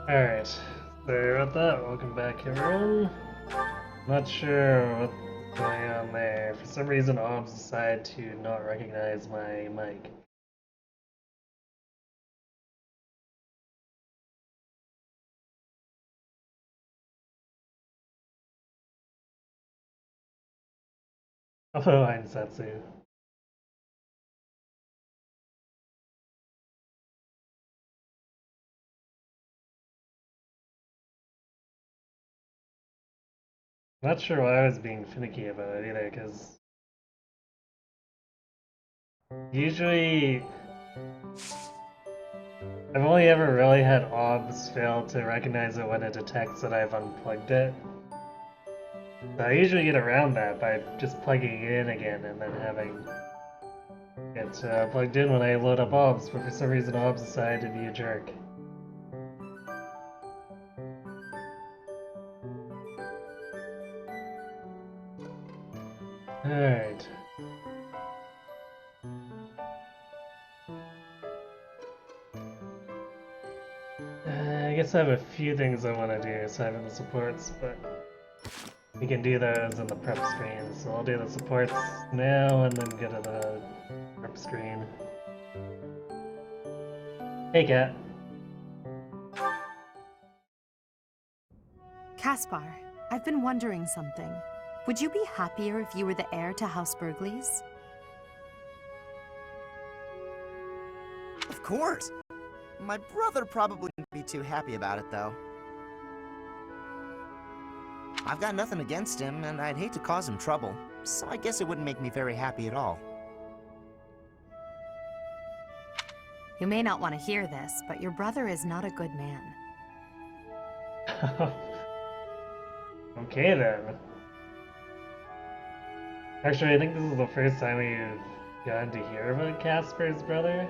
Alright, sorry about that. Welcome back, everyone. Not sure what's going on there. For some reason, OBS decided to not recognize my mic. Hello, Ainsatsu. Not sure why I was being finicky about it either, because usually I've only ever really had OBS fail to recognize it when it detects that I've unplugged it. So I usually get around that by just plugging it in again and then having it plugged in when I load up OBS, but for some reason OBS decided to be a jerk. Alright. I guess I have a few things I want to do aside from the supports, but we can do those in the prep screen. So I'll do the supports now and then go to the prep screen. Hey, Cat. Caspar, I've been wondering something. Would you be happier if you were the heir to House Burgleys? Of course! My brother probably wouldn't be too happy about it, though. I've got nothing against him, and I'd hate to cause him trouble, so I guess it wouldn't make me very happy at all. You may not want to hear this, but your brother is not a good man. Okay then. Actually, I think this is the first time we've gotten to hear about Casper's brother.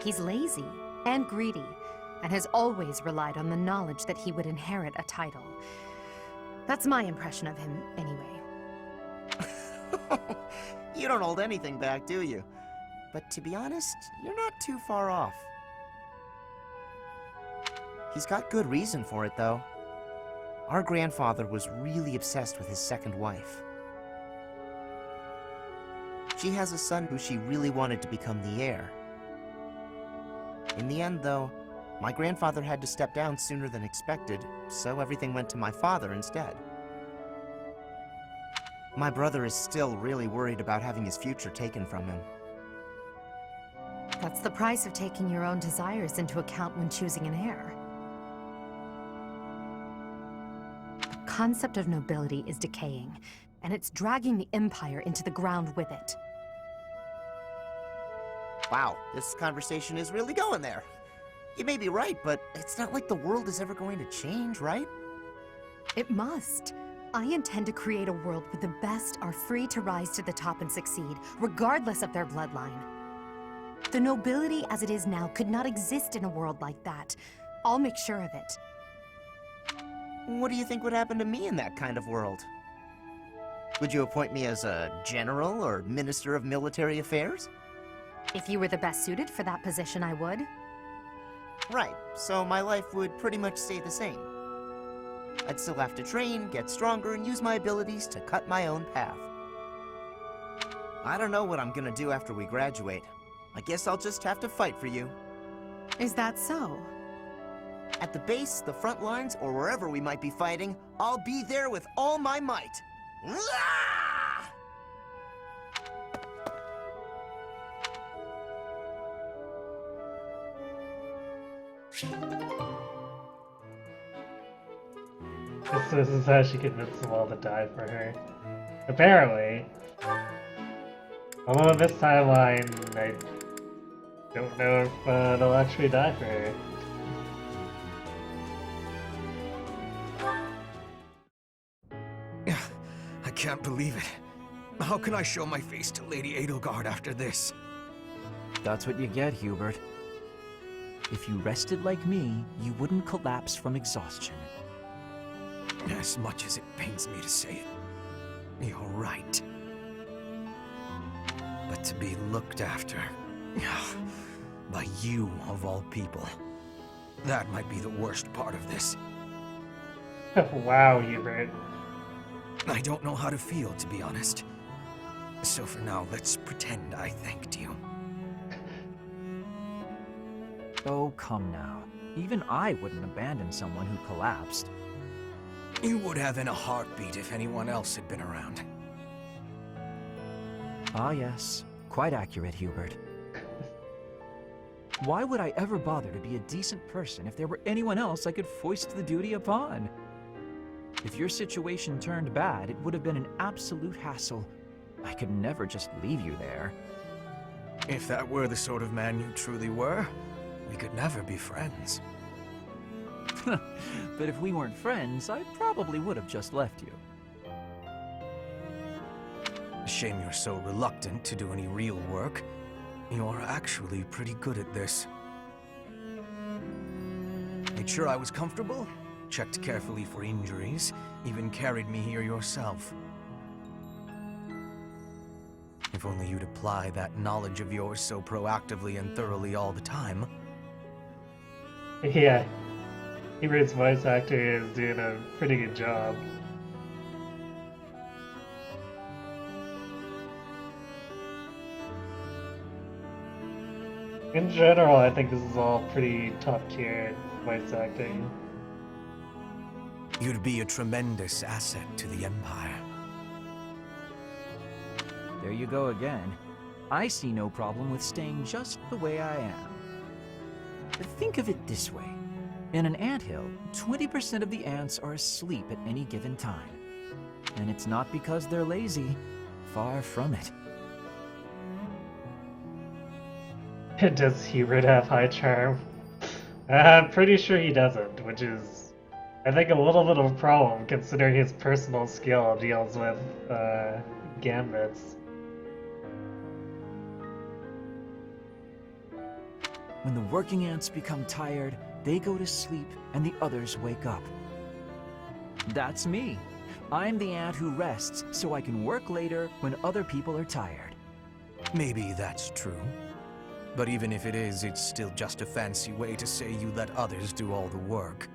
He's lazy and greedy, and has always relied on the knowledge that he would inherit a title. That's my impression of him, anyway. You don't hold anything back, do you? But to be honest, you're not too far off. He's got good reason for it, though. Our grandfather was really obsessed with his second wife. She has a son who she really wanted to become the heir. In the end, though, my grandfather had to step down sooner than expected, so everything went to my father instead. My brother is still really worried about having his future taken from him. That's the price of taking your own desires into account when choosing an heir. The concept of nobility is decaying, and it's dragging the Empire into the ground with it. Wow, this conversation is really going there. You may be right, but it's not like the world is ever going to change, right? It must. I intend to create a world where the best are free to rise to the top and succeed, regardless of their bloodline. The nobility as it is now could not exist in a world like that. I'll make sure of it. What do you think would happen to me in that kind of world? Would you appoint me as a general or minister of military affairs? If you were the best suited for that position, I would. Right, so my life would pretty much stay the same. I'd still have to train, get stronger, and use my abilities to cut my own path. I don't know what I'm gonna do after we graduate. I guess I'll just have to fight for you. Is that so? At the base, the front lines, or wherever we might be fighting, I'll be there with all my might. Ah! This is how she convinced them all to die for her. Apparently. Although in this timeline, I don't know if they'll actually die for her. I can't believe it. How can I show my face to Lady Edelgard after this? That's what you get, Hubert. If you rested like me, you wouldn't collapse from exhaustion. As much as it pains me to say it, you're right. But to be looked after... By you, of all people. That might be the worst part of this. Wow, Hubert. I don't know how to feel, to be honest. So for now, let's pretend I thanked you. Oh, come now. Even I wouldn't abandon someone who collapsed. You would have in a heartbeat if anyone else had been around. Ah, yes. Quite accurate, Hubert. Why would I ever bother to be a decent person if there were anyone else I could foist the duty upon? If your situation turned bad, it would have been an absolute hassle. I could never just leave you there. If that were the sort of man you truly were, we could never be friends. But if we weren't friends, I probably would have just left you. Shame you're so reluctant to do any real work. You're actually pretty good at this. Made sure I was comfortable, checked carefully for injuries, even carried me here yourself. If only you'd apply that knowledge of yours so proactively and thoroughly all the time. Yeah, Hubert's voice actor is doing a pretty good job. In general, I think this is all pretty top-tier voice acting. You'd be a tremendous asset to the Empire. There you go again. I see no problem with staying just the way I am. Think of it this way. In an anthill, 20% of the ants are asleep at any given time. And it's not because they're lazy. Far from it. Does Hubert have high charm? I'm pretty sure he doesn't, which is, I think, a little bit of a problem considering his personal skill deals with gambits. When the working ants become tired, they go to sleep and the others wake up. That's me. I'm the ant who rests so I can work later when other people are tired. Maybe that's true. But even if it is, it's still just a fancy way to say you let others do all the work.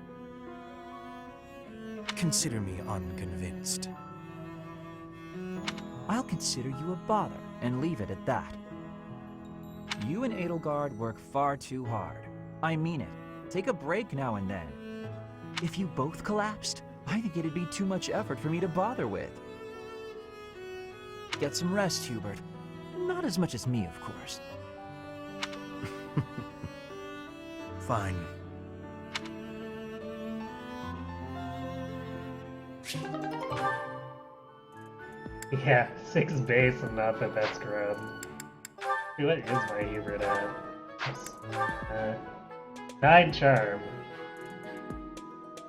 Consider me unconvinced. I'll consider you a bother and leave it at that. You and Edelgard work far too hard. I mean it. Take a break now and then. If you both collapsed, I think it'd be too much effort for me to bother with. Get some rest, Hubert. Not as much as me, of course. Fine. Yeah, 6 base and not the best run. What is my Hubert at? 9 charm.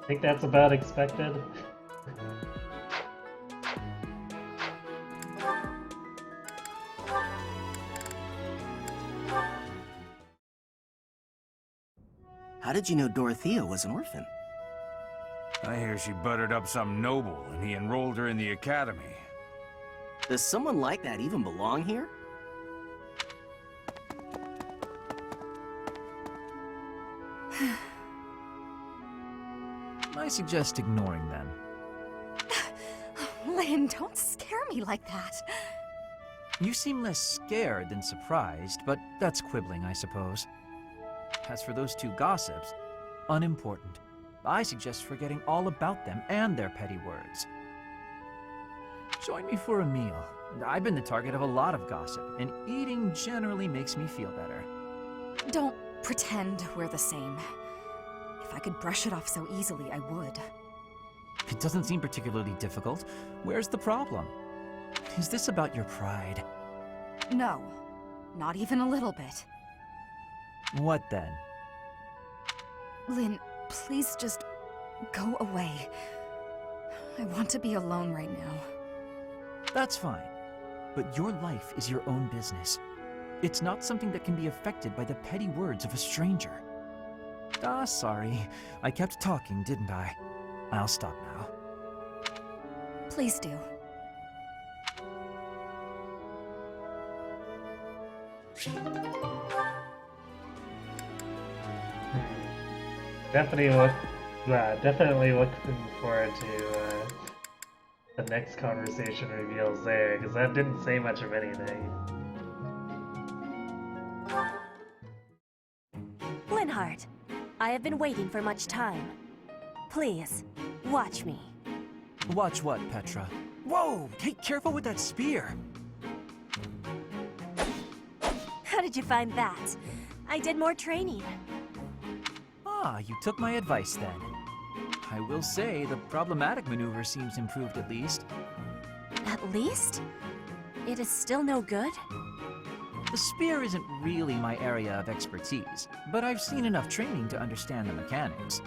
I think that's about expected. How did you know Dorothea was an orphan? I hear she buttered up some noble and he enrolled her in the academy. Does someone like that even belong here? I suggest ignoring them. Lynn, don't scare me like that. You seem less scared than surprised, but that's quibbling, I suppose. As for those two gossips, unimportant. I suggest forgetting all about them and their petty words. Join me for a meal. I've been the target of a lot of gossip, and eating generally makes me feel better. Don't pretend we're the same. If I could brush it off so easily, I would. It doesn't seem particularly difficult. Where's the problem? Is this about your pride? No, not even a little bit. What then? Lynn, please just go away. I want to be alone right now. That's fine. But your life is your own business. It's not something that can be affected by the petty words of a stranger. Ah, sorry. I kept talking, didn't I? I'll stop now. Please do. Definitely looking forward to the next conversation reveals there, because that didn't say much of anything. Linhardt, I have been waiting for much time. Please, watch me. Watch what, Petra? Whoa! Hey, careful with that spear! How did you find that? I did more training. Ah, you took my advice then. I will say, the problematic maneuver seems improved at least. At least? It is still no good? The spear isn't really my area of expertise, but I've seen enough training to understand the mechanics.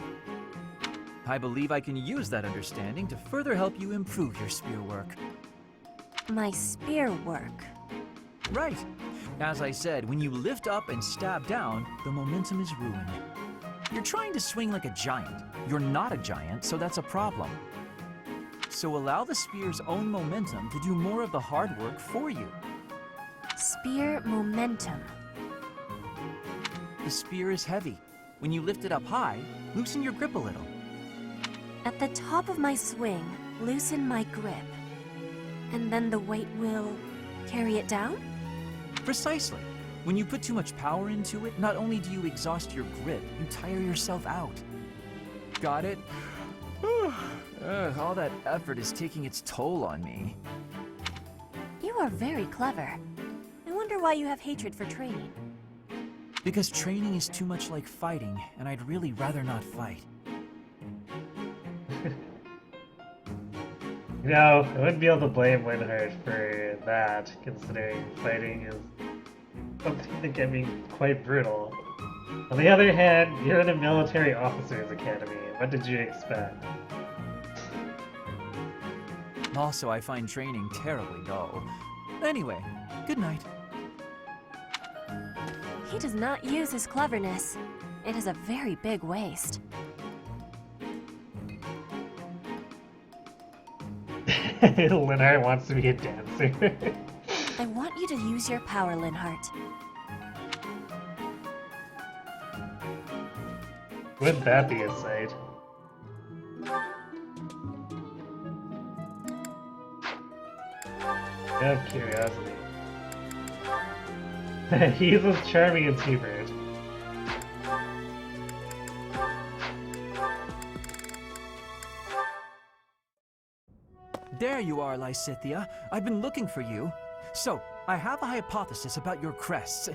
I believe I can use that understanding to further help you improve your spear work. My spear work. Right. As I said, when you lift up and stab down, the momentum is ruined. You're trying to swing like a giant. You're not a giant, so that's a problem. So allow the spear's own momentum to do more of the hard work for you. Spear momentum. The spear is heavy. When you lift it up high, loosen your grip a little. At the top of my swing, loosen my grip. And then the weight will carry it down? Precisely. When you put too much power into it, not only do you exhaust your grip, you tire yourself out. Got it? All that effort is taking its toll on me. You are very clever. I wonder why you have hatred for training. Because training is too much like fighting, and I'd really rather not fight. You know, I wouldn't be able to blame Linhardt for that, considering fighting is something that can be quite brutal. On the other hand, you're in a military officers academy. What did you expect? Also, I find training terribly dull. Anyway, good night. He does not use his cleverness. It is a very big waste. Linhardt wants to be a dancer. I want you to use your power, Linhardt. Wouldn't that be a sight? Out of curiosity. He's as charming as Hubert. There you are, Lysithea. I've been looking for you. So, I have a hypothesis about your crests.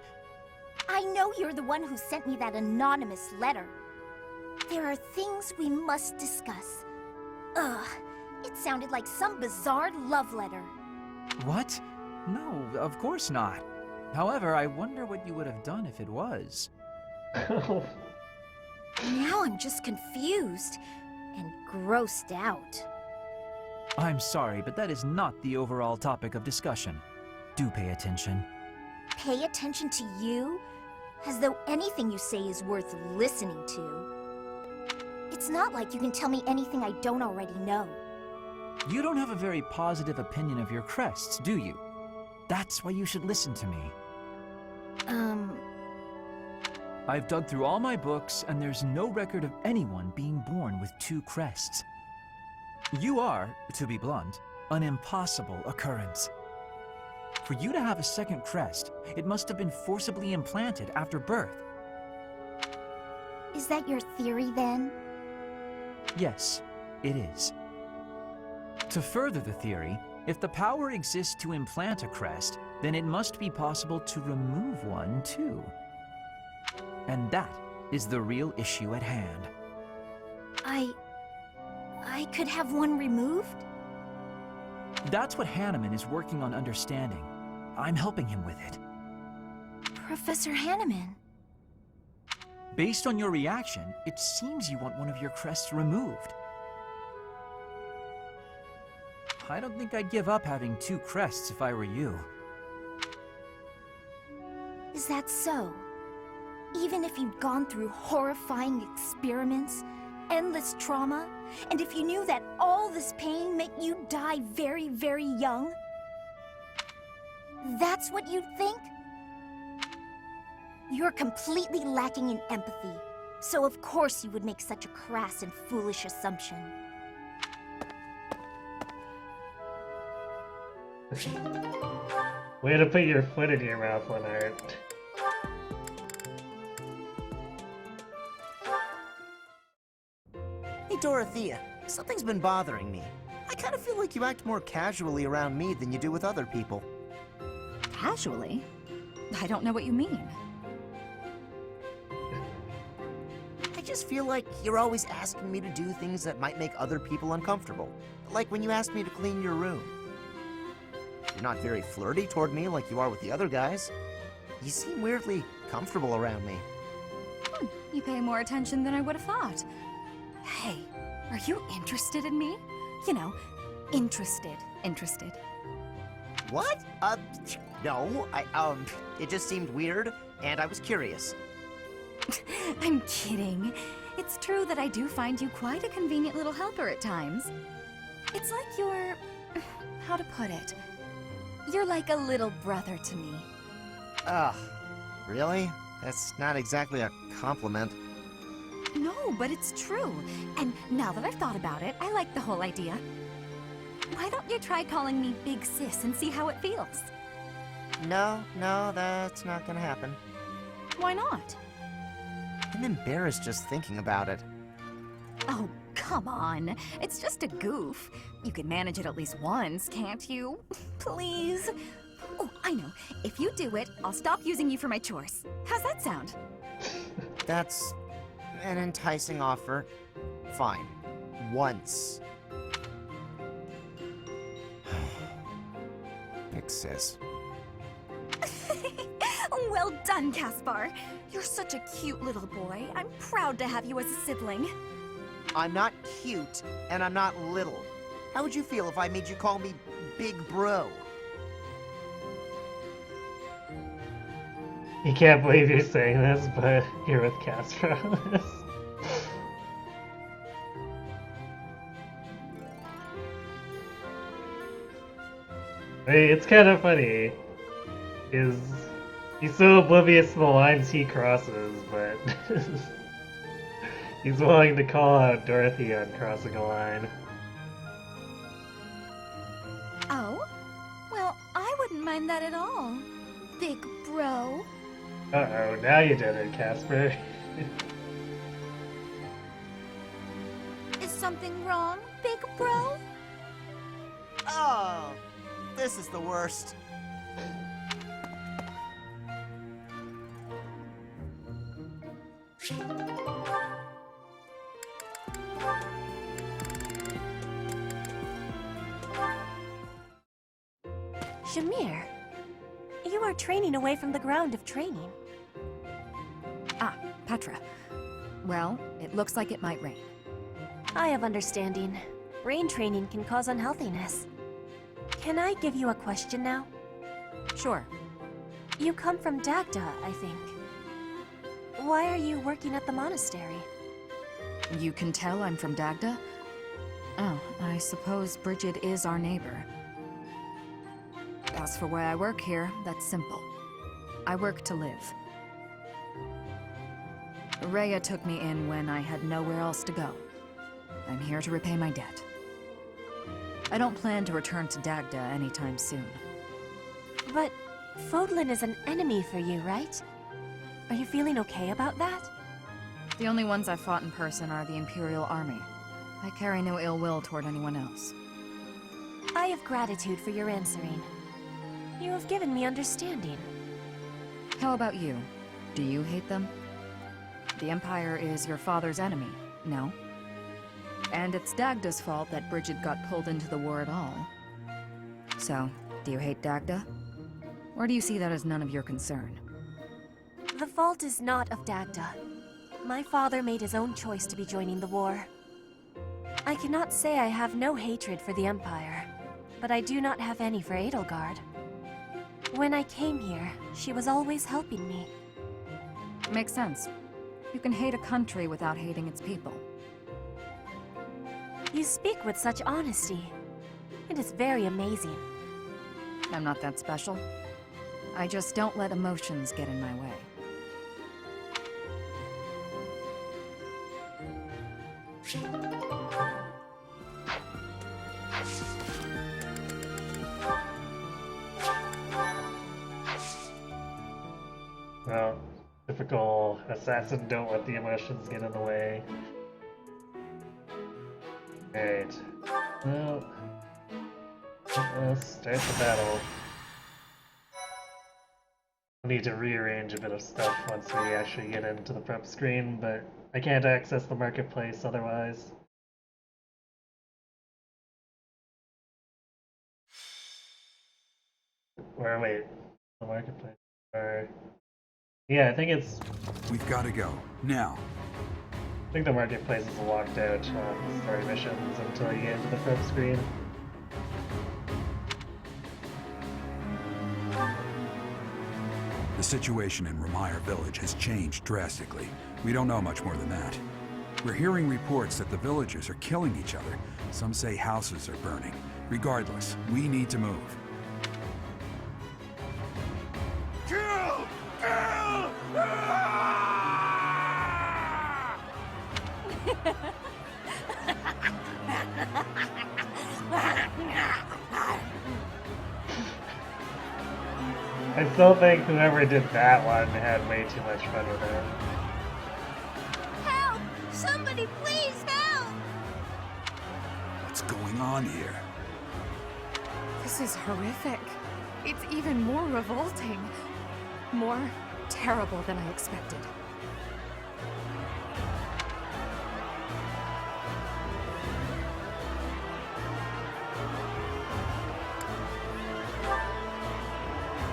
I know you're the one who sent me that anonymous letter. There are things we must discuss. Ugh, it sounded like some bizarre love letter. What? No, of course not. However, I wonder what you would have done if it was. Now I'm just confused and grossed out. I'm sorry, but that is not the overall topic of discussion. Do pay attention. Pay attention to you? As though anything you say is worth listening to. It's not like you can tell me anything I don't already know. You don't have a very positive opinion of your crests, do you? That's why you should listen to me. I've dug through all my books, and there's no record of anyone being born with 2 crests. You are, to be blunt, an impossible occurrence. For you to have a second crest, it must have been forcibly implanted after birth. Is that your theory then? Yes, it is. To further the theory, if the power exists to implant a crest, then it must be possible to remove one too. And that is the real issue at hand. I could have one removed? That's what Hanneman is working on understanding. I'm helping him with it. Professor Hanneman. Based on your reaction, it seems you want one of your crests removed. I don't think I'd give up having 2 crests if I were you. Is that so? Even if you'd gone through horrifying experiments, endless trauma, and if you knew that all this pain meant you'd die very, very young? That's what you'd think? You're completely lacking in empathy. So of course you would make such a crass and foolish assumption. Way to put your foot in your mouth, Leonard. Hey, Dorothea. Something's been bothering me. I kind of feel like you act more casually around me than you do with other people. Casually? I don't know what you mean. I just feel like you're always asking me to do things that might make other people uncomfortable. Like when you asked me to clean your room. You're not very flirty toward me like you are with the other guys. You seem weirdly comfortable around me. You pay more attention than I would have thought. Hey, are you interested in me? You know, interested. What? No. It just seemed weird, and I was curious. I'm kidding. It's true that I do find you quite a convenient little helper at times. It's like you're... how to put it? You're like a little brother to me. Ugh. Really? That's not exactly a compliment. No, but it's true. And now that I've thought about it, I like the whole idea. Why don't you try calling me Big Sis and see how it feels? No, that's not gonna happen. Why not? I'm embarrassed just thinking about it. Oh, come on. It's just a goof. You can manage it at least once, can't you? Please? Oh, I know. If you do it, I'll stop using you for my chores. How's that sound? That's an enticing offer. Fine. Once. Big Sis. Well done, Caspar. You're such a cute little boy. I'm proud to have you as a sibling. I'm not cute, and I'm not little. How would you feel if I made you call me Big Bro? You can't believe you're saying this, but you're with Casper on this. I mean, it's kind of funny. He's so oblivious to the lines he crosses, but he's willing to call out Dorothy on crossing a line. Oh? Well, I wouldn't mind that at all. Big bro. Uh-oh, now you did it, Casper. Is something wrong, big bro? Oh, this is the worst. Shamir, you are training away from the ground of training. Ah, Petra. Well, it looks like it might rain. I have understanding. Rain training can cause unhealthiness. Can I give you a question now? Sure. You come from Dagda, I think. Why are you working at the monastery? You can tell I'm from Dagda? Oh, I suppose Bridget is our neighbor. As for why I work here, that's simple. I work to live. Rhea took me in when I had nowhere else to go. I'm here to repay my debt. I don't plan to return to Dagda anytime soon. But Fodlan is an enemy for you, right? Are you feeling okay about that? The only ones I've fought in person are the Imperial Army. I carry no ill will toward anyone else. I have gratitude for your answering. You have given me understanding. How about you? Do you hate them? The Empire is your father's enemy, no? And it's Dagda's fault that Bridget got pulled into the war at all. So, do you hate Dagda? Or do you see that as none of your concern? The fault is not of Dagda. My father made his own choice to be joining the war. I cannot say I have no hatred for the Empire, but I do not have any for Edelgard. When I came here, she was always helping me. Makes sense. You can hate a country without hating its people. You speak with such honesty. It is very amazing. I'm not that special. I just don't let emotions get in my way. Well, typical assassin, don't let the emotions get in the way. Alright. Well, let's start the battle. I need to rearrange a bit of stuff once we actually get into the prep screen, but I can't access the marketplace otherwise. Or wait, the marketplace. Or yeah, I think it's. We've got to go now. I think the marketplace is locked out on story missions until you get into the prep screen. The situation in Ramire Village has changed drastically. We don't know much more than that. We're hearing reports that the villagers are killing each other. Some say houses are burning. Regardless, we need to move. Kill! Kill! I still think whoever did that one had way too much fun with it. Help! Somebody please help! What's going on here? This is horrific. It's even more revolting. More terrible than I expected.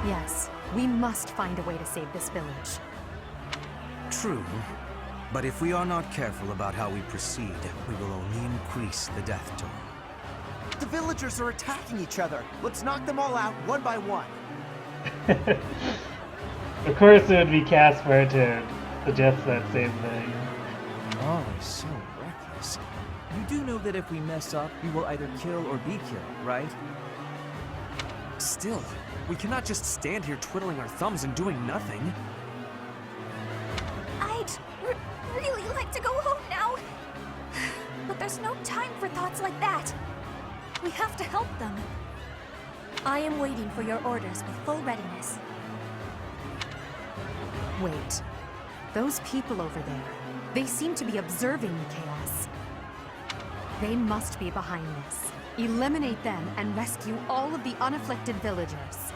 Yes, we must find a way to save this village. True. But if we are not careful about how we proceed, we will only increase the death toll. The villagers are attacking each other. Let's knock them all out one by one. Of course it would be Casper to suggest that same thing. Oh, so reckless. You do know that if we mess up, we will either kill or be killed, right? Still, we cannot just stand here twiddling our thumbs and doing nothing. I'd really like to go home now. But there's no time for thoughts like that. We have to help them. I am waiting for your orders with full readiness. Wait. Those people over there, they seem to be observing the chaos. They must be behind this. Eliminate them and rescue all of the unafflicted villagers.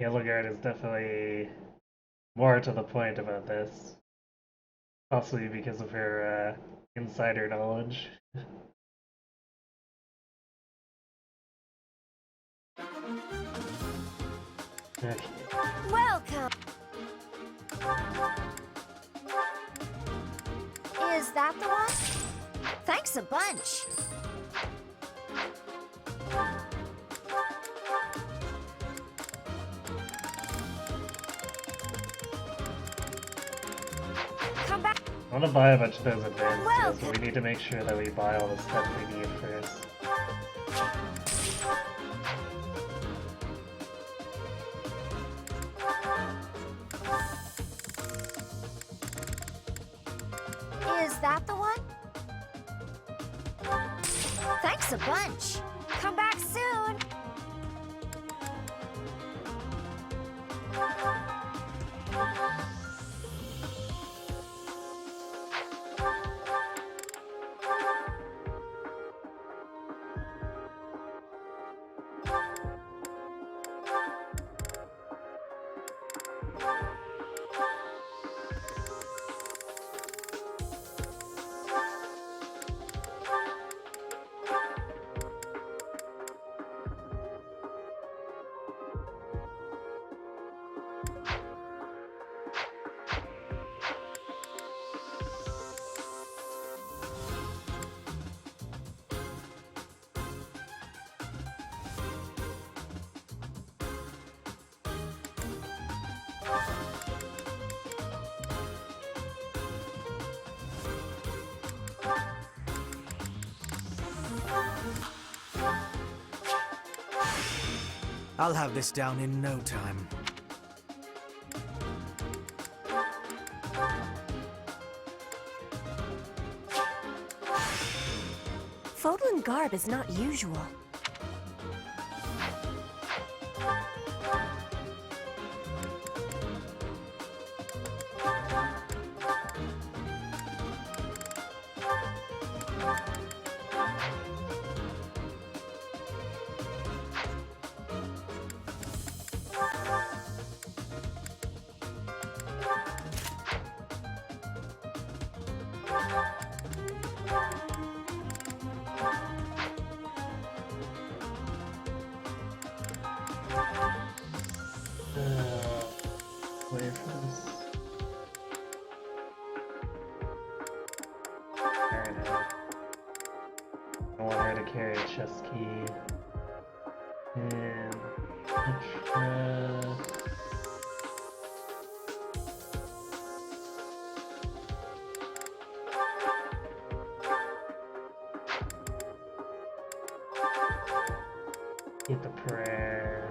Yellow Guard is definitely more to the point about this. Possibly because of her insider knowledge. Okay. Welcome. Is that the one? Thanks a bunch. Come back. I want to buy a bunch of those advanced Welcome. tools, but we need to make sure that we buy all the stuff we need first. Is that the one? Thanks a bunch. Come back soon. I'll have this down in no time. Fodlan garb is not usual. Wait for this. There it is. I want her to carry a chest key. And keep the prayer.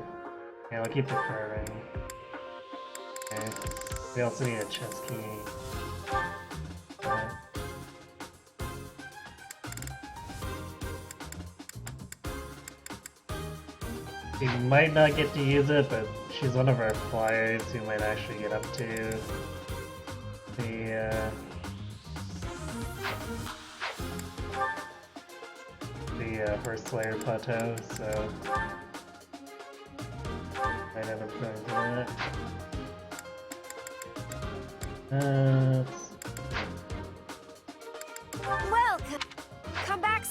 Yeah, we'll keep the prayer ring. Okay. We also need a chest key. We might not get to use it, but she's one of our flyers who might actually get up to the Horse Slayer plateau, so might end up going for that. Welcome. Come back.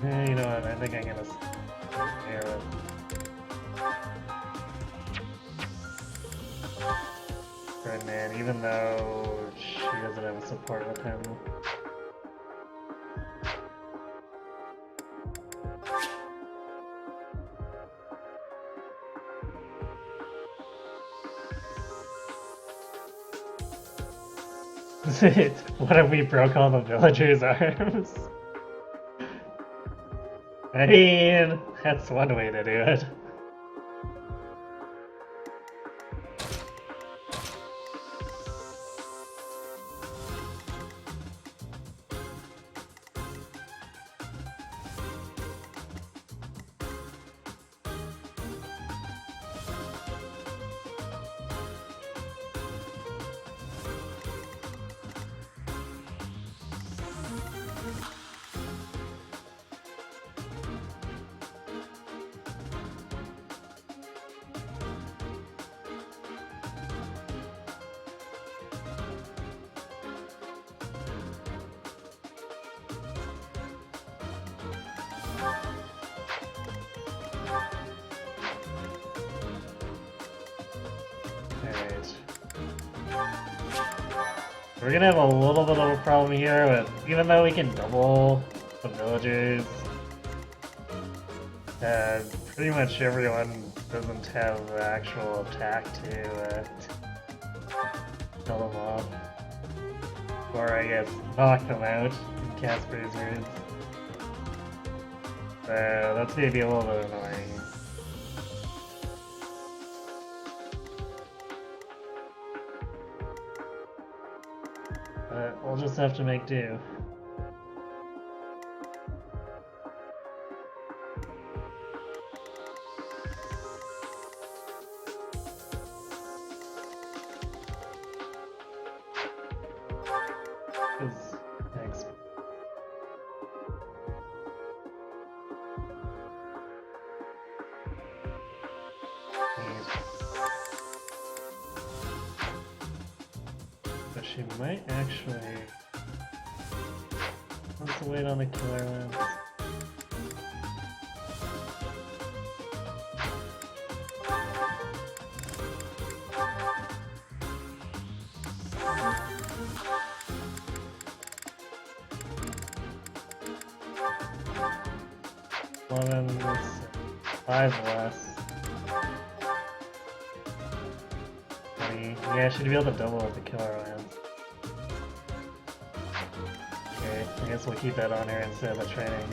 You know what, I think I'm gonna stay with Ferdinand, even though she doesn't have a support with him. What if we broke all the villagers' arms? I mean, that's one way to do it. We're gonna have a little bit of a problem here with, even though we can double the villagers, pretty much everyone doesn't have the actual attack to kill them off. Or I guess knock them out in Casper's words. So that's gonna be a little bit annoying. But we'll just have to make do. Thanks. But she might actually... Let's wait on the killer lens. lemons, 5 less. 20. Yeah, I should be able to double with the killer rounds. Okay, I guess we'll keep that on here instead of the training.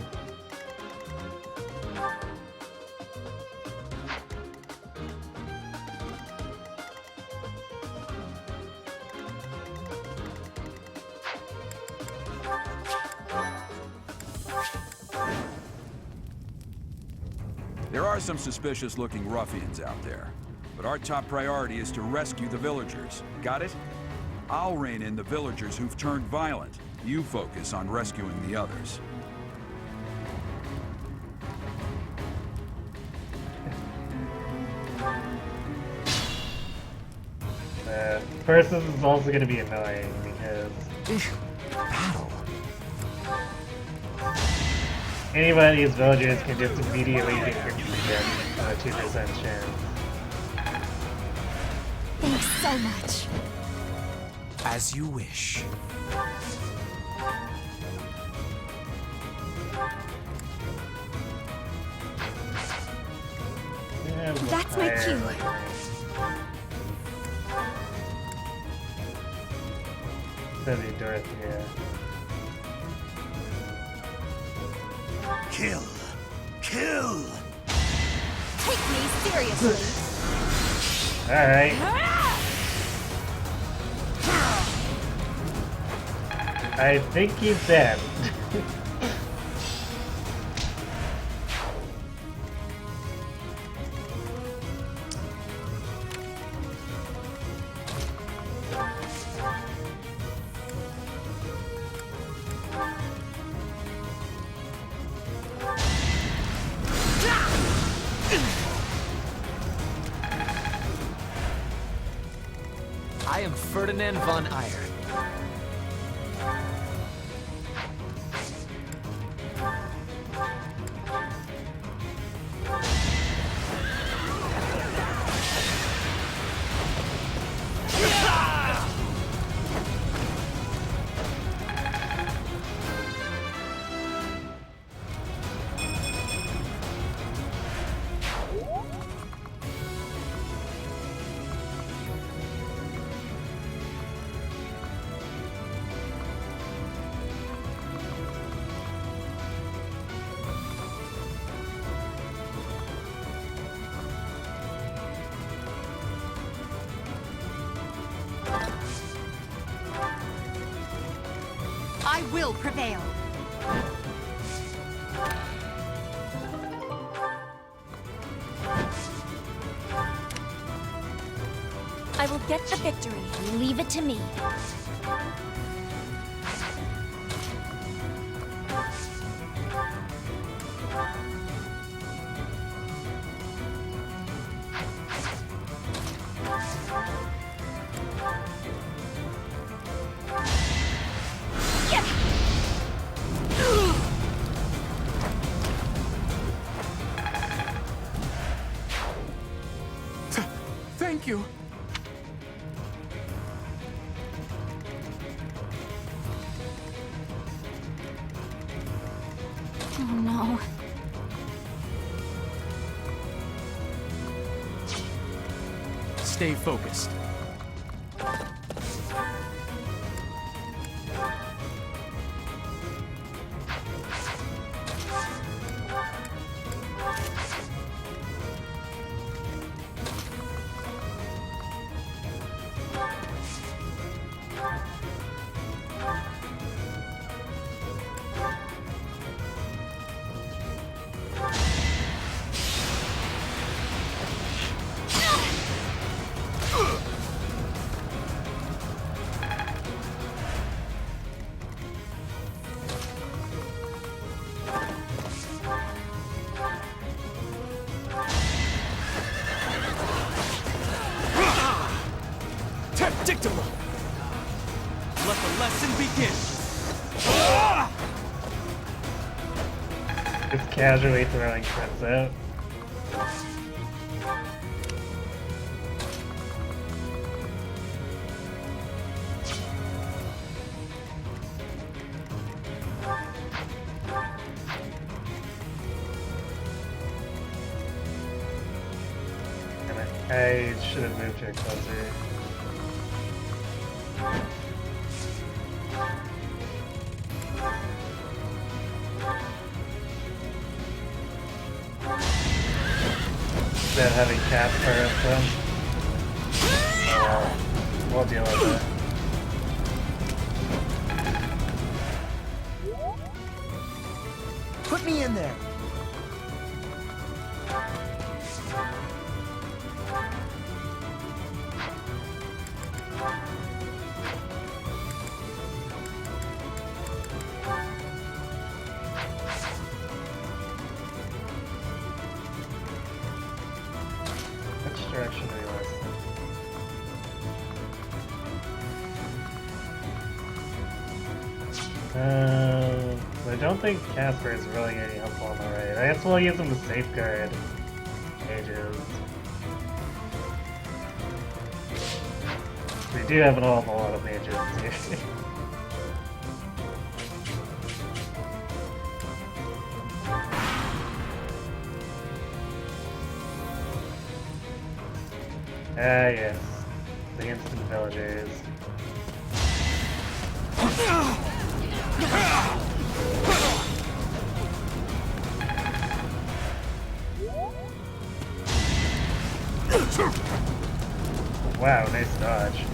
There are some suspicious-looking ruffians out there, but our top priority is to rescue the villagers. Got it? I'll rein in the villagers who've turned violent. You focus on rescuing the others. First, this is also going to be annoying because Battle. any one of these villagers can just immediately get instantly dead on a 2% chance. Thanks so much. As you wish. Yeah, That's my fire, cue. That'd be Dorothea. Kill! Kill! Take me seriously. Alright. I think he's dead. I am Ferdinand von Eyre. I will prevail. I will get the victory. Leave it to me. Thank you. Oh no. Stay focused. Predictable. Let the lesson begin. Just casually throwing crits out. I should have moved her closer. Instead of having cap for them. We'll deal with it. Put me in there. Which direction do you want us I don't think Casper is really any helpful on the right. I guess we'll use him to safeguard mages. We do have an awful lot of mages here. Ah, yes. The instant villagers. Wow, nice dodge.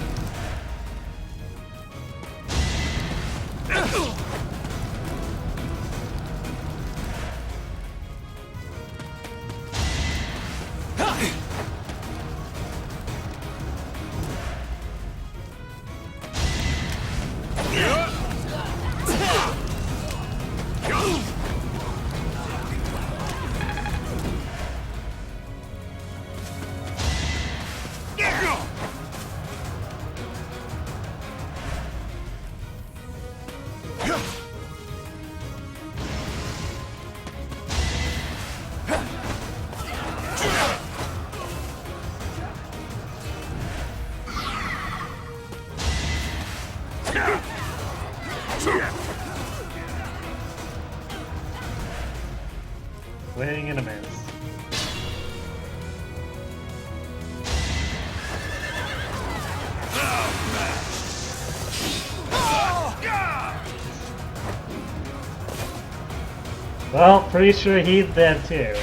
Swing and a miss. Well, pretty sure he's dead too.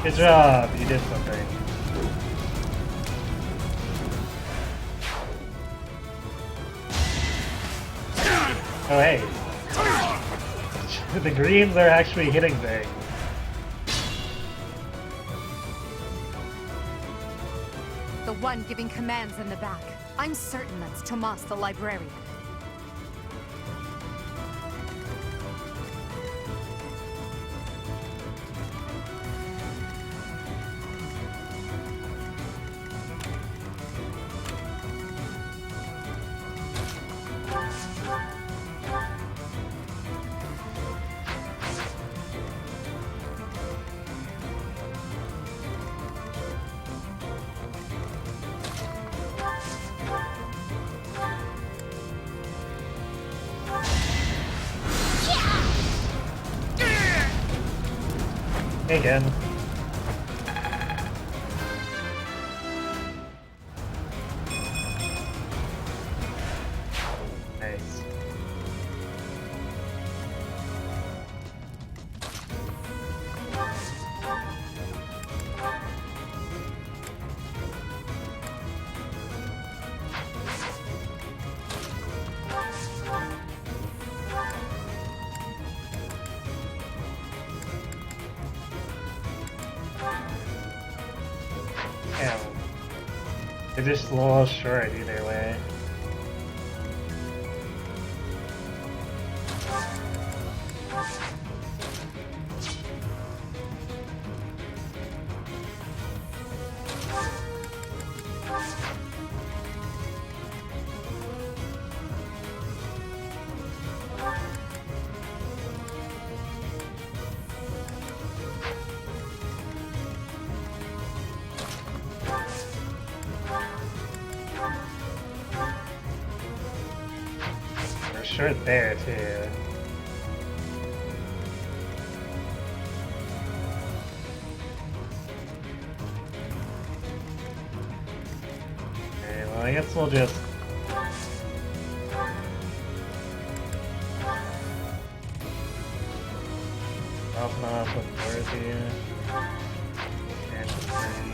Good job, you did something. Oh hey. The greens are actually hitting things. The one giving commands in the back. I'm certain that's Tomas the librarian. Again. Nice. Yeah. They're just a little short either way. short there too. Okay, well I guess we'll just off and off with Dorothea. And three.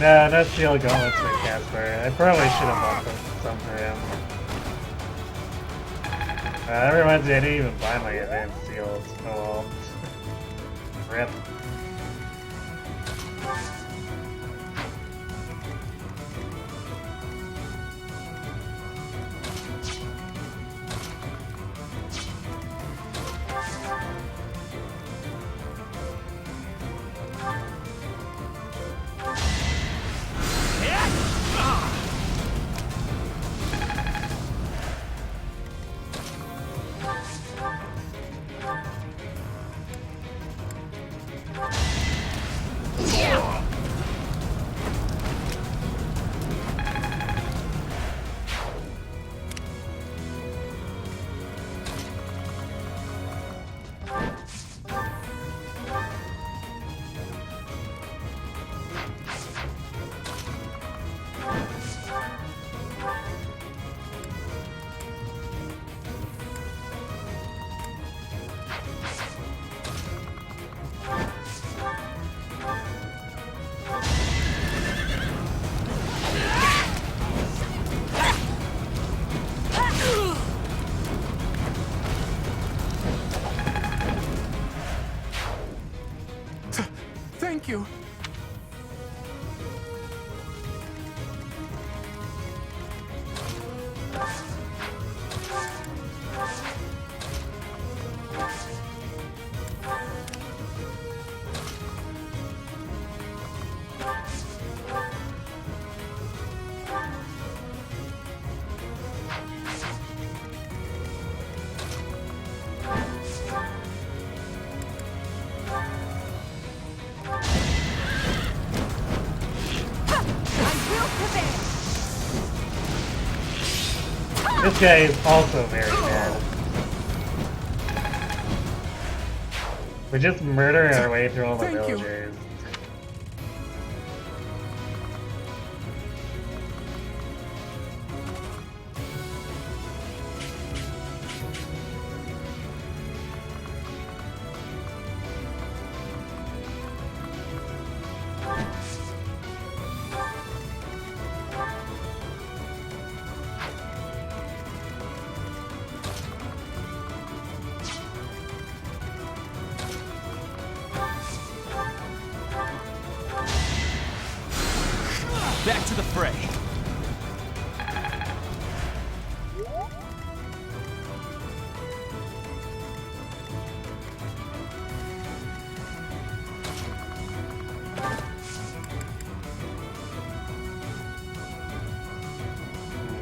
No, no steel gauntlets for Casper. I probably should have bought some for him. That reminds me, I didn't even buy my advanced seals. Oh well. Rip. Thank you. This guy is also very bad. We're just murdering our way through all the villagers. Back to the fray.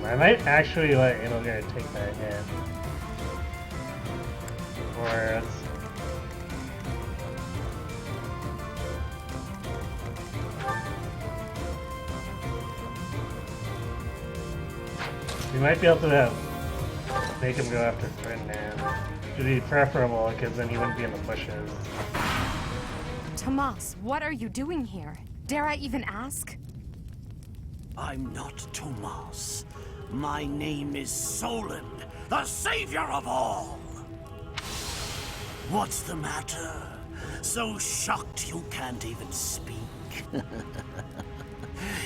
I might actually let Inelgar take that hit. Or we might be able to make him go after Ferdinand. Should be preferable, because then he wouldn't be in the bushes. Tomas, what are you doing here? Dare I even ask? I'm not Tomas. My name is Solon, the savior of all. What's the matter? So shocked you can't even speak?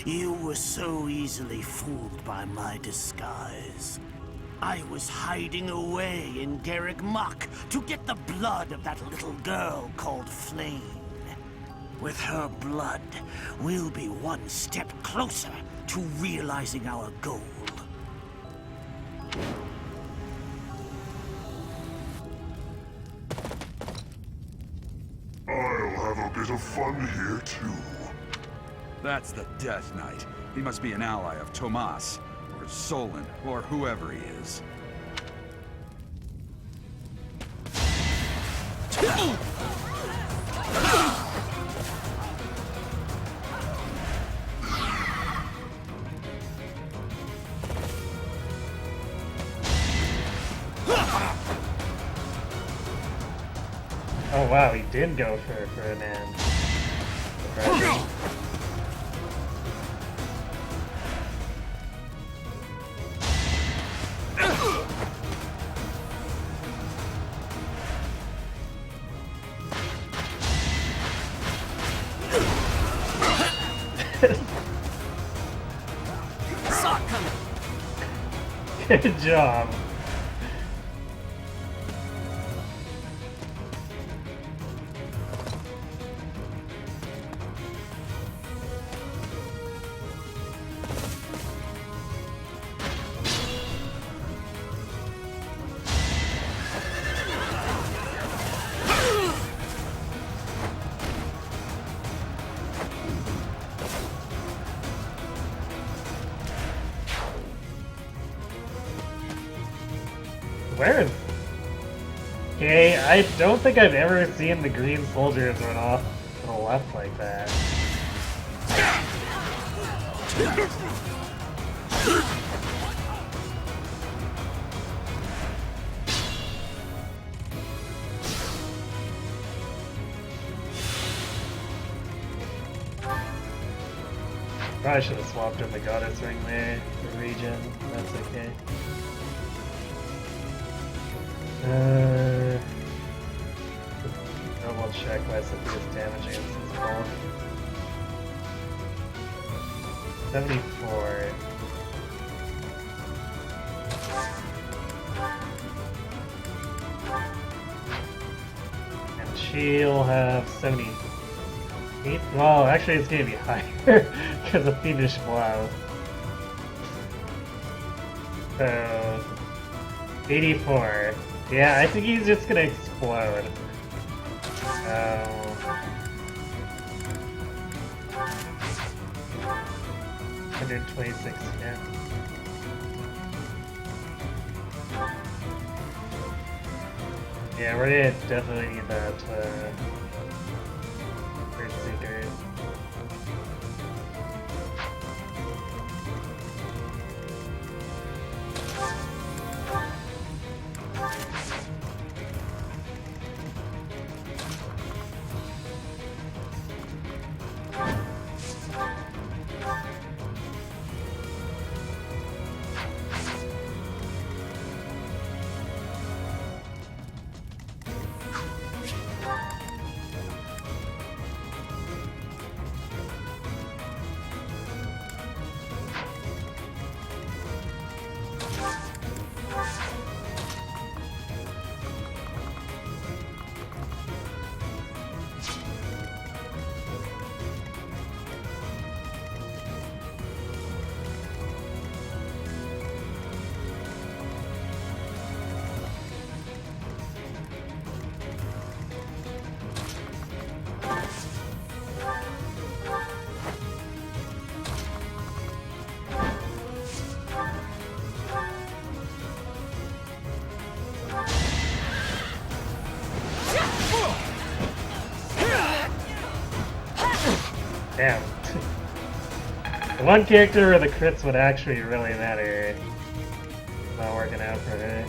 You were so easily fooled by my disguise. I was hiding away in Garrick Muck to get the blood of that little girl called Flame. With her blood, we'll be one step closer to realizing our goal. of fun here too. That's the Death Knight. He must be an ally of Tomas, or Solon, or whoever he is. Oh wow, he did go for an end. Surprising. Saw it coming. Good job. Where is... Okay, I don't think I've ever seen the green soldiers run off to the left like that. Probably should have swapped in the goddess ring there, the region. That's okay. Double check my Sophia's damage against this ball. 74. And she'll have 78. Well, actually it's gonna be higher because of fiendish blow. So 84. Yeah, I think he's just gonna explode. 126 hit. Yeah, we're gonna definitely need that Earth Seeker. Damn. The one character where the crits would actually really matter. Not working out for her.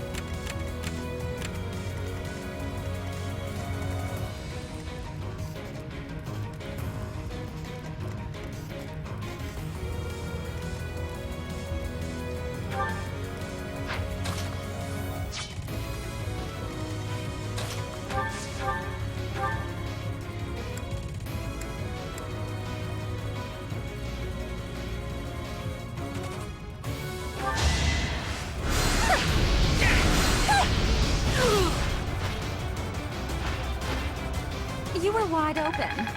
You were wide open.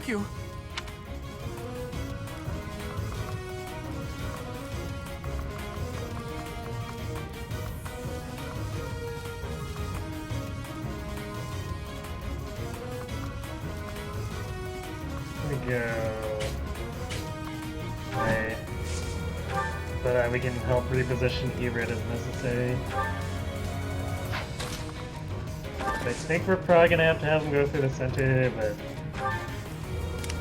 Thank you. Here we go. Right. But we can help reposition Hubert as necessary. I think we're probably gonna have to have him go through the center, but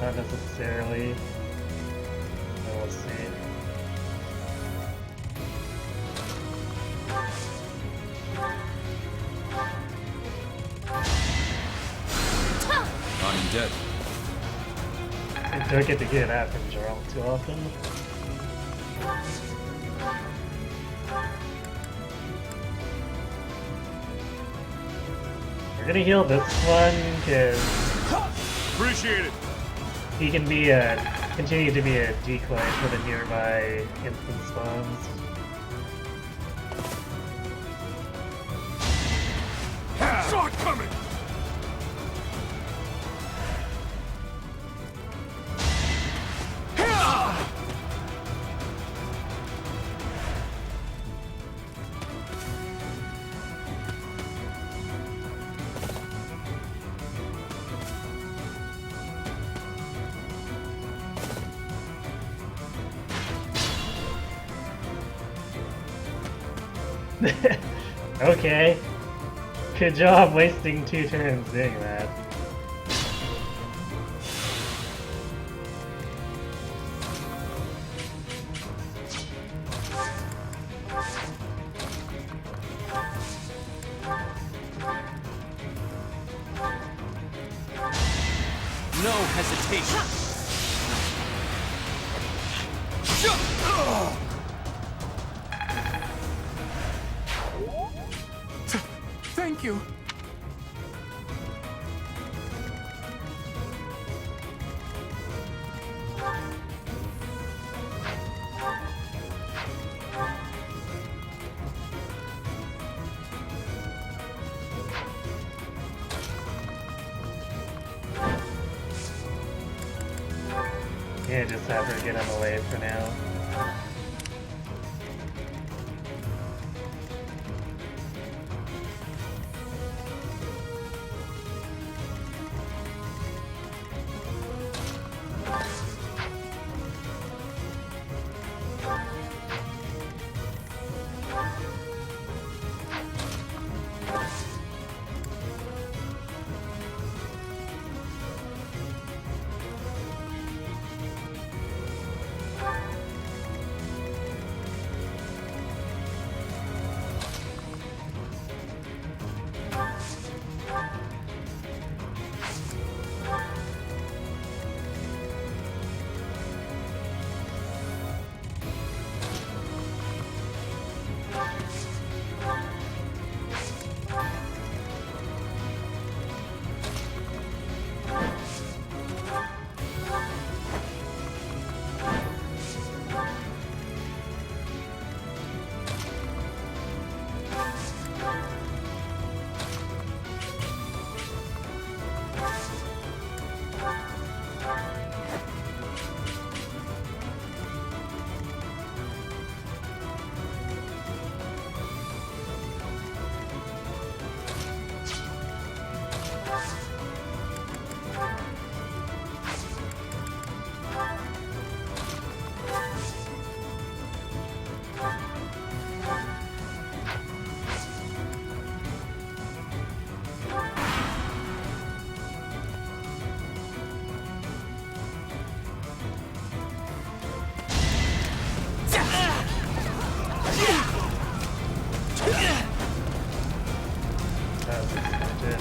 not necessarily. So we'll see. I'm dead. I don't get to hear that from Gerald too often. We're gonna heal this one because Appreciate it. he can be continue to be a decoy for the nearby instant spawns. Saw it coming. Okay. Good job wasting 2 turns doing that. No hesitation. Thank you. Yeah, just have her get him away for now.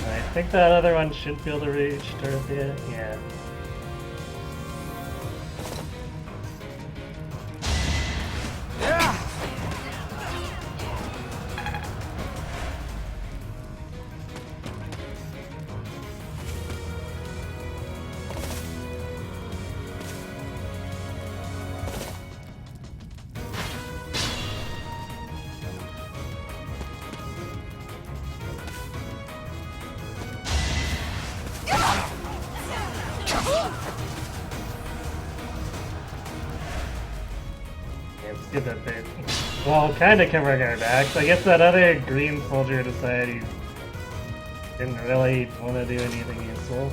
I think that other one should be able to reach Dorothea. Yeah. Good that they, well, kinda covering our backs. I guess that other green soldier decided he didn't really want to do anything useful.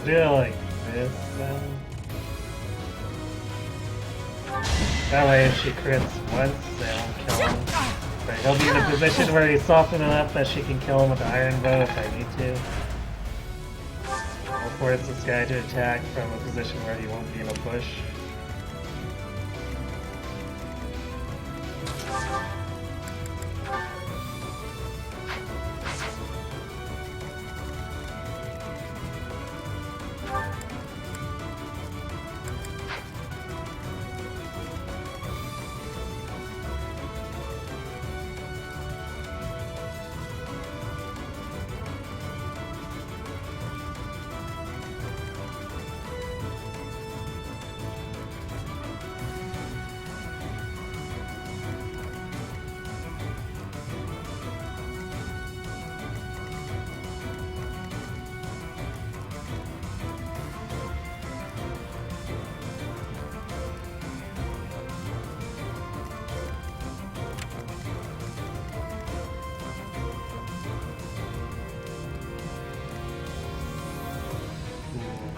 Do it like this then. That way if she crits once, they won't kill him. But he'll be in a position where he's softened enough that she can kill him with the iron bow if I need to. I'll force this guy to attack from a position where he won't be in a bush.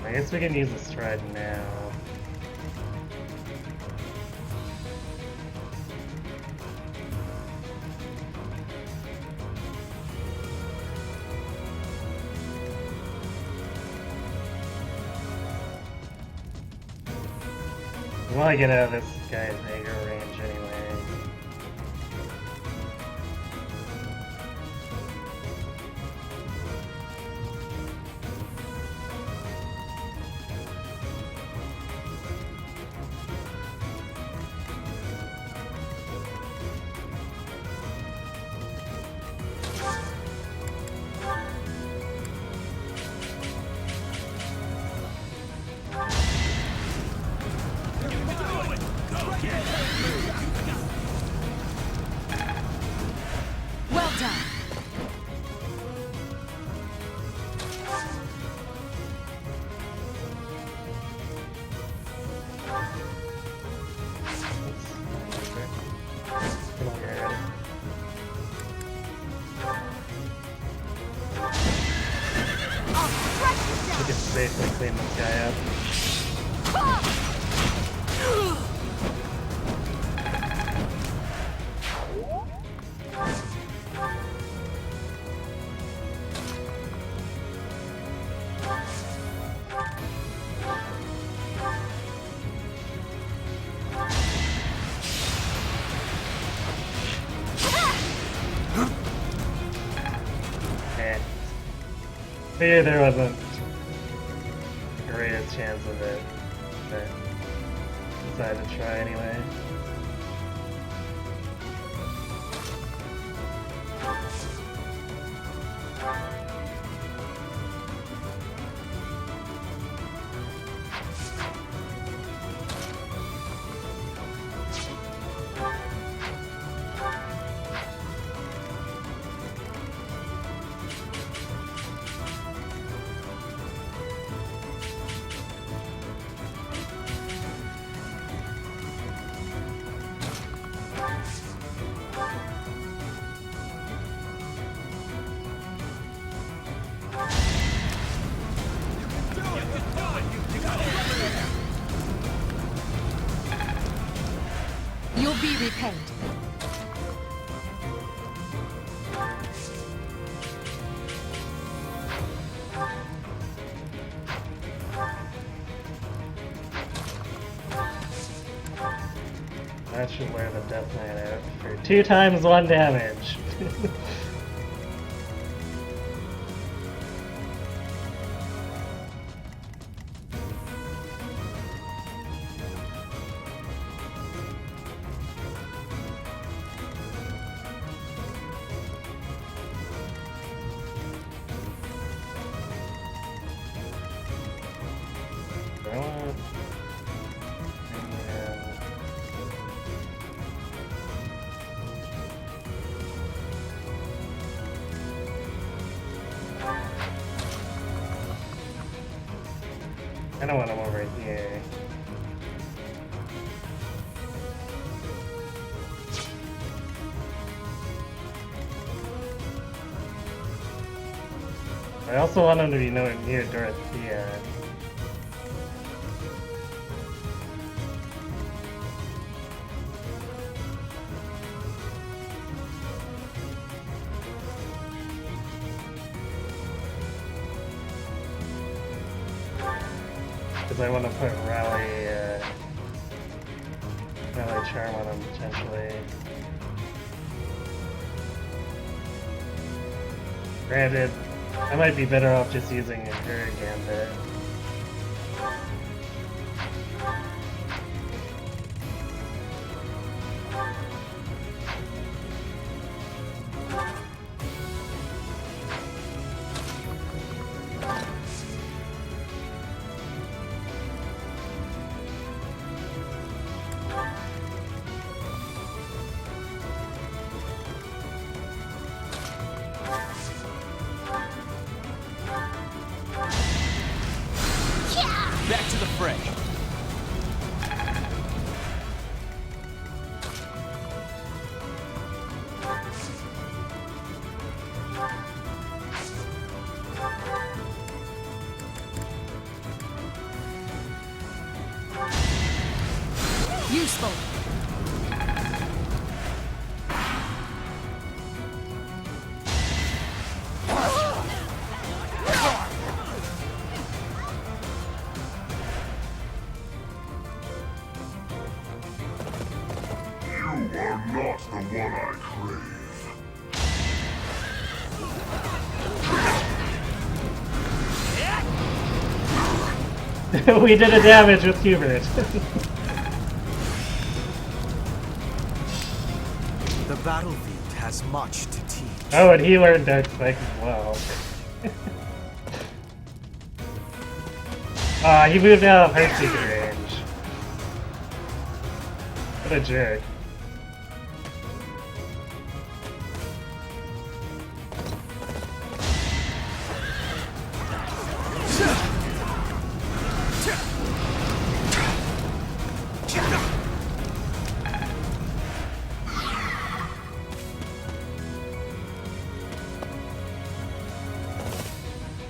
I guess we can use the stride now. We want to get out of this guy's aggro range anyway. Well done. We can safely clean this guy up. And figured there wasn't the greatest chance of it, but decided to try anyway. that should wear the Death Knight out for 2 times 1 damage. I don't want him over here. I also want him to be nowhere near Dorothea. Because I want to put Rally Charm on him potentially. Granted, I might be better off just using her Gambit. Back to the fray. Useful. We did a damage with Hubert. The battlefield has much to teach. Oh, and he learned Dark Spike as well. He moved out of Heartseeker range. What a jerk.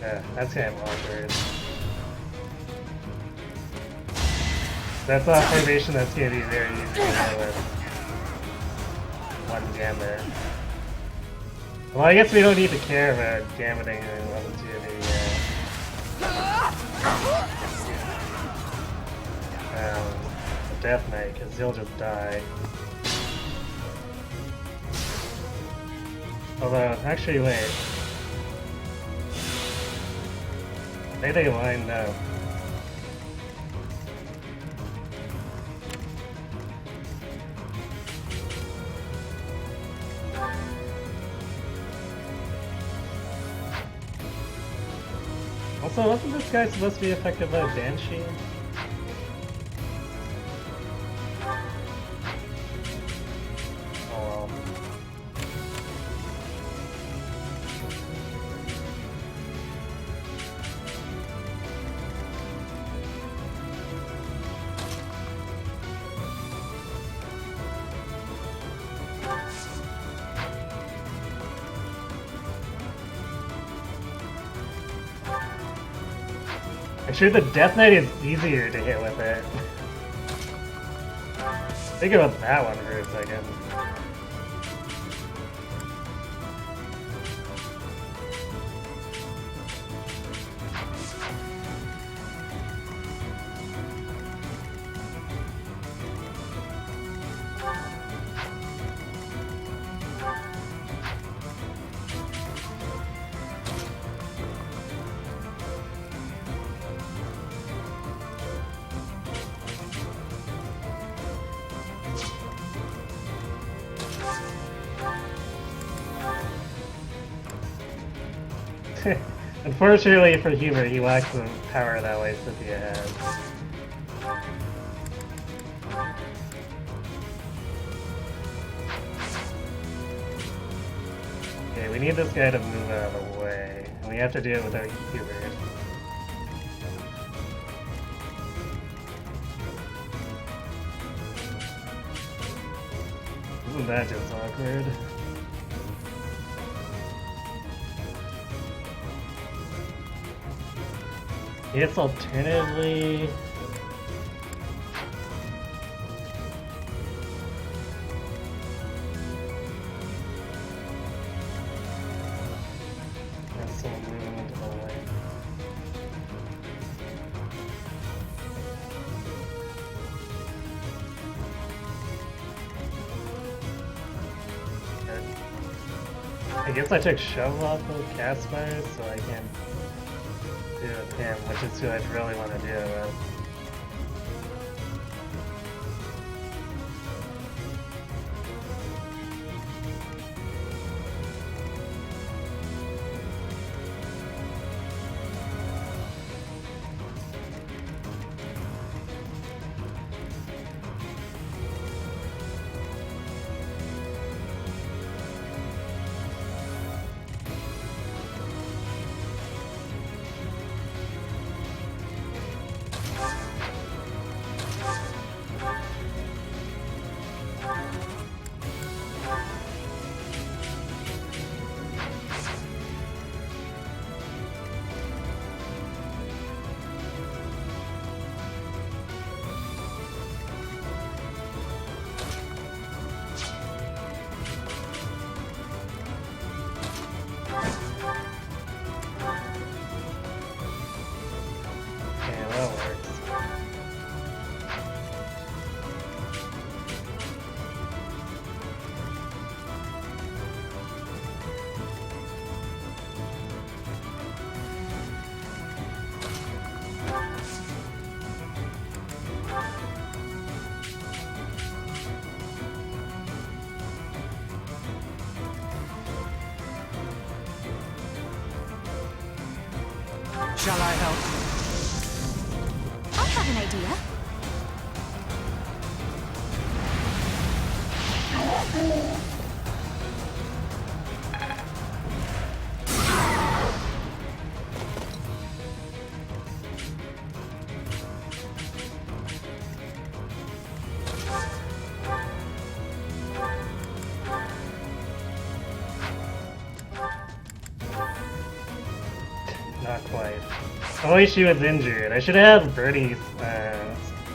Yeah, that's kind of awkward. That's a formation that's gonna be very easy to deal with. One Gambit. Well, I guess we don't need to care about gambiting onto the Death Knight, because he'll just die. Although, actually, wait. They lined up. Also, wasn't this guy supposed to be affected by Banshee? Oh well. I'm sure the Death Knight is easier to hit with it. Think about that one for a second. Unfortunately for Hubert, he lacks the power that way Cynthia has. Okay, we need this guy to move out of the way. And we have to do it without Hubert. Isn't that just awkward? I guess alternatively... That's someone moving into the way. I guess I took Shovel off of Caspar, so I can do it with him, which is who I'd really want to do it with. Shall I help? I have an idea. Not quite. Oh, she was injured. I should have had Birdie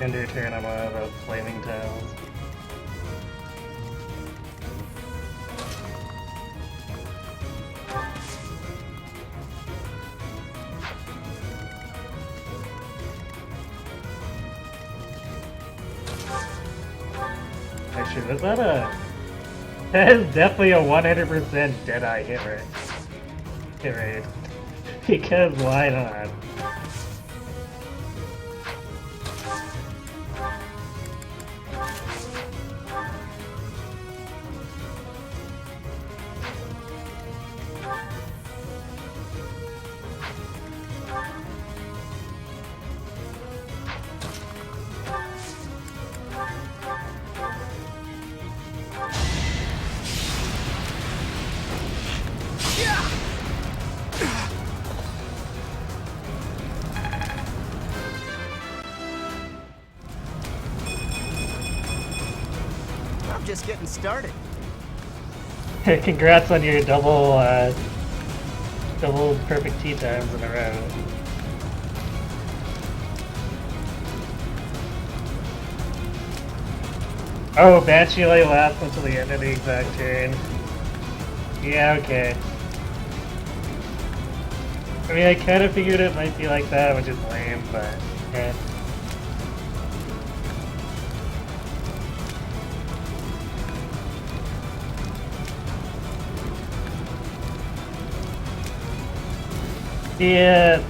end her turn on one of the flaming tiles. Actually, was that a... That is definitely a 100% Deadeye hit rate. Because why not? Just getting started. Congrats on your double perfect tea times in a row. Oh, Banshee only lasts until the end of the exact turn. Yeah, okay. I mean, I kind of figured it might be like that, which is lame, but eh. Yeah.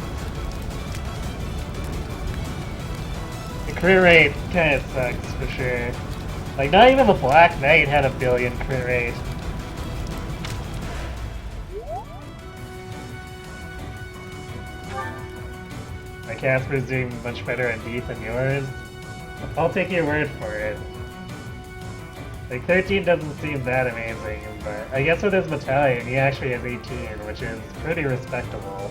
The crit rate kind of sucks for sure. Like, not even the Black Knight had a billion crit rate. that Casper's doing much better at beef than yours, I'll take your word for it. Like, 13 doesn't seem that amazing, but I guess with his battalion, he actually has 18, which is pretty respectable.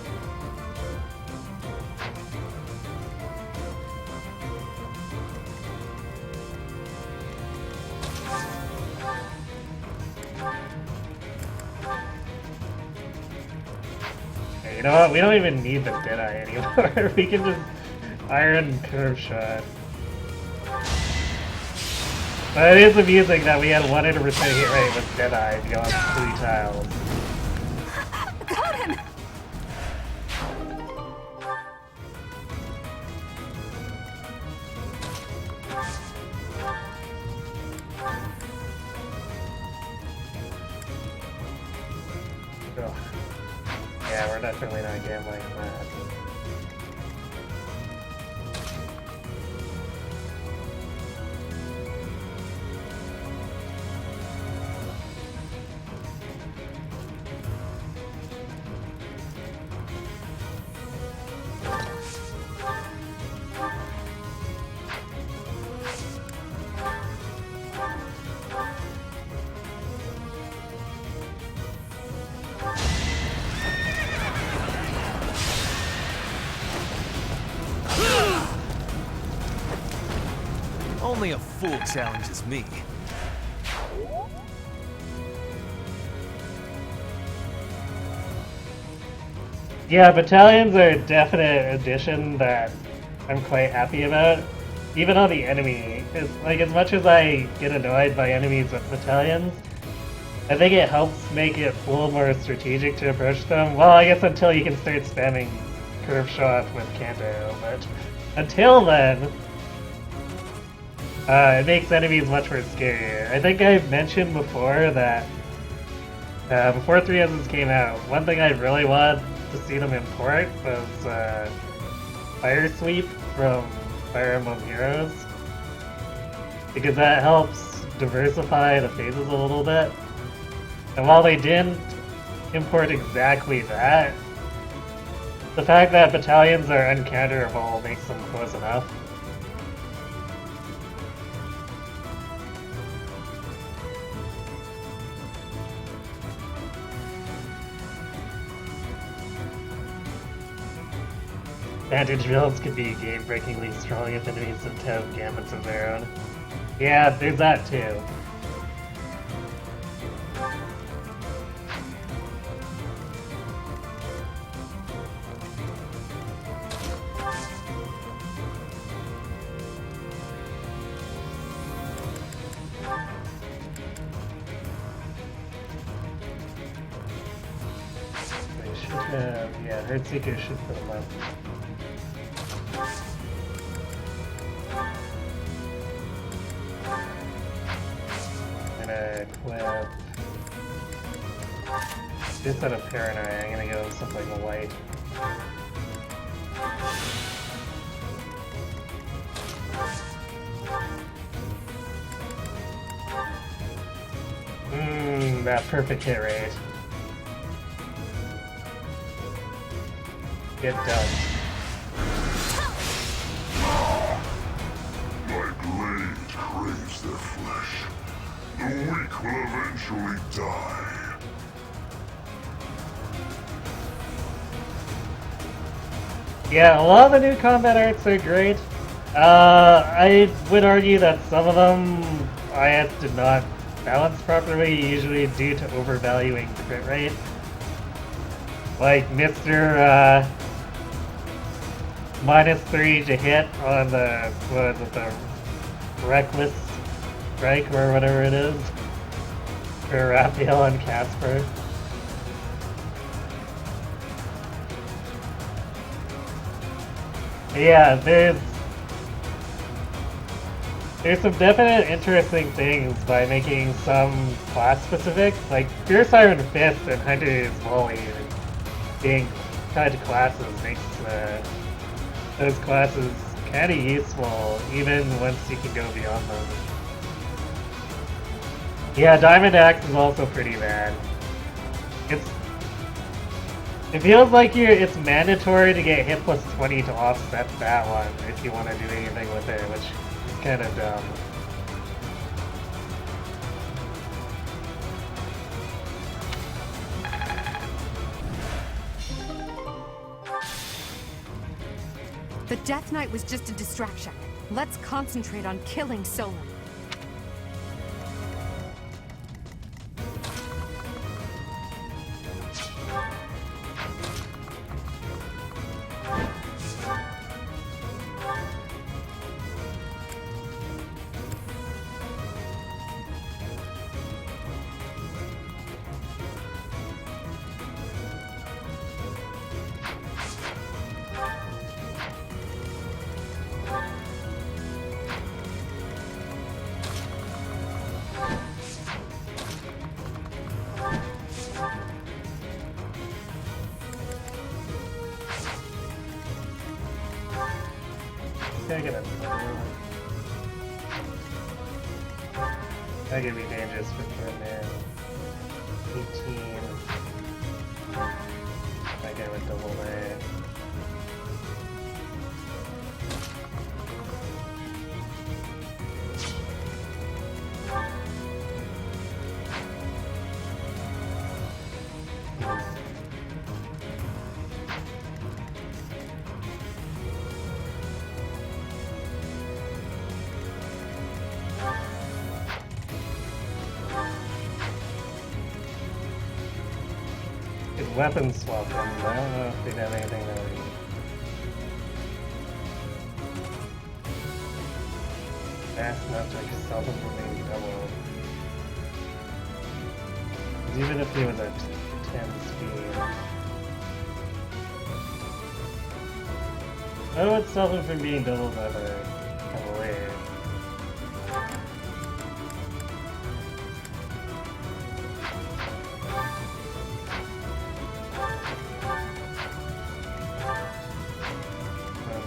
Hey, you know what? We don't even need the Deadeye anymore. We can just iron curve shot. But it is amusing that we had 100% hit rate with Deadeye beyond 3 tiles. Got him! Ugh. Yeah, we're definitely not gambling on that. Only a fool challenges me. Yeah, battalions are a definite addition that I'm quite happy about. Even on the enemy, like as much as I get annoyed by enemies with battalions, I think it helps make it a little more strategic to approach them. Well, I guess until you can start spamming curve shots with Kanto, but until then, it makes enemies much more scarier. I think I've mentioned before that before 3S's came out, one thing I really wanted to see them import was Fire Sweep from Fire Emblem Heroes, because that helps diversify the phases a little bit. And while they didn't import exactly that, the fact that battalions are uncounterable makes them close enough. Vantage builds could be game-breakingly strong if enemies don't have gambits of their own. Yeah, there's that too. They should have, yeah, Heartseeker should put them up. Equip instead of Paranoia, I'm gonna go with something white. That perfect hit rate. Get done. My blade craves their flesh. The weak will eventually die. Yeah, a lot of the new combat arts are great. I would argue that some of them IS did not balance properly, usually due to overvaluing crit rate. Like Mr. -3 to hit on the, what is it, the Reckless Strike or whatever it is, for Raphael and Casper. Yeah, there's some definite interesting things by making some class specific, like Fierce Iron Fist and Hunter's Volley being tied to classes makes those classes kind of useful even once you can go beyond them. Yeah, Diamond Axe is also pretty bad. It feels like it's mandatory to get hit plus 20 to offset that one if you want to do anything with it, which is kind of dumb. The Death Knight was just a distraction. Let's concentrate on killing Solon. That could be dangerous for Ferdinand. 18. That guy with double A. Weapon swap them, but I don't know if they'd have anything that would... Fast enough to stop him from being double. Even if he was at 10 speed. I would stop him from being doubled by the Cavalier.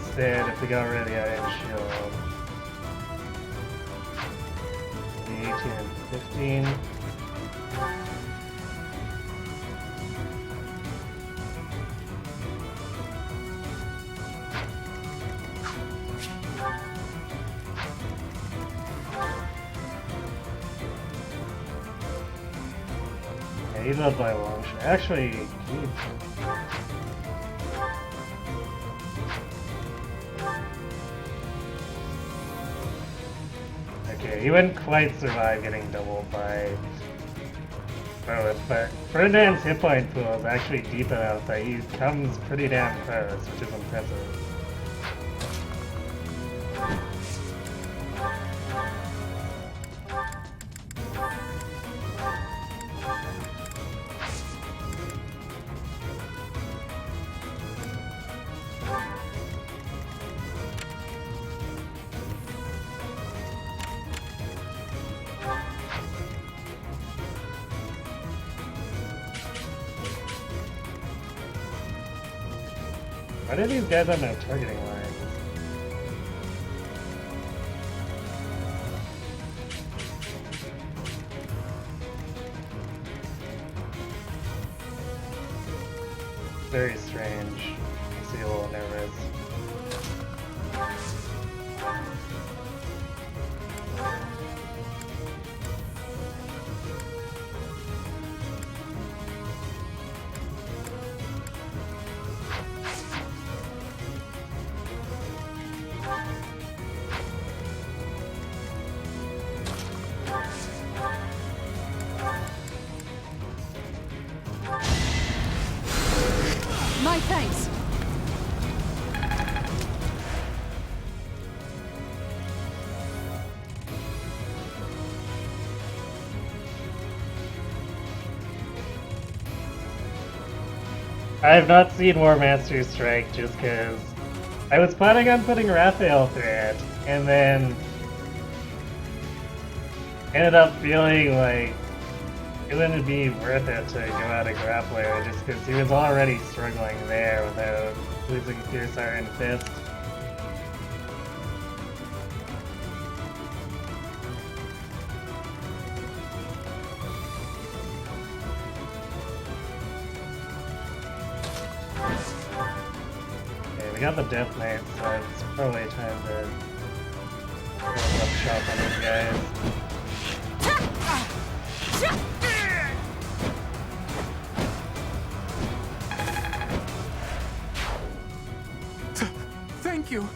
Instead, if we got rid of the Iron Shield, the 18 and 15. Yeah, he's up by a long shot. Actually, he wouldn't quite survive getting doubled by both, but Ferdinand's hit point pool is actually deep enough that he comes pretty damn close, which is impressive. Why do these guys have no targeting lines? Very strange. Makes me a little nervous. My thanks. I have not seen War Master Strike just because I was planning on putting Raphael through it, and then ended up feeling like it wouldn't be worth it to go out a grappler just because he was already struggling there without losing Fierce Iron Fist. we got the Death Knight, so it's probably time to go up shop on these guys. Thank you.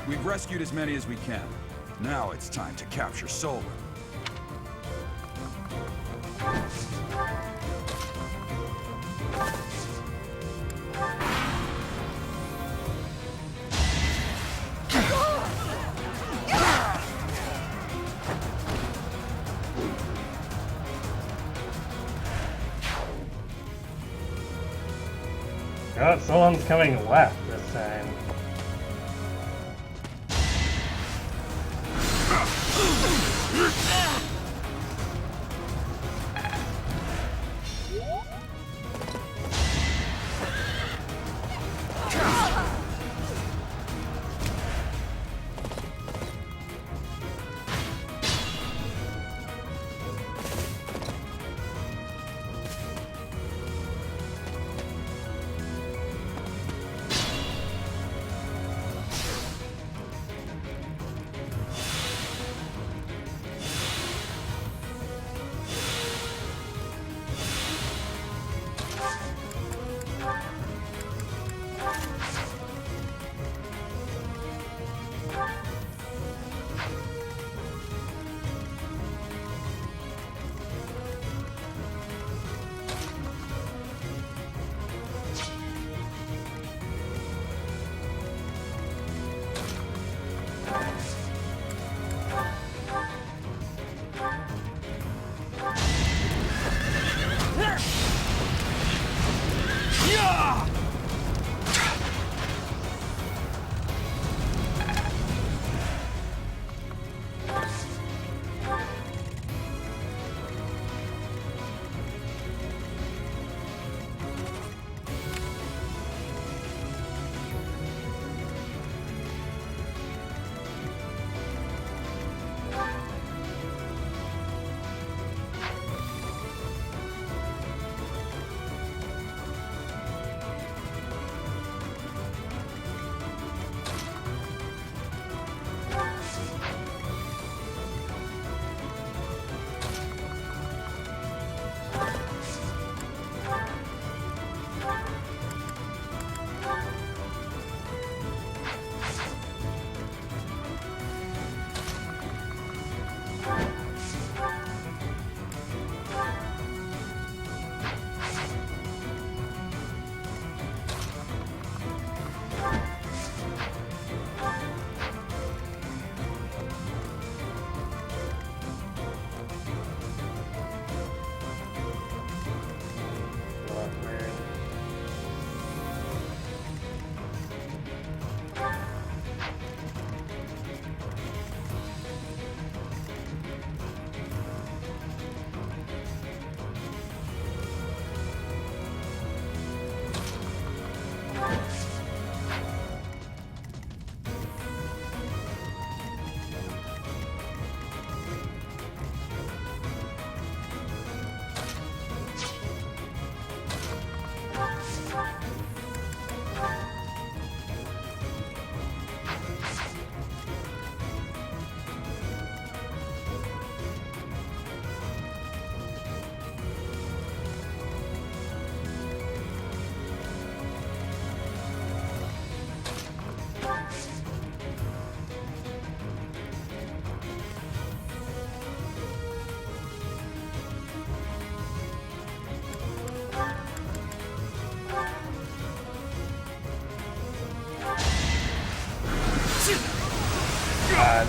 We've rescued as many as we can. Now it's time to capture Solar. Oh, someone's coming left this time.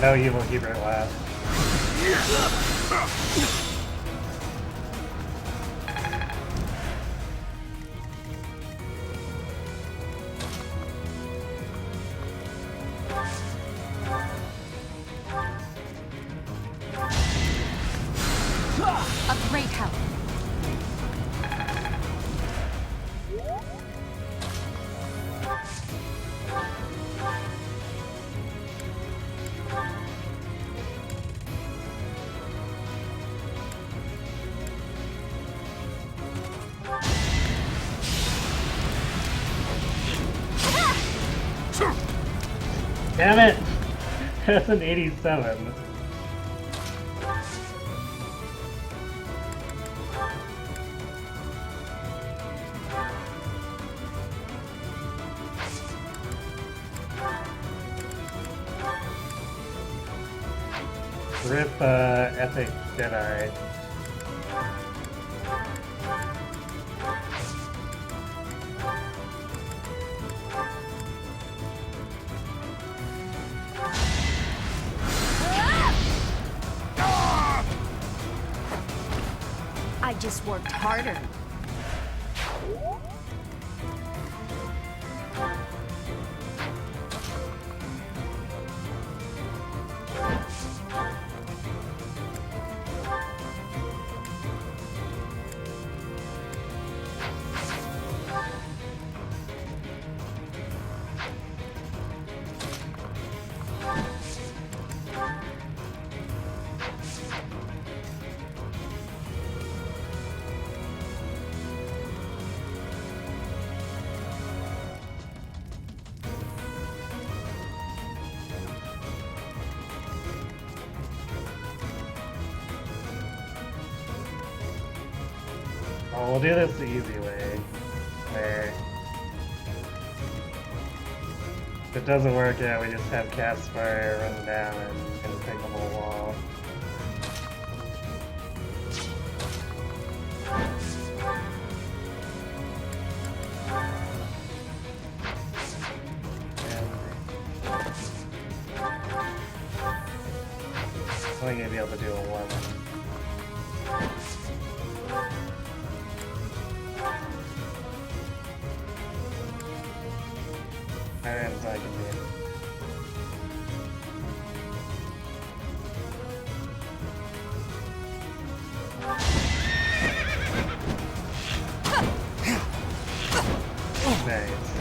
No evil keeper left. A great help. Damn it! That's an 87. Rip, Epic Jedi. I just worked harder. Oh, we'll do this the easy way. Where if it doesn't work out, we just have cast fire run down and pick the whole wall. I'm only gonna be able to do 11. Irons I can do. Nice.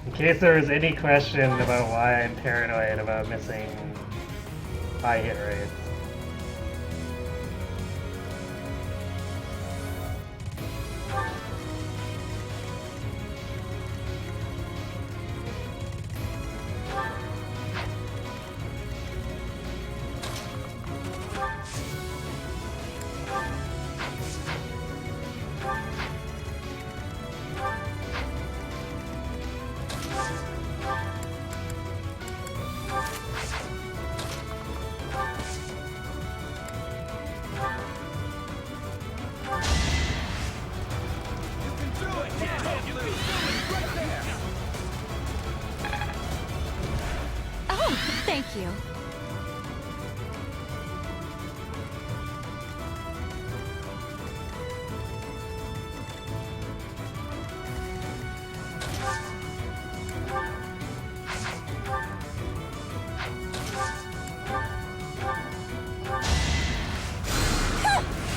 In case there was any question about why I'm paranoid about missing high hit rates. Oh, thank you.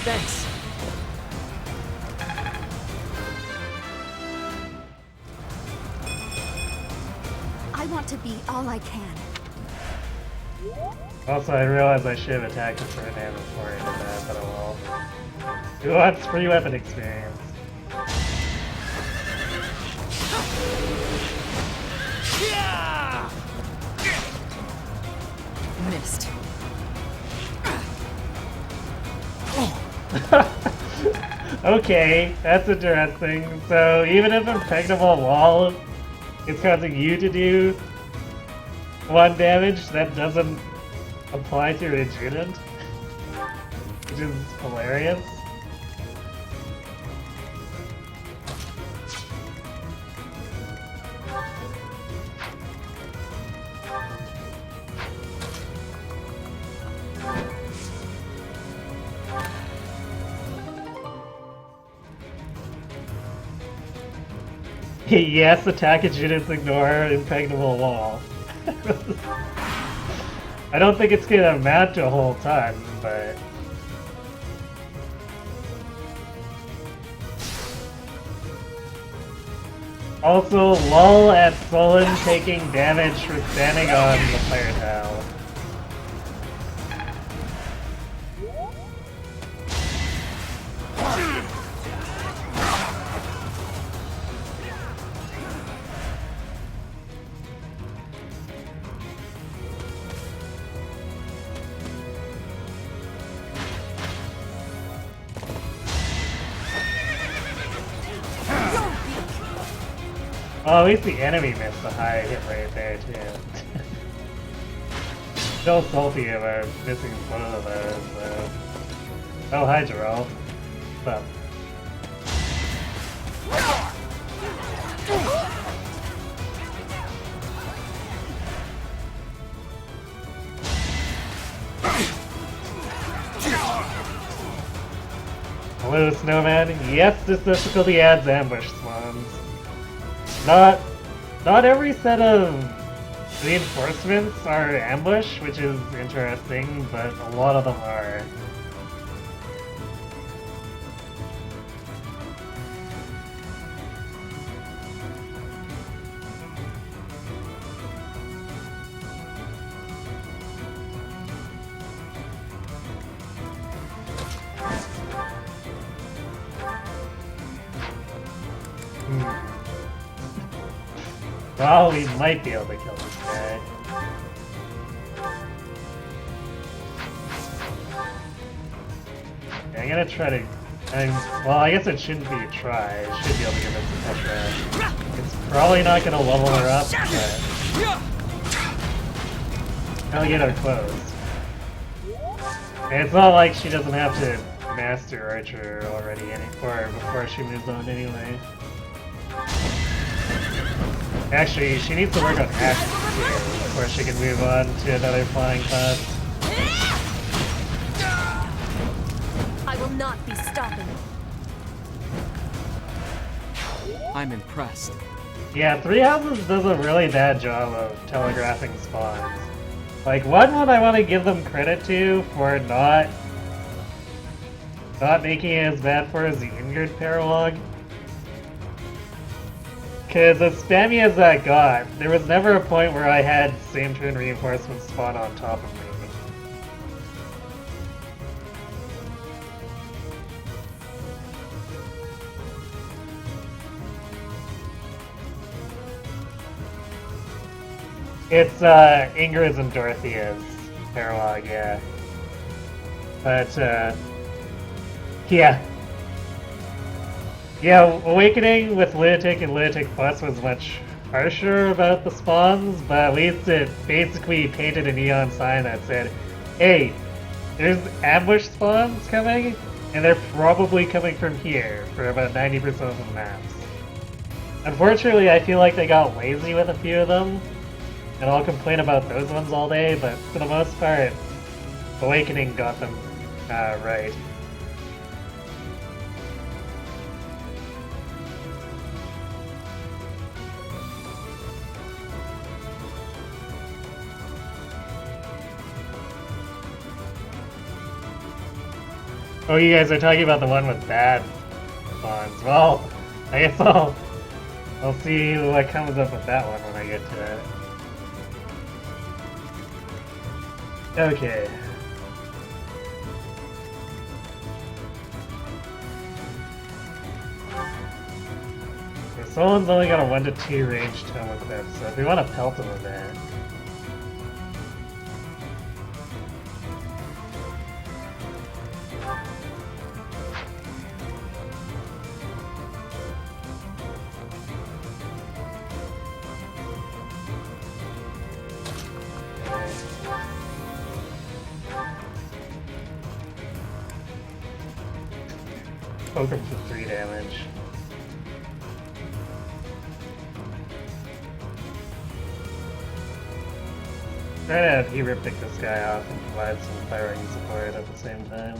Thanks. I want to be all I can. Also, I realized I should have attacked the third hand before I did that, but oh well. Who wants free weapon experience? Missed. Okay, that's interesting. So even if impregnable wall is causing you to do 1 damage, that doesn't apply to an adjutant, which is hilarious. Yes, attack adjutants ignore impregnable wall. I don't think it's gonna amount to a whole ton, but... Also, lull at Solon taking damage for standing on the fire tile. Well, at least the enemy missed the high hit right there, too. Still salty about missing one of those, so... Oh, hi, Gerald. What's up? Hello, Snowman. Yes, this difficulty adds ambush spawns. Not every set of reinforcements are ambush, which is interesting, but a lot of them are. Well, we might be able to kill this guy. Okay, I'm gonna try to... well, I guess it shouldn't be a try. It should be able to give us a push. It's probably not gonna level her up, but... I'll get her close. And it's not like she doesn't have to master Archer already, or before she moves on anyway. Actually, she needs to work on Axes too, before she can move on to another flying class. I will not be stopping. I'm impressed. Yeah, Three Houses does a really bad job of telegraphing spawns. Like, one I want to give them credit to for not making it as bad for as the Ingrid Paralog. Because as spammy as that got, there was never a point where I had same turn reinforcements spawn on top of me. It's Ingrid's and Dorothea's Paralog, yeah. But yeah. Yeah, Awakening with Lunatic and Lunatic Plus was much harsher about the spawns, but at least it basically painted a neon sign that said, hey, there's ambush spawns coming, and they're probably coming from here for about 90% of the maps. Unfortunately, I feel like they got lazy with a few of them, and I'll complain about those ones all day, but for the most part, Awakening got them right. Oh, you guys are talking about the one with bad spawns. Well, I guess I'll see what comes up with that one when I get to it. Okay. So someone's only got a 1 to 2 range tome equip, so if we want to pelt him with that. Poke him for 3 damage. Try to have Hero pick this guy off and provide some firing support at the same time.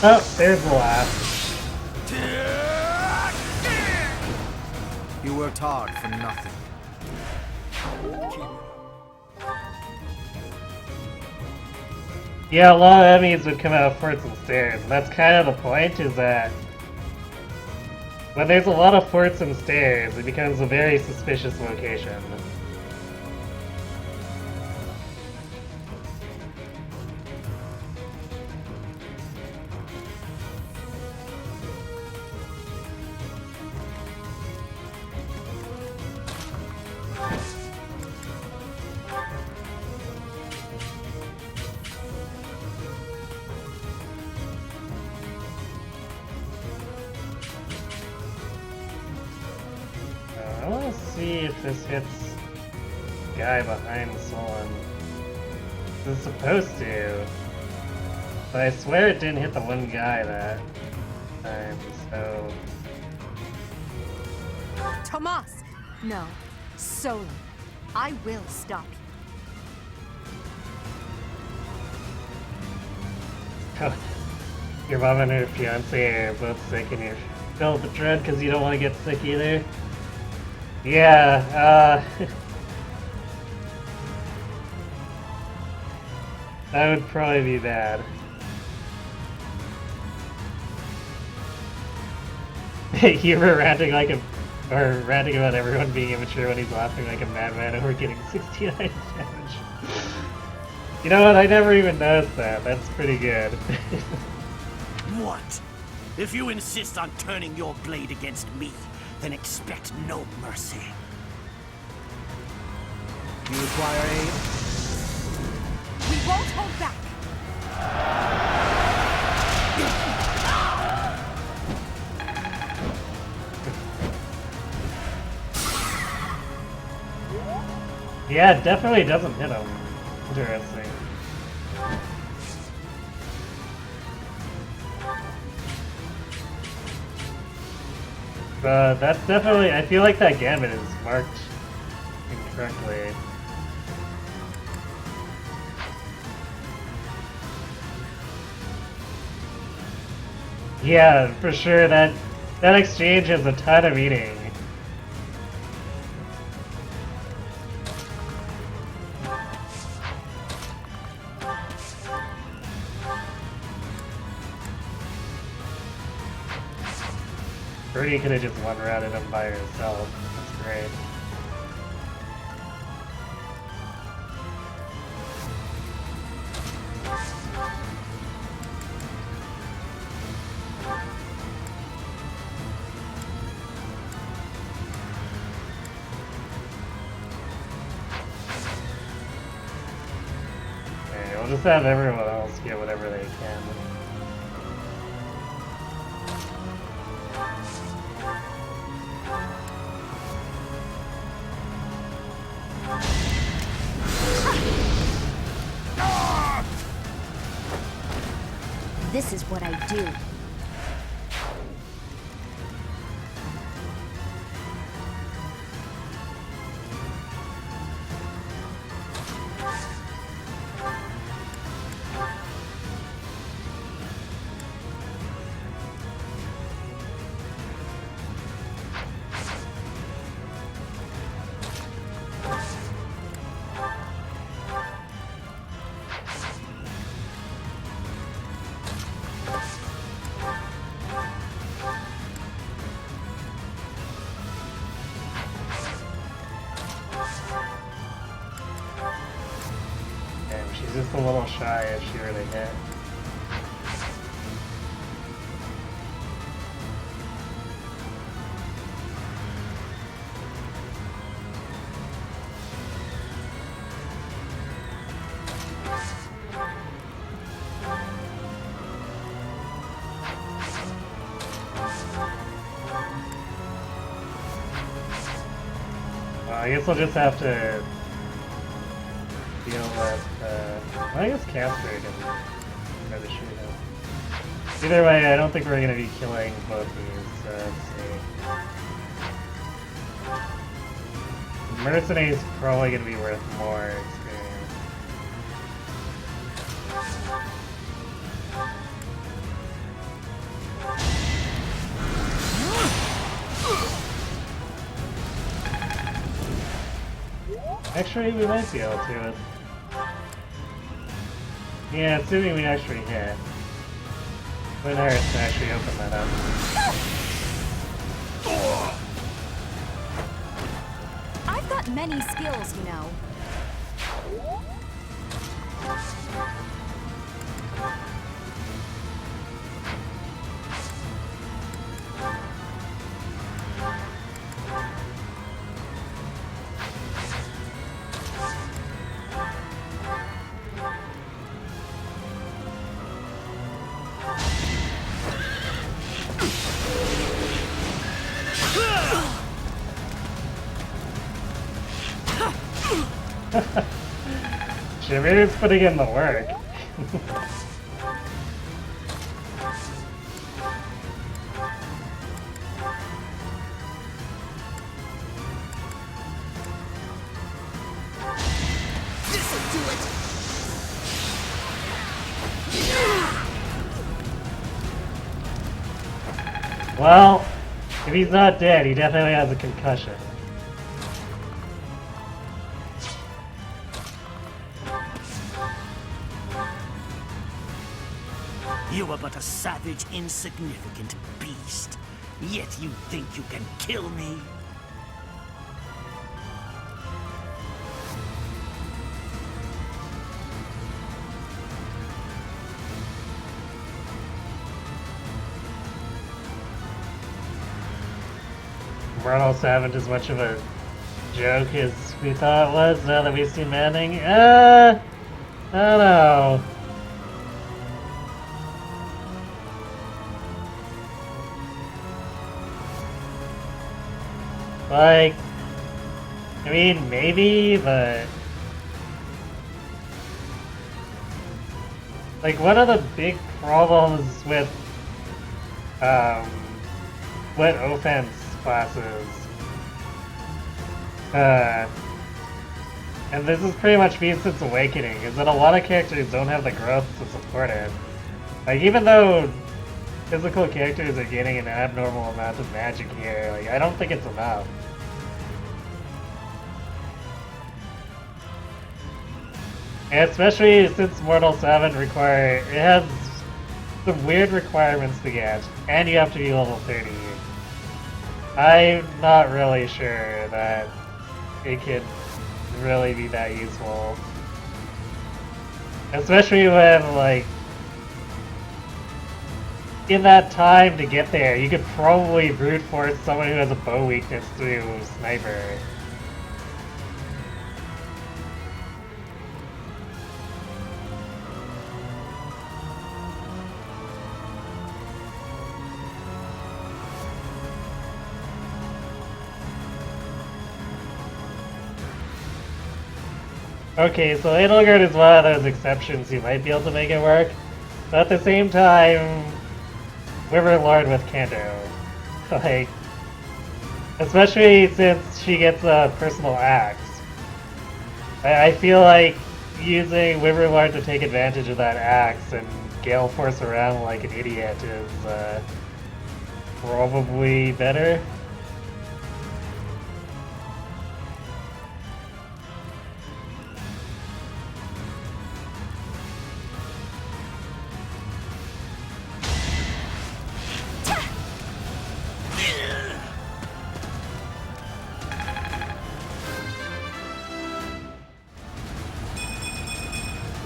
Oh, there's the last. You worked hard for nothing. Yeah, a lot of enemies would come out of forts and stairs, and that's kind of the point, is that when there's a lot of forts and stairs, it becomes a very suspicious location. if this hits the guy behind Solon. It's supposed to. But I swear it didn't hit the one guy that time, so... Tomas! No. Solon. I will stop you. Your mom and her fiance are both sick and you're filled with dread because you don't want to get sick either. Yeah, that would probably be bad. You were ranting like a... or ranting about everyone being immature when he's laughing like a madman over getting 69 damage. You know what, I never even noticed that. That's pretty good. What? If you insist on turning your blade against me, then expect no mercy. You require aid? We won't hold back! Yeah, it definitely doesn't hit him. Interesting. That's definitely... I feel like that gambit is marked incorrectly. Yeah, for sure, that exchange has a ton of meaning. Birdie could have just one-routed him by herself. That's great. Okay, we'll just have everyone else get whatever they can. This is what I do. She's just a little shy if she were to hit. I guess I'll just have to deal with, I guess Casper can try to shoot him. Either way, I don't think we're going to be killing both of these, so let's see. Mercenary's probably going to be worth more experience. Actually, we might be able to. Yeah, assuming we actually hit. Wouldn't hurt to actually open that up. I've got many skills, you know. Shimir's putting in the work. This'll do it! Well, if he's not dead, he definitely has a concussion. You are but a savage, insignificant beast. Yet you think you can kill me? Mortal Savage as much of a joke as we thought it was now that we've seen Maddening. I don't know. Like, I mean, maybe, but... Like, one of the big problems with, what offense classes, and this has pretty much been since Awakening, is that a lot of characters don't have the growth to support it. Like, even though physical characters are getting an abnormal amount of magic here, like, I don't think it's enough. And especially since Mortal 7 it has some weird requirements to get, and you have to be level 30. I'm not really sure that it could really be that useful. Especially when, like, in that time to get there, you could probably brute force someone who has a bow weakness through Sniper. Okay, so Edelgard is one of those exceptions who might be able to make it work, but at the same time, Riverlord with Kanto. Like, especially since she gets a personal axe. I feel like using Riverlord to take advantage of that axe and gale force around like an idiot is probably better.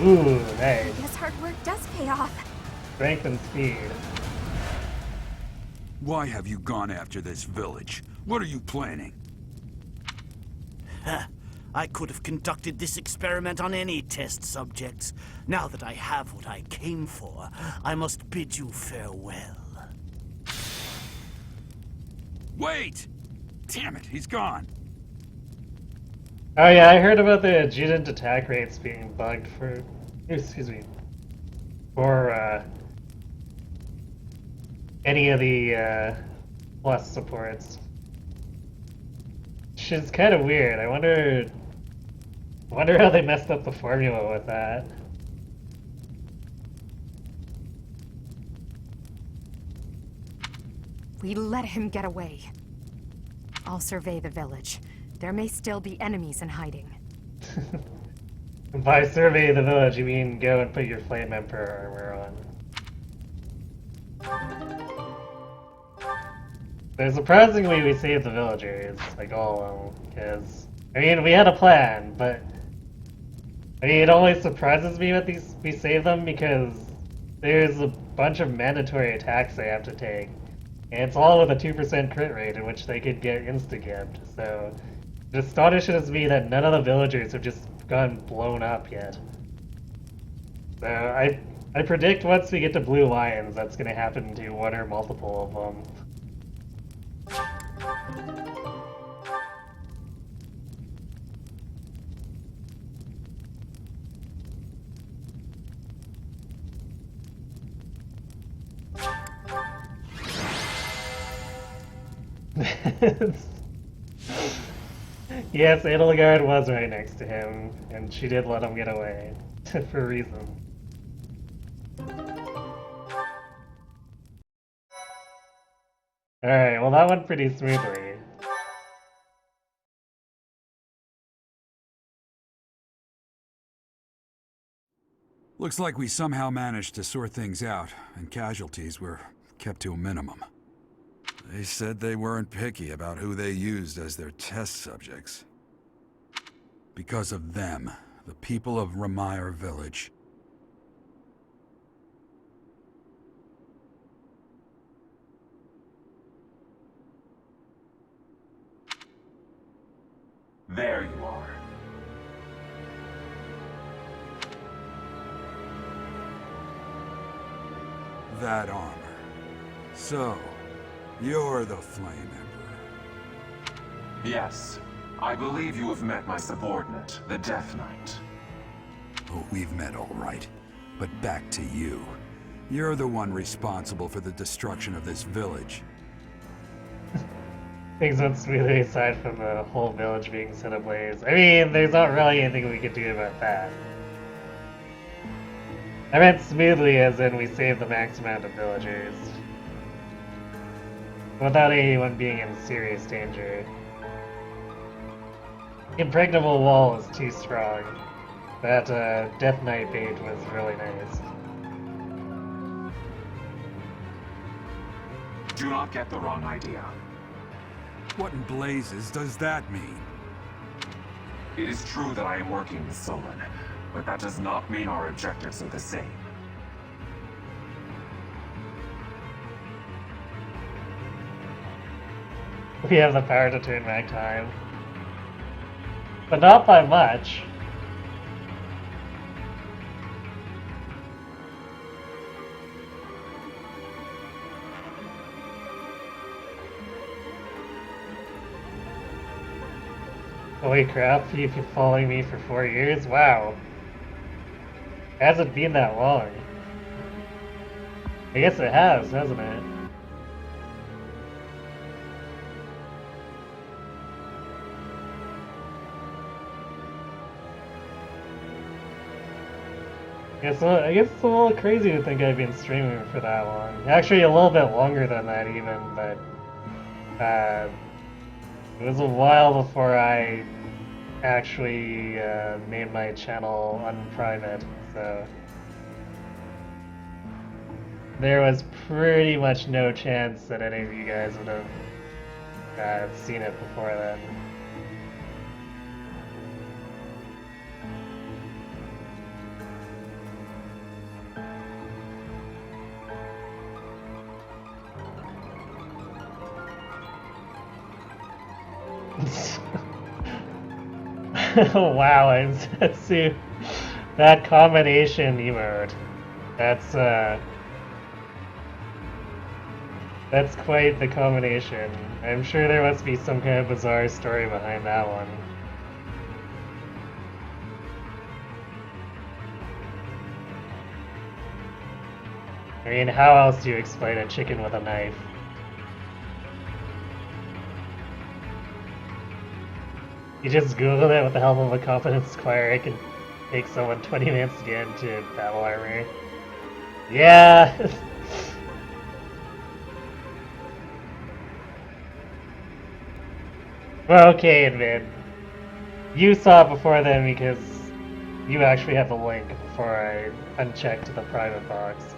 Ooh, nice. I guess hard work does pay off. Strength and speed. Why have you gone after this village? What are you planning? I could have conducted this experiment on any test subjects. Now that I have what I came for, I must bid you farewell. Wait! Damn it, he's gone. Oh yeah, I heard about the adjutant attack rates being bugged for, for any of the plus supports. Which is kind of weird. I wonder how they messed up the formula with that. We let him get away. I'll survey the village. There may still be enemies in hiding. By survey the village, you mean go and put your Flame Emperor armor on. So surprisingly, we saved the villagers, like all of them, because, I mean, we had a plan, but, I mean, it always surprises me that we save them because there's a bunch of mandatory attacks they have to take, and it's all with a 2% crit rate in which they could get insta-gibbed, so it astonishes me that none of the villagers have just gone blown up yet. So I predict once we get to Blue Lions, that's going to happen to one or multiple of them. Yes, Edelgard was right next to him, and she did let him get away. For a reason. Alright, well that went pretty smoothly. Looks like we somehow managed to sort things out, and casualties were kept to a minimum. They said they weren't picky about who they used as their test subjects. Because of them, the people of Remire Village. There you are. That armor. So, you're the Flame Emperor. Yes. I believe you have met my subordinate, the Death Knight. Oh, we've met all right. But back to you. You're the one responsible for the destruction of this village. Things went smoothly aside from the whole village being set ablaze. I mean, there's not really anything we could do about that. I meant smoothly as in we saved the max amount of villagers. Without anyone being in serious danger. Impregnable wall is too strong. That Death Knight bait was really nice. Do not get the wrong idea. What in blazes does that mean? It is true that I am working with Solon, but that does not mean our objectives are the same. We have the power to turn back time. But not by much. Holy crap, you've been following me for 4 years? Wow. Hasn't been that long. I guess it has, hasn't it? I guess it's a little crazy to think I've been streaming for that long. Actually, a little bit longer than that even, but it was a while before I actually made my channel unprivate, so there was pretty much no chance that any of you guys would have seen it before then. Wow, I see that combination emote. That's quite the combination. I'm sure there must be some kind of bizarre story behind that one. I mean, how else do you explain a chicken with a knife? You just Googled it with the help of a competent squire. It can take someone 20 minutes to get into battle armor. Yeah! Well, okay, admin. You saw it before then because you actually have the link before I unchecked the private box.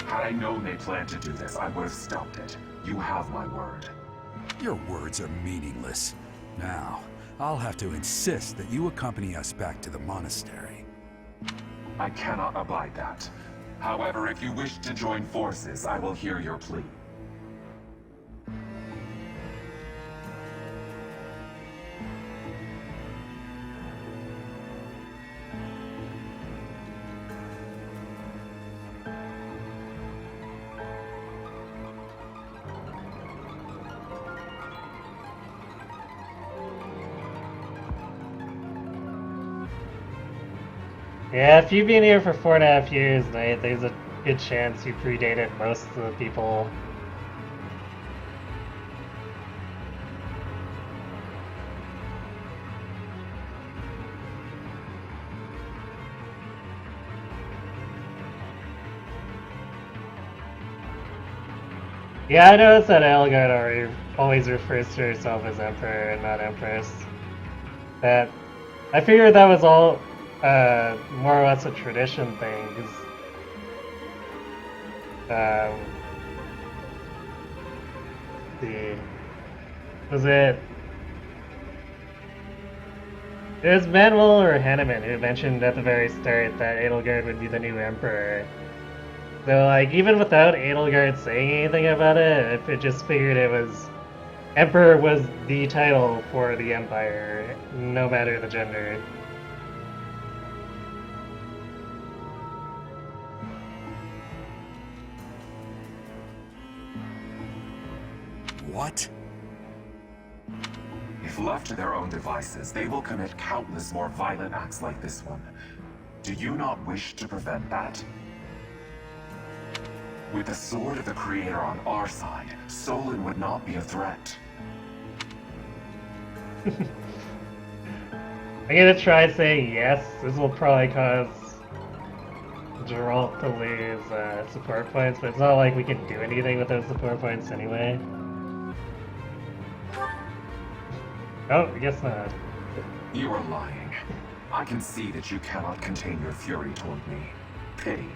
Had I known they planned to do this, I would have stopped it. You have my word. Your words are meaningless. Now, I'll have to insist that you accompany us back to the monastery. I cannot abide that. However, if you wish to join forces, I will hear your plea. Yeah, if you've been here for 4.5 years, Knight, there's a good chance you predated most of the people. Yeah, I noticed that Elgard always refers to herself as Emperor and not Empress. That I figured that was all more or less a tradition thing, because was it was Manuel or Hanneman who mentioned at the very start that Edelgard would be the new Emperor. So, like, even without Edelgard saying anything about it, I just figured it was... Emperor was the title for the Empire, no matter the gender. What? If left to their own devices, they will commit countless more violent acts like this one. Do you not wish to prevent that? With the sword of the Creator on our side, Solon would not be a threat. I'm gonna try saying yes. This will probably cause Geralt to lose support points, but it's not like we can do anything with those support points anyway. Oh, I guess not. You are lying. I can see that you cannot contain your fury toward me. Pity.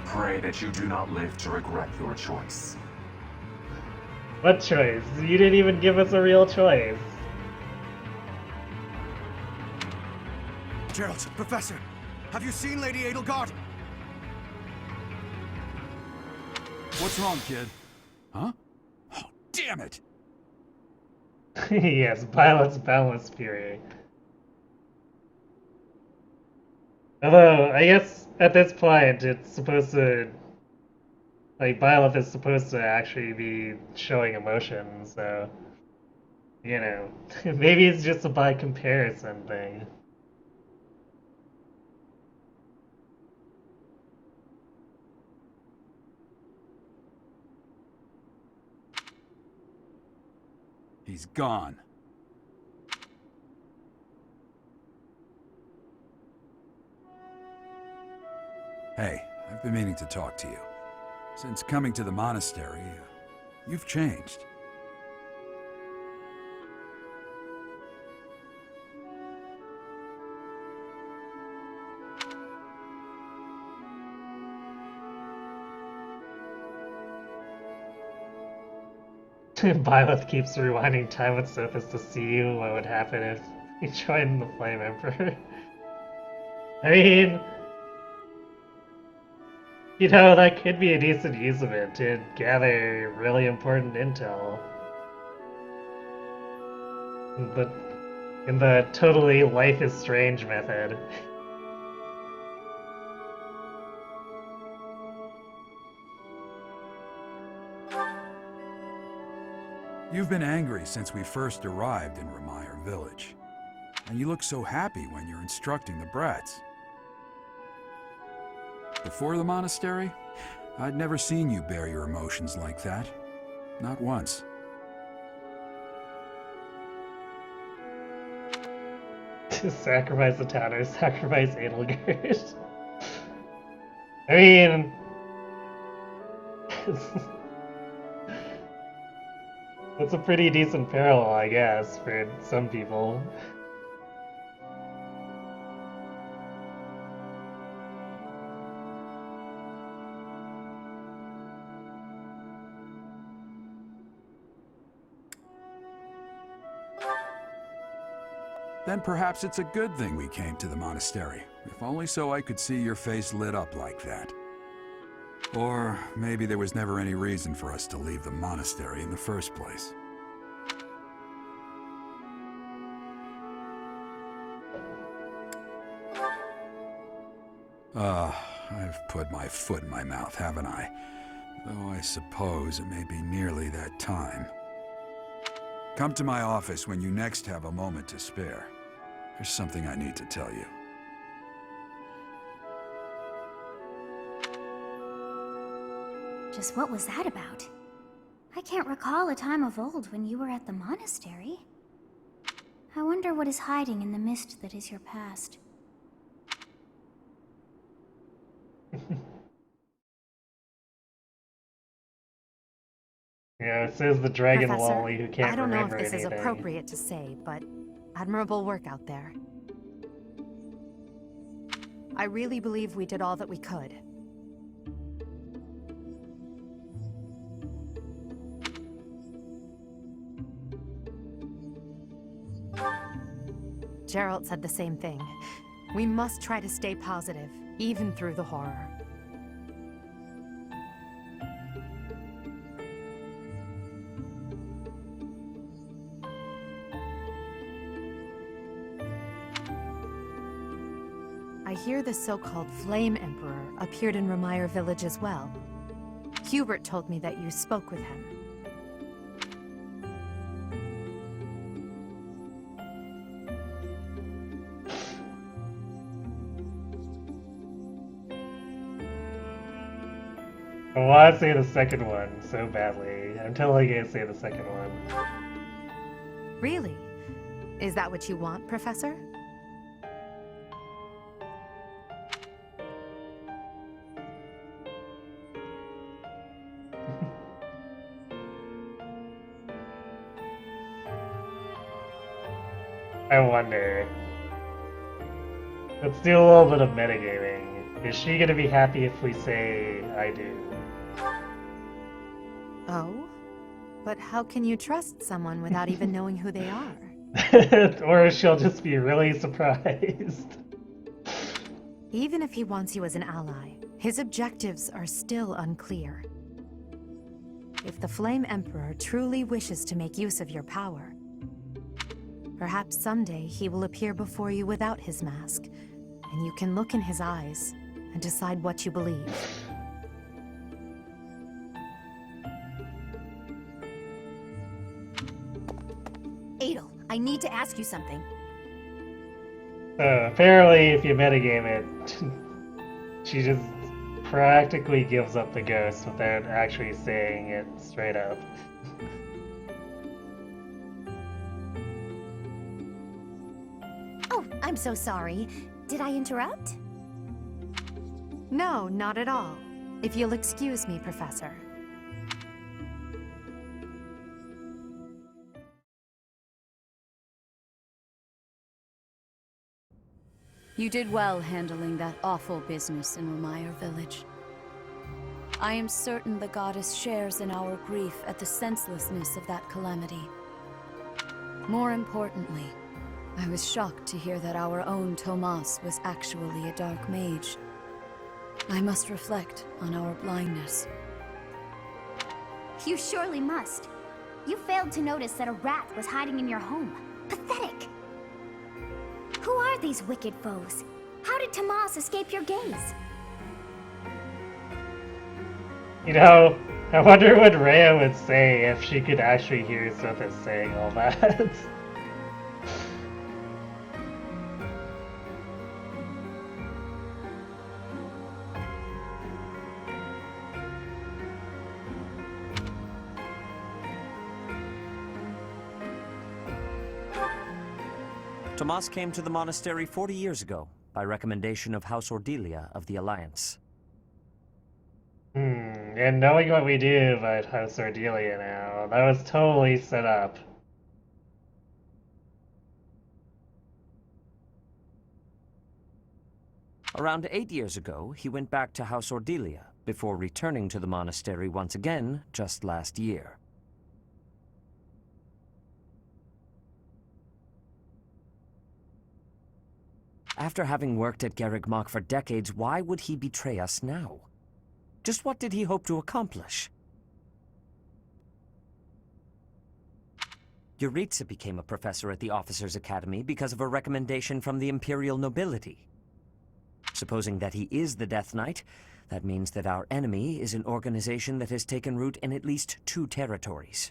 Pray that you do not live to regret your choice. What choice? You didn't even give us a real choice. Geralt, Professor, have you seen Lady Edelgard? What's wrong, kid? Huh? Oh, damn it! Yes, violence, boundless fury. Although, I guess at this point, it's supposed to... Like, Byleth is supposed to actually be showing emotion, so... You know, maybe it's just a by comparison thing. He's gone. Hey, I've been meaning to talk to you. Since coming to the monastery, you've changed. Byleth keeps rewinding time with Sophis to see what would happen if he joined the Flame Emperor. I mean... You know, that could be a decent use of it to gather really important intel. In the totally Life is Strange method. You've been angry since we first arrived in Remire Village. And you look so happy when you're instructing the brats. Before the monastery, I'd never seen you bear your emotions like that. Not once. To sacrifice the town or sacrifice Edelgard. I mean... That's a pretty decent parallel, I guess, for some people. Then perhaps it's a good thing we came to the monastery, if only so I could see your face lit up like that. Or maybe there was never any reason for us to leave the monastery in the first place. I've put my foot in my mouth, haven't I? Though I suppose it may be nearly that time. Come to my office when you next have a moment to spare. There's something I need to tell you. Just what was that about? I can't recall a time of old when you were at the monastery. I wonder what is hiding in the mist that is your past. Yeah, it says the dragon Professor, lolly who can't I don't know if remember this is anything. appropriate to say, but admirable work out there. I really believe we did all that we could. Gerald said the same thing. We must try to stay positive, even through the horror. I hear the so-called Flame Emperor appeared in Remire Village as well. Hubert told me that you spoke with him. I want to say the second one so badly. I'm totally gonna say the second one. Really? Is that what you want, Professor? I wonder. Let's do a little bit of metagaming. Is she gonna be happy if we say I do? Oh? But how can you trust someone without even knowing who they are? Or she'll just be really surprised. Even if he wants you as an ally, his objectives are still unclear. If the Flame Emperor truly wishes to make use of your power, perhaps someday he will appear before you without his mask, and you can look in his eyes and decide what you believe. Adel, I need to ask you something. Apparently, if you metagame it, she just practically gives up the ghost without actually saying it straight up. Oh, I'm so sorry. Did I interrupt? No, not at all. If you'll excuse me, Professor. You did well handling that awful business in Remire Village. I am certain the goddess shares in our grief at the senselessness of that calamity. More importantly, I was shocked to hear that our own Tomas was actually a dark mage. I must reflect on our blindness. You surely must. You failed to notice that a rat was hiding in your home. Pathetic! Who are these wicked foes? How did Tomas escape your gaze? You know, I wonder what Rhea would say if she could actually hear Sophis saying all that. Tomas came to the monastery 40 years ago, by recommendation of House Ordelia of the Alliance. And knowing what we do about House Ordelia now, that was totally set up. Around 8 years ago, he went back to House Ordelia, before returning to the monastery once again just last year. After having worked at Garreg Mach for decades, why would he betray us now? Just what did he hope to accomplish? Yuritsa became a professor at the Officers' Academy because of a recommendation from the Imperial nobility. Supposing that he is the Death Knight, that means that our enemy is an organization that has taken root in at least 2 territories.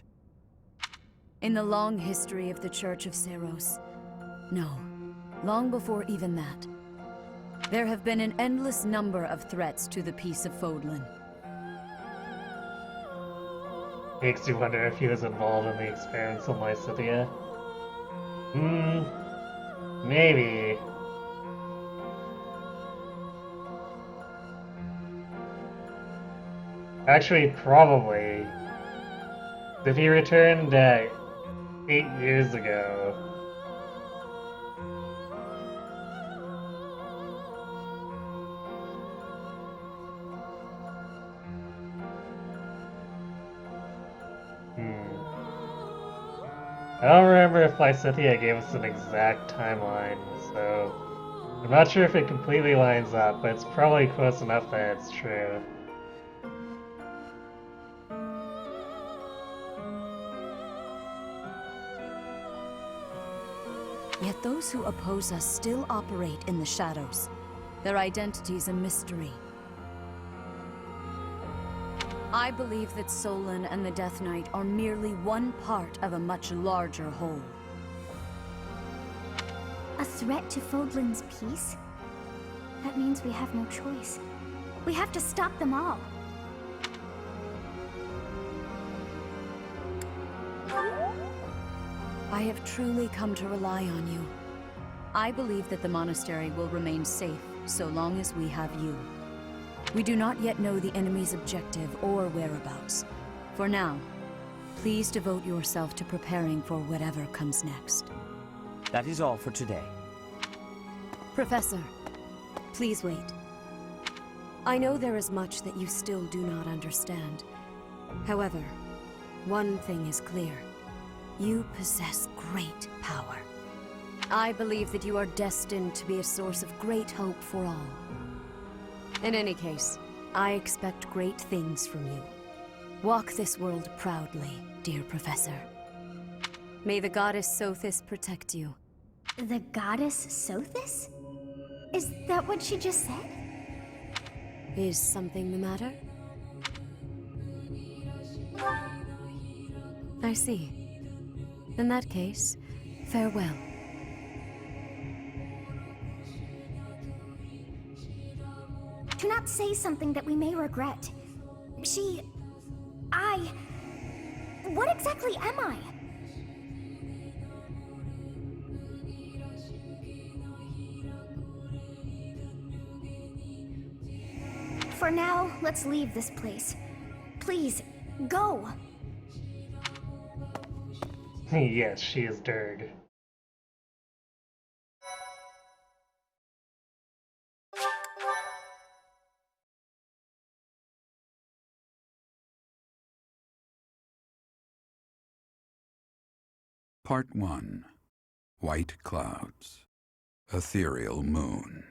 In the long history of the Church of Seros, no. Long before even that, there have been an endless number of threats to the peace of Fodlan. Makes you wonder if he was involved in the experiments on Lysithea. Maybe. Actually, probably. If he returned 8 years ago. I don't remember if Lysithea gave us an exact timeline, so I'm not sure if it completely lines up, but it's probably close enough that it's true. Yet those who oppose us still operate in the shadows. Their identity's a mystery. I believe that Solon and the Death Knight are merely one part of a much larger whole. A threat to Fodlan's peace? That means we have no choice. We have to stop them all. I have truly come to rely on you. I believe that the monastery will remain safe so long as we have you. We do not yet know the enemy's objective or whereabouts. For now, please devote yourself to preparing for whatever comes next. That is all for today. Professor, please wait. I know there is much that you still do not understand. However, one thing is clear. You possess great power. I believe that you are destined to be a source of great hope for all. In any case, I expect great things from you. Walk this world proudly, dear Professor. May the goddess Sothis protect you. The goddess Sothis? Is that what she just said? Is something the matter? I see. In that case, farewell. Do not say something that we may regret. What exactly am I? For now, let's leave this place. Please, go! Yes, she is Durg. Part 1. White Clouds. Ethereal Moon.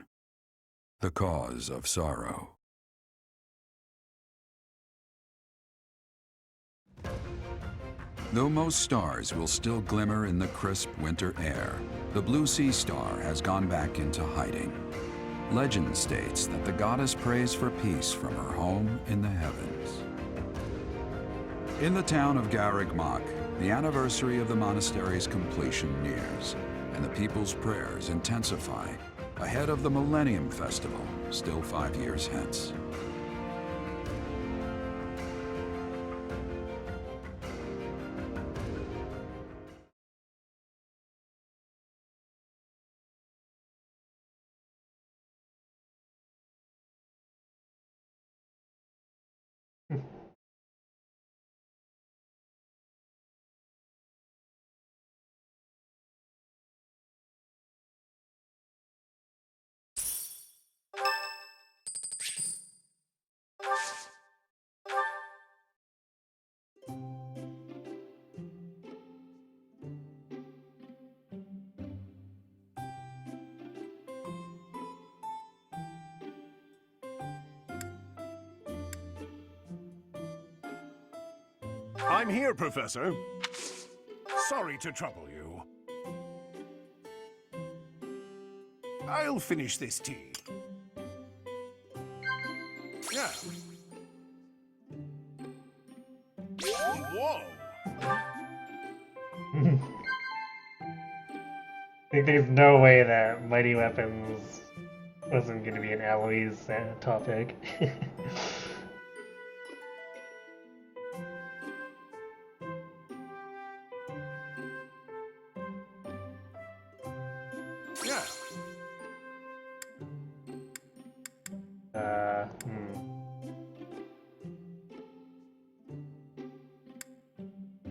The Cause of Sorrow. Though most stars will still glimmer in the crisp winter air, the blue sea star has gone back into hiding. Legend states that the goddess prays for peace from her home in the heavens. In the town of Garreg-Mach, the anniversary of the monastery's completion nears, and the people's prayers intensify ahead of the Millennium Festival, still 5 years hence. I'm here, Professor. Sorry to trouble you. I'll finish this tea. Yeah. Whoa! Like, there's no way that Mighty Weapons wasn't going to be an Eloise topic. Yeah.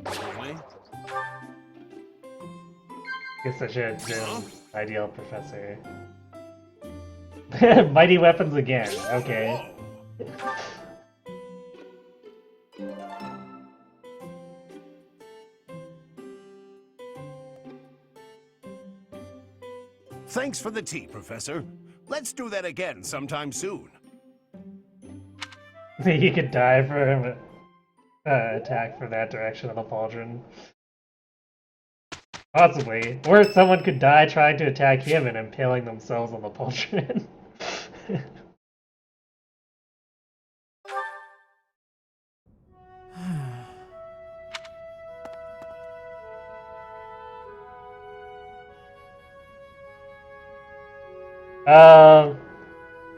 Really? Guess I should do ideal professor. Mighty Weapons again, okay. Thanks for the tea, Professor. Let's do that again sometime soon. You could die for him attack from that direction of the pauldron. Possibly. Or someone could die trying to attack him and impaling themselves on the pauldron.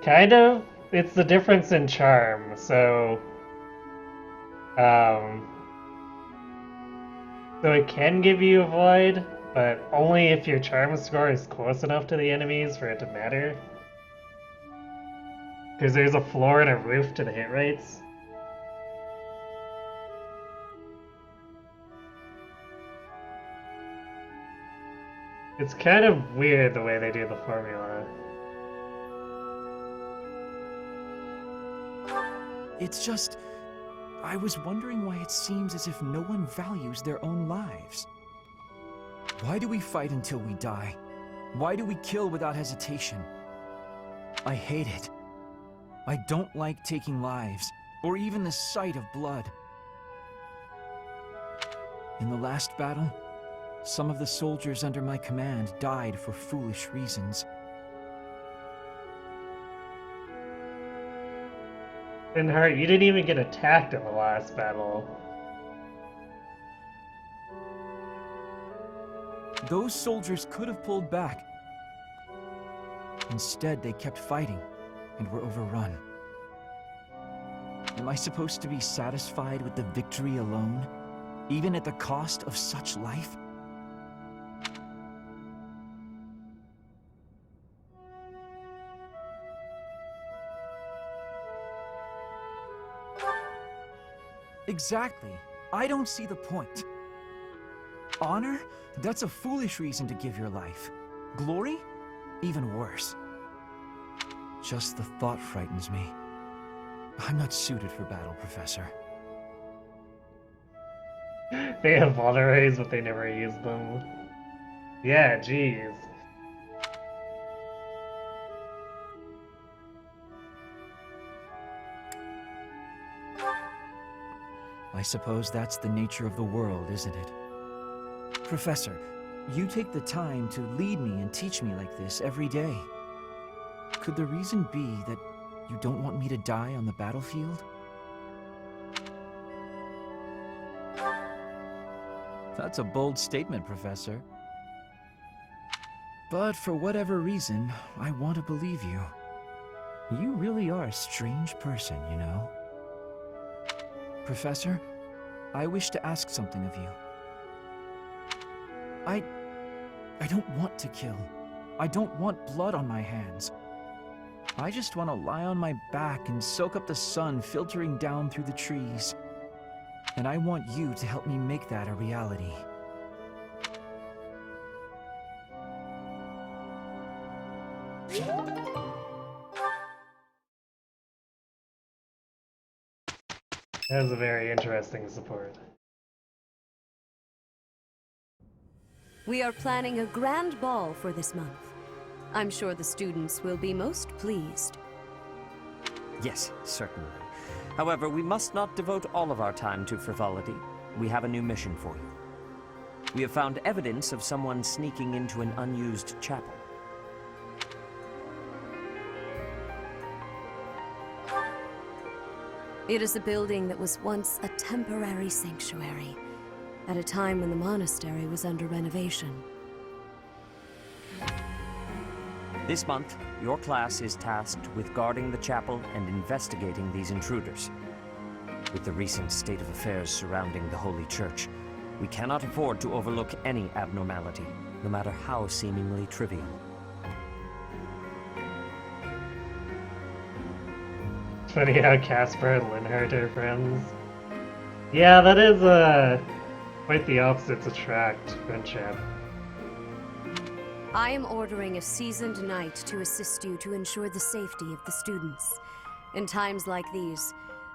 Kind of. It's the difference in charm, so... So it can give you a void, but only if your charm score is close enough to the enemies for it to matter. Because there's a floor and a roof to the hit rates. It's kind of weird the way they do the formula. It's just... I was wondering why it seems as if no one values their own lives. Why do we fight until we die? Why do we kill without hesitation? I hate it. I don't like taking lives, or even the sight of blood. In the last battle, some of the soldiers under my command died for foolish reasons. Hart, you didn't even get attacked in the last battle. Those soldiers could have pulled back. Instead, they kept fighting and were overrun. Am I supposed to be satisfied with the victory alone, even at the cost of such life? Exactly. I don't see the point. Honor? That's a foolish reason to give your life. Glory? Even worse. Just the thought frightens me. I'm not suited for battle, Professor. They have vulneraries, but they never use them. Yeah, jeez. I suppose that's the nature of the world, isn't it? Professor, you take the time to lead me and teach me like this every day. Could the reason be that you don't want me to die on the battlefield? That's a bold statement, Professor. But for whatever reason, I want to believe you. You really are a strange person, you know. Professor, I wish to ask something of you. I don't want to kill. I don't want blood on my hands. I just want to lie on my back and soak up the sun filtering down through the trees. And I want you to help me make that a reality. That was a very interesting support. We are planning a grand ball for this month. I'm sure the students will be most pleased. Yes, certainly. However, we must not devote all of our time to frivolity. We have a new mission for you. We have found evidence of someone sneaking into an unused chapel. It is a building that was once a temporary sanctuary, at a time when the monastery was under renovation. This month, your class is tasked with guarding the chapel and investigating these intruders. With the recent state of affairs surrounding the Holy Church, we cannot afford to overlook any abnormality, no matter how seemingly trivial. Funny how Casper and Linhardt are friends. Yeah, that is quite the opposites attract friendship. I am ordering a seasoned knight to assist you to ensure the safety of the students. In times like these,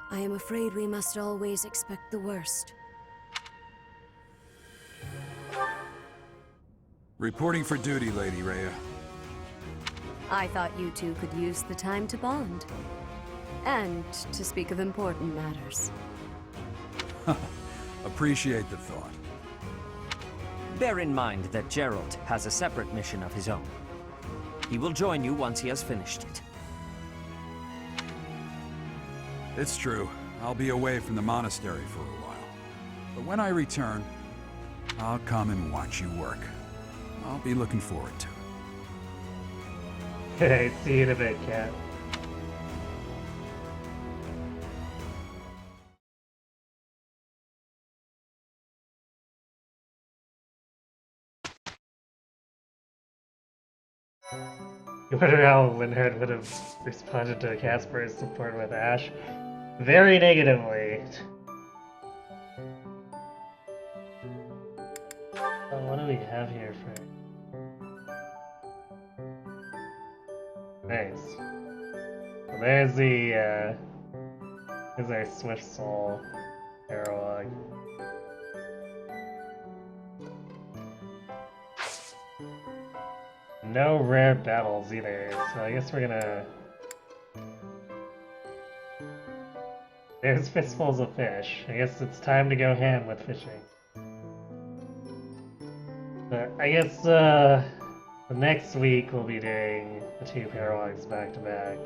I am afraid we must always expect the worst. Reporting for duty, Lady Rhea. I thought you two could use the time to bond. And to speak of important matters. Appreciate the thought. Bear in mind that Gerald has a separate mission of his own. He will join you once he has finished it. It's true. I'll be away from the monastery for a while. But when I return, I'll come and watch you work. I'll be looking forward to it. Hey, see you in a bit, Cat. You wonder how Linhardt would have responded to Casper's support with Ash? Very negatively. What do we have here for... Nice. Well, there's the, there's our Swift Soul Arrowlog. No rare battles either, so I guess we're gonna... There's fistfuls of fish. I guess it's time to go ham with fishing. But I guess, the next week we'll be doing the two paralogs back to back.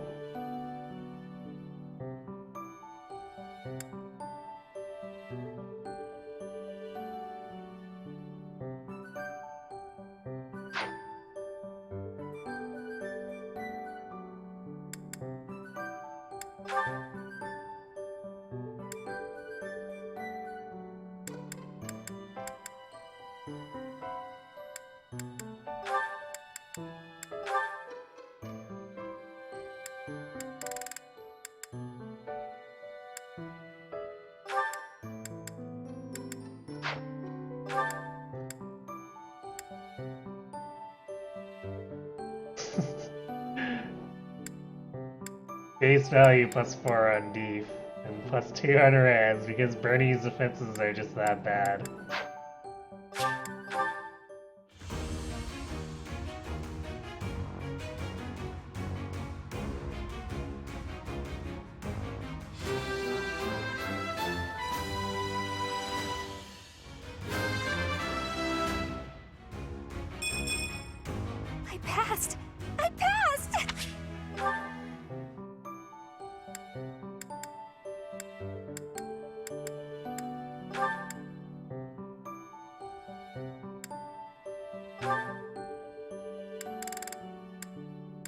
Base value +4 on Deef, and +2 on Raz, because Bernie's defenses are just that bad. I passed! I passed!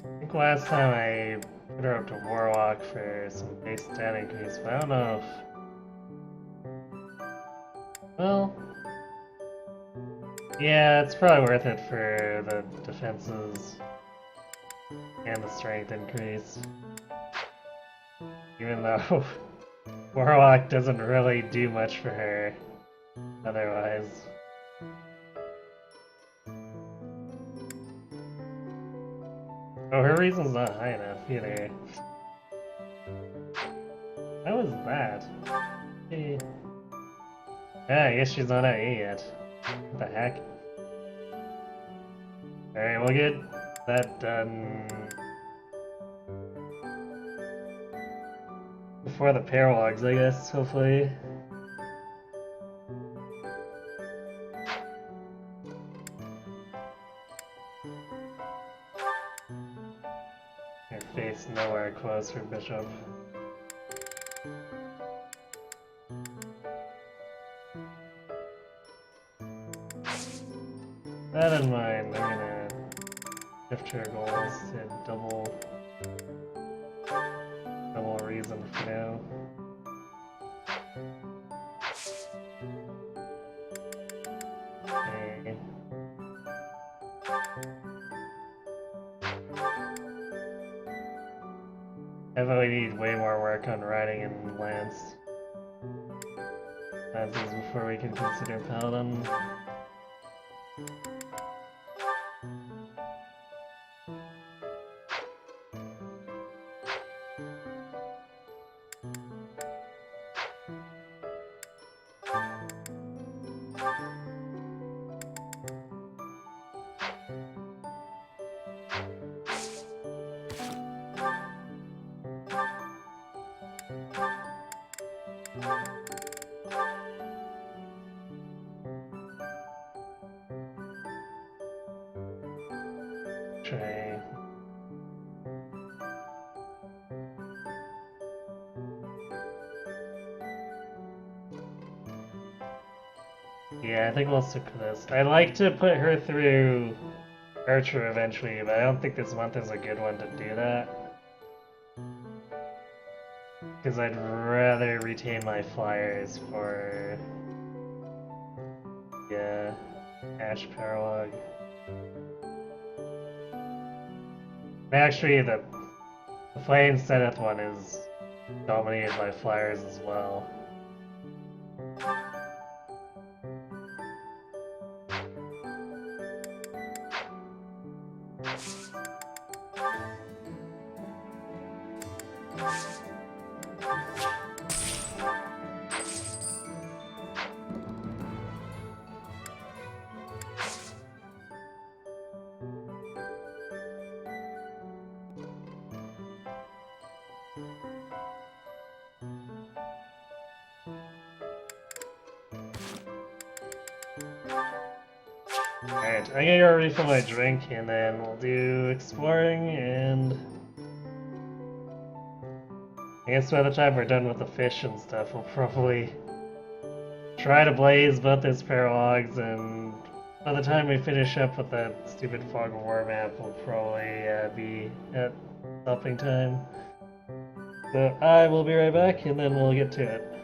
I think last time I put her up to Warlock for some base stat increase, but I don't know if... Well... Yeah, it's probably worth it for the defenses and the strength increase. Even though Warlock doesn't really do much for her otherwise. Oh, her reason's not high enough either. How was that? Hey. Yeah, I guess she's not at A yet. What the heck? Alright, we'll get that done before the paralogs, I guess, hopefully. Your face nowhere close for Bishop. That in mind, I'm gonna shift your goals to double reason for now. Okay. I really need way more work on riding and lance. As is before we can consider paladin. Try. Yeah, I think we'll stick with this. I'd like to put her through Archer eventually, but I don't think this month is a good one to do that. Because I'd rather retain my flyers for... yeah, Ash Paralog. Actually, the Flame Zenith one is dominated by flyers as well. Alright, I'm gonna go refill my drink and then we'll do exploring, and I guess by the time we're done with the fish and stuff, we'll probably try to blaze both those paralogs, and by the time we finish up with that stupid Fog of War map, we'll probably be at stopping time. So I will be right back and then we'll get to it.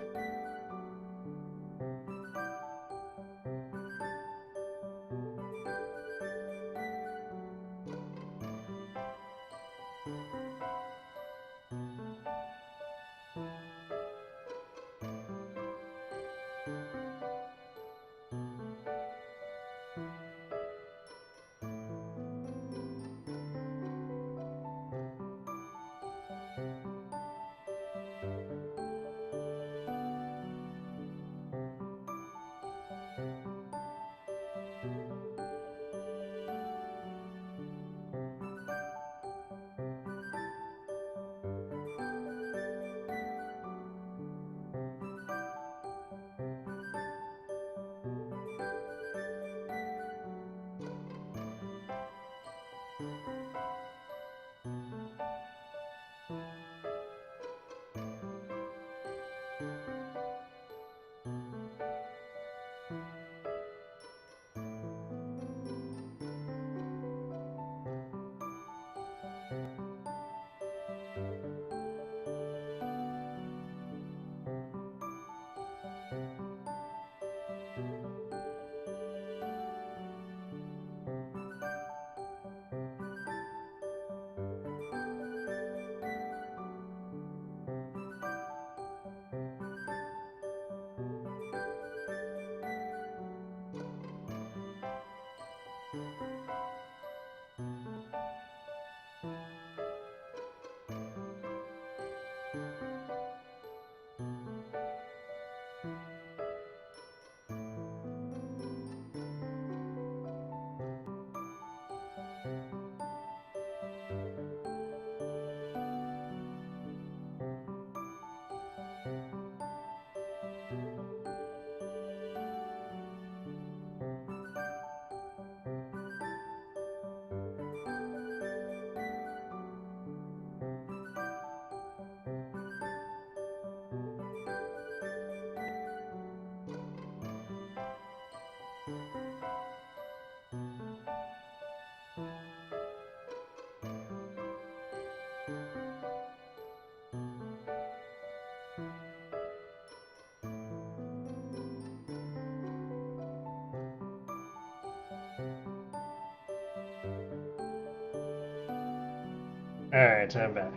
Alright, I'm back.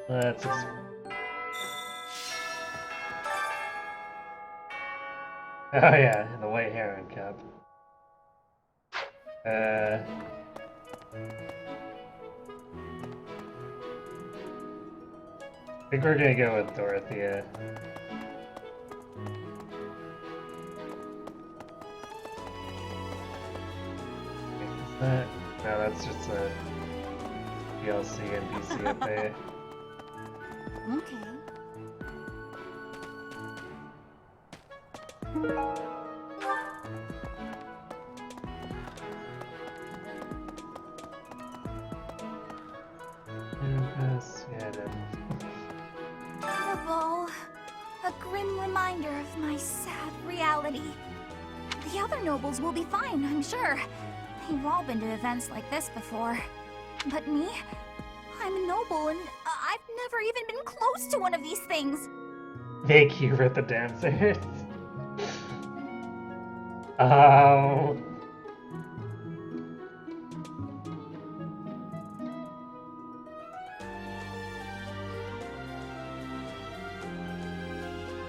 Let's Oh yeah, the white heron cup. I think we're gonna go with Dorothea. Is that? No, that's just a DLC NPC up there. Okay. Yeah, then. The ball. A grim reminder of my sad reality. The other nobles will be fine, I'm sure. They've all been to events like this before. But me? I'm a noble and I've never even been close to one of these things. Thank you for the dancers. Oh.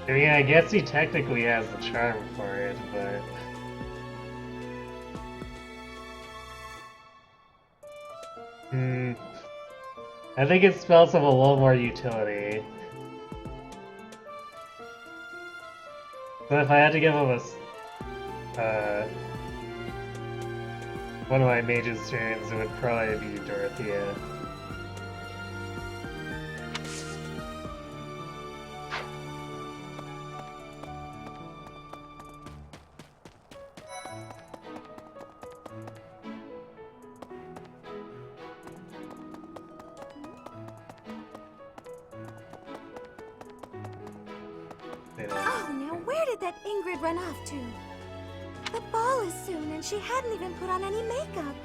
I mean, I guess he technically has the charm for it, but... I think it spells of a little more utility. So if I had to give him a... one of my mage's turns, it would probably be Dorothea. Oh, now where did that Ingrid run off to? The ball is soon, and she hadn't even put on any makeup.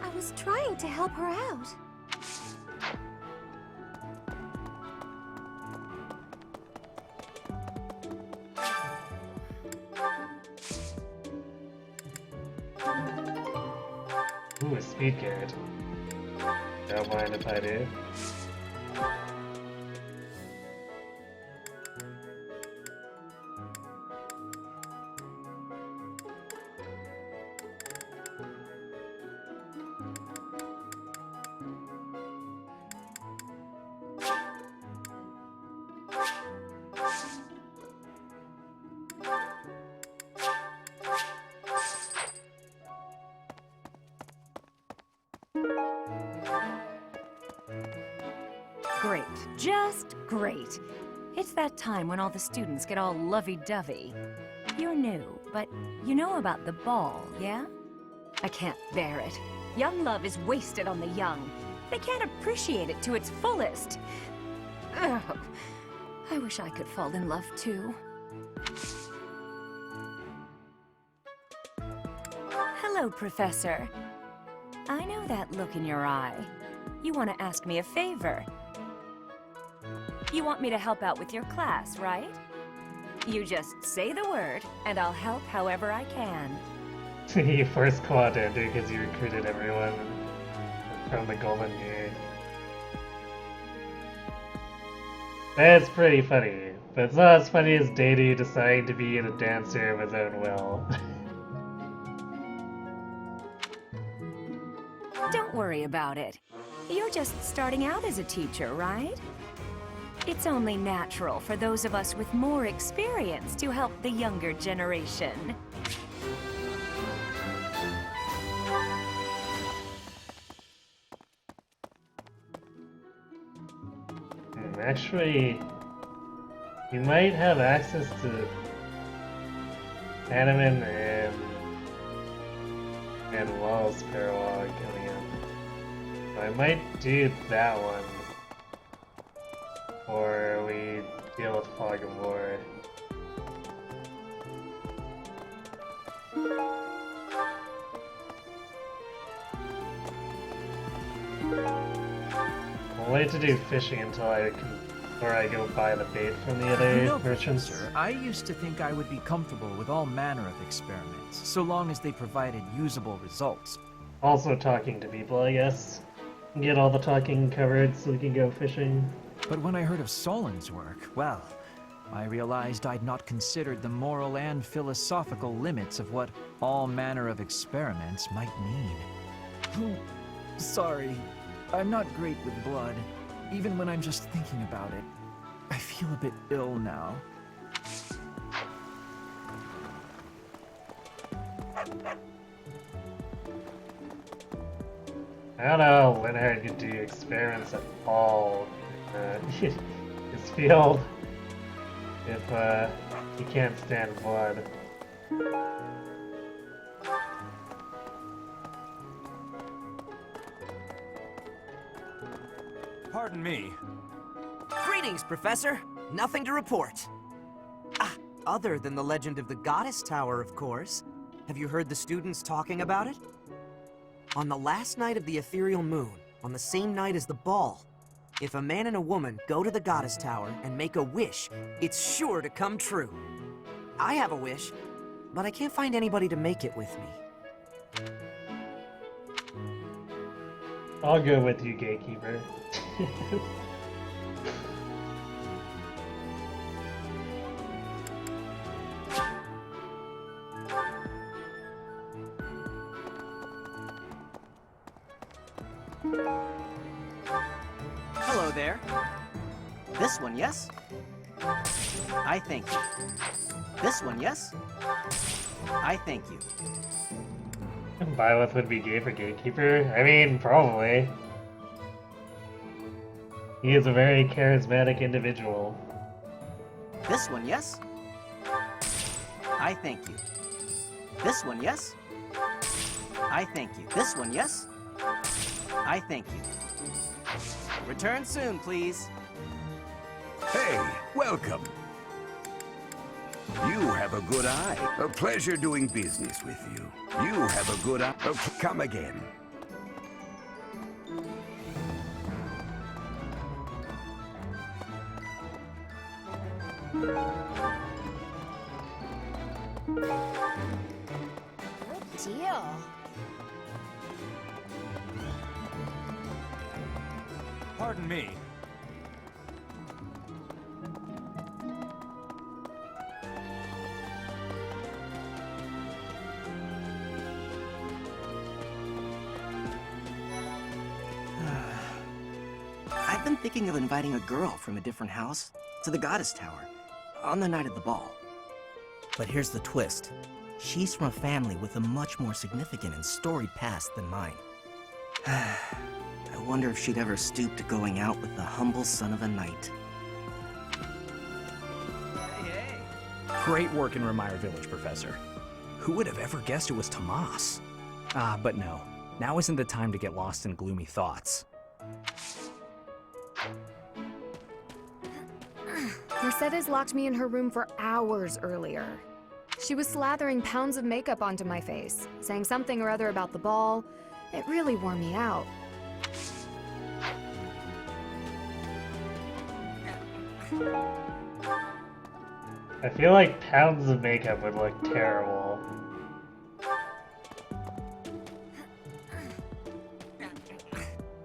I was trying to help her out. Ooh, a speed carrot. Don't mind if I do. Great. Just great. It's that time when all the students get all lovey-dovey. You're new, but you know about the ball, yeah? I can't bear it. Young love is wasted on the young. They can't appreciate it to its fullest. Ugh. I wish I could fall in love too. Hello, Professor. I know that look in your eye. You want to ask me a favor. You want me to help out with your class, right? You just say the word, and I'll help however I can. You first caught it because you recruited everyone from the Golden Year. That's pretty funny, but it's not as funny as Deidei deciding to be a dancer of his own will. Don't worry about it. You're just starting out as a teacher, right? It's only natural for those of us with more experience to help the younger generation. Actually, you might have access to Anneman and Wall's parallel coming up. So I might do that one. Or we deal with Fog of War. I'll wait to do fishing until I go buy the bait from the other merchants. Professor, I used to think I would be comfortable with all manner of experiments, so long as they provided usable results. Also talking to people, I guess. Get all the talking covered so we can go fishing. But when I heard of Solon's work, well, I realized I'd not considered the moral and philosophical limits of what all manner of experiments might mean. Oh, sorry. I'm not great with blood. Even when I'm just thinking about it, I feel a bit ill now. I don't know when I could do experiments at all in this field if you can't stand blood. Pardon me. Greetings, Professor. Nothing to report. Other than the legend of the Goddess Tower, of course. Have you heard the students talking about it? On the last night of the ethereal moon, on the same night as the ball, if a man and a woman go to the Goddess Tower and make a wish, it's sure to come true. I have a wish, but I can't find anybody to make it with me. I'll go with you, Gatekeeper. Hello there. This one, yes? I thank you. This one, yes? I thank you. Byleth would be gay for Gatekeeper? I mean, probably. He is a very charismatic individual. This one, yes? I thank you. This one, yes? I thank you. This one, yes? I thank you. Return soon, please. Hey, welcome. You have a good eye. A pleasure doing business with you. You have a good eye. Okay, come again. Good deal. Pardon me. I've been thinking of inviting a girl from a different house to the Goddess Tower on the night of the ball. But here's the twist. She's from a family with a much more significant and storied past than mine. I wonder if she'd ever stoop to going out with the humble son of a knight. Great work in Remire Village, Professor. Who would have ever guessed it was Tomas? But no. Now isn't the time to get lost in gloomy thoughts. Mercedes locked me in her room for hours earlier. She was slathering pounds of makeup onto my face, saying something or other about the ball. It really wore me out. I feel like pounds of makeup would look terrible.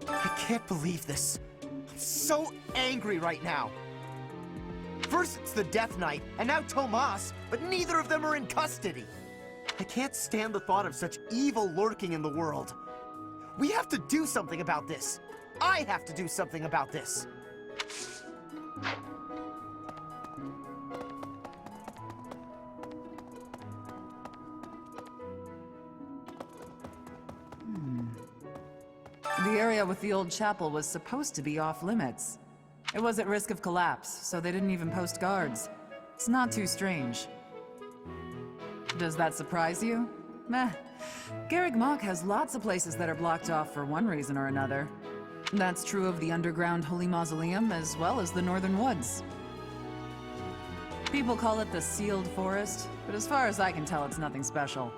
I can't believe this. I'm so angry right now. First it's the Death Knight, and now Tomas, but neither of them are in custody. I can't stand the thought of such evil lurking in the world. We have to do something about this. I have to do something about this. The area with the old chapel was supposed to be off limits. It was at risk of collapse, so they didn't even post guards. It's not too strange. Does that surprise you? Meh. Garreg Mach has lots of places that are blocked off for one reason or another. That's true of the underground Holy Mausoleum as well as the Northern Woods. People call it the Sealed Forest, but as far as I can tell, it's nothing special.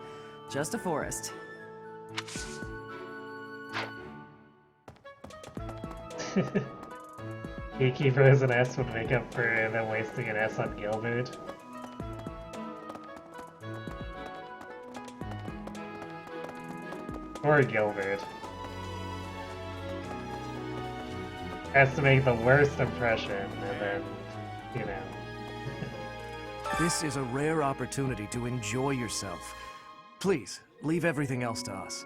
Just a forest. Gatekeeper as an S would make up for them wasting an S on Gilbert. Or Gilbert. has to make the worst impression, and then, you know. This is a rare opportunity to enjoy yourself. Please, leave everything else to us.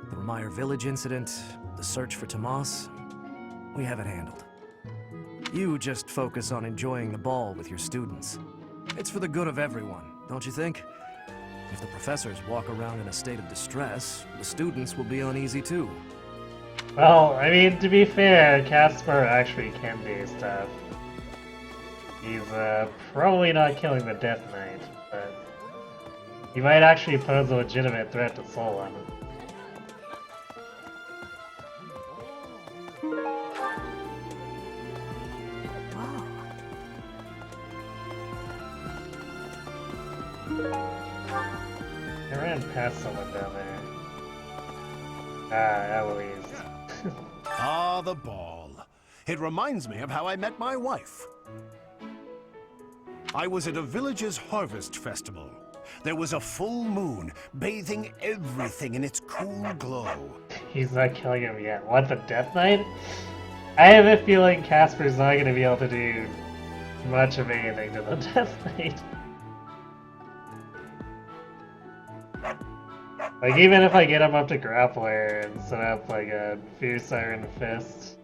The Remire Village incident, the search for Tomas, we have it handled. You just focus on enjoying the ball with your students. It's for the good of everyone, don't you think? If the professors walk around in a state of distress, the students will be uneasy too. Well, I mean, to be fair, Casper actually can do stuff. He's probably not killing the Death Knight, but he might actually pose a legitimate threat to Solon. I ran past someone down there. Ah, Eloise. Ah, the ball. It reminds me of how I met my wife. I was at a village's harvest festival. There was a full moon, bathing everything in its cool glow. He's not killing him yet. What, the Death Knight? I have a feeling Casper's not going to be able to do much of anything to the Death Knight. Like, even if I get him up to Grappler and set up, like, a Fierce Iron Fist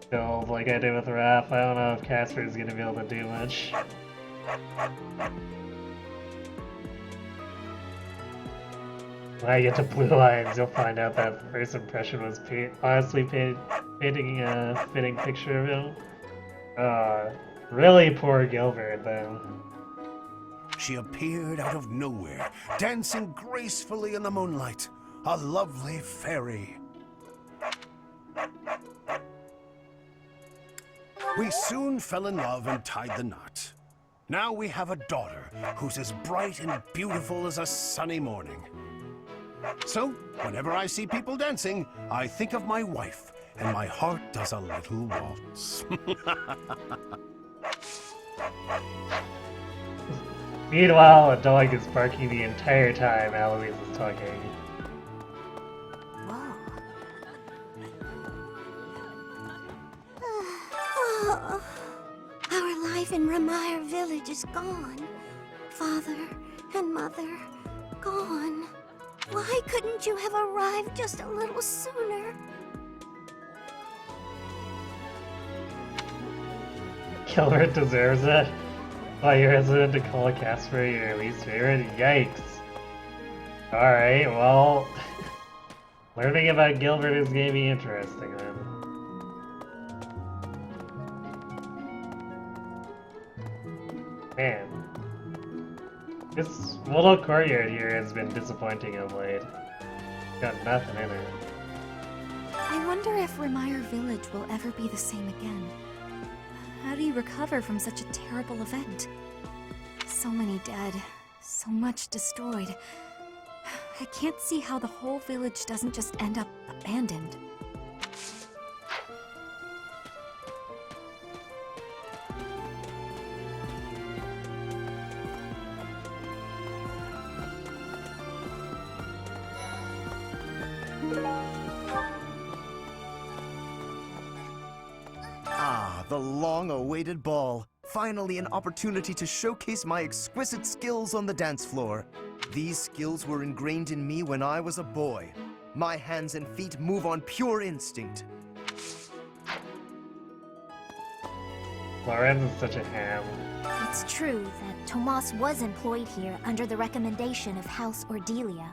build like I did with Raph, I don't know if Casper's gonna be able to do much. When I get to Blue Lions, you'll find out that first impression was honestly painting a fitting picture of him. Really poor Gilbert, though. She appeared out of nowhere, dancing gracefully in the moonlight. A lovely fairy. We soon fell in love and tied the knot. Now we have a daughter who's as bright and beautiful as a sunny morning. So, whenever I see people dancing, I think of my wife, and my heart does a little waltz. Meanwhile, a dog is barking the entire time Eloise is talking. Oh, our life in Remire Village is gone. Father and Mother, gone. Why couldn't you have arrived just a little sooner? Gilbert deserves it. Why you're hesitant to call Casper your least favorite? Yikes. Alright, well... learning about Gilbert is gonna be interesting then. Man. This little courtyard here has been disappointing of late. Got nothing in it. I wonder if Remire Village will ever be the same again. How do you recover from such a terrible event? So many dead, so much destroyed. I can't see how the whole village doesn't just end up abandoned. Ah, the long-awaited ball. Finally an opportunity to showcase my exquisite skills on the dance floor. These skills were ingrained in me when I was a boy. My hands and feet move on pure instinct. Lorenz is such a ham. It's true that Tomas was employed here under the recommendation of House Ordelia.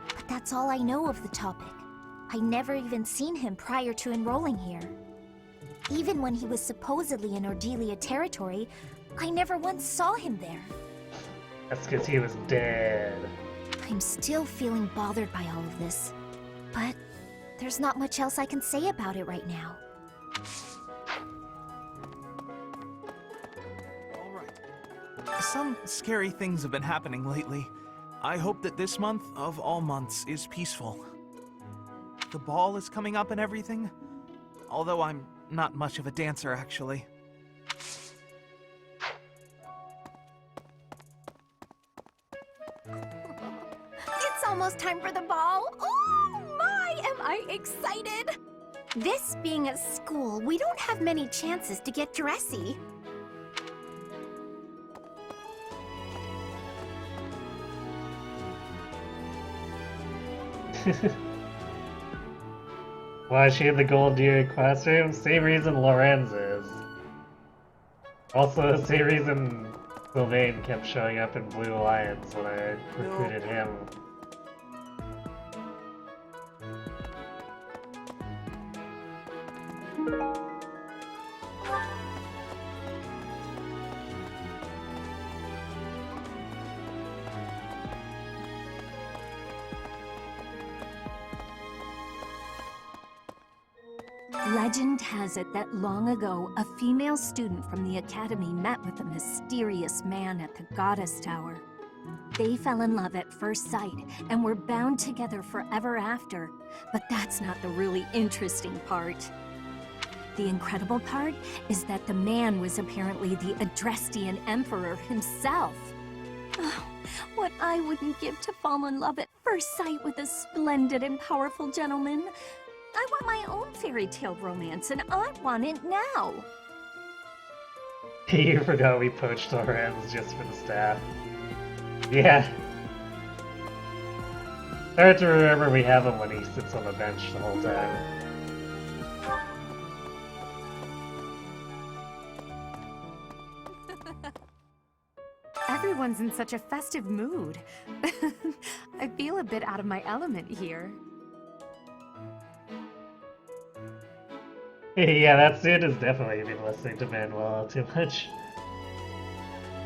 But that's all I know of the topic. I never even seen him prior to enrolling here. Even when he was supposedly in Ordelia territory, I never once saw him there. That's because he was dead. I'm still feeling bothered by all of this. But there's not much else I can say about it right now. Some scary things have been happening lately. I hope that this month, of all months, is peaceful. The ball is coming up and everything, although I'm not much of a dancer, actually. It's almost time for the ball! Oh my, am I excited! This being a school, we don't have many chances to get dressy. Why is she in the gold deer classroom? Same reason Lorenz is. Also, same reason Sylvain kept showing up in Blue Alliance when I recruited him. Legend has it that long ago, a female student from the Academy met with a mysterious man at the Goddess Tower. They fell in love at first sight and were bound together forever after. But that's not the really interesting part. The incredible part is that the man was apparently the Adrestian Emperor himself. Oh, what I wouldn't give to fall in love at first sight with a splendid and powerful gentleman. I want my own fairy tale romance, and I want it now. You forgot we poached Lorenz just for the staff. Yeah. Hard to remember we have him when he sits on the bench the whole time. Everyone's in such a festive mood. I feel a bit out of my element here. Yeah, that suit has definitely been listening to Manuel too much.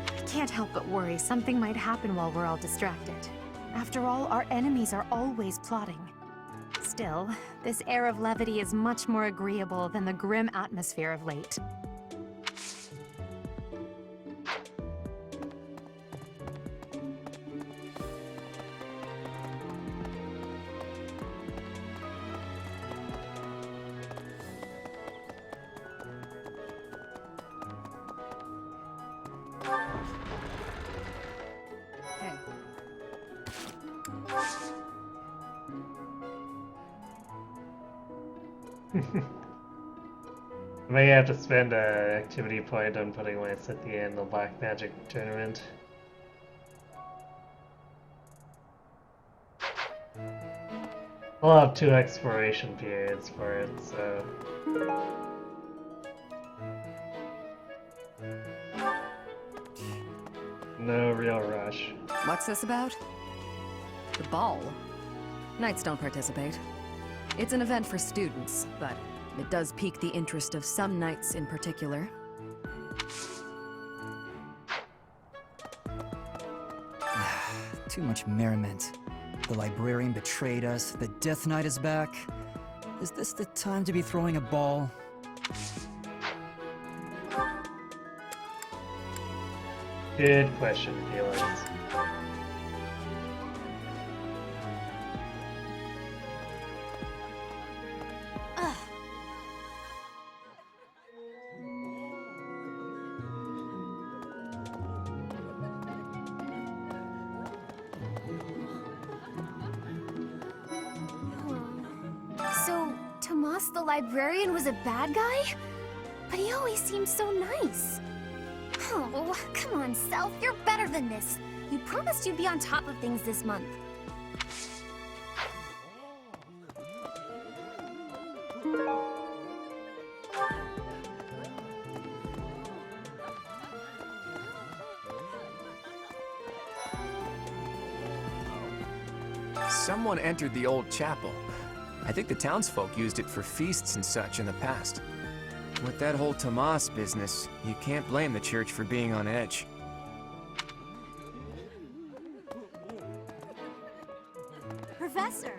I can't help but worry something might happen while we're all distracted. After all, our enemies are always plotting. Still, this air of levity is much more agreeable than the grim atmosphere of late. I may have to spend an activity point on putting my Scythia in the Black Magic tournament. We'll have 2 exploration periods for it, so... no real rush. What's this about? The ball? Knights don't participate. It's an event for students, but it does pique the interest of some knights in particular. Too much merriment. The librarian betrayed us, the Death Knight is back. Is this the time to be throwing a ball? Good question, Felix. So, Tomas the librarian was a bad guy? But he always seemed so nice. Oh, come on, Self, you're better than this. You promised you'd be on top of things this month. Someone entered the old chapel. I think the townsfolk used it for feasts and such in the past. With that whole Tomas business, you can't blame the church for being on edge. Professor!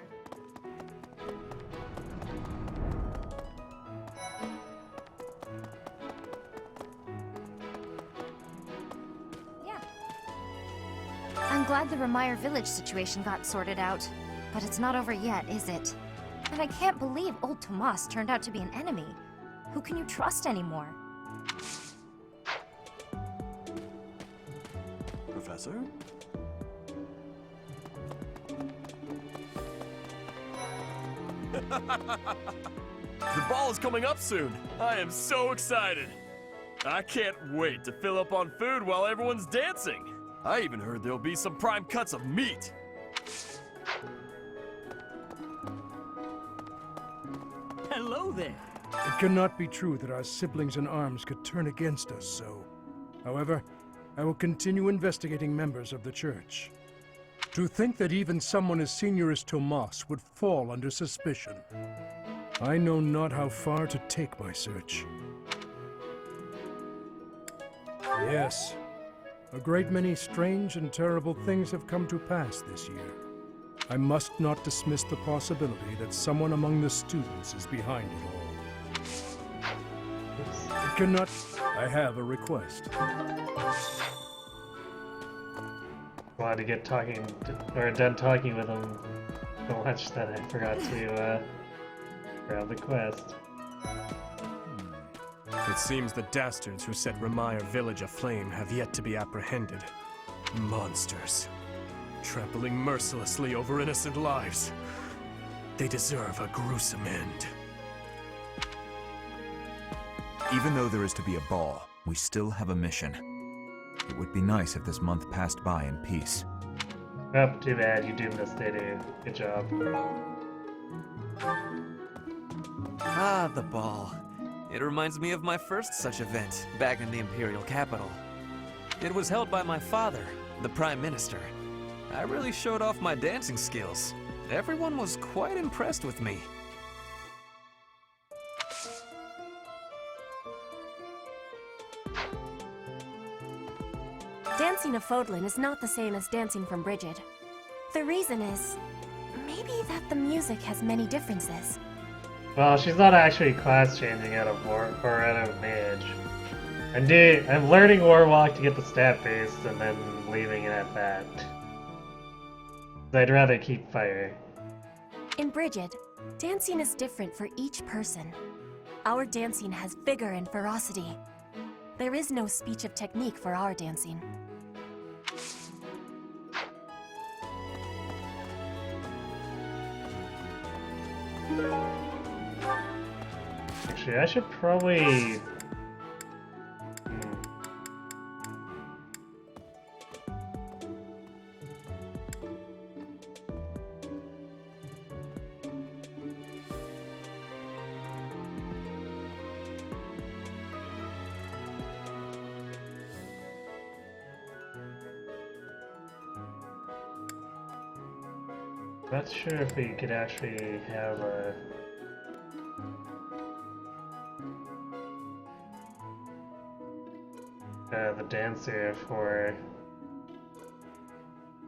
I'm glad the Remire Village situation got sorted out, but it's not over yet, is it? And I can't believe old Tomas turned out to be an enemy. Who can you trust anymore? Professor? The ball is coming up soon. I am so excited. I can't wait to fill up on food while everyone's dancing. I even heard there'll be some prime cuts of meat. Hello there. It cannot be true that our siblings in arms could turn against us so. However, I will continue investigating members of the church. To think that even someone as senior as Tomas would fall under suspicion. I know not how far to take my search. Yes, a great many strange and terrible things have come to pass this year. I must not dismiss the possibility that someone among the students is behind it all. It cannot... I have a request. Glad to get talking, or done talking with him so much that I forgot to grab the quest. It seems the dastards who set Remire Village aflame have yet to be apprehended. Monsters. Trampling mercilessly over innocent lives. They deserve a gruesome end. Even though there is to be a ball, we still have a mission. It would be nice if this month passed by in peace. Oh, too bad. You doomed us, Data. Good job. Ah, the ball. It reminds me of my first such event, back in the Imperial capital. It was held by my father, the Prime Minister. I really showed off my dancing skills. Everyone was quite impressed with me. Dancing of Fodlan is not the same as dancing from Brigid. The reason is, maybe that the music has many differences. Well, she's not actually class changing out of war or out of mage. I'm learning Warwalk to get the stat base and then leaving it at that. I'd rather keep fire. In Brigid, dancing is different for each person. Our dancing has vigor and ferocity. There is no speech of technique for our dancing. Actually, I should probably... Not sure if we could actually have a... the dancer for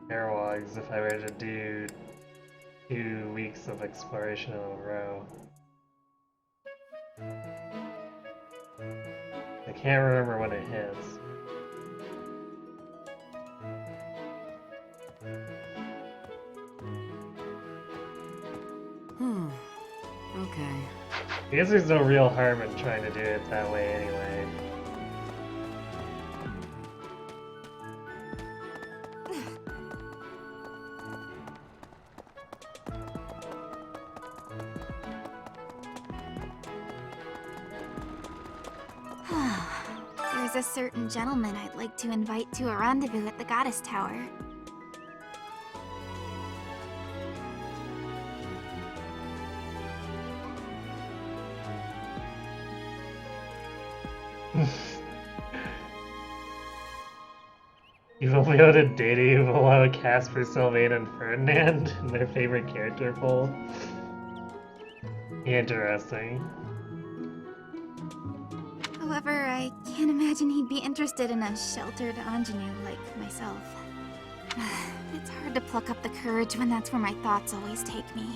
Airwogs if I were to do 2 weeks of exploration in a row. I can't remember when it hits. Okay. I guess there's no real harm in trying to do it that way anyway. There's a certain gentleman I'd like to invite to a rendezvous at the Goddess Tower. You've uploaded data you've allowed Casper, Sylvain, and Ferdinand in their favorite character poll. Interesting. However, I can't imagine he'd be interested in a sheltered ingenue like myself. It's hard to pluck up the courage when that's where my thoughts always take me.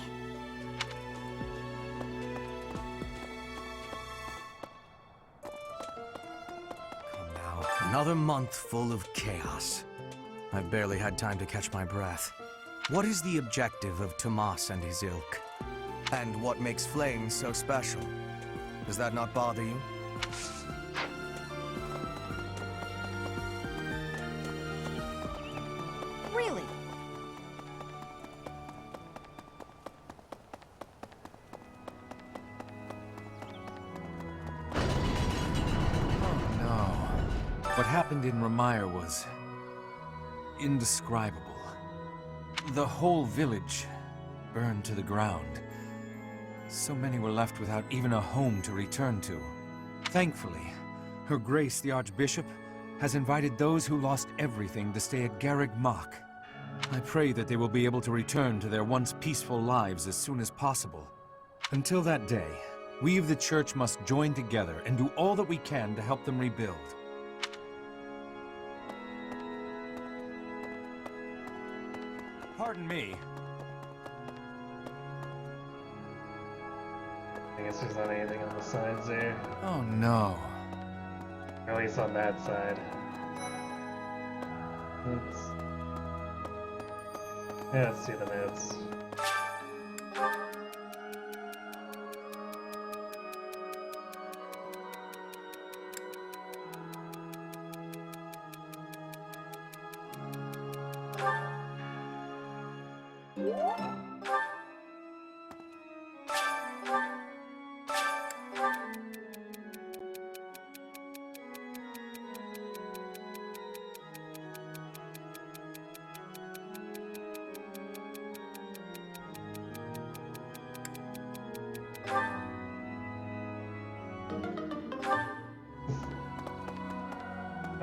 Another month full of chaos. I've barely had time to catch my breath. What is the objective of Tomas and his ilk? And what makes Flame so special? Does that not bother you? Really? happened in Remire was indescribable. The whole village burned to the ground. So many were left without even a home to return to. Thankfully, Her Grace the Archbishop has invited those who lost everything to stay at Garreg Mach. I pray that they will be able to return to their once peaceful lives as soon as possible. Until that day, we of the Church must join together and do all that we can to help them rebuild. Pardon me. I guess there's not anything on the sides there. Oh no. Or at least on that side. Let's see the notes.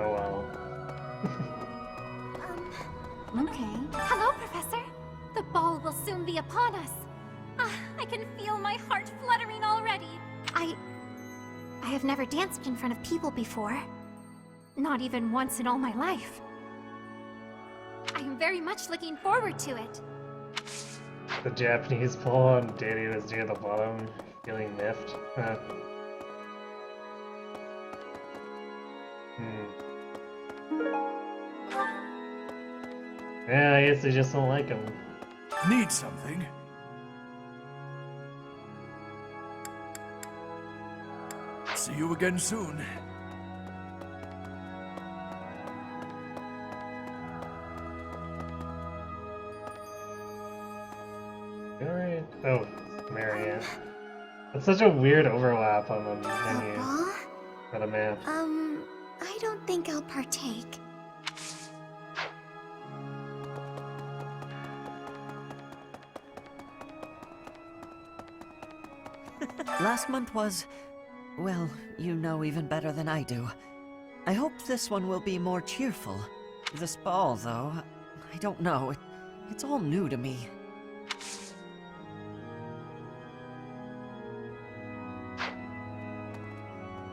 Oh well. Okay. Hello, Professor. The ball will soon be upon us. I can feel my heart fluttering already. I have never danced in front of people before. Not even once in all my life. I am very much looking forward to it. The Japanese pole on Davy was near the bottom, feeling miffed. Yeah, I guess they just don't like him. Need something? See you again soon. Alright. Oh, Marianne. That's such a weird overlap on the menu. For the map. I don't think I'll partake. Last month was... well, you know even better than I do. I hope this one will be more cheerful. This ball, though, I don't know. It's all new to me.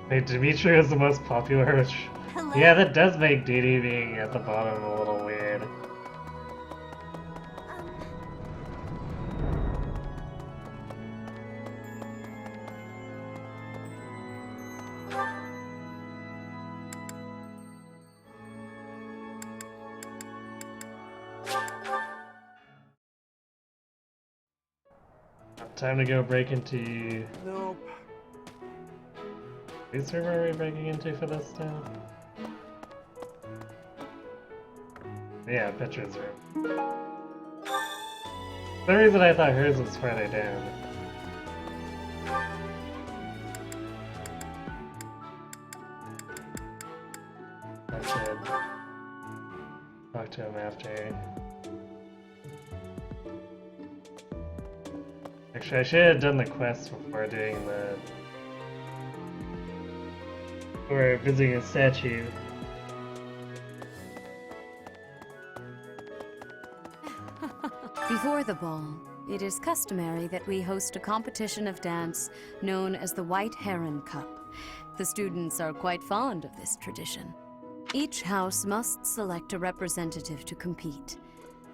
Wait, Dimitri is the most popular. Hello? Yeah, that does make Didi being at the bottom a little weird. Time to go break into... Nope. Whose room are we breaking into for this now? Yeah, Petra's room. For some reason I thought hers was farther down. I should talk to him after. Actually, I should have done the quest before doing the... Or visiting a statue. Before the ball, it is customary that we host a competition of dance known as the White Heron Cup. The students are quite fond of this tradition. Each house must select a representative to compete.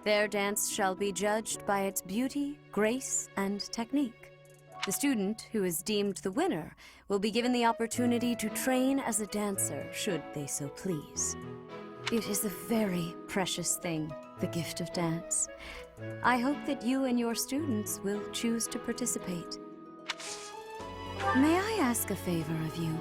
Their dance shall be judged by its beauty, grace, and technique. The student who is deemed the winner will be given the opportunity to train as a dancer, should they so please. It is a very precious thing, the gift of dance. I hope that you and your students will choose to participate. May I ask a favor of you?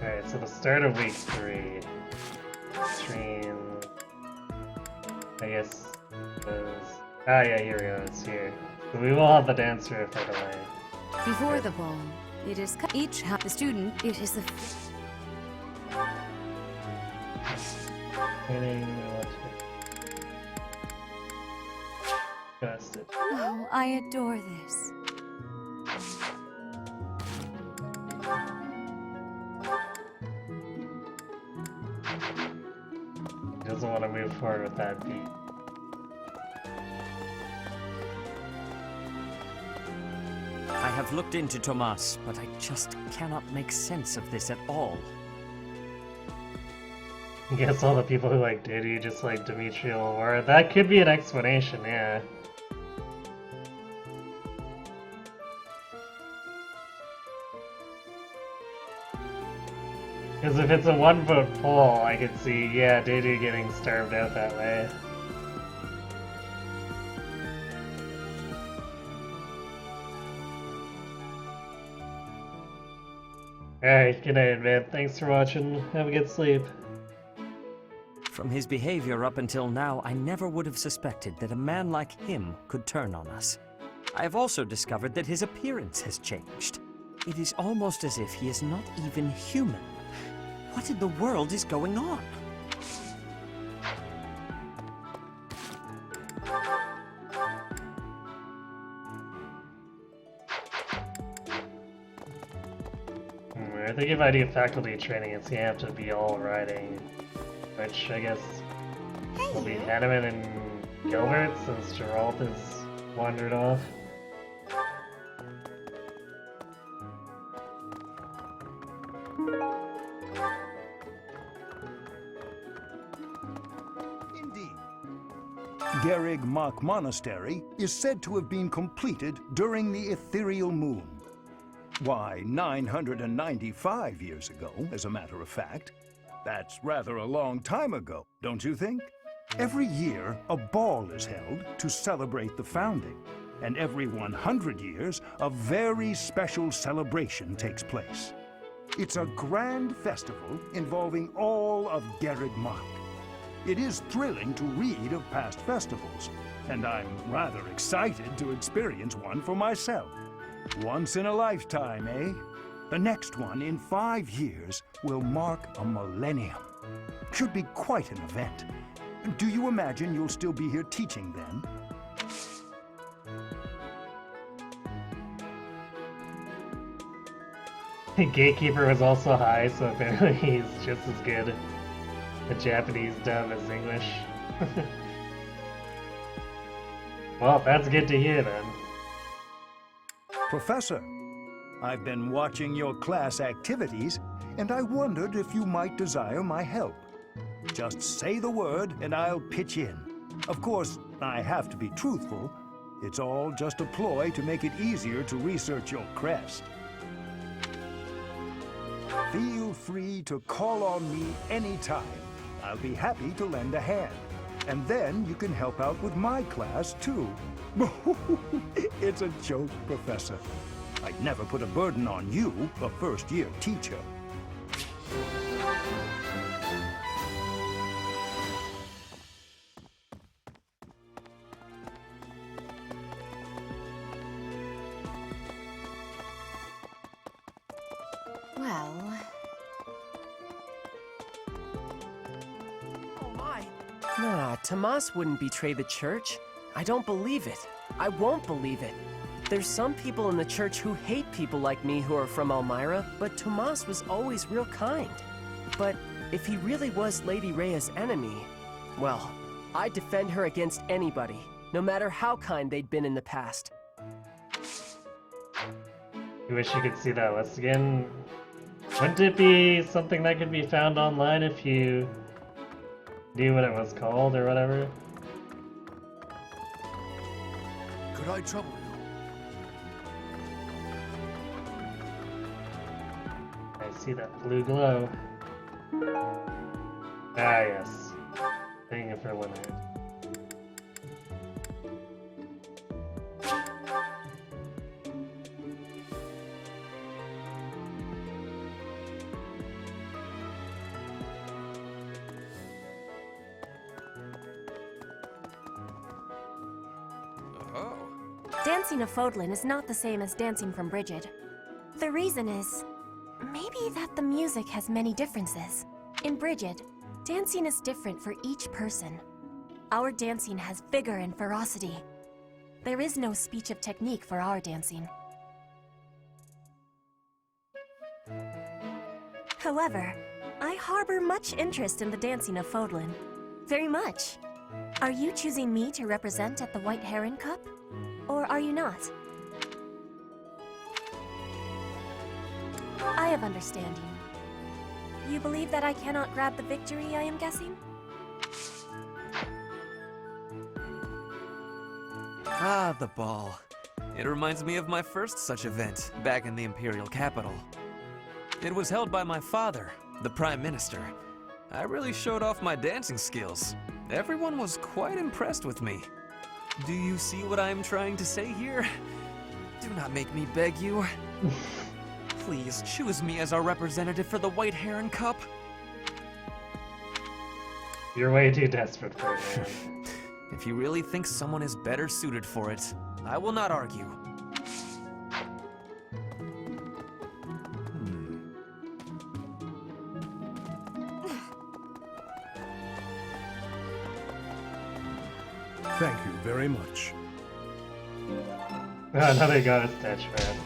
Alright, so the start of week 3. Stream... I guess yeah, here we go, it's here. So we will have the dancer if I delay. Before the ball, it is the student. It is the. Oh, I adore this. He doesn't want to move forward with that beat. I have looked into Tomas, but I just cannot make sense of this at all. I guess all the people who like Diddy just like Demetrio, or that could be an explanation, yeah. Because if it's a one-vote poll, I could see, yeah, Diddy getting starved out that way. Alright, good night, man. Thanks for watching. Have a good sleep. From his behavior up until now, I never would have suspected that a man like him could turn on us. I have also discovered that his appearance has changed. It is almost as if he is not even human. What in the world is going on? I think if I do faculty training, it's gonna have to be all writing. Which I guess will be Hanneman and Gilbert since Geralt has wandered off. Garrig Mach Monastery is said to have been completed during the ethereal moon. Why, 995 years ago, as a matter of fact. That's rather a long time ago, don't you think? Every year, a ball is held to celebrate the founding, and every 100 years, a very special celebration takes place. It's a grand festival involving all of Garrig Mach. It is thrilling to read of past festivals, and I'm rather excited to experience one for myself. Once in a lifetime, eh? The next one, in 5 years, will mark a millennium. Should be quite an event. Do you imagine you'll still be here teaching then? Gatekeeper was also high, so apparently he's just as good a Japanese dub as English. Well, that's good to hear then. Professor, I've been watching your class activities, and I wondered if you might desire my help. Just say the word, and I'll pitch in. Of course, I have to be truthful. It's all just a ploy to make it easier to research your crest. Feel free to call on me anytime. I'll be happy to lend a hand. And then you can help out with my class, too. It's a joke, Professor. I'd never put a burden on you, a first-year teacher. Well... Oh my! Nah, Tomas wouldn't betray the church. I don't believe it. I won't believe it. There's some people in the church who hate people like me who are from Elmira, but Tomas was always real kind. But if he really was Lady Rhea's enemy, well, I'd defend her against anybody, no matter how kind they'd been in the past. You wish you could see that list again. Wouldn't it be something that could be found online if you knew what it was called or whatever? Could I trouble you? I see that blue glow. Ah, yes. Thank you for winning. Dancing a Fodlan is not the same as dancing from Brigid. The reason is, maybe that the music has many differences. In Brigid, dancing is different for each person. Our dancing has vigor and ferocity. There is no speech of technique for our dancing. However, I harbor much interest in the dancing of Fodlan. Very much. Are you choosing me to represent at the White Heron Cup? Or are you not? I have understanding. You believe that I cannot grab the victory, I am guessing? Ah, the ball. It reminds me of my first such event, back in the Imperial capital. It was held by my father, the Prime Minister. I really showed off my dancing skills. Everyone was quite impressed with me. Do you see what I am trying to say here? Do not make me beg you. Please choose me as our representative for the White Heron Cup. You're way too desperate for it, man. If you really think someone is better suited for it, I will not argue. Thank you very much. Another goddess attachment.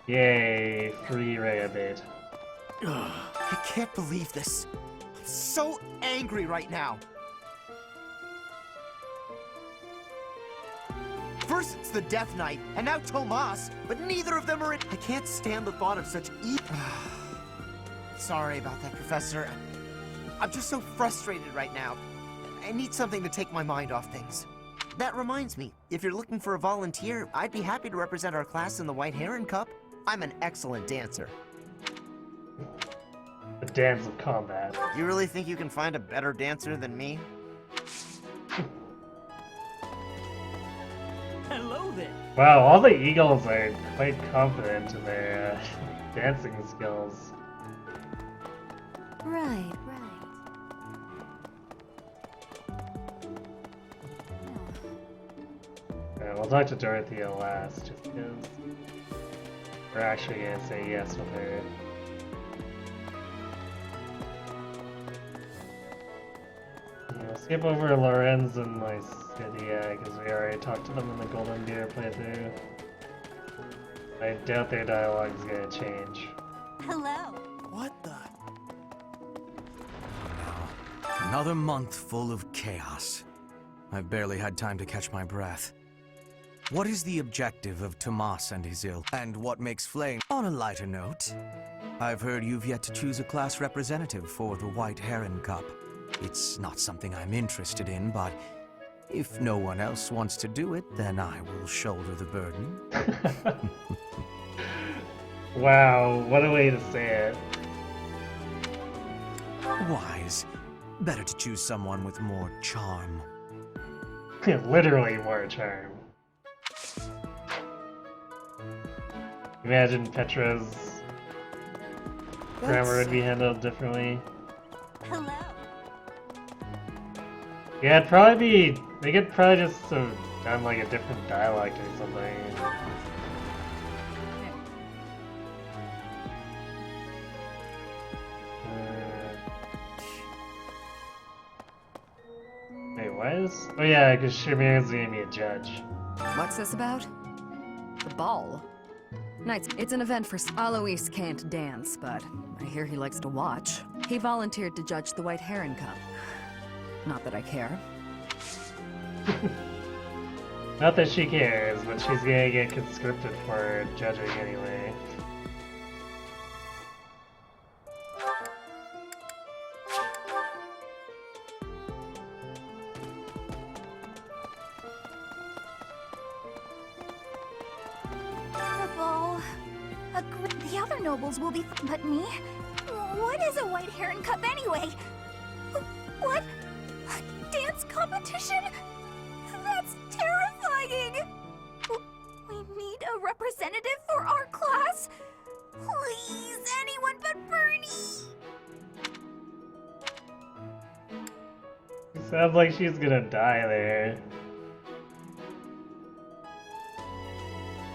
Yay, free Rabbit. I can't believe this. I'm so angry right now. First it's the Death Knight, and now Tomas, but neither of them are in— I can't stand the thought of such Sorry about that, Professor. I'm just so frustrated right now. I need something to take my mind off things. That reminds me, if you're looking for a volunteer, I'd be happy to represent our class in the White Heron Cup. I'm an excellent dancer. The dance of combat. You really think you can find a better dancer than me? Hello there. Wow, all the eagles are quite confident in their dancing skills. Right. Alright, we'll talk to Dorothea last, just because we're actually gonna say yes with her. Yeah, skip over Lorenz and Lycidia, because we already talked to them in the Golden Gear playthrough. I doubt their dialogue's gonna change. Hello. What the? Another month full of chaos. I've barely had time to catch my breath. What is the objective of Tomas and his ilk? And what makes Flame? On a lighter note, I've heard you've yet to choose a class representative for the White Heron Cup. It's not something I'm interested in, but if no one else wants to do it, then I will shoulder the burden. Wow, what a way to say it. Wise. Better to choose someone with more charm. Literally more charm. Imagine Petra's grammar would be handled differently. Hello. Yeah, it'd probably be... They could probably just have done like a different dialect or something. Wait, what is... Oh yeah, because Shamir's gonna be a judge. What's this about? The ball? Knights, it's an event for... Alois can't dance, but I hear he likes to watch. He volunteered to judge the White Heron Cup. Not that I care. Not that she cares, but she's gonna get conscripted for judging anyway. The ball. The other nobles will be but me? What is a White Heron Cup anyway? What? A dance competition? That's terrifying! We need a representative for our class? Please, anyone but Bernie! Sounds like she's gonna die there.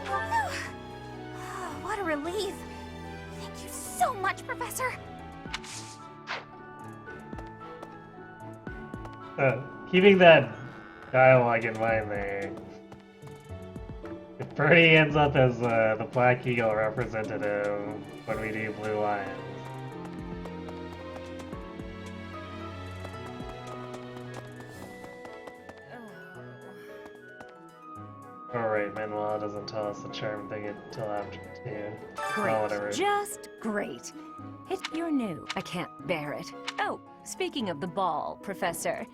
Oh, what a relief. Thank you so much, Professor. Keeping that dialogue in mind there. If Bernie ends up as the Black Eagle representative when we do Blue Lions. Alright, Manuel doesn't tell us the charm thing until after 2. Great. Oh, whatever. Just great. You're new. I can't bear it. Oh, speaking of the ball, Professor,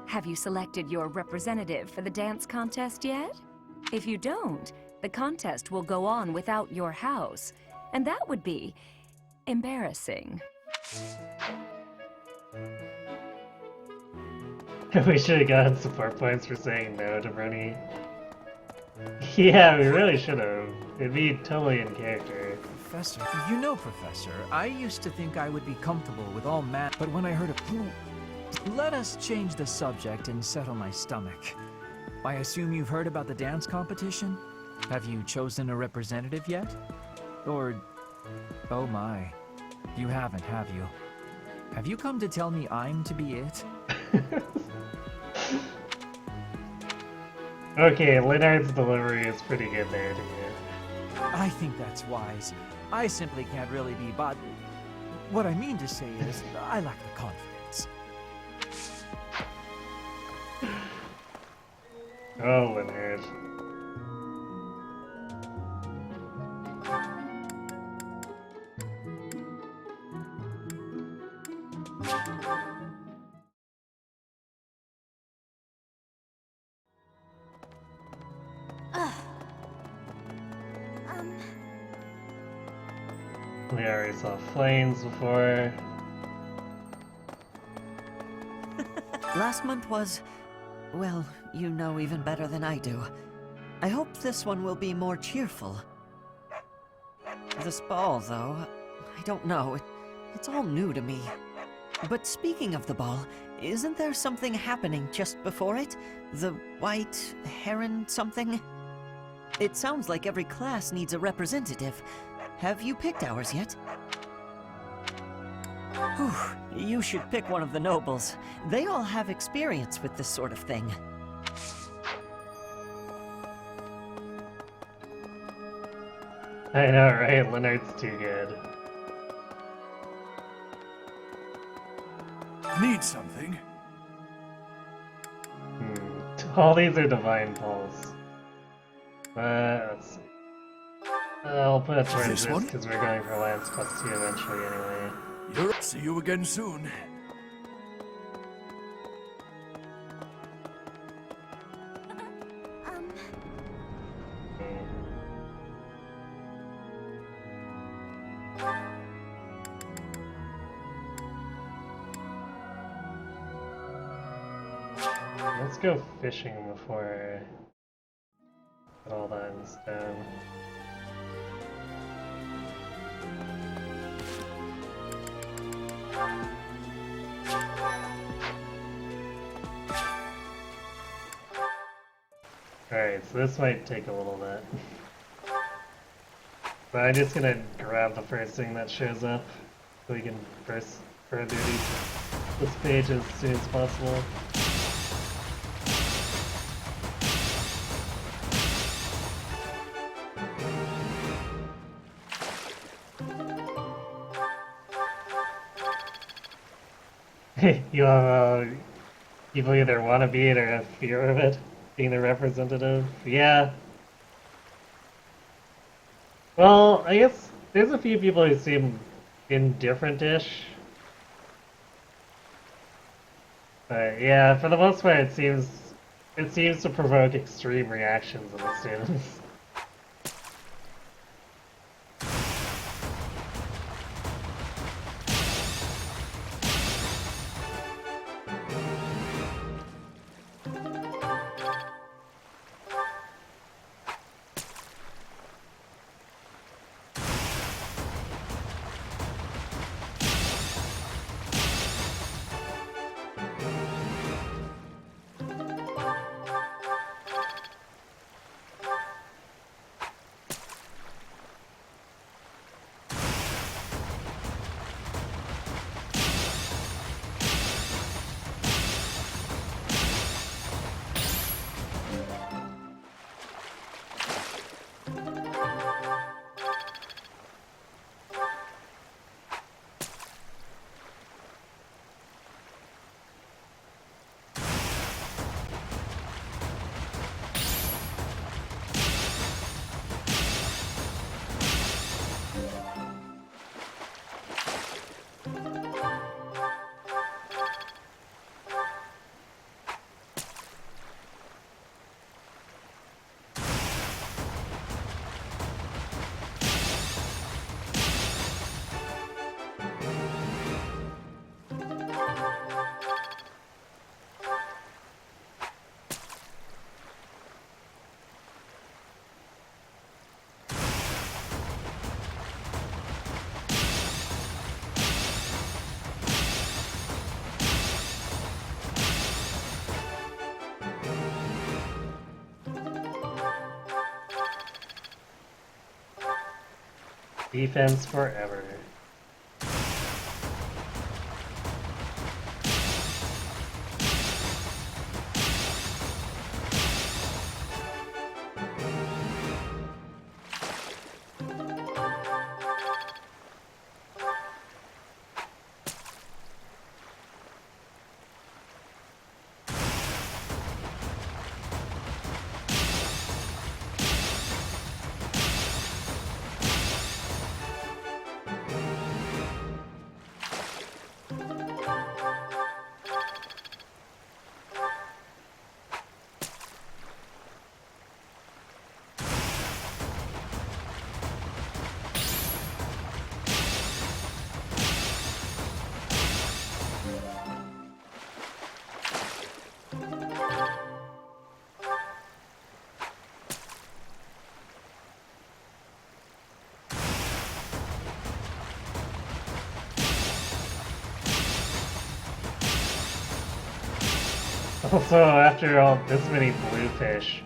have you selected your representative for the dance contest yet? If you don't, the contest will go on without your house, and that would be embarrassing. We should have gotten support points for saying no to Bernie. Yeah, we really should have. It'd be totally in character. Professor, you know, Professor, I used to think I would be comfortable with all math, but when I heard of... Let us change the subject and settle my stomach. I assume you've heard about the dance competition? Have you chosen a representative yet? Or... oh my. You haven't, have you? Have you come to tell me I'm to be it? Okay, Leonard's delivery is pretty good there to you. I think that's wise. I simply can't really be bothered. What I mean to say is, I lack the confidence. Oh, Leonard. We already saw flames before. Last month was... well, you know even better than I do. I hope this one will be more cheerful. This ball, though, I don't know. It's all new to me. But speaking of the ball, isn't there something happening just before it? The white heron something? It sounds like every class needs a representative. Have you picked ours yet? Whew, you should pick one of the nobles. They all have experience with this sort of thing. I know, right? Leonard's too good. Need something? All these are divine pulls. Let's see. I'll put it towards This this one? because we're going for Lance plus 2 eventually anyway. See you again soon. Let's go fishing before I put all that in stone. Alright, so this might take a little bit. But I'm just gonna grab the first thing that shows up so we can first further this page as soon as possible. You have people either want to be it or have fear of it, being the representative. Yeah. Well, I guess there's a few people who seem indifferent-ish. But yeah, for the most part, it seems to provoke extreme reactions in the students. Defense forever. Also, after all this many bluefish,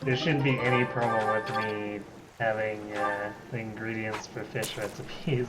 there shouldn't be any problem with me having the ingredients for fish recipes.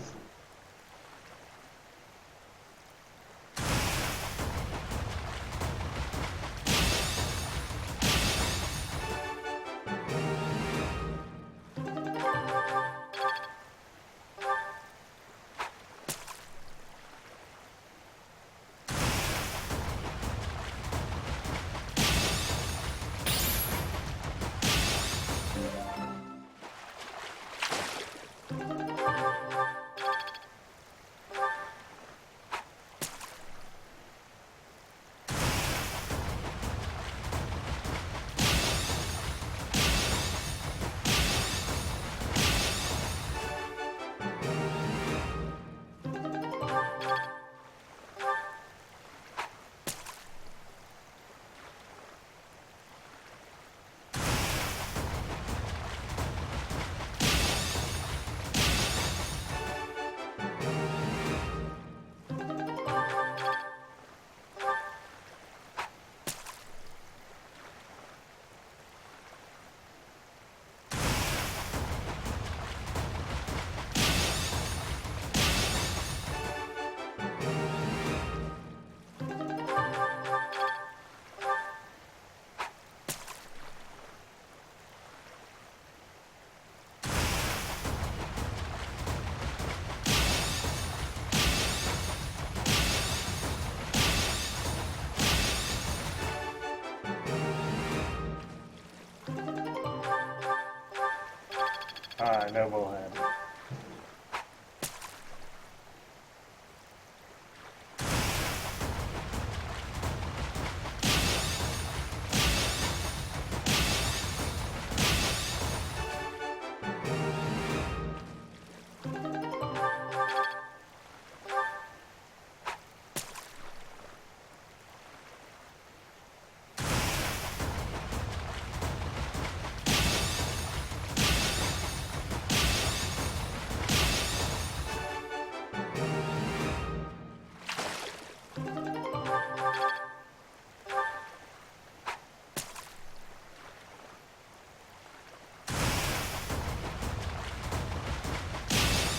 Ah, no bullhead.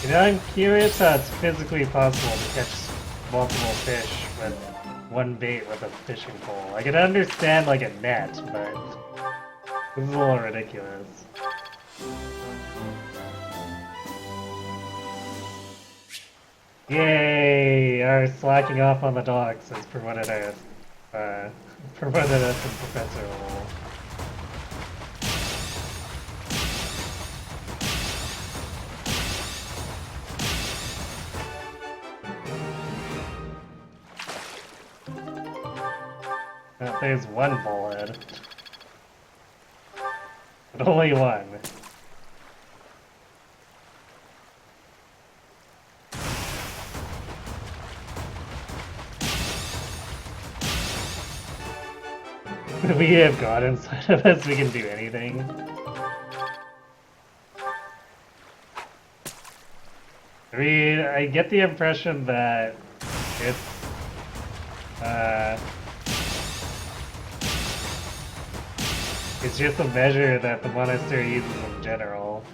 You know, I'm curious how it's physically possible to catch multiple fish with one bait with a fishing pole. I can understand like a net, but this is a little ridiculous. Yay! Our slacking off on the docks has promoted us in professor role. There's one bullhead. But only one. We have God inside of us, we can do anything. I mean, I get the impression that it's just a measure that the monastery uses in general.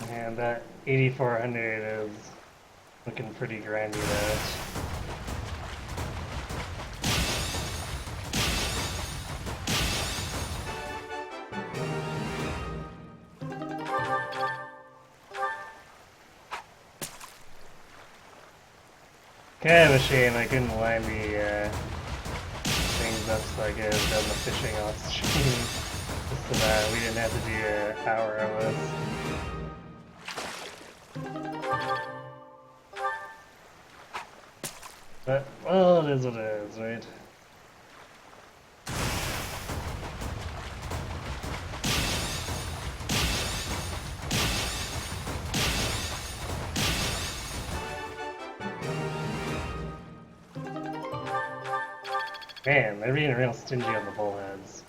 And that 8400 is looking pretty grindy though. Kind of a shame I couldn't line the things up so I could have done the fishing off stream. Just so that we didn't have to do an hour of this. But, well, it is what it is, right? Man, they're being real stingy on the bullheads.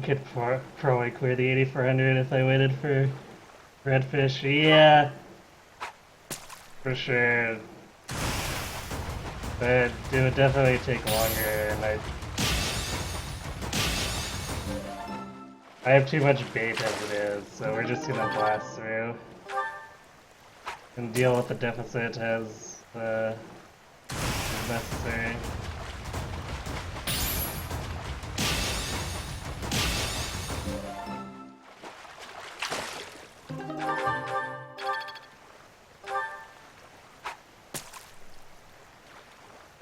Could probably clear the 8400 if I waited for redfish. Yeah, for sure. But it would definitely take longer, and I have too much bait as it is, so we're just gonna blast through and deal with the deficit as necessary.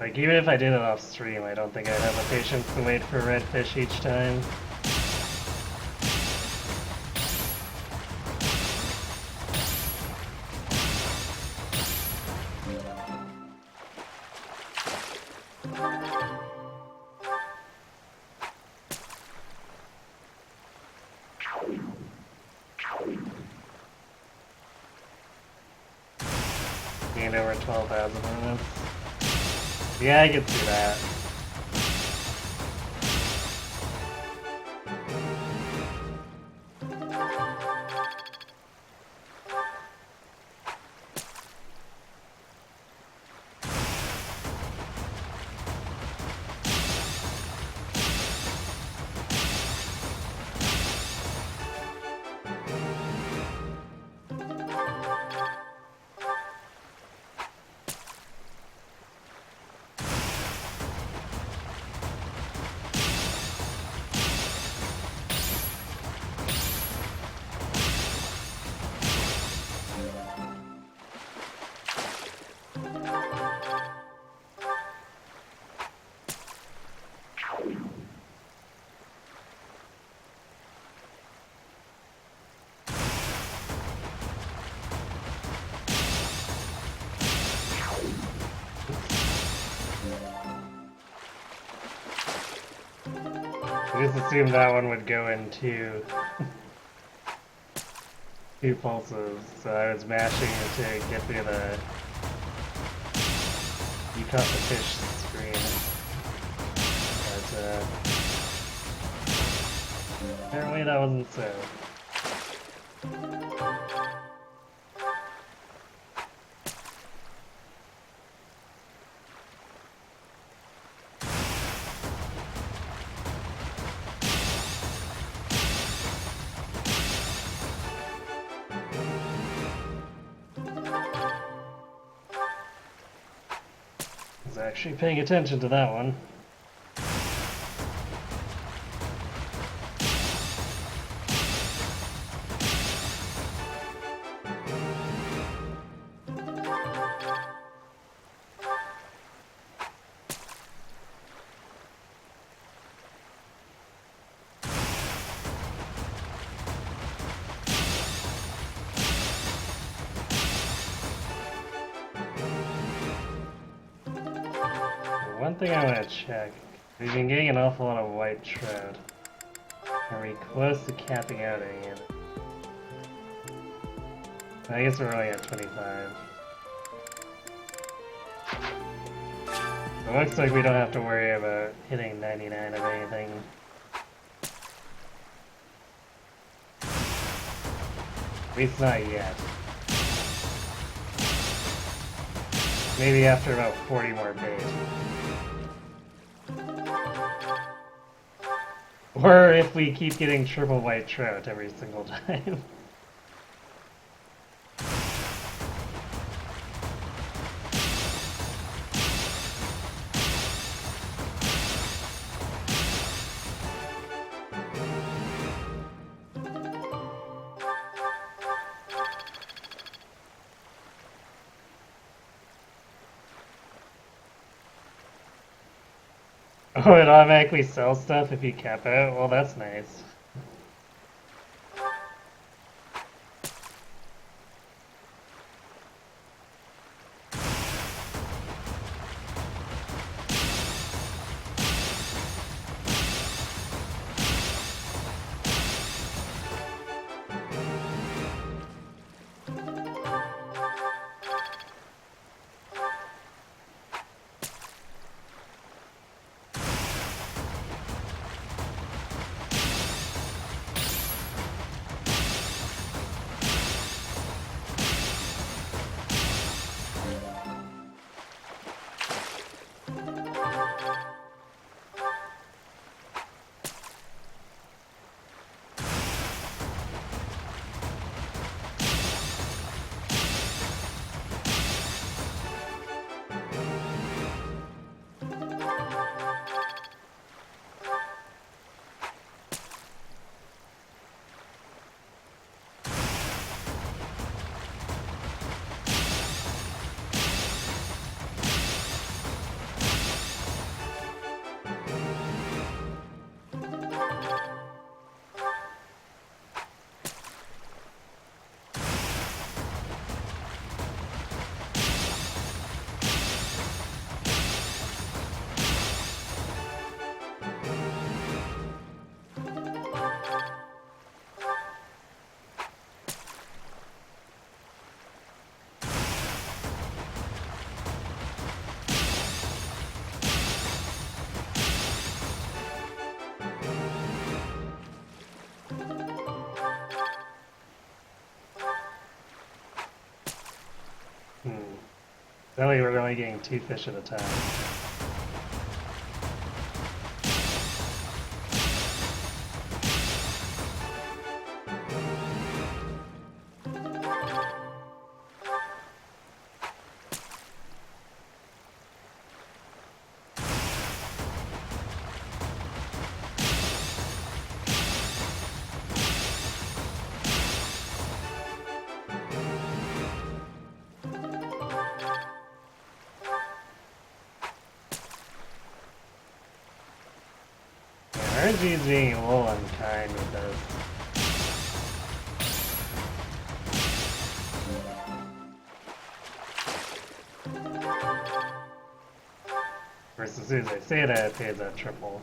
Like, even if I did it off stream, I don't think I'd have the patience to wait for redfish each time. Gained over 12,000 minutes. Yeah, I can see that. I just assumed that one would go in two pulses, so I was mashing it to get through the you caught the fish screen. But apparently that wasn't so. I was actually paying attention to that one. One thing I want to check. We've been getting an awful lot of white trout. Are we close to capping out again? I guess we're only at 25. It looks like we don't have to worry about hitting 99 of anything. At least not yet. Maybe after about 40 more bait. Or if we keep getting triple white trout every single time. Oh, it automatically sells stuff if you cap out? Well, that's nice. That way we're only getting 2 fish at a time. RNG's being a little unkind with this. Versus as soon as I say that, it pays that triple.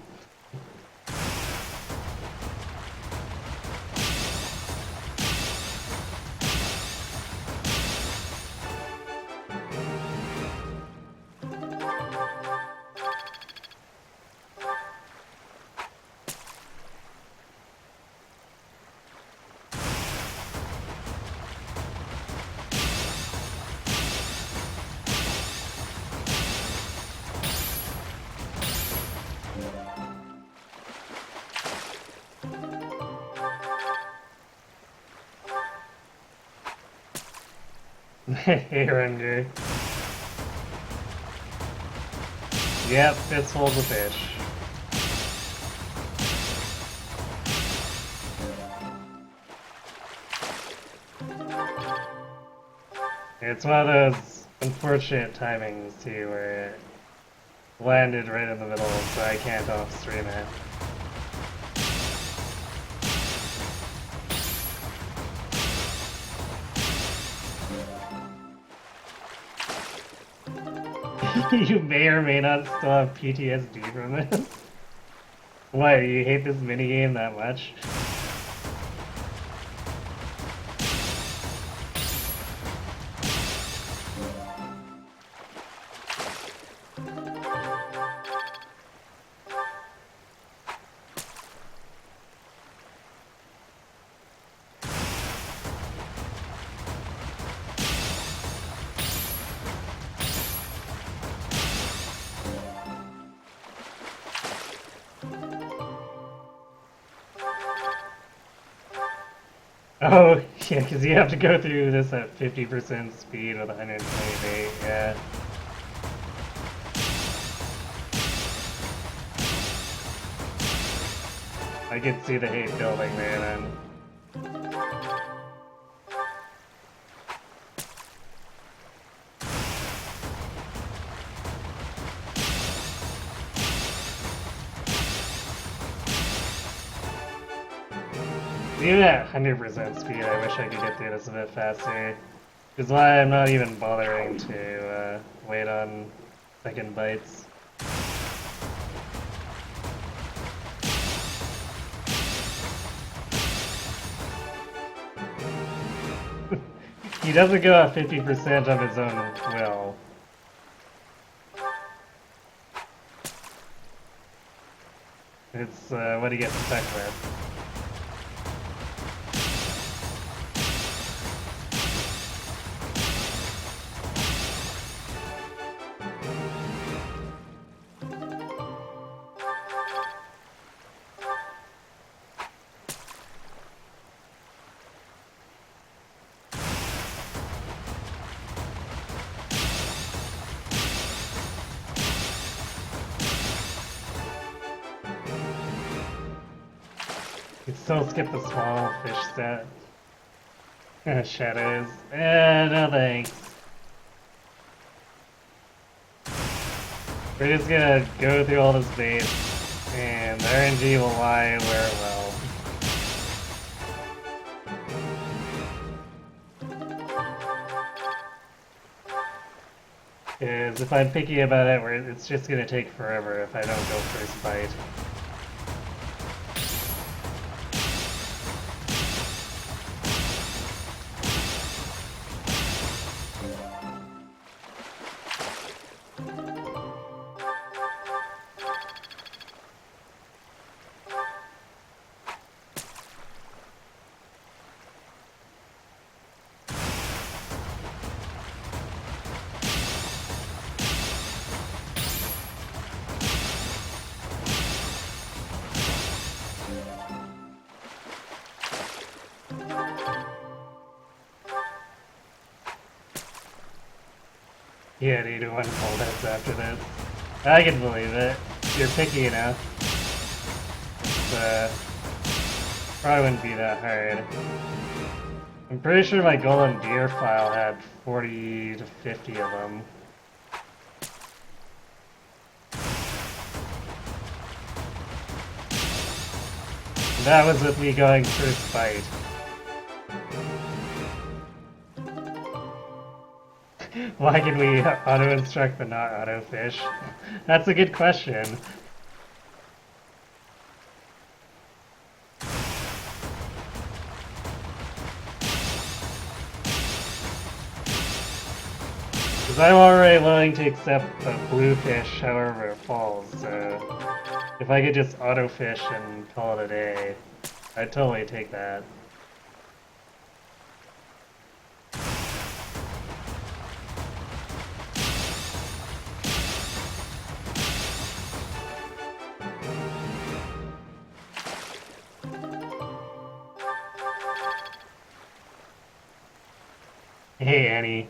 Hey, Render. Yep, fistfuls of fish. It's one of those unfortunate timings too, where it landed right in the middle, so I can't off-stream it. You may or may not still have PTSD from it. What, you hate this minigame that much? Oh, yeah, because you have to go through this at 50% speed with 128, yeah. I can see the hate building there then. Even at 100% speed, I wish I could get through this a bit faster. Which is why I'm not even bothering to wait on second bites. He doesn't go at 50% of his own will. It's what he gets stuck with. You still skip the small fish set. Shadows. No thanks. We're just gonna go through all this base, and the RNG will lie where it will. Because if I'm picky about it, it's just gonna take forever if I don't go first bite. Yeah, dude, one holdouts after this. I can believe it. You're picky enough. Probably wouldn't be that hard. I'm pretty sure my golden deer file had 40 to 50 of them. That was with me going first bite. Why can we auto-instruct but not auto-fish? That's a good question. Because I'm already willing to accept the blue fish however it falls, so if I could just auto-fish and call it a day, I'd totally take that. Hey, Annie.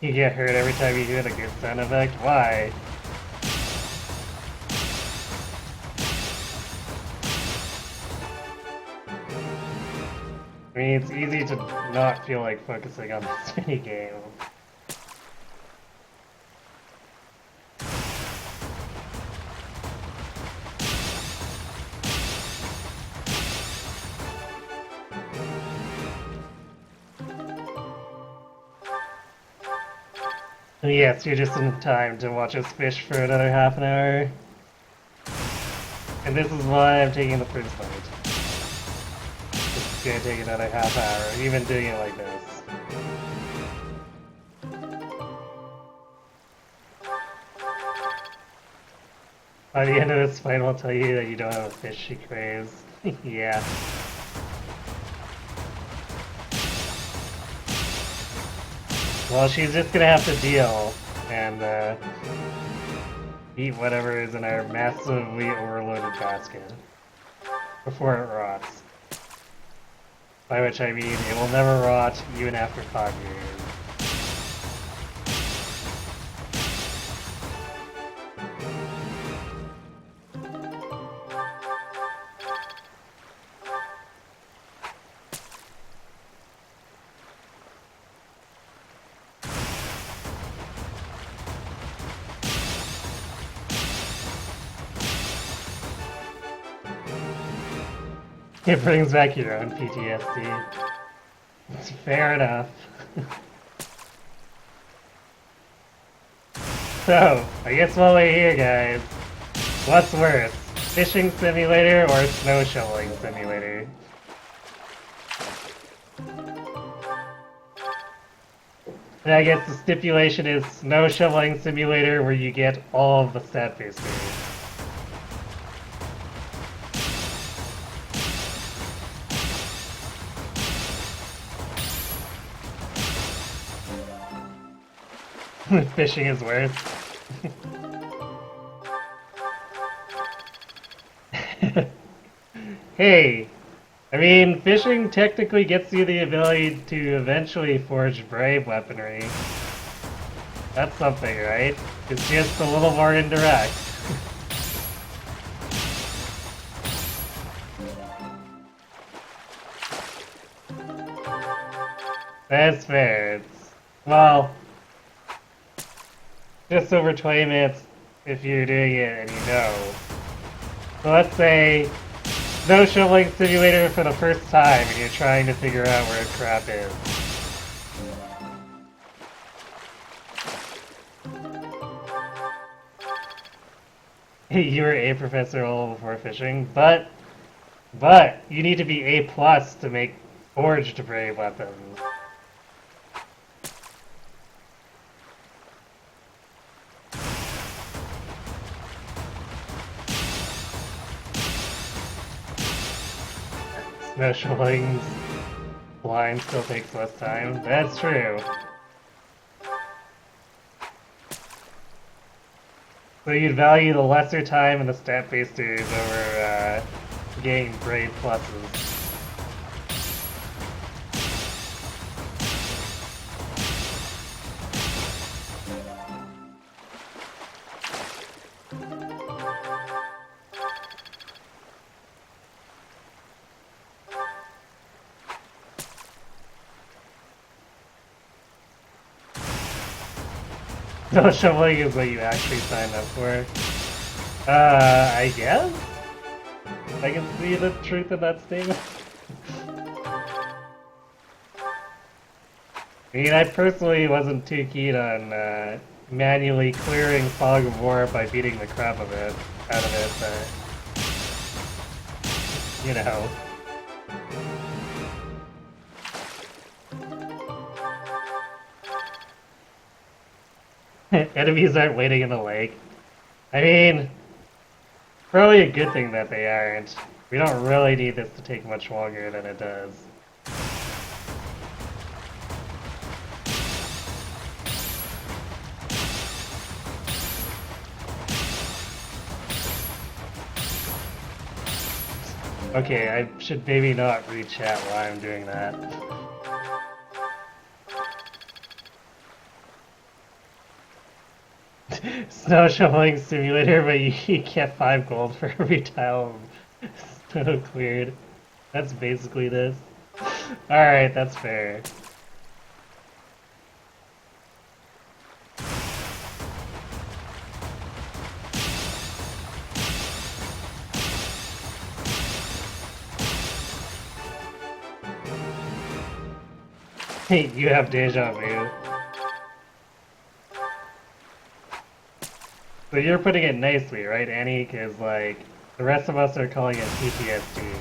You get hurt every time you hear the good sound effect? Why? I mean, it's easy to not feel like focusing on this minigame. Yes, you're just in time to watch us fish for another half an hour. And this is why I'm taking the first bite. It's gonna take another half hour, even doing it like this. By the end of this fight, I'll tell you that you don't have a fish she craves. Yeah. Well, she's just gonna have to deal and eat whatever is in our massively overloaded basket before it rots. By which I mean it will never rot even after 5 years. It brings back your own PTSD. It's fair enough. So, I guess while we're here, guys, what's worse? Fishing simulator or snow shoveling simulator? And I guess the stipulation is snow shoveling simulator where you get all of the stat boosters. Fishing is worse. Hey, I mean, fishing technically gets you the ability to eventually forge brave weaponry. That's something, right? It's just a little more indirect. That's fair. It's, well, just over 20 minutes if you're doing it and you know. So let's say snow shoveling simulator for the first time and you're trying to figure out where crap is. You were A professor all before fishing, but you need to be A+ to make forged brave weapons. Snow shoveling's blind still takes less time. That's true. So you'd value the lesser time and the stat boosters over getting brave pluses. Snow shoveling is what you actually signed up for. I guess? I can see the truth in that statement. I mean, I personally wasn't too keen on manually clearing Fog of War by beating the crap out of it, but you know. Enemies aren't waiting in the lake. I mean, probably a good thing that they aren't. We don't really need this to take much longer than it does. Okay, I should maybe not read chat while I'm doing that. Snow shoveling simulator, but you get 5 gold for every tile snow cleared. That's basically this. Alright, that's fair. Hey, you have deja vu. So you're putting it nicely, right, Annie? Because, like, the rest of us are calling it PTSD.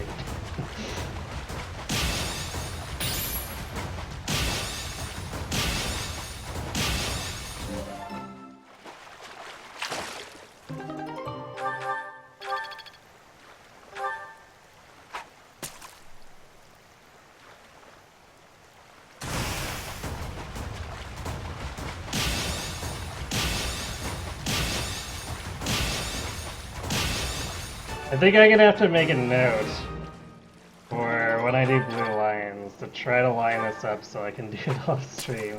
I think I'm gonna have to make a note for when I do Blue Lions to try to line this up so I can do it off stream.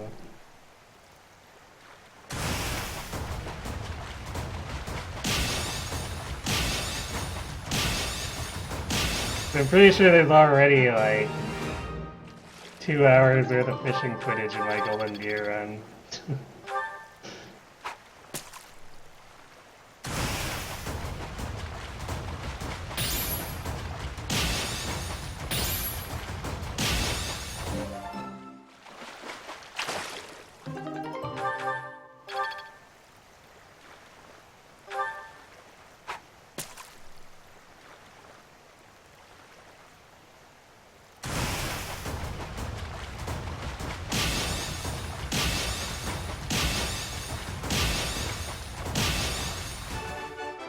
I'm pretty sure there's already like 2 hours worth of fishing footage in my Golden Beer run.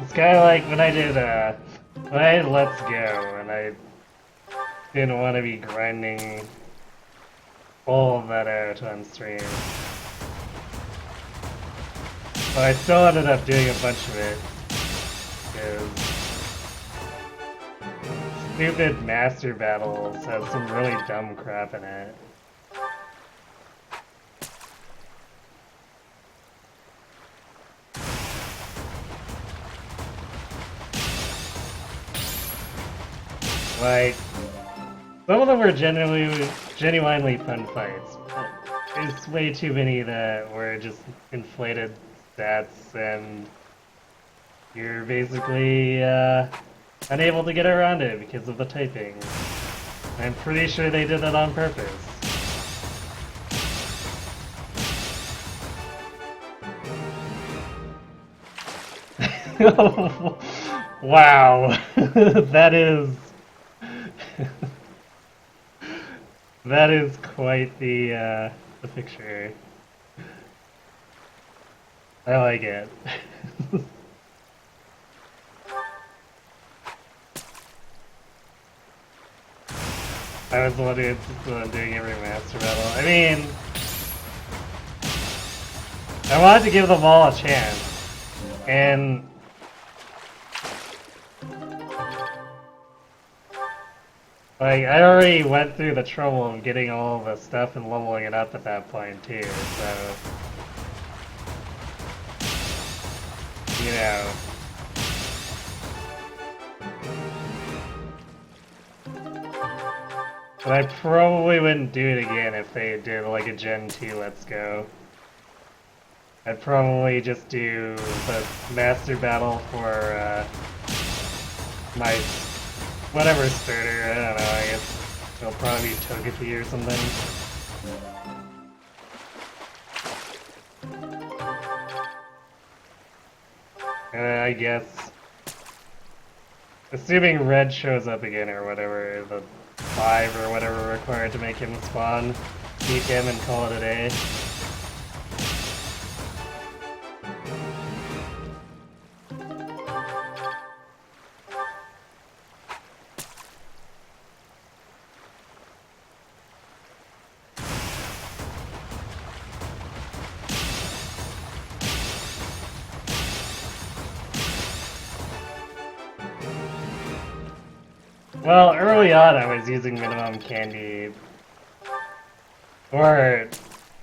It's kind of like when I did Let's Go, and I didn't want to be grinding all of that out on stream. But I still ended up doing a bunch of it, because stupid master battles have some really dumb crap in it. Like, some of them were genuinely fun fights, but there's way too many that were just inflated stats, and you're basically unable to get around it because of the typing. I'm pretty sure they did that on purpose. Wow, that is that is quite the picture. I like it. I was the one who's doing every master battle. I mean, I wanted to give them all a chance, and like, I already went through the trouble of getting all the stuff and leveling it up at that point too, so... You know... But I probably wouldn't do it again if they did like a Gen 2 Let's Go. I'd probably just do the Master Battle for my whatever starter, I don't know, I guess it'll probably be Togepi or something. I guess, assuming Red shows up again or whatever, the 5 or whatever required to make him spawn, beat him and call it a day. Well, early on I was using minimum candy, or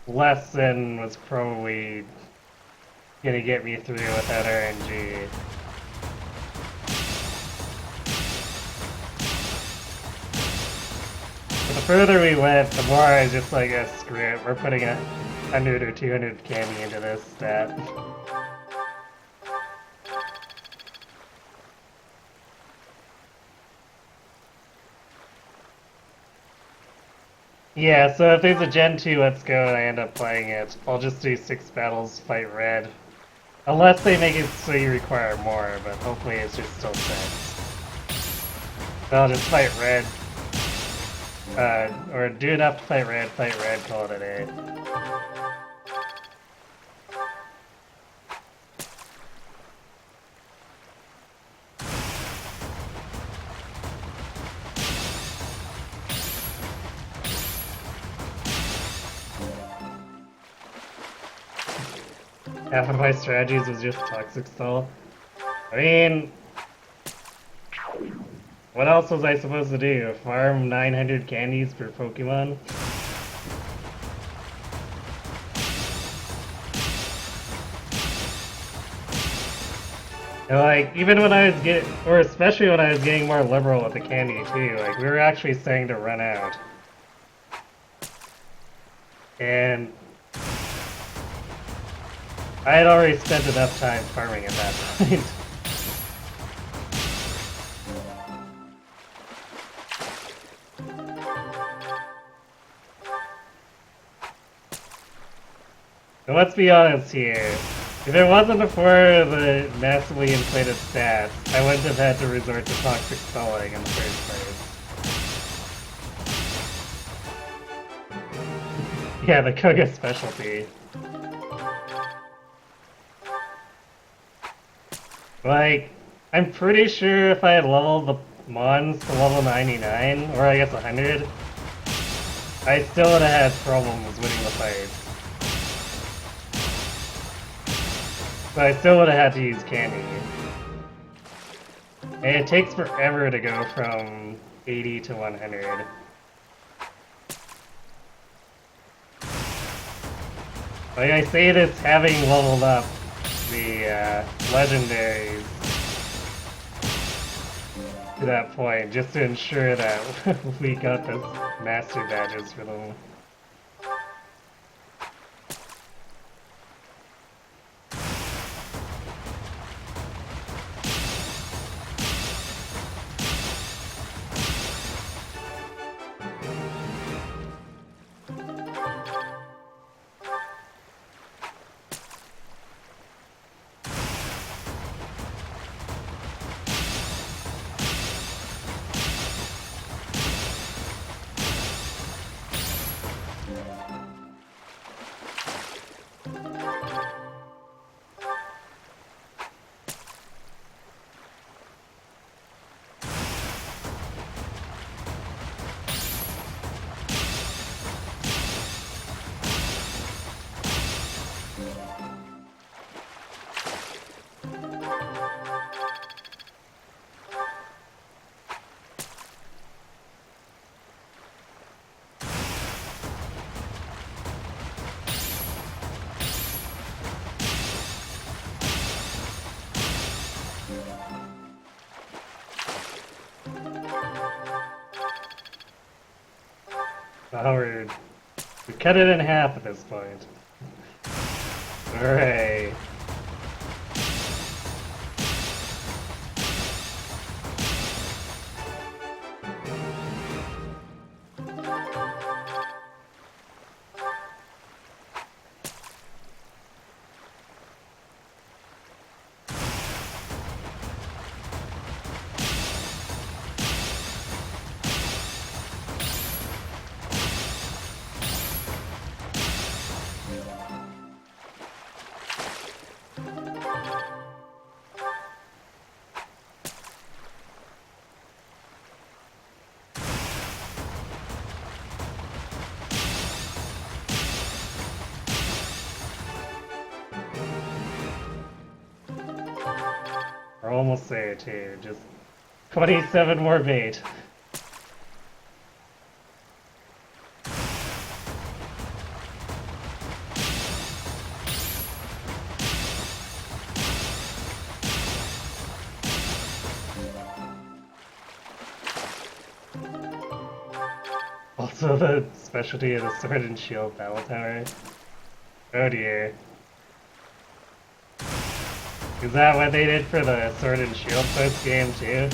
less than was probably gonna get me through without RNG. But the further we went, the more I was just like, oh, screw it, we're putting 100 or 200 candy into this stat. Yeah, so if there's a Gen 2 Let's Go and I end up playing it, I'll just do 6 battles, fight Red, Unless they make it so you require more, but hopefully it's just still 6. So I'll just fight red. Or do enough to fight red, call it a day. Half of my strategies was just toxic stall. I mean, what else was I supposed to do? Farm 900 candies per Pokemon? And like, even when I was getting, or especially when I was getting more liberal with the candy too, like, we were actually starting to run out. And I had already spent enough time farming at that point. And let's be honest here. If it wasn't for the massively inflated stats, I wouldn't have had to resort to toxic stalling in the first place. Yeah, the Koga specialty. Like, I'm pretty sure if I had leveled the Mons to level 99, or I guess 100, I still would have had problems winning the fights. So I still would have had to use candy. And it takes forever to go from 80 to 100. Like I say this having leveled up the legendaries to that point, just to ensure that we got the master badges for them. Oh, we cut it in half at this point. Hooray. We're almost there too, just 27 more bait. Also the specialty of the Sword and Shield Battle Tower. Oh dear. Is that what they did for the Sword and Shield post game too?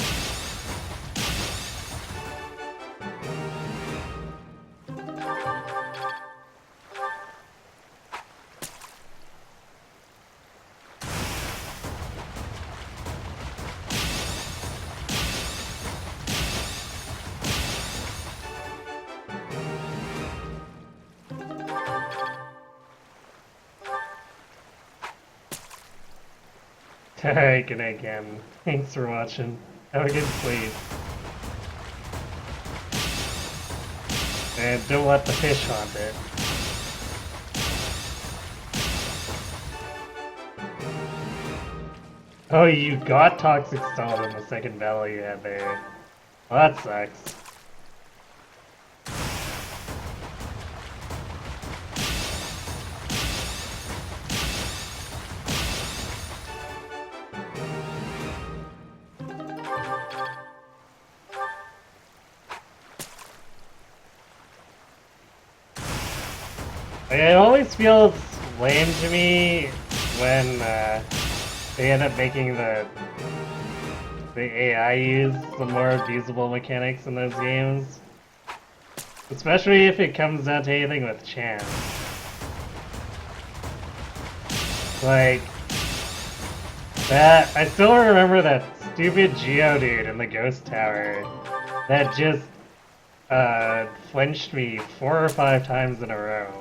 Alright, good night again. Thanks for watching. Have a good sleep. And don't let the fish haunt it. Oh, you got toxic stalled in the second battle you had there. Well, that sucks. Like, it always feels lame to me when they end up making the AI use the more abusable mechanics in those games. Especially if it comes down to anything with chance. Like, that, I still remember that stupid Geodude in the Ghost Tower that just flinched me 4 or 5 times in a row.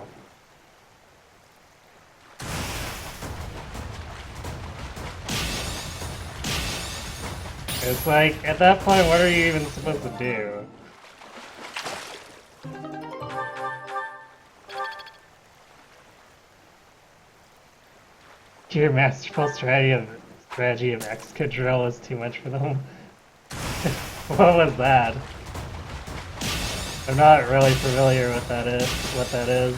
It's like, at that point, what are you even supposed to do? Your masterful strategy of Excadrill is too much for them. What was that? I'm not really familiar with what that is.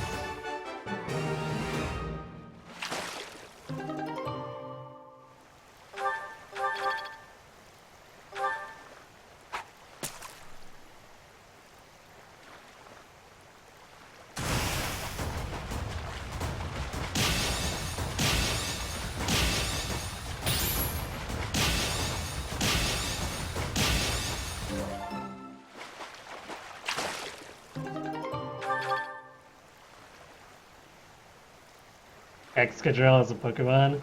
Excadrill as a Pokemon?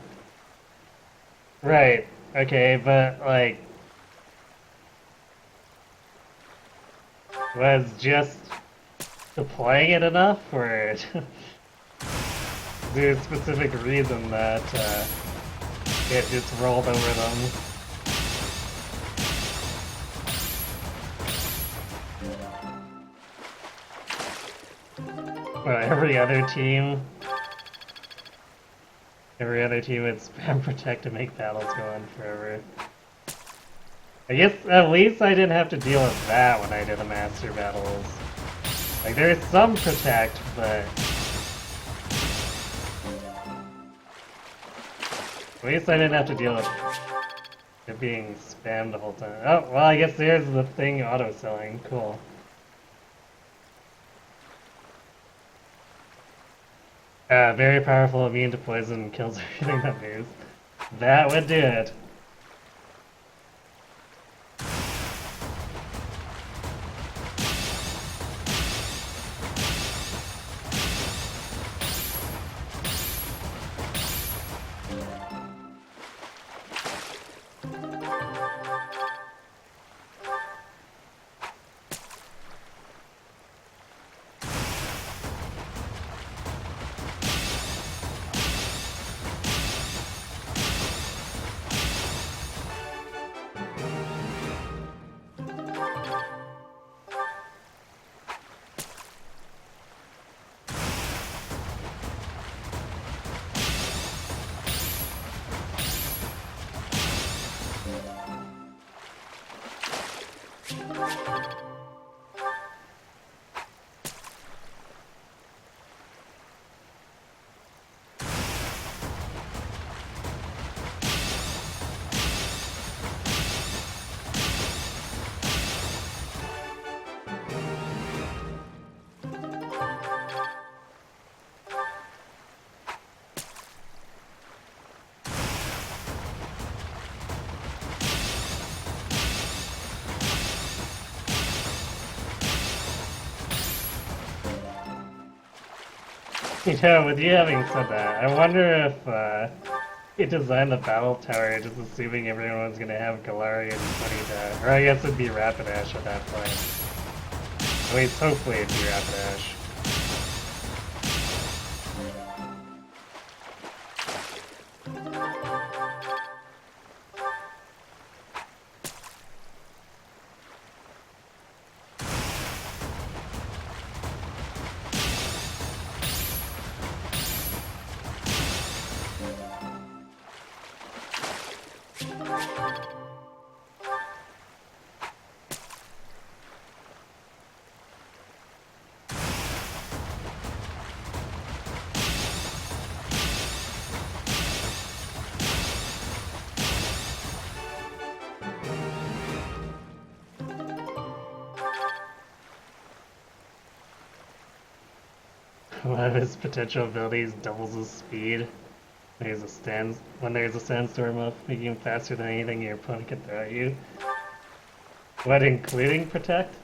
Right, okay, but like... was just deploying it enough, or is there a specific reason that it just rolled over them? Well, every other team would spam protect to make battles go on forever. I guess at least I didn't have to deal with that when I did the master battles. Like, there's some protect, but at least I didn't have to deal with it being spammed the whole time. Oh, well, I guess there's the thing auto-selling. Cool. Very powerful, immune to poison, kills everything that moves. That would do it. You know, with you having said that, I wonder if he designed the battle tower just assuming everyone was gonna have Galarian Ponyta. Or I guess it'd be Rapidash at that point. At least hopefully it'd be Rapidash. One of his potential abilities doubles his speed. When there's a sandstorm up, making him faster than anything your opponent can throw at you. What, including protect?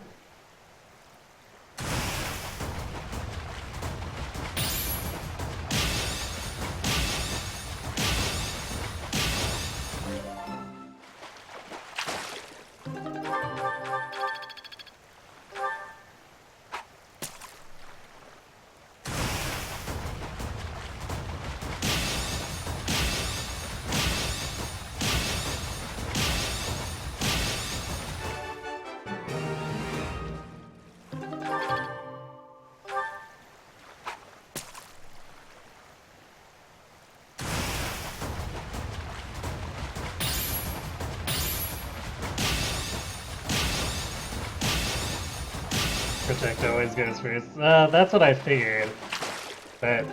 Protect always goes first. That's what I figured. But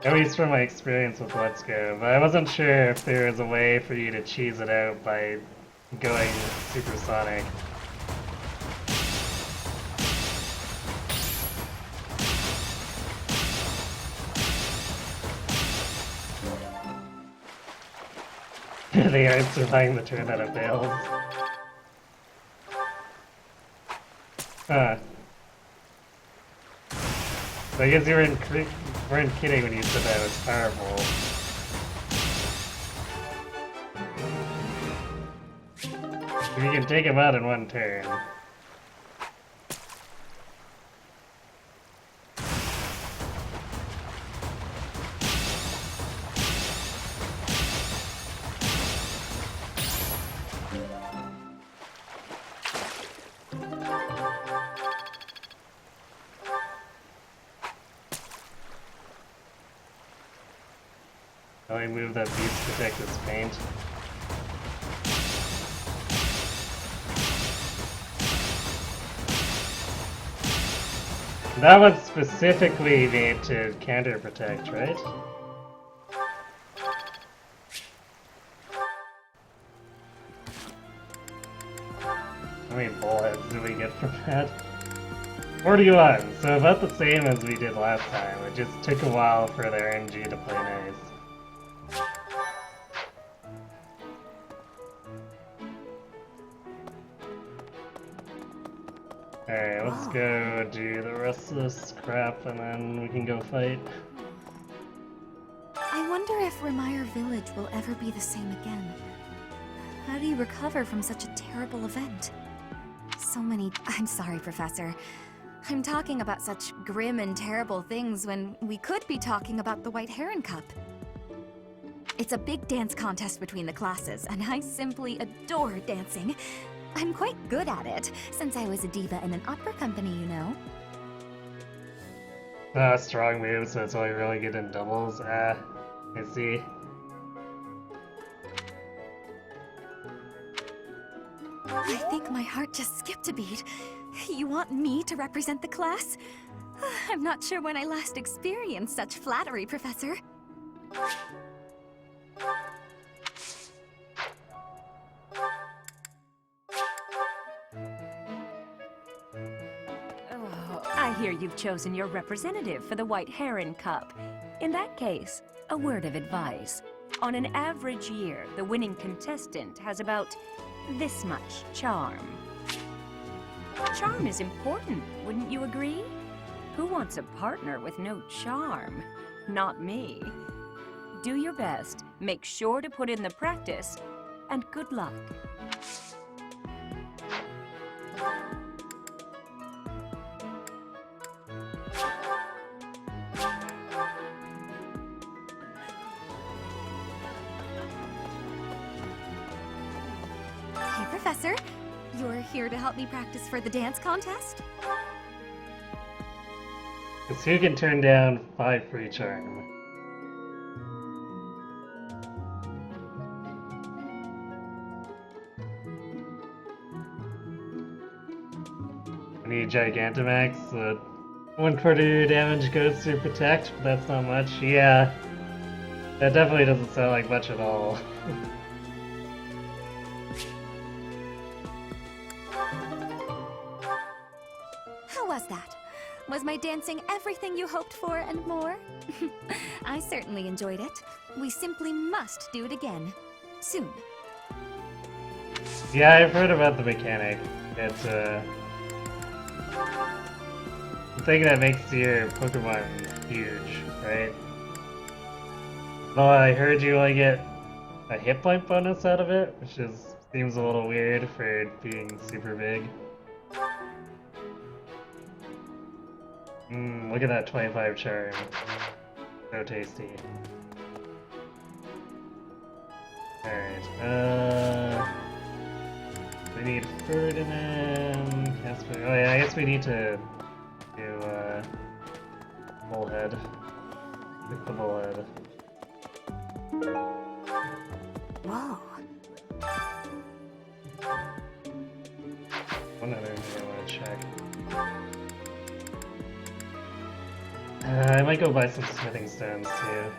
at least from my experience with Let's Go. But I wasn't sure if there was a way for you to cheese it out by going supersonic. They aren't surviving the turn that it fails. Huh. So I guess you weren't kidding when you said that was powerful. If you can take him out in one turn. How I move that beast protect its paint. That was specifically made to counter protect, right? How many bullheads do we get from that? 41, so about the same as we did last time. It just took a while for the RNG to play nice. Alright, let's go do the rest of this crap and then we can go fight. I wonder if Remire Village will ever be the same again. How do you recover from such a terrible event? So many... I'm sorry, Professor. I'm talking about such grim and terrible things when we could be talking about the White Heron Cup. It's a big dance contest between the classes, and I simply adore dancing. I'm quite good at it, since I was a diva in an opera company, you know. Strong moves, so that's why you're really good in doubles. I see. I think my heart just skipped a beat. You want me to represent the class? I'm not sure when I last experienced such flattery, Professor. I hear you've chosen your representative for the White Heron Cup. In that case, a word of advice. On an average year, the winning contestant has about this much charm. Charm is important, wouldn't you agree? Who wants a partner with no charm? Not me. Do your best, make sure to put in the practice, and good luck. Hey, Professor. You're here to help me practice for the dance contest? Because who can turn down 5 free charm? I need Gigantamax, so 1/4 damage goes through Protect, but that's not much. Yeah, that definitely doesn't sound like much at all. How was that? Was my dancing everything you hoped for and more? I certainly enjoyed it. We simply must do it again. Soon. Yeah, I've heard about the mechanic. It's the thing that makes your Pokemon huge, right? Though I heard you only get a hit point bonus out of it, which seems a little weird for it being super big. Look at that 25 charm. So tasty. Alright, we need Ferdinand, Casper. Oh yeah, I guess we need to do, Bullhead. Pick the Bullhead. Whoa. One other thing I want to check. I might go buy some smithing stones too.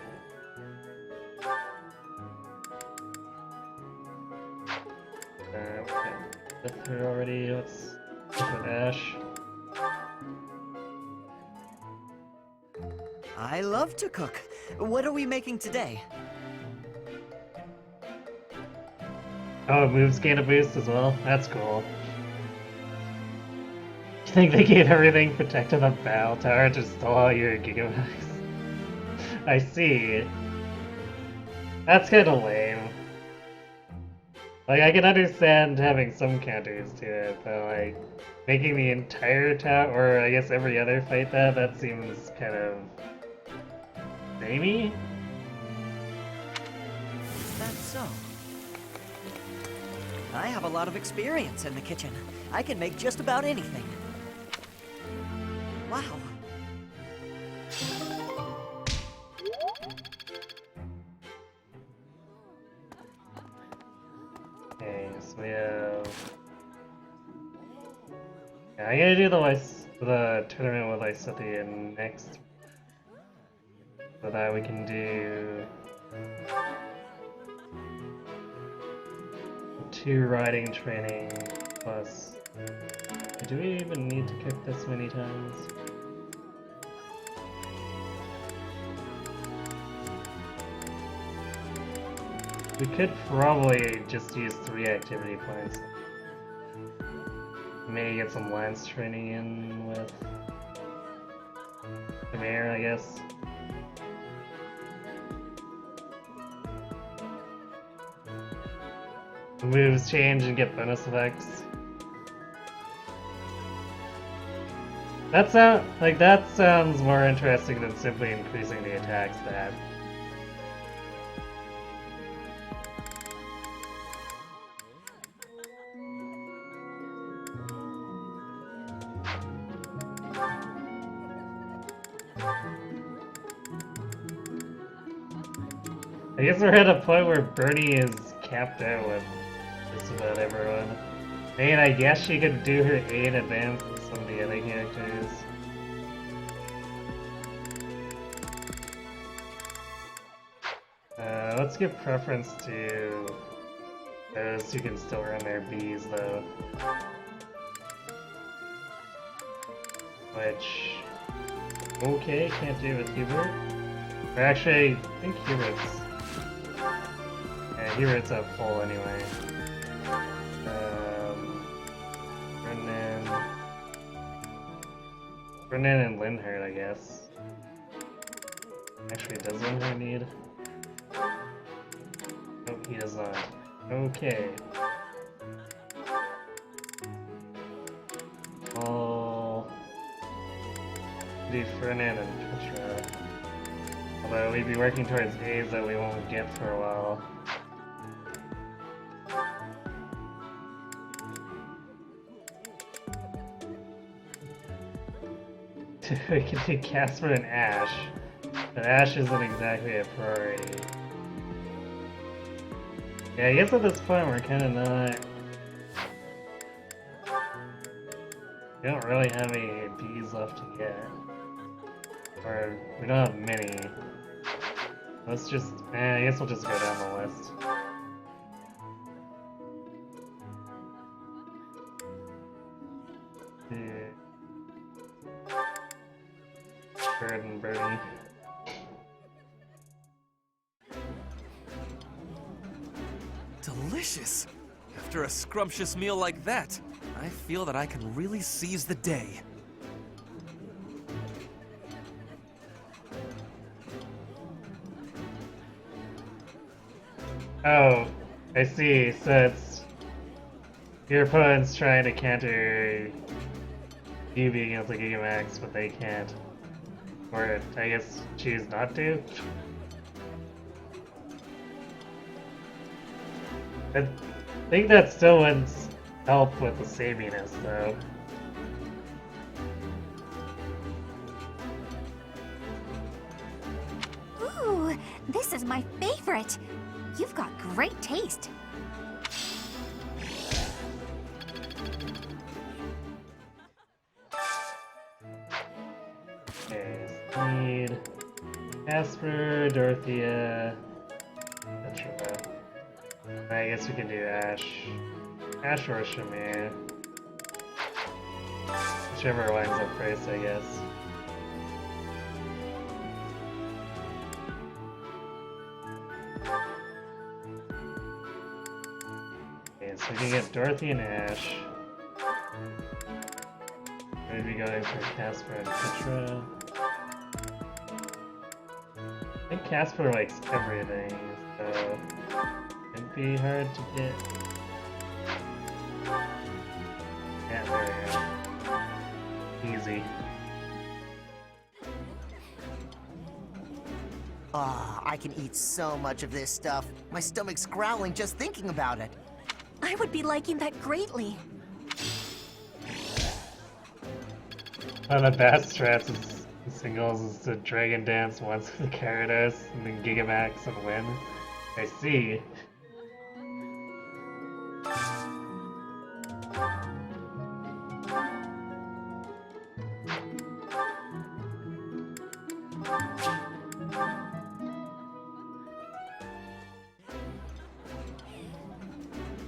With her already, let's go with Ash. I love to cook. What are we making today? Oh, moves gain a boost as well? That's cool. You think they gave everything protected on Battle Tower to stall all your Gigamax? I see. That's kinda lame. Like, I can understand having some counters to it, but like, making the entire town, or I guess every other fight that seems kind of samey? That's so. I have a lot of experience in the kitchen. I can make just about anything. Wow. Okay, so we have... Yeah, I'm gonna do the tournament with Lysithea next. So that we can do... 2 riding training plus... Do we even need to cook this many times? We could probably just use 3 activity points. Maybe get some lance training in with the mayor, I guess. Moves change and get bonus effects. That sounds more interesting than simply increasing the attack stat. I guess we're at a point where Bernie is capped out with just about everyone. I mean, I guess she could do her A in advance with some of the other characters. Let's give preference to those who can still earn their Bs, though. Which... Okay, can't do with Hubert. Or actually, I think Hubert's... Yeah, Hubert's at full anyway. Brennan and Linhart, I guess. Actually, does Linhart need? Nope, he does not. Okay. I'll do Ferdinand and Petra. Although we'd be working towards A's that we won't get for a while. We can do Casper and Ash, but Ash isn't exactly a priority. Yeah, I guess at this point we're kind of not... We don't really have any Bs left to get. Or, we don't have many. Let's just... I guess we'll just go down the list. Birdie. Delicious! After a scrumptious meal like that, I feel that I can really seize the day. Oh, I see. So it's your opponent's trying to counter you being able to Gigamax, but they can't. Or I guess choose not to. I think that still wouldn't help with the saminess, though. Ooh, this is my favorite. You've got great taste. Okay, Speed, Casper, Dorothea, Petra. I guess we can do Ash. Ash or Shamir. Whichever winds up first, I guess. Okay, so we can get Dorothy and Ash. Maybe going for Casper and Petra. I think Casper likes everything, so it'd be hard to get. Yeah, there we go. Easy. Ah, I can eat so much of this stuff. My stomach's growling just thinking about it. I would be liking that greatly. One of the best strats is singles is to Dragon Dance once with Gyarados and then Gigamax and win. I see.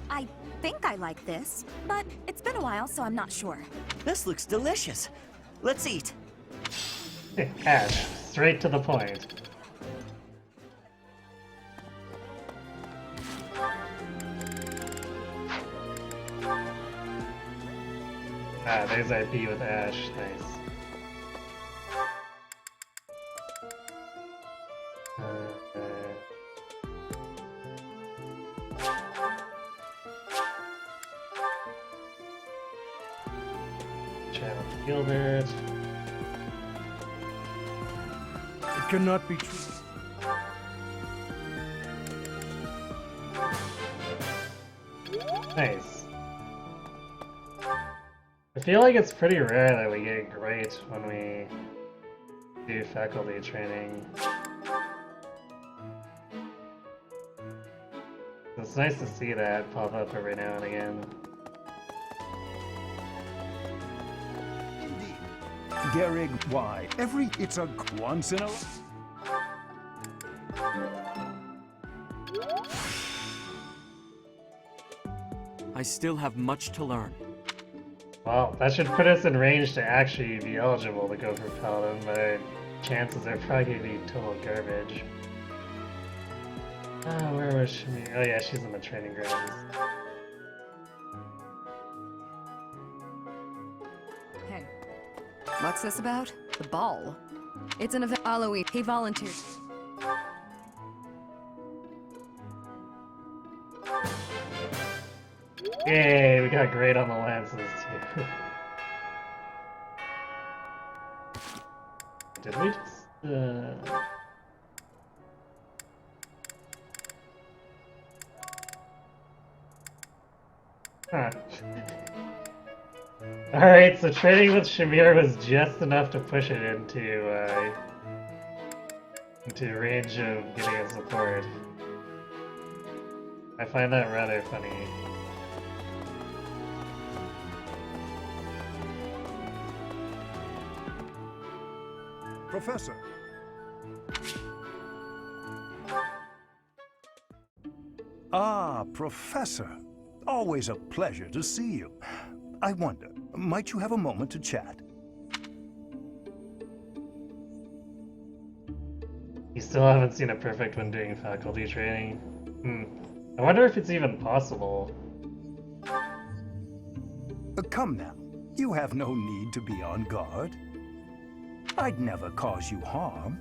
I think I like this, but it's been a while, so I'm not sure. This looks delicious. Let's eat. Ash, straight to the point. Ah, there's IP with Ash, nice. Channel Gilbert. It cannot be true. Nice. I feel like it's pretty rare that we get great when we do faculty training. It's nice to see that pop up every now and again. Garrig, why? It's a once in a... I still have much to learn. Well, that should put us in range to actually be eligible to go for Paladin, but our chances are probably gonna be total garbage. Ah, where was she? Oh yeah, she's in the training grounds. Hey, what's this about? The ball? It's an event. Aloe, he volunteered. Yay, we got great on the lances too. Did we just, Huh. Alright, so trading with Shamir was just enough to push it into range of getting a support. I find that rather funny. Professor. Ah, Professor. Always a pleasure to see you. I wonder, might you have a moment to chat? You still haven't seen it perfect when doing faculty training. I wonder if it's even possible. Come now, you have no need to be on guard. I'd never cause you harm.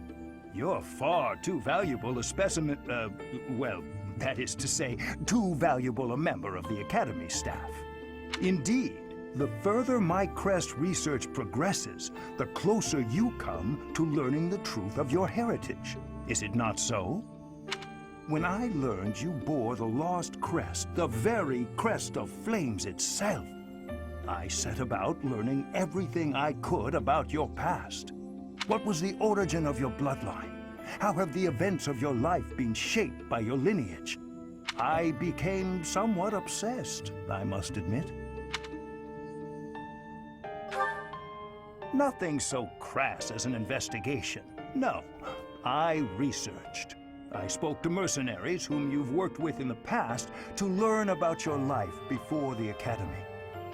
You're far too valuable a specimen, well, that is to say, too valuable a member of the Academy staff. Indeed, the further my crest research progresses, the closer you come to learning the truth of your heritage. Is it not so? When I learned you bore the lost crest, the very crest of flames itself, I set about learning everything I could about your past. What was the origin of your bloodline? How have the events of your life been shaped by your lineage? I became somewhat obsessed, I must admit. Nothing so crass as an investigation. No, I researched. I spoke to mercenaries whom you've worked with in the past to learn about your life before the Academy.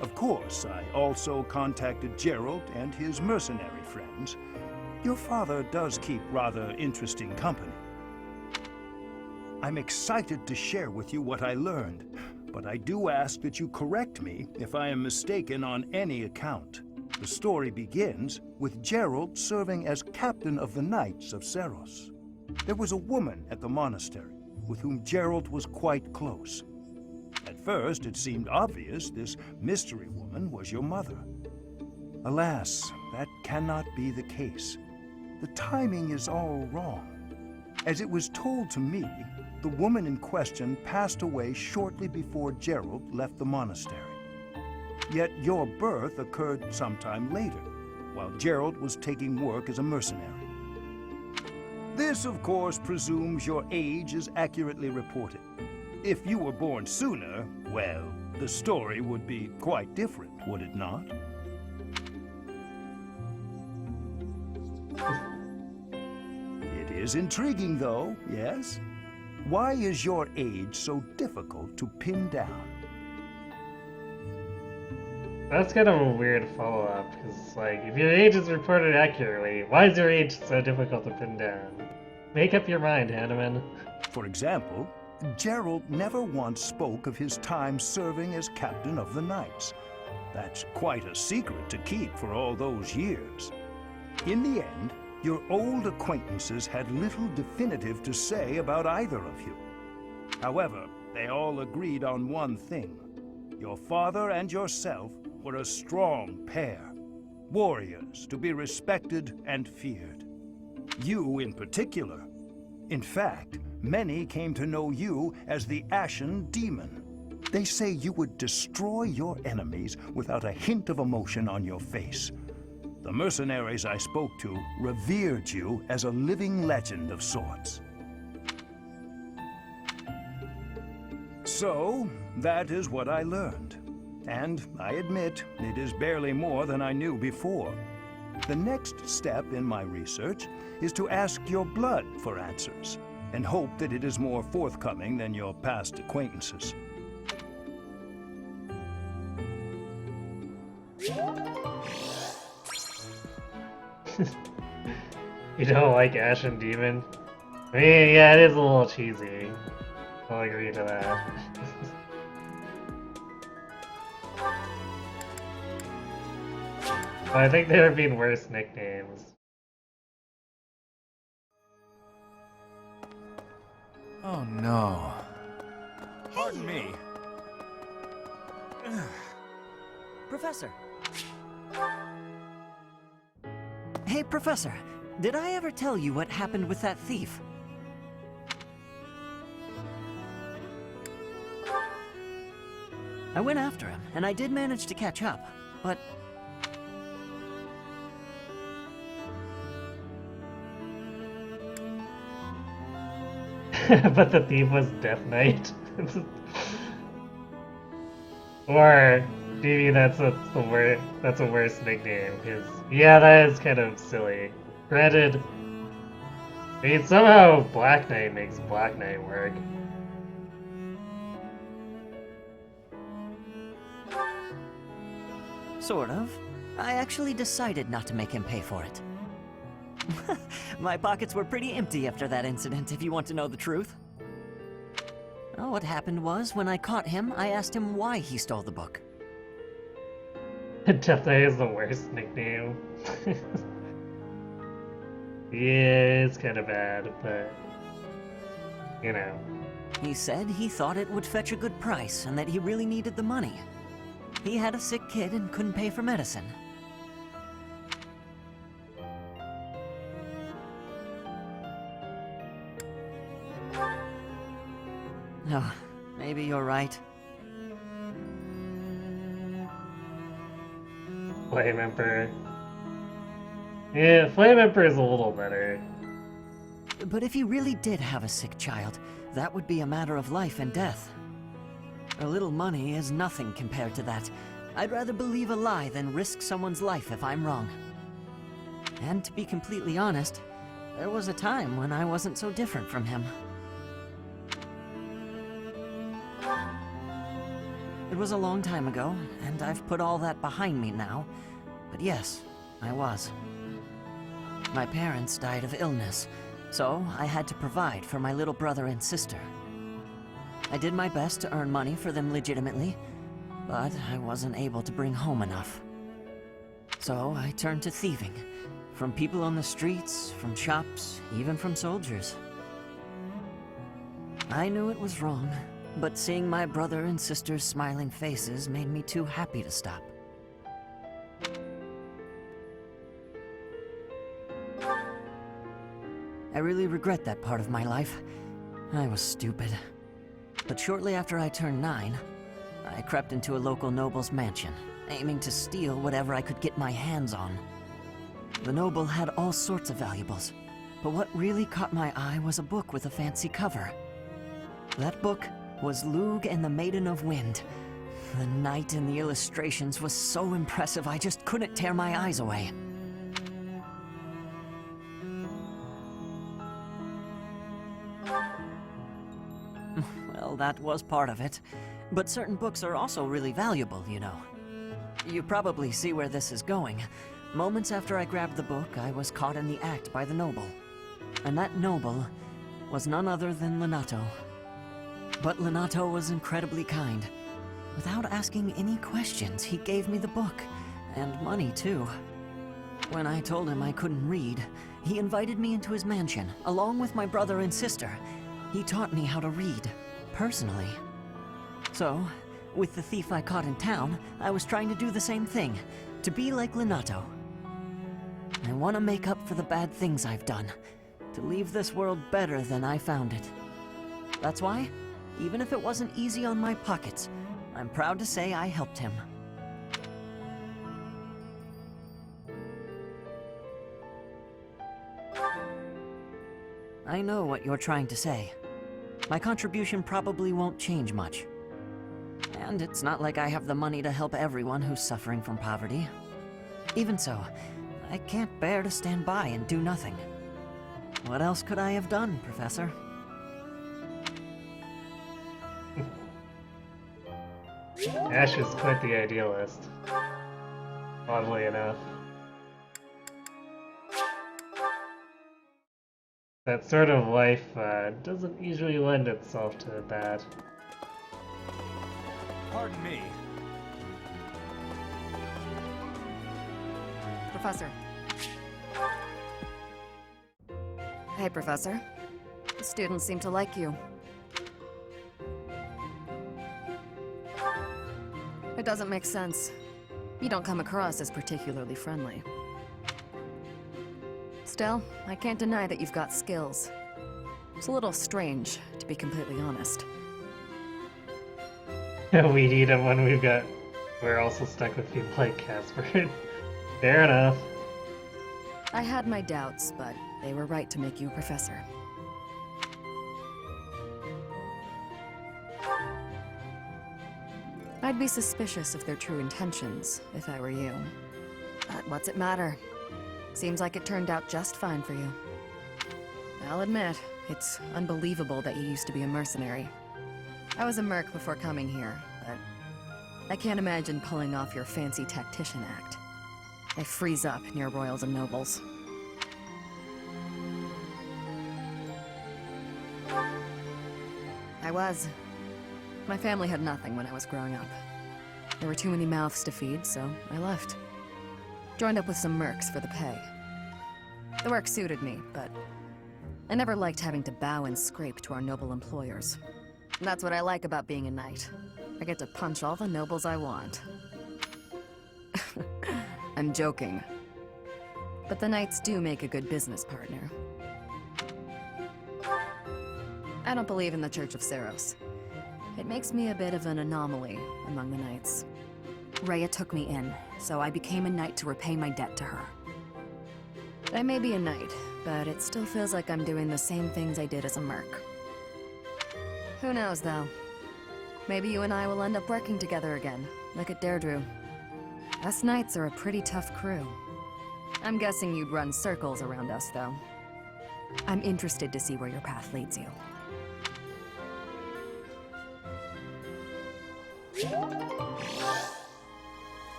Of course, I also contacted Gerald and his mercenary friends. Your father does keep rather interesting company. I'm excited to share with you what I learned, but I do ask that you correct me if I am mistaken on any account. The story begins with Gerald serving as captain of the Knights of Seros. There was a woman at the monastery with whom Gerald was quite close. At first, it seemed obvious this mystery woman was your mother. Alas, that cannot be the case. The timing is all wrong. As it was told to me, the woman in question passed away shortly before Gerald left the monastery. Yet your birth occurred sometime later, while Gerald was taking work as a mercenary. This, of course, presumes your age is accurately reported. If you were born sooner, well, the story would be quite different, would it not? It is intriguing, though, yes? Why is your age so difficult to pin down? That's kind of a weird follow-up, because, like, if your age is reported accurately, why is your age so difficult to pin down? Make up your mind, Hanneman. For example, Gerald never once spoke of his time serving as captain of the Knights. That's quite a secret to keep for all those years. In the end, your old acquaintances had little definitive to say about either of you. However, they all agreed on one thing. Your father and yourself were a strong pair, warriors to be respected and feared. You in particular. In fact, many came to know you as the Ashen Demon. They say you would destroy your enemies without a hint of emotion on your face. The mercenaries I spoke to revered you as a living legend of sorts. So, that is what I learned. And I admit, it is barely more than I knew before. The next step in my research is to ask your blood for answers, and hope that it is more forthcoming than your past acquaintances. You don't like Ashen Demon? I mean, yeah, it is a little cheesy. I'll agree to that. But I think there have been worse nicknames. Oh no. Pardon me. Professor. Hey, Professor. Did I ever tell you what happened with that thief? I went after him, and I did manage to catch up, but... But the thief was Death Knight. Or maybe that's a worse nickname, because yeah, that is kind of silly. Granted, I mean, somehow Black Knight makes Black Knight work. Sort of. I actually decided not to make him pay for it. My pockets were pretty empty after that incident, if you want to know the truth. Well, what happened was, when I caught him, I asked him why he stole the book. Death Eye is the worst nickname. Yeah, it's kind of bad, but you know. He said he thought it would fetch a good price and that he really needed the money. He had a sick kid and couldn't pay for medicine. Oh, maybe you're right. Flame Emperor. Yeah, Flame Emperor is a little better. But if you really did have a sick child, that would be a matter of life and death. A little money is nothing compared to that. I'd rather believe a lie than risk someone's life if I'm wrong. And to be completely honest, there was a time when I wasn't so different from him. It was a long time ago, and I've put all that behind me now. But yes, I was. My parents died of illness, so I had to provide for my little brother and sister. I did my best to earn money for them legitimately, but I wasn't able to bring home enough. So I turned to thieving, from people on the streets, from shops, even from soldiers. I knew it was wrong, but seeing my brother and sister's smiling faces made me too happy to stop. I really regret that part of my life. I was stupid. But shortly after I turned 9, I crept into a local noble's mansion, aiming to steal whatever I could get my hands on. The noble had all sorts of valuables, but what really caught my eye was a book with a fancy cover. That book was Lug and the Maiden of Wind. The knight in the illustrations was so impressive I just couldn't tear my eyes away. Well, that was part of it. But certain books are also really valuable, you know. You probably see where this is going. Moments after I grabbed the book, I was caught in the act by the noble. And that noble was none other than Lenato. But Lenato was incredibly kind. Without asking any questions, he gave me the book, and money too. When I told him I couldn't read, he invited me into his mansion, along with my brother and sister. He taught me how to read, personally. So, with the thief I caught in town, I was trying to do the same thing, to be like Lenato. I want to make up for the bad things I've done, to leave this world better than I found it. That's why, even if it wasn't easy on my pockets, I'm proud to say I helped him. I know what you're trying to say. My contribution probably won't change much. And it's not like I have the money to help everyone who's suffering from poverty. Even so, I can't bear to stand by and do nothing. What else could I have done, Professor? Ash is quite the idealist. Oddly enough. That sort of life doesn't usually lend itself to that. Pardon me. Professor. Hey, Professor. The students seem to like you. It doesn't make sense. You don't come across as particularly friendly. Still, I can't deny that you've got skills. It's a little strange, to be completely honest. We need him when we're also stuck with people like Casper. Fair enough. I had my doubts, but they were right to make you a professor. I'd be suspicious of their true intentions, if I were you. But what's it matter? Seems like it turned out just fine for you. I'll admit, it's unbelievable that you used to be a mercenary. I was a merc before coming here, but I can't imagine pulling off your fancy tactician act. I freeze up near royals and nobles. was. My family had nothing when I was growing up. There were too many mouths to feed, so I left. Joined up with some mercs for the pay. The work suited me, but I never liked having to bow and scrape to our noble employers. That's what I like about being a knight. I get to punch all the nobles I want. I'm joking. But the knights do make a good business partner. I don't believe in the Church of Seros. It makes me a bit of an anomaly among the knights. Rhea took me in, so I became a knight to repay my debt to her. I may be a knight, but it still feels like I'm doing the same things I did as a merc. Who knows, though? Maybe you and I will end up working together again, like at Deirdre. Us knights are a pretty tough crew. I'm guessing you'd run circles around us, though. I'm interested to see where your path leads you.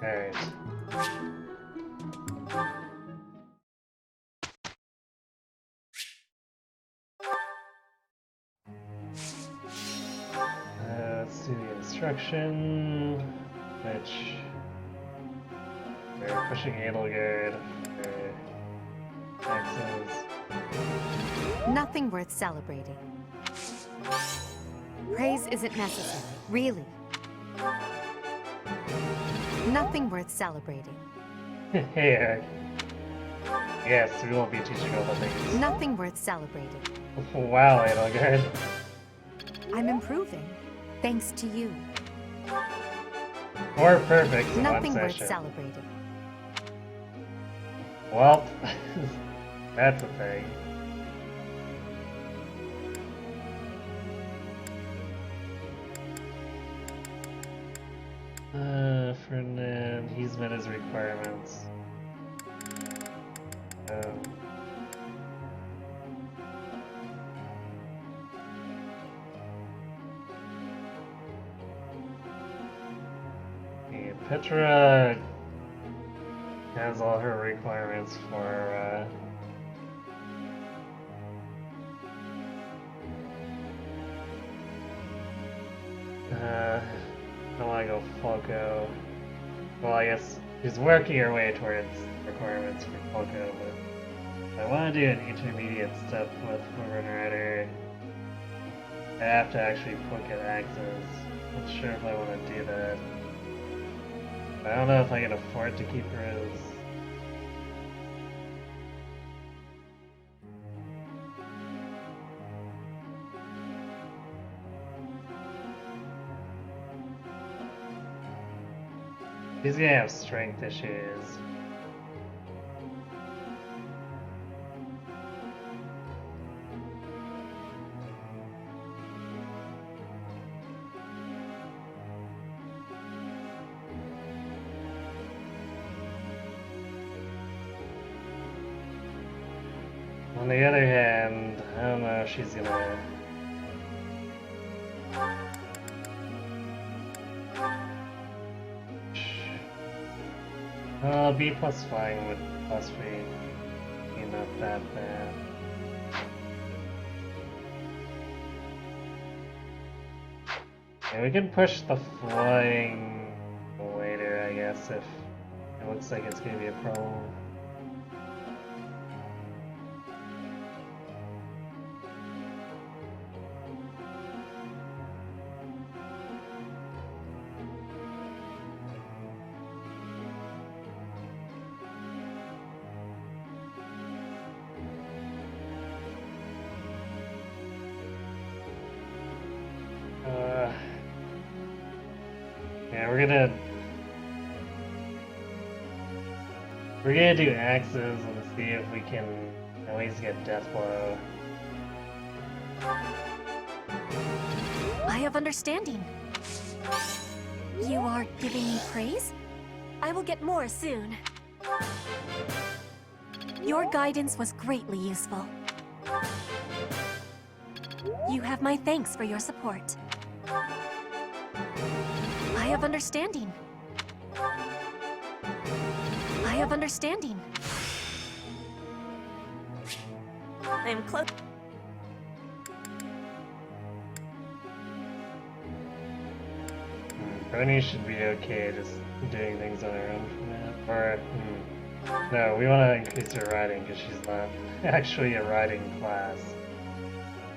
Alright. Let's do the instruction, which we're pushing Edelgard for axes. Nothing worth celebrating. Praise isn't necessary, really. Nothing worth celebrating. Hey, Eric. Yes, we won't be teaching all the things. Nothing worth celebrating. Wow, Edelgard. I'm improving, thanks to you. More perfect in Nothing one worth session. celebrating. Well, that's a thing. Ferdinand, he's met his requirements. Yeah, Petra has all her requirements for I want to go Falco. Well, I guess she's working her way towards requirements for Falco, but I want to do an intermediate step with Woman Rider. I have to actually look at axes. Not sure if I want to do that. I don't know if I can afford to keep her as... He's gonna have strength issues. On the other hand, I don't know if she's gonna... B plus flying with plus be not that bad. Yeah, we can push the flying later, I guess, if it looks like it's gonna be a problem. Yeah, we're gonna do axes and see if we can at least get Deathblow. I have understanding. You are giving me praise? I will get more soon. Your guidance was greatly useful. You have my thanks for your support. I have understanding. I have understanding. I'm close. Brony should be okay just doing things on her own for now. Or, no, we want to increase her riding because she's not actually a riding class.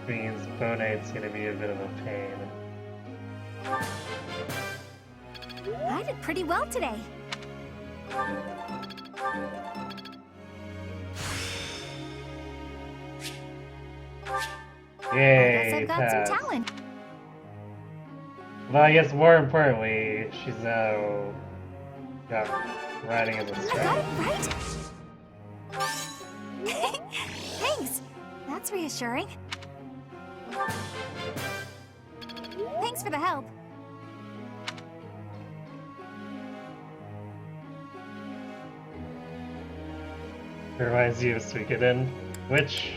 Which means Bonate's going to be a bit of a pain. I did pretty well today. Yay! I guess I've got pass. some talent. Well, I guess more importantly, she's now got riding as a I got strength. it right. Thanks. That's reassuring. Thanks for the help. Reminds you of Suikoden. Which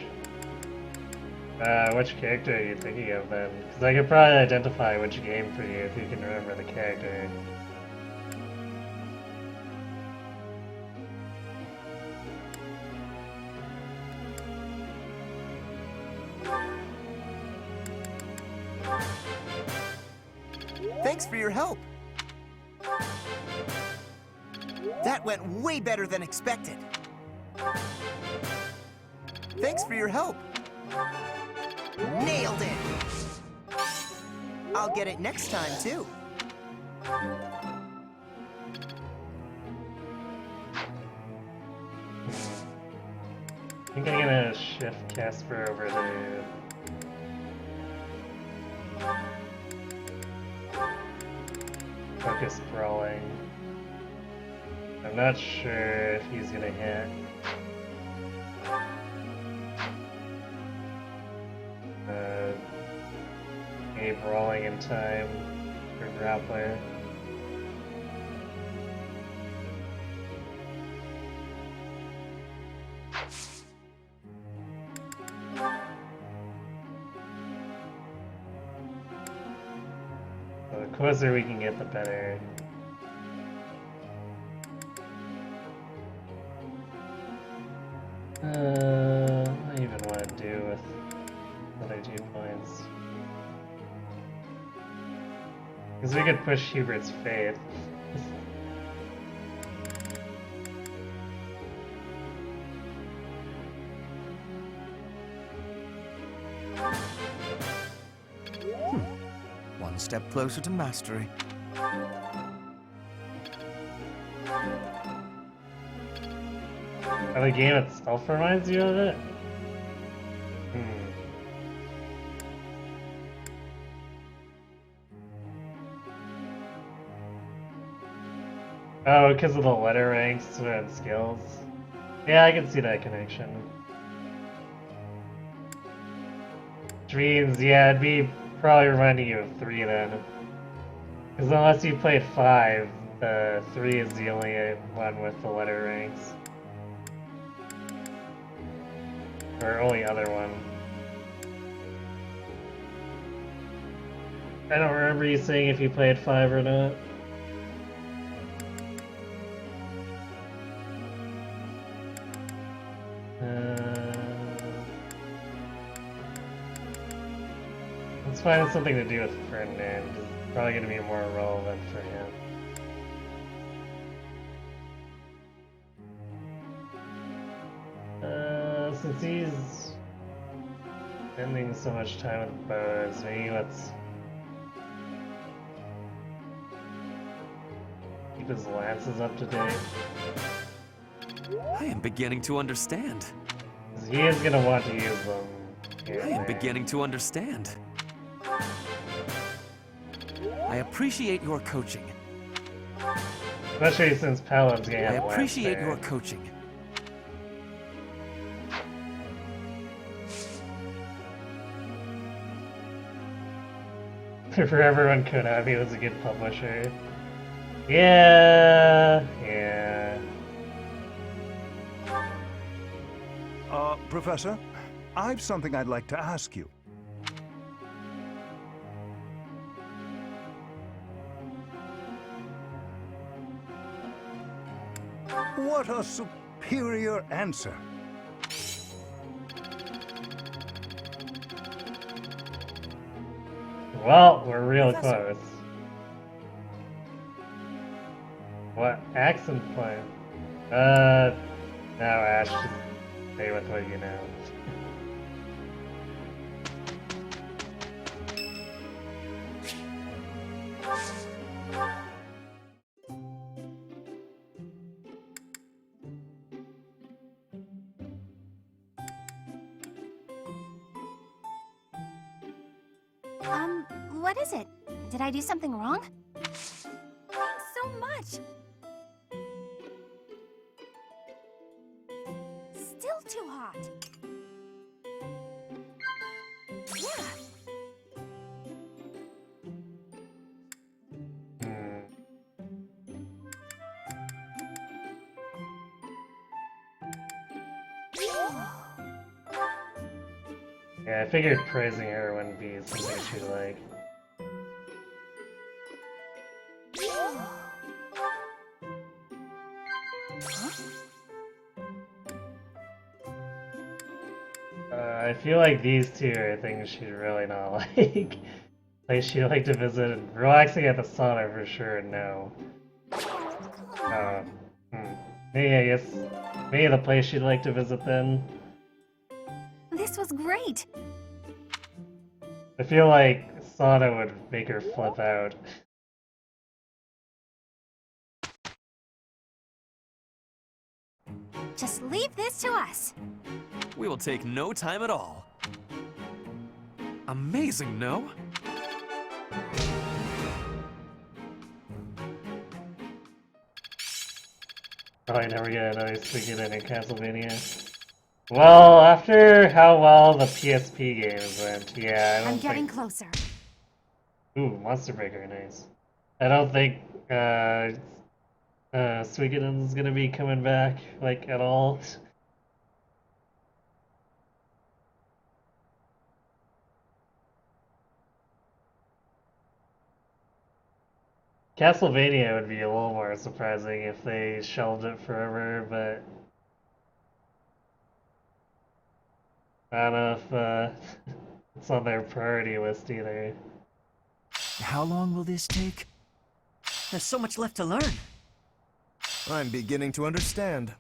character are you thinking of then? Because I could probably identify which game for you if you can remember the character. Thanks for your help. That went way better than expected. Thanks for your help. Nailed it! I'll get it next time, too. I think I'm gonna shift Casper over to... Focus Brawling. I'm not sure if he's gonna hit. A Brawling in time for Grappler. So the closer we can get, the better. What do I even want to do with another 2 points? Because we could push Hubert's Faith. One step closer to mastery. Oh, the game itself reminds you of it? Oh, because of the letter ranks and skills? Yeah, I can see that connection. Which means, yeah, it'd be probably reminding you of 3 then. Because unless you played 5, 3 is the only one with the letter ranks. Or only other one. I don't remember you saying if you played 5 or not. Let's find something to do with Ferdinand. It's probably going to be more relevant for him. Since he's spending so much time with bows, maybe let's keep his lances up to date. I am beginning to understand. 'Cause he is going to want to use them. I am beginning to understand. I appreciate your coaching. Especially since Paladin's going to I have appreciate lance your there. coaching. For everyone, Konami was a good publisher. Yeah. Professor, I've something I'd like to ask you. What a superior answer. Well, we're real Professor. close. What? Accent point? No, Ash, just stay with what you know. What is it? Did I do something wrong? Thanks so much. Still too hot. Yeah. Yeah, I figured praising her wouldn't be something she'd like. I feel like these two are things she'd really not like. Place she'd like to visit. Relaxing at the sauna for sure, no. Maybe I guess maybe the place she'd like to visit then. This was great. I feel like sauna would make her flip out. Just leave this to us. We will take no time at all. Amazing, no? Probably never get another Suikoden in Castlevania. Well, after how well the PSP games went, yeah, I don't I'm getting think... closer. Ooh, Monster Breaker, nice. I don't think, Suikoden's gonna be coming back, like, at all. Castlevania would be a little more surprising if they shelved it forever, but I don't know if it's on their priority list either. How long will this take? There's so much left to learn. I'm beginning to understand.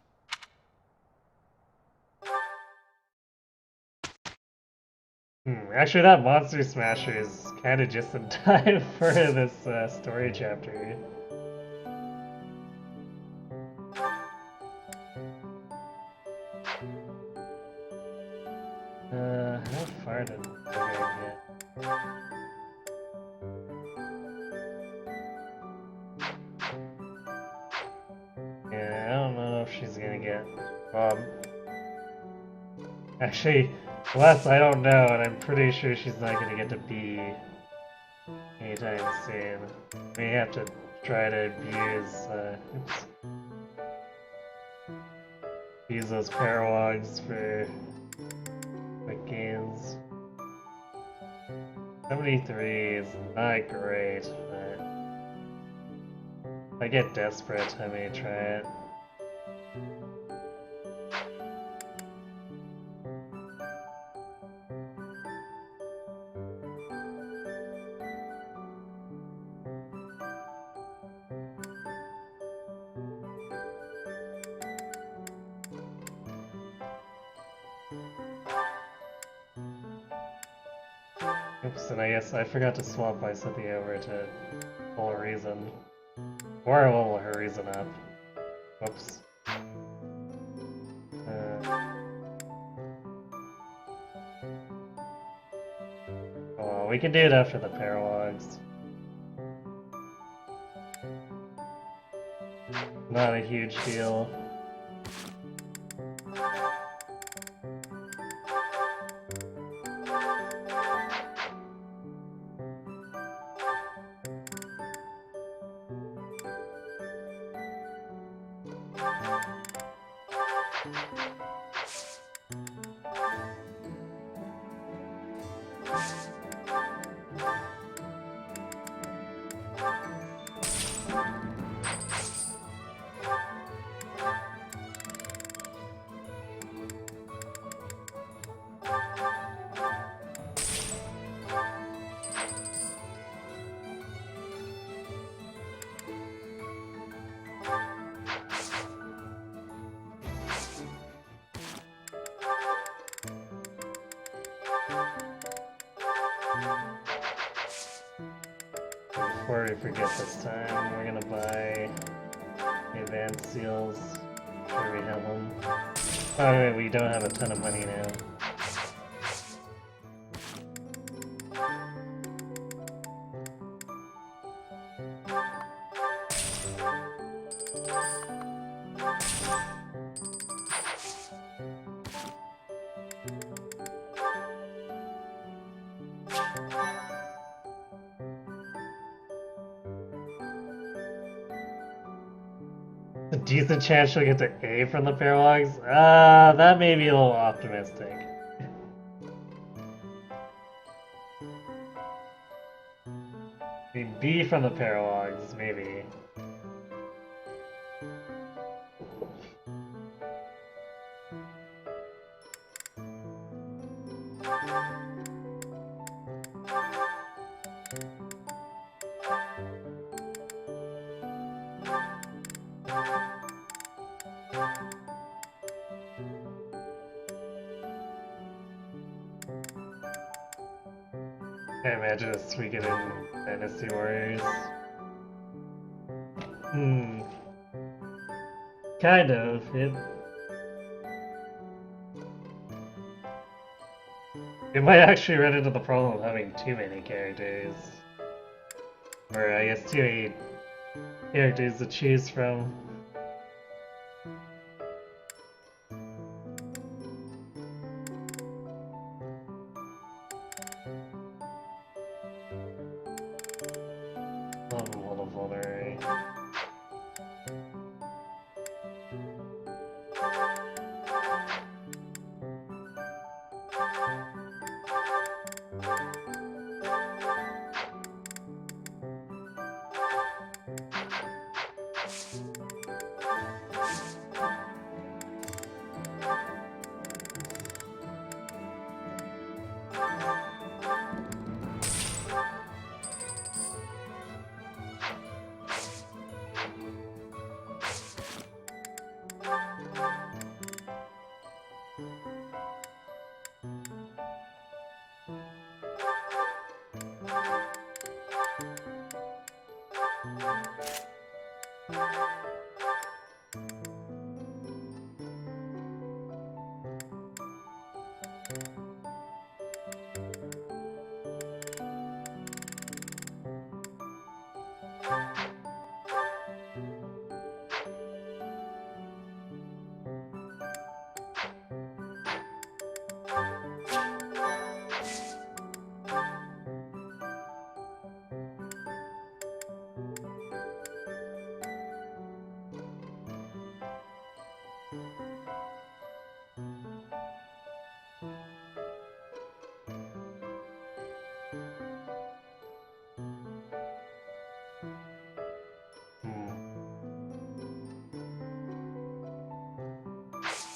Actually, that Monster Smasher is kind of just in time for this story chapter. How far did I get? Yeah, I don't know if she's gonna get actually, Wes, I don't know, and I'm pretty sure she's not gonna get to B anytime soon. We have to try to use those paralogs for quick gains. 73 is not great, but if I get desperate, I may try it. Oops, and I guess I forgot to swap my Cynthia over to full reason. Or I level her reason up. Whoops. Well, we can do it after the paralogs. Not a huge deal. Before we forget this time, we're gonna buy the advanced seals. Where we have them. Oh wait, we don't have a ton of money now. A decent chance she'll get to A from the paralogs? That may be a little optimistic. I mean, B from the paralogs, maybe. I imagine us tweaking in Dynasty Warriors. Kind of. It might actually run into the problem of having too many characters. Or I guess too many characters to choose from.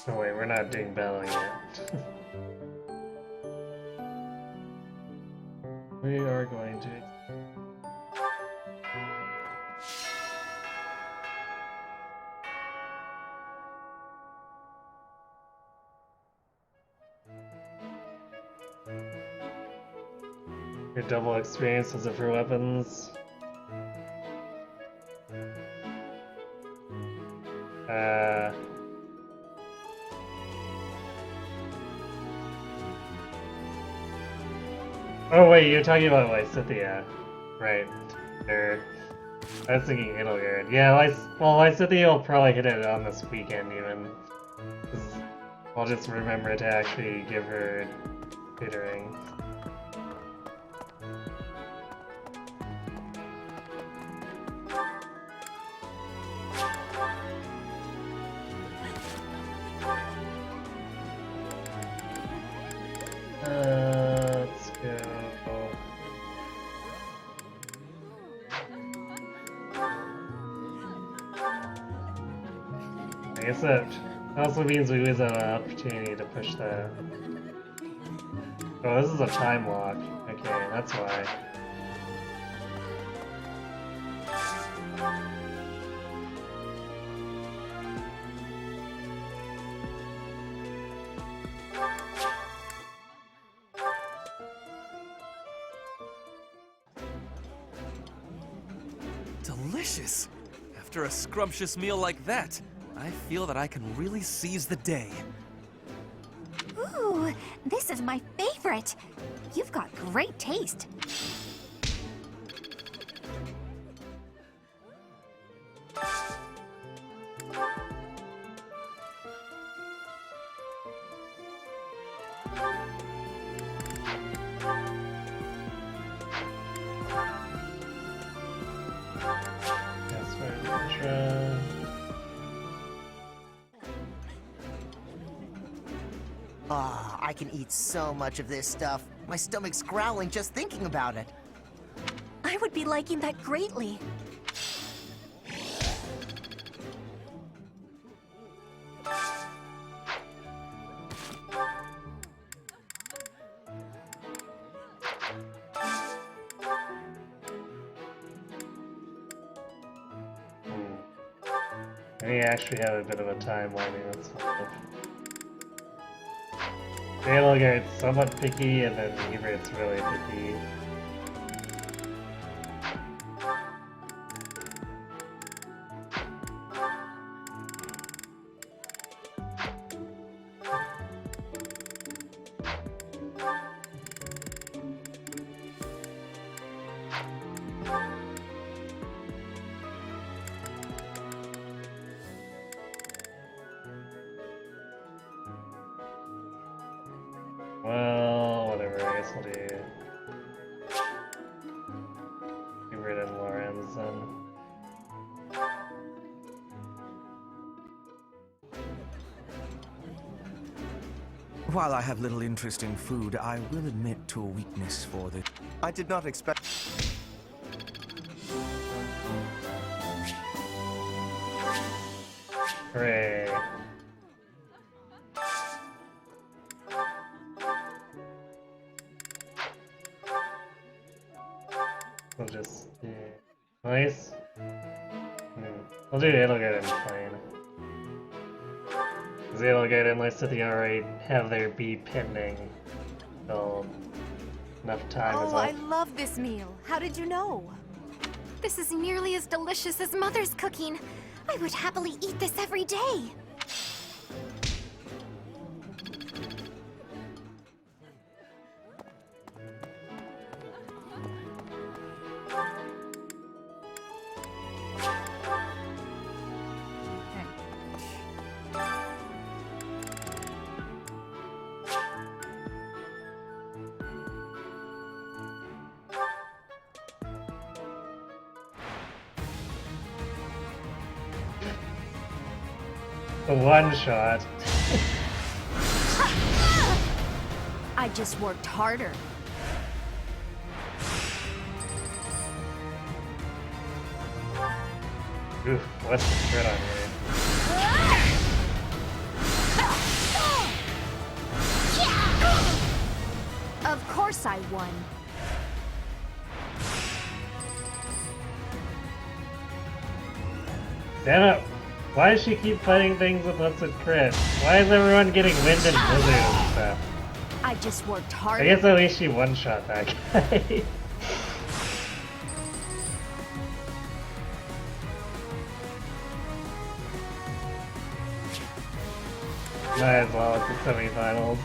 Oh wait, we're not doing battling yet. We are going to... Your double experience is it for weapons? Oh wait, you're talking about Lysithea, right? Or I was thinking Edelgard. Yeah, Lysithea will probably hit it on this weekend even. I'll just remember to actually give her tutoring. Let's go. I guess that also means we lose an opportunity to push that. Oh, this is a time lock. Okay, that's why. Delicious! After a scrumptious meal like that, I feel that I can really seize the day. Ooh, this is my favorite. You've got great taste. That's for Ultra. Ah, I can eat so much of this stuff. My stomach's growling just thinking about it. I would be liking that greatly. We actually have a bit of a timeline, that's fine. Dalegar's somewhat picky, and then Everett's really picky. Well, whatever, I guess we'll do Everett and Lorenz then. While I have little interest in food, I will admit to a weakness for the... I did not expect... Hooray. We'll just do nice. We'll do Edelgard and plain. Because Edelgard and Lysithea already have their bee pending. So enough time is Oh, I up. love this meal. How did you know? This is nearly as delicious as Mother's cooking. I would happily eat this every day. A one shot. I just worked harder. Oof, what's the crit on here? Of course I won. Damn it! Why does she keep fighting things with what's a crit? Why is everyone getting wind and blizzard and stuff? I just worked harder. I guess at least she one-shot that guy. Might as well, it's the semifinals.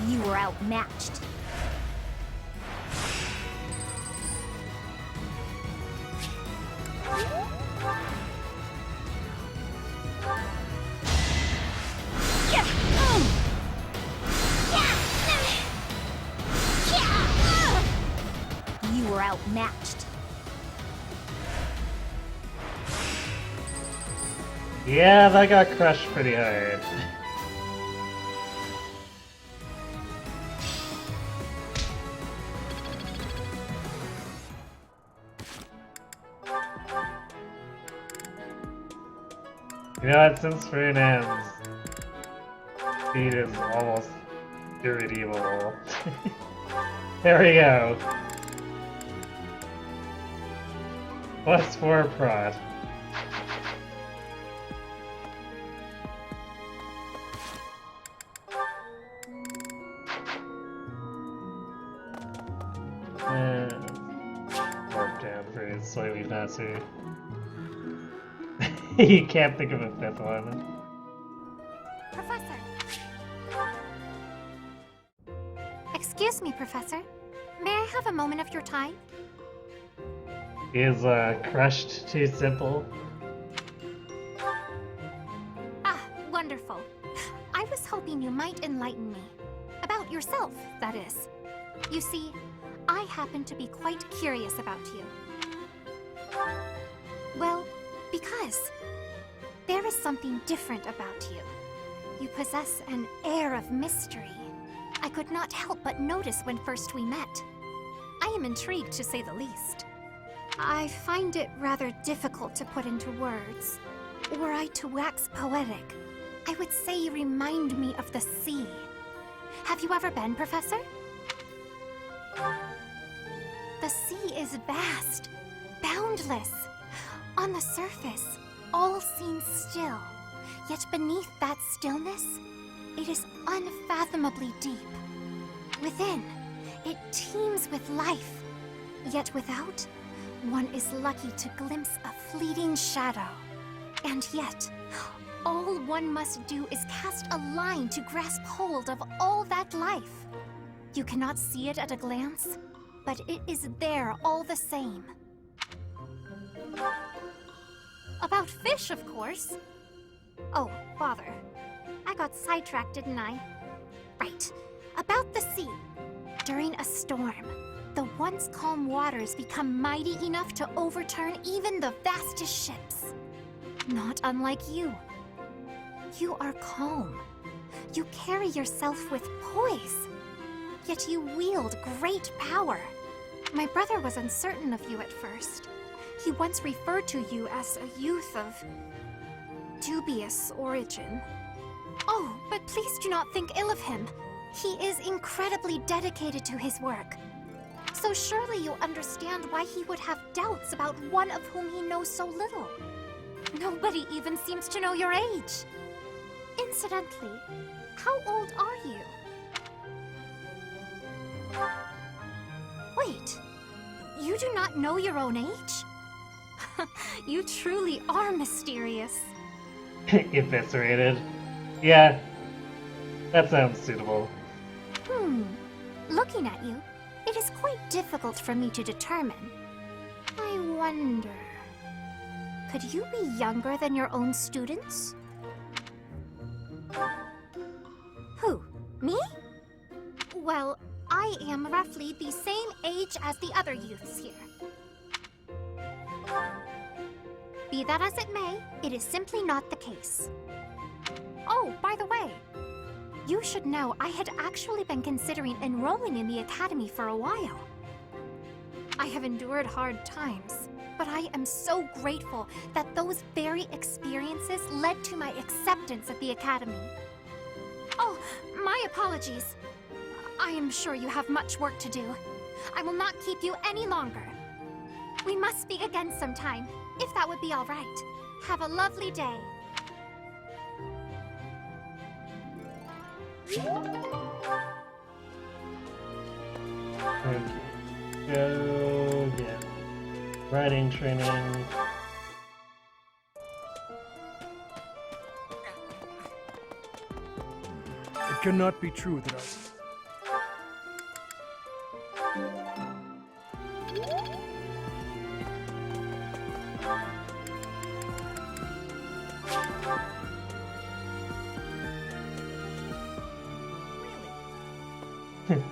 You were outmatched. You were outmatched. Yeah, that got crushed pretty hard. You know what, since Rune ends, speed is almost irredeemable. There we go. Plus 4 prod. soy we've not seen. You can't think of a fifth one. Professor! Excuse me, Professor. May I have a moment of your time? Is crushed too simple? Ah, wonderful. I was hoping you might enlighten me. About yourself, that is. You see, I happen to be quite curious about you. Well, because there is something different about you. You possess an air of mystery. I could not help but notice when first we met. I am intrigued, to say the least. I find it rather difficult to put into words. Were I to wax poetic, I would say you remind me of the sea. Have you ever been, Professor? The sea is vast, boundless. On the surface, all seems still. Yet beneath that stillness, it is unfathomably deep. Within, it teems with life. Yet without, one is lucky to glimpse a fleeting shadow. And yet, all one must do is cast a line to grasp hold of all that life. You cannot see it at a glance, but it is there all the same. About fish, of course. Oh, bother. I got sidetracked, didn't I? Right. About the sea. During a storm, the once calm waters become mighty enough to overturn even the vastest ships. Not unlike you. You are calm. You carry yourself with poise. Yet you wield great power. My brother was uncertain of you at first. He once referred to you as a youth of dubious origin. Oh, but please do not think ill of him. He is incredibly dedicated to his work. So surely you'll understand why he would have doubts about one of whom he knows so little. Nobody even seems to know your age. Incidentally, how old are you? Wait, you do not know your own age? You truly are mysterious. Eviscerated. Yeah, that sounds suitable. Looking at you, it is quite difficult for me to determine. I wonder... could you be younger than your own students? Who? Me? Well, I am roughly the same age as the other youths here. Be that as it may, it is simply not the case. Oh, by the way, you should know I had actually been considering enrolling in the academy for a while. I have endured hard times, but I am so grateful that those very experiences led to my acceptance at the academy. Oh, my apologies. I am sure you have much work to do. I will not keep you any longer. We must speak again sometime, if that would be all right. Have a lovely day. Okay. Go get riding training. It cannot be true that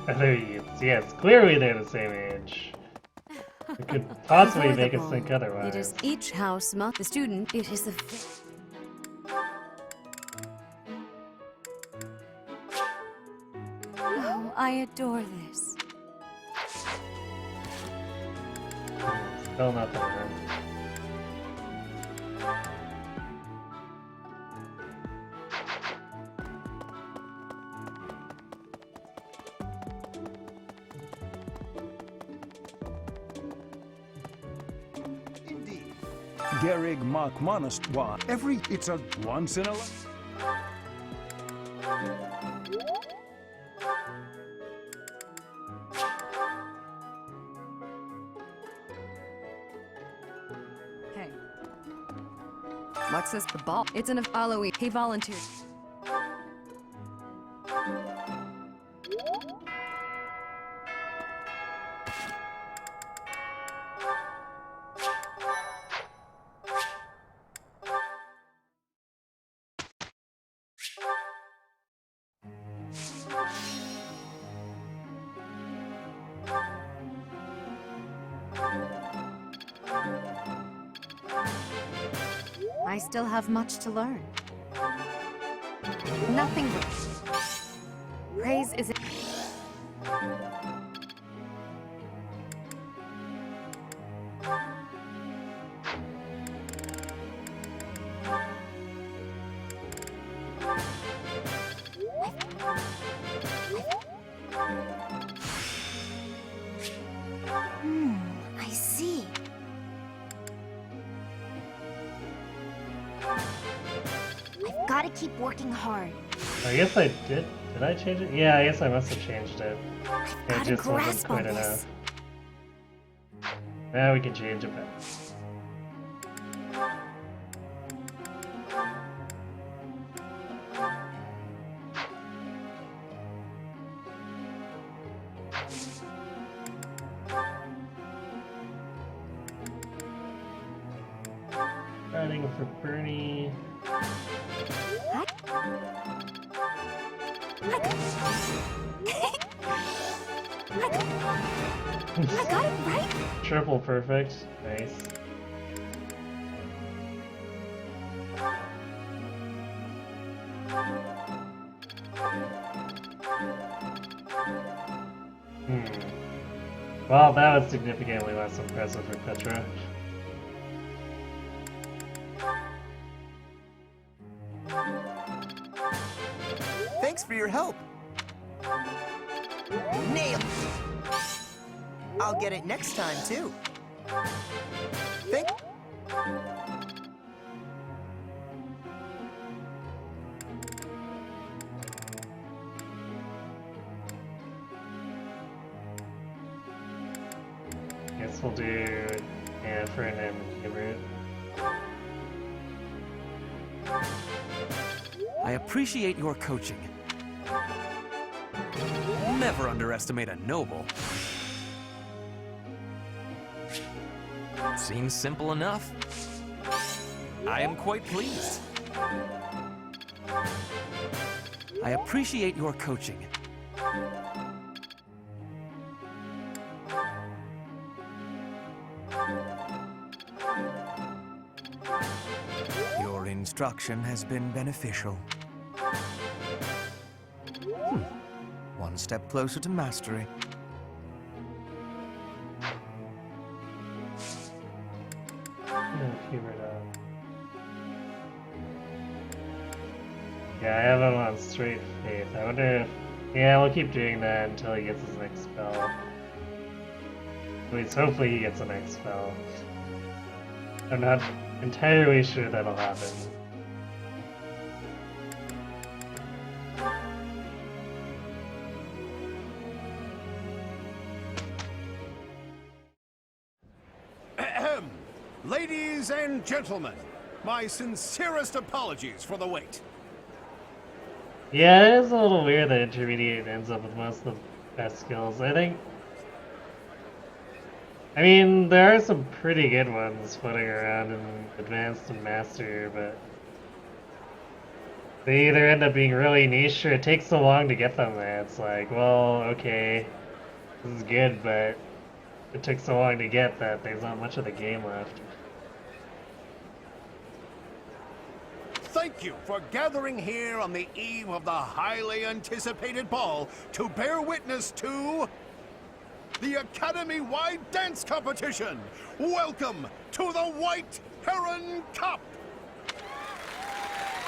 Other youths, yes, clearly they're the same age. It could possibly Before the make us ball, think otherwise. It is each house, not the student. It is the... Oh, I adore this. Still not that. Gerig Mark Monastery. It's a once in a What's this? The ball. It's an Alois. He volunteered. I still have much to learn. Nothing but praise is. I see. I've got to keep working hard. I guess I did. Did I change it? Yeah, I guess I must have changed it. It Got a just wasn't grasp quite on enough. this. Now we can change it back. Riding for Bernie. I got it right. Triple perfect. Nice. Well, that was significantly less impressive for Petra. Thanks for your help. Nailed it. I'll get it next time, too. Thank... Guess we'll do Anfern and Hubert. I appreciate your coaching. Never underestimate a noble. Seems simple enough. I am quite pleased. I appreciate your coaching. Your instruction has been beneficial. One step closer to mastery. Yeah, I have him on straight faith. I wonder if... Yeah, we'll keep doing that until he gets his next spell. At least hopefully he gets the next spell. I'm not entirely sure that'll happen. Ahem. Ladies and gentlemen, my sincerest apologies for the wait. Yeah, it is a little weird that Intermediate ends up with most of the best skills. I think... I mean, there are some pretty good ones floating around in Advanced and Master, but... they either end up being really niche or it takes so long to get them there. It's like, well, okay, this is good, but it took so long to get that there's not much of the game left. Thank you for gathering here on the eve of the highly anticipated ball to bear witness to the Academy-wide dance competition. Welcome to the White Heron Cup.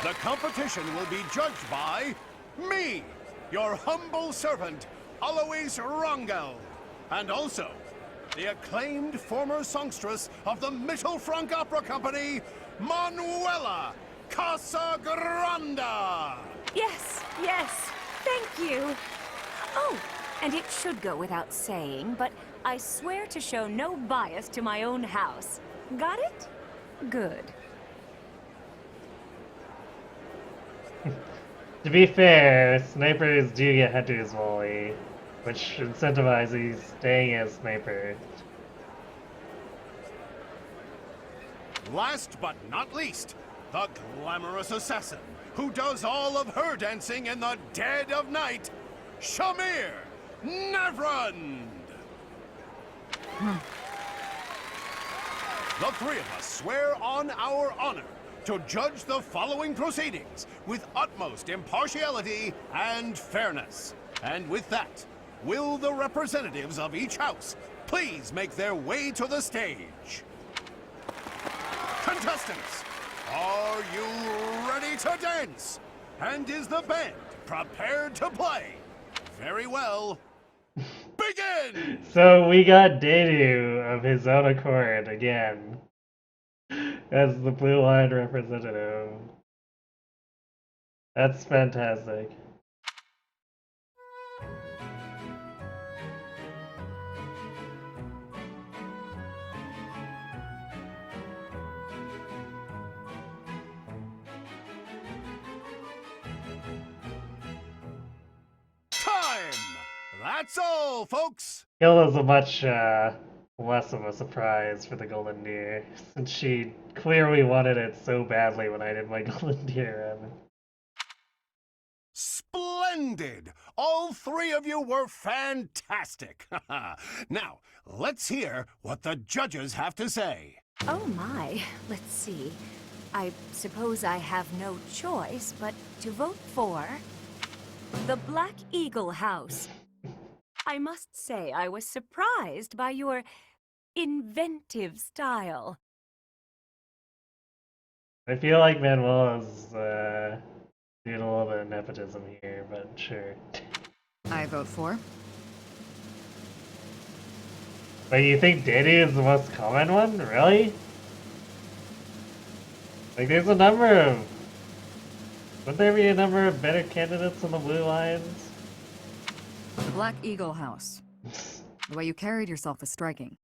The competition will be judged by me, your humble servant, Alois Rangel, and also the acclaimed former songstress of the Mittelfrank Opera Company, Manuela Casagranda! Yes, yes, thank you. Oh, and it should go without saying, but I swear to show no bias to my own house. Got it? Good. To be fair, snipers do get Hunter's Volley, which incentivizes staying as sniper. Last but not least, the glamorous assassin who does all of her dancing in the dead of night, Shamir Nevrand! The three of us swear on our honor to judge the following proceedings with utmost impartiality and fairness. And with that, will the representatives of each house please make their way to the stage? Contestants, are you ready to dance? And is the band prepared to play? Very well. Begin! So we got Dedu of his own accord again as the Blue Line representative. That's fantastic. That's all, folks! Kill is a much less of a surprise for the Golden Deer, since she clearly wanted it so badly when I did my Golden Deer run. Splendid! All three of you were fantastic! Now, let's hear what the judges have to say. Oh my, let's see. I suppose I have no choice but to vote for the Black Eagle House. I must say I was surprised by your inventive style. I feel like Manuel is doing a little bit of nepotism here, but sure. I vote for. But you think Dedu is the most common one? Really? Like, there's a number of... Would there be a number of better candidates on the Blue Lines? The Black Eagle House. The way you carried yourself was striking.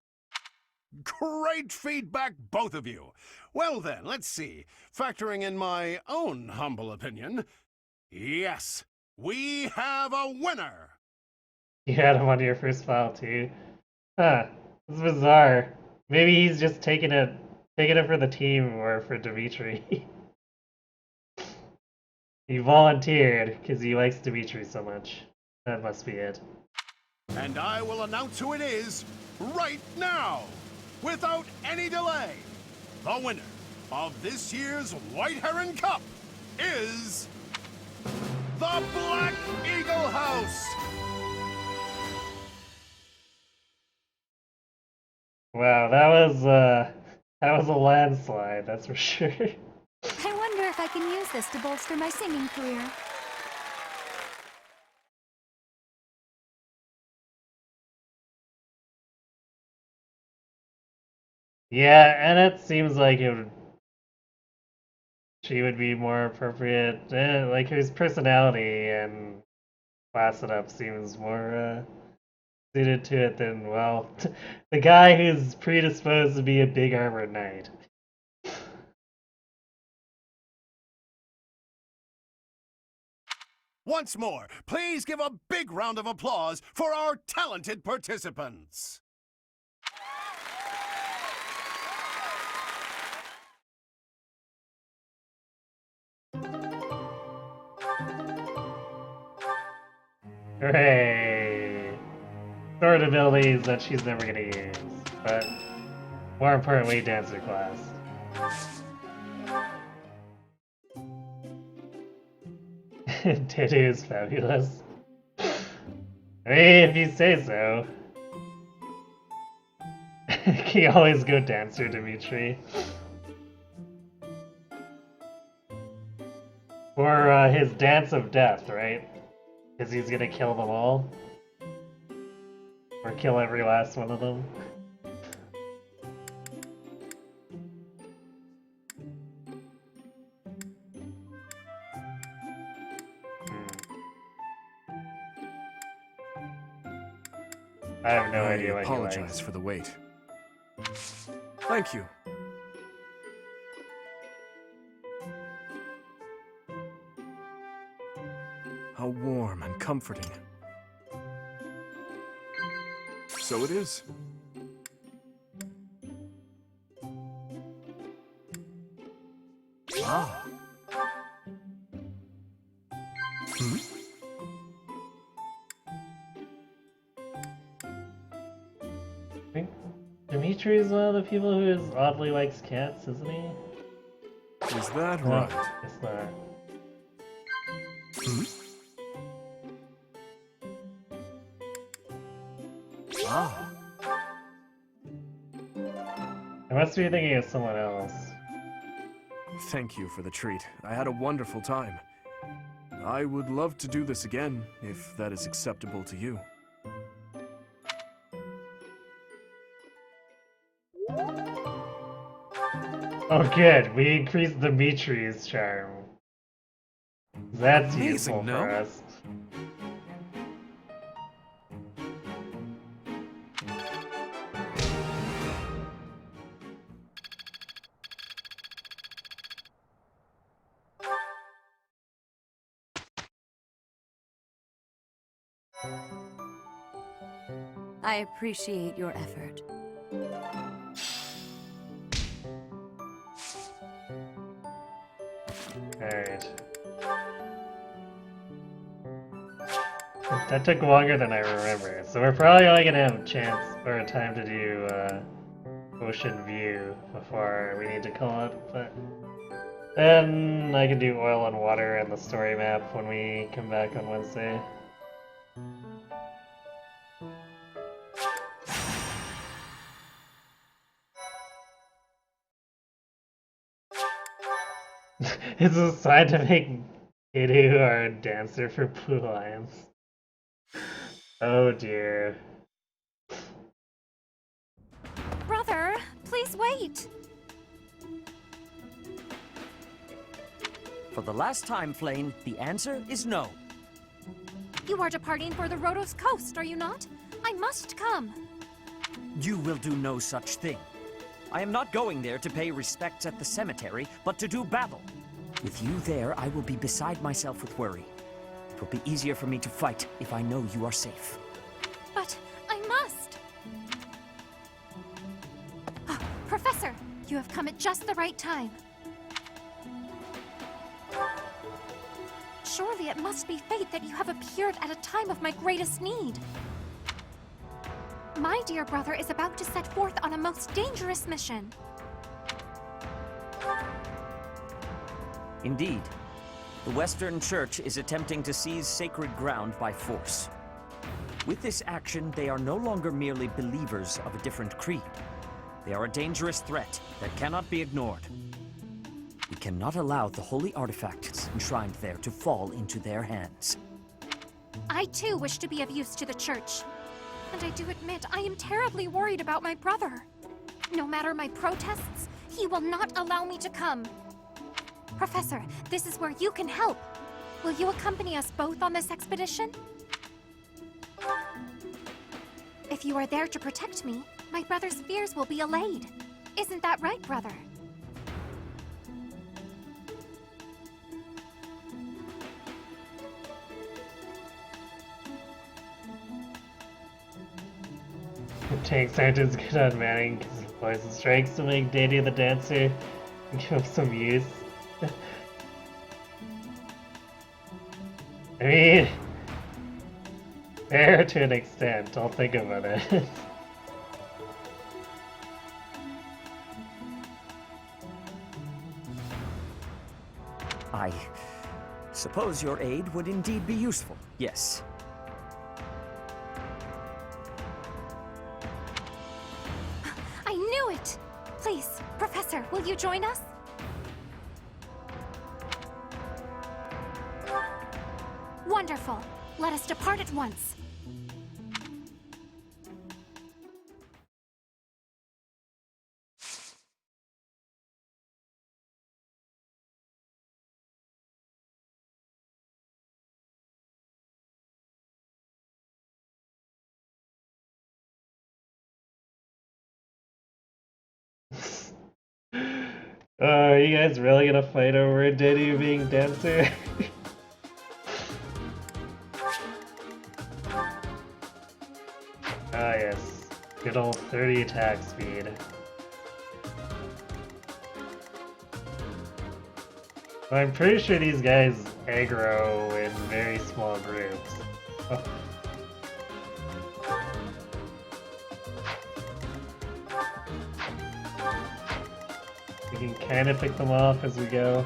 Great feedback, both of you. Well then, let's see. Factoring in my own humble opinion, yes, we have a winner! You had him on your first file too? Huh, it's bizarre. Maybe he's just taking it for the team or for Dimitri. He volunteered because he likes Dimitri so much. That must be it. And I will announce who it is right now, without any delay. The winner of this year's White Heron Cup is the Black Eagle House! Wow, that was a landslide, that's for sure. I wonder if I can use this to bolster my singing career. Yeah, and it seems like she would be more appropriate. Like his personality and class it up seems more suited to it than, well, the guy who's predisposed to be a big armored knight. Once more, please give a big round of applause for our talented participants. Hooray! Sword abilities that she's never gonna use, but more importantly, dancer class. Dedu is fabulous. I mean, if you say so. Can you always go dancer, Dimitri? Or his dance of death, right? Because he's gonna kill them all. Or kill every last one of them. I have no idea what I apologize for the wait. Thank you. how warm and comforting. So it is. Ah. Hmm? I think Dimitri is one of the people who oddly likes cats, isn't he? Is that No, right? it's not. Hmm? Ah. I must be thinking of someone else. Thank you for the treat. I had a wonderful time. I would love to do this again, if that is acceptable to you. Oh good, we increased Dimitri's charm. That's Amazing, useful no? for us. I appreciate your effort. Alright. That took longer than I remember, so we're probably only gonna have a chance or a time to do Ocean View before we need to call it, but then I can do Oil and Water and the story map when we come back on Wednesday. It's a sign to make Idu our dancer for Blue Lions. Oh dear. Brother, please wait. For the last time, Flame, the answer is no. You are departing for the Rhodos coast, are you not? I must come. You will do no such thing. I am not going there to pay respects at the cemetery, but to do battle. With you there, I will be beside myself with worry. It will be easier for me to fight if I know you are safe. But I must. Professor, you have come at just the right time. Surely it must be fate that you have appeared at a time of my greatest need. My dear brother is about to set forth on a most dangerous mission. Indeed. The Western Church is attempting to seize sacred ground by force. With this action, they are no longer merely believers of a different creed. They are a dangerous threat that cannot be ignored. We cannot allow the holy artifacts enshrined there to fall into their hands. I too wish to be of use to the Church. And I do admit I am terribly worried about my brother. No matter my protests, he will not allow me to come. Professor, this is where you can help. Will you accompany us both on this expedition? If you are there to protect me, my brother's fears will be allayed. Isn't that right, brother? Tank Sergeant's good on Maddening because he poison strikes to make Daddy the Dancer and give him some use. I mean, fair to an extent, I'll think about it. I suppose your aid would indeed be useful, yes. I knew it! Please, Professor, will you join us? Wonderful. Let us depart at once. Are you guys really gonna fight over Diddy being dancer? Good old 30 attack speed. I'm pretty sure these guys aggro in very small groups. Oh. We can kind of pick them off as we go.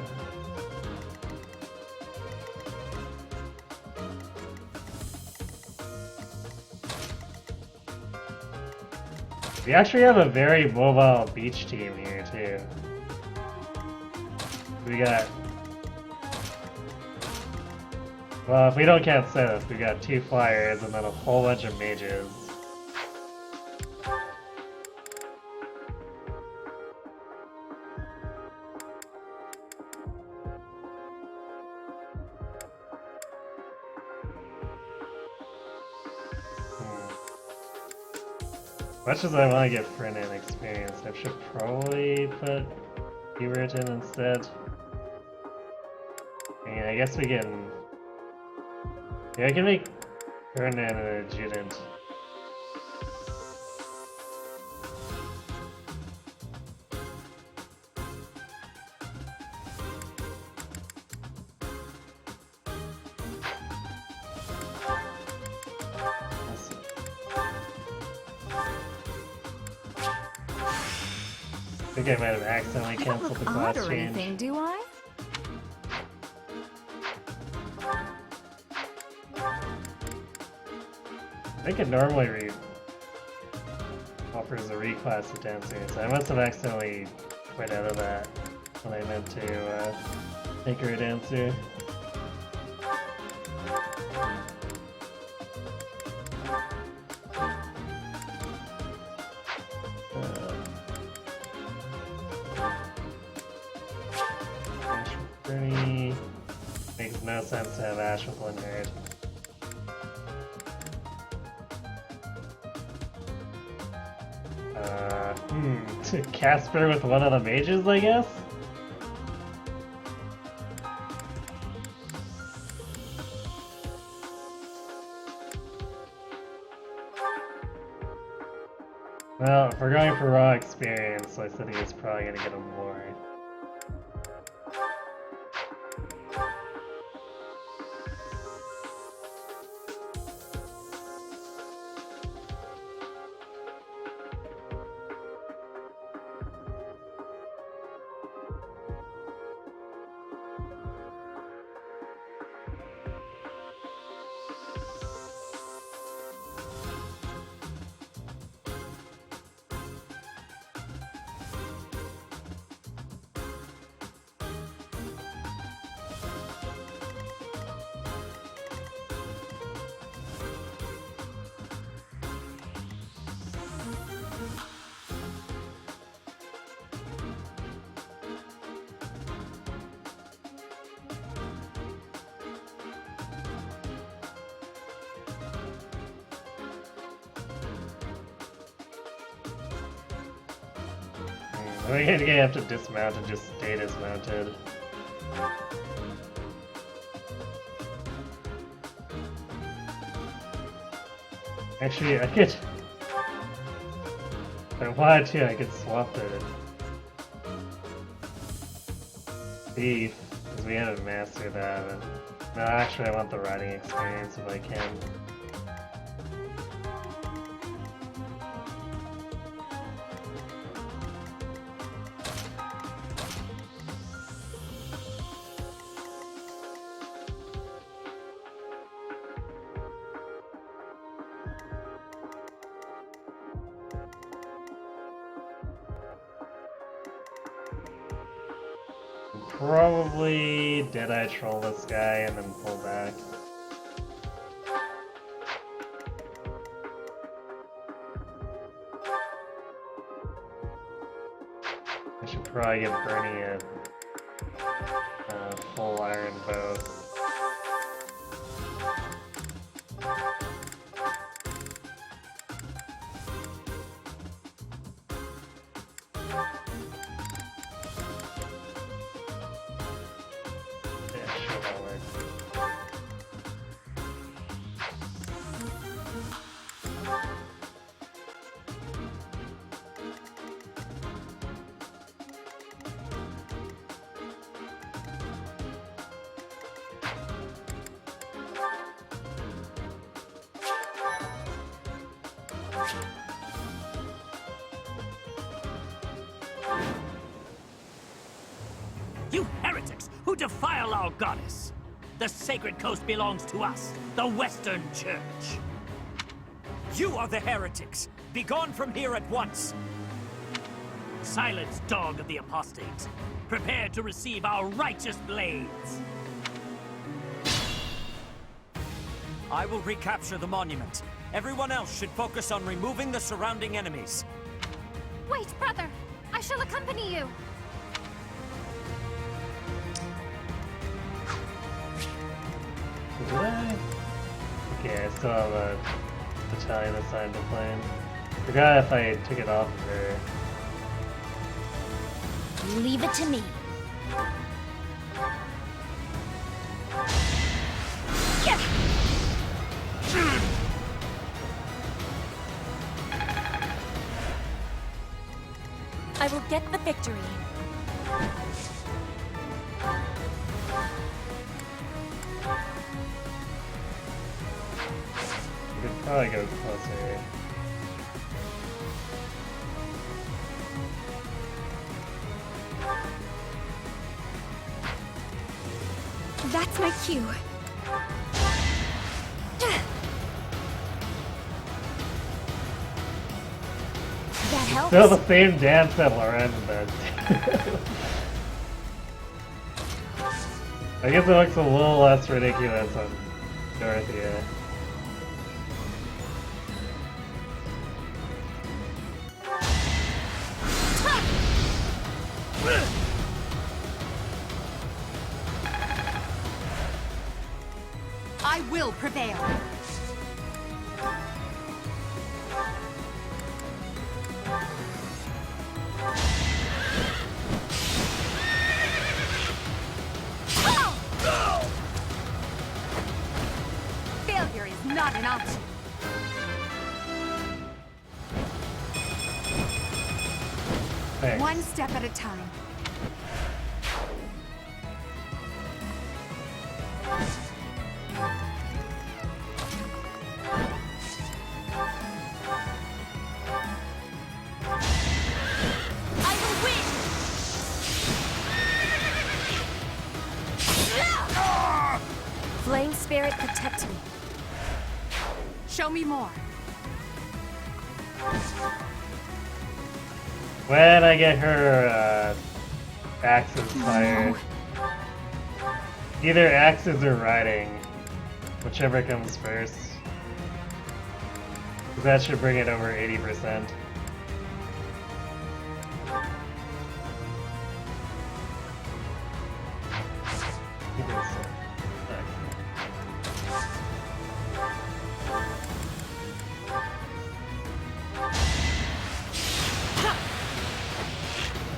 We actually have a very mobile beach team here too. We got... Well, if we don't count Seth, we got 2 flyers and then a whole bunch of mages. Much as I want to get Brennan experience, I should probably put Hubert in instead. I mean, I guess we can... Yeah, I can make Brennan an adjutant. I think I might have accidentally canceled the class Odd or change. anything, do I? I think it normally offers a reclass of dancer, so I must have accidentally quit out of that when I meant to make her a dancer. Makes no sense to have Ash with one nerd. Casper with one of the mages, I guess? Well, if we're going for raw experience, I think he's probably gonna get him more. We're gonna have to dismount and just stay dismounted. Actually, I could... If I wanted to, I could swap the thief, because we haven't mastered that. No, actually, I want the riding experience if I can. Probably Deadeye troll this guy and then pull back. I should probably give Bernie a full iron bow. You heretics who defile our goddess! The sacred coast belongs to us, the Western Church. You are the heretics! Begone from here at once! Silence, dog of the apostates. Prepare to receive our righteous blades. I will recapture the monument. Everyone else should focus on removing the surrounding enemies. Wait, brother! I shall accompany you! Did I? Okay, I still have a battalion assigned to plane. Forgot if I took it off of her. Leave it to me. I will get the victory. We could probably go closer. That's my cue. That helps. Still the same dance that Loren does. I guess it looks a little less ridiculous on Dorothea. I will prevail. Failure is not an option. Thanks. One step at a time. Flame Spirit, protect me. Show me more. When I get her axes fired. Either axes or riding. Whichever comes first. 'Cause that should bring it over 80%.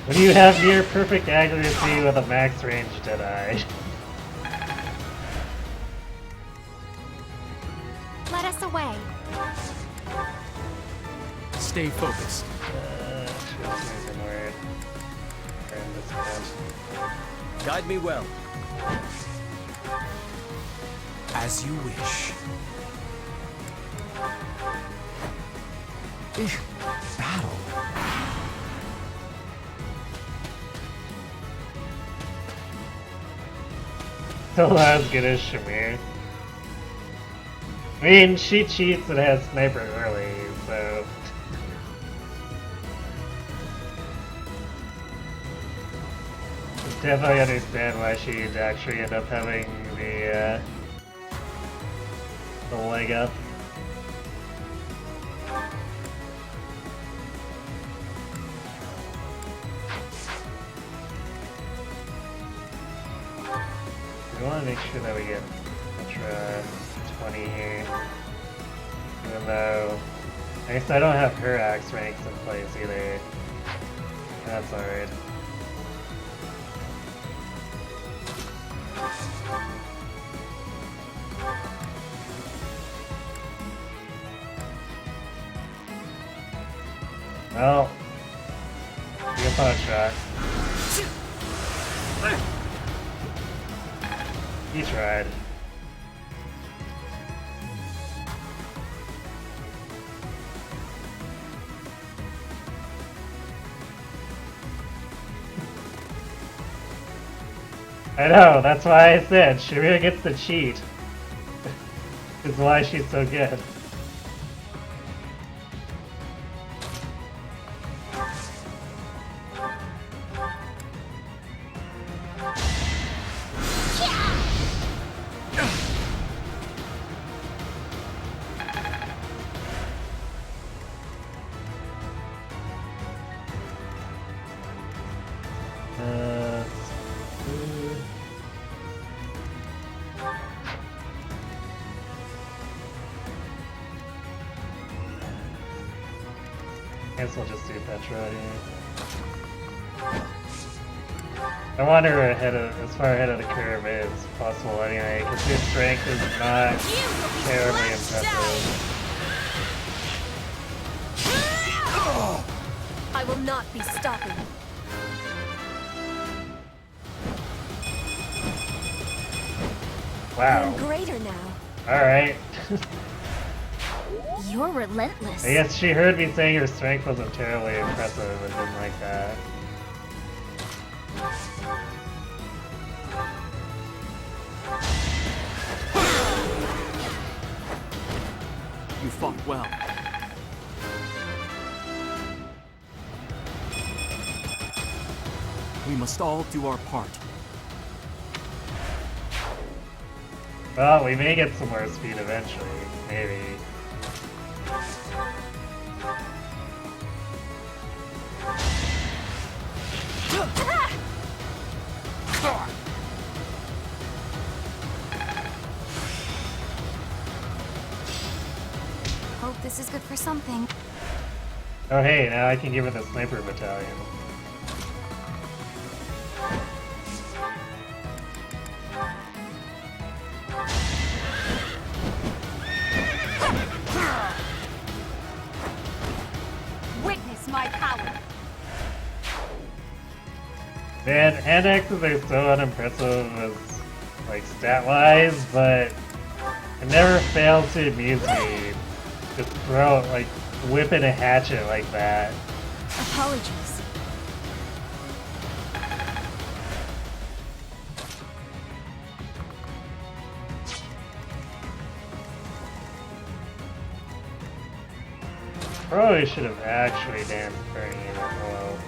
When you have near perfect accuracy with a max range Deadeye. Let us away. Stay focused. Guide me well. As you wish. Battle. Still not as good as Shamir. I mean, she cheats and has sniper early, so... I definitely understand why she'd actually end up having the leg up. We want to make sure that we get Ultra 20 here. Even though, I guess I don't have her axe ranks in place either. That's alright. Well, I guess I'll try. He tried. I know, that's why I said Shiryu gets to cheat. Is why she's so good. Guess we'll just do Petra here. I want her ahead of, as far ahead of the curve as possible anyway, because his strength is not terribly impressive. I will not be stopping. Wow. I'm greater now. Alright. You're relentless. I guess she heard me saying her strength wasn't terribly impressive and didn't like that. You fought well. We must all do our part. Well, we may get some more speed eventually, maybe. Hope this is good for something. Oh hey, now I can give her the sniper battalion. Witness my power. Man, annexes are so unimpressive as, like, stat-wise, but it never fails to amuse me. Just throw, like, whipping a hatchet like that. Apologies. Probably should have actually danced during it. Well,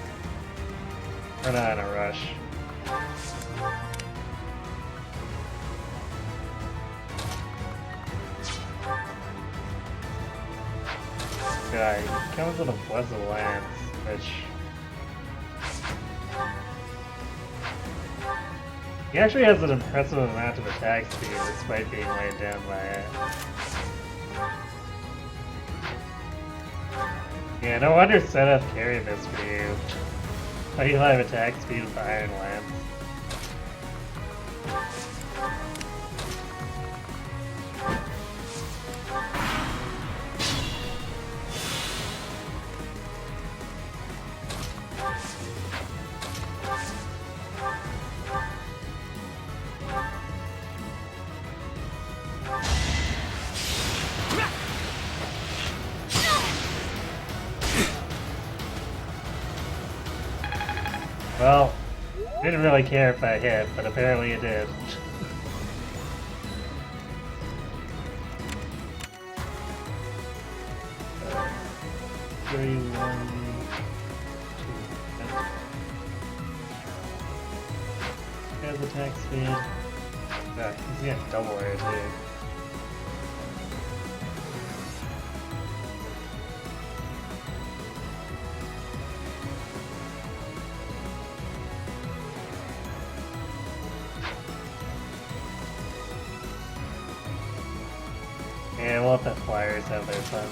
we're not in a rush. Guy comes with a blessed lance, which he actually has an impressive amount of attack speed despite being weighed down by it. Yeah, no wonder Setup carried this for you. How you have attack speed with the Iron Lance. Well, didn't really care if I hit, but apparently it did. Three, one, two. Has attack speed. Yeah, he's got double air too. Yeah, we'll let the Flyers have their fun.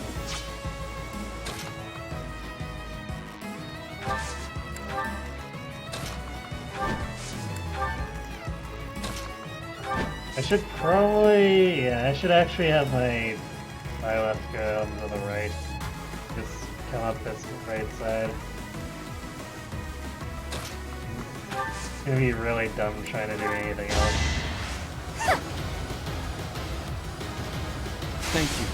I should probably, yeah, I should actually have my left go to the right. Just come up this right side. It's gonna be really dumb trying to do anything else. Thank you.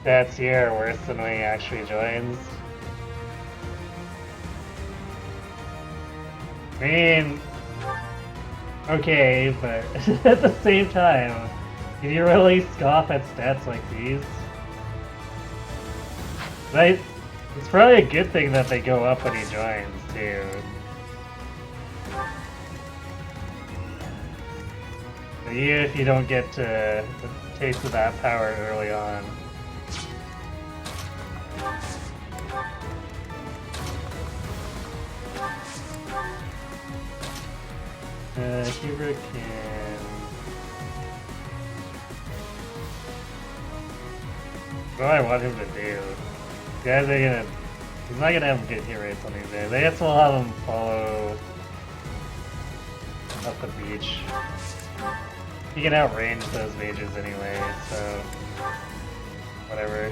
stats here are worse than when he actually joins. I mean, okay, but at the same time, can you really scoff at stats like these? Right? It's probably a good thing that they go up when he joins, too. But even if you don't get a taste of that power early on. Hubert can... What do I want him to do? Guys are gonna... He's not gonna have good hit rates on these days. I guess we'll have him follow up the beach. He can outrange those mages anyway, so... Whatever.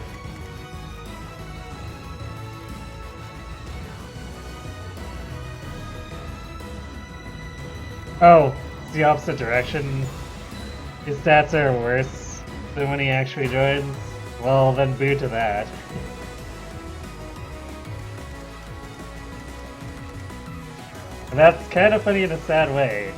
Oh, it's the opposite direction. His stats are worse than when he actually joins. Well, then boo to that. And that's kind of funny in a sad way.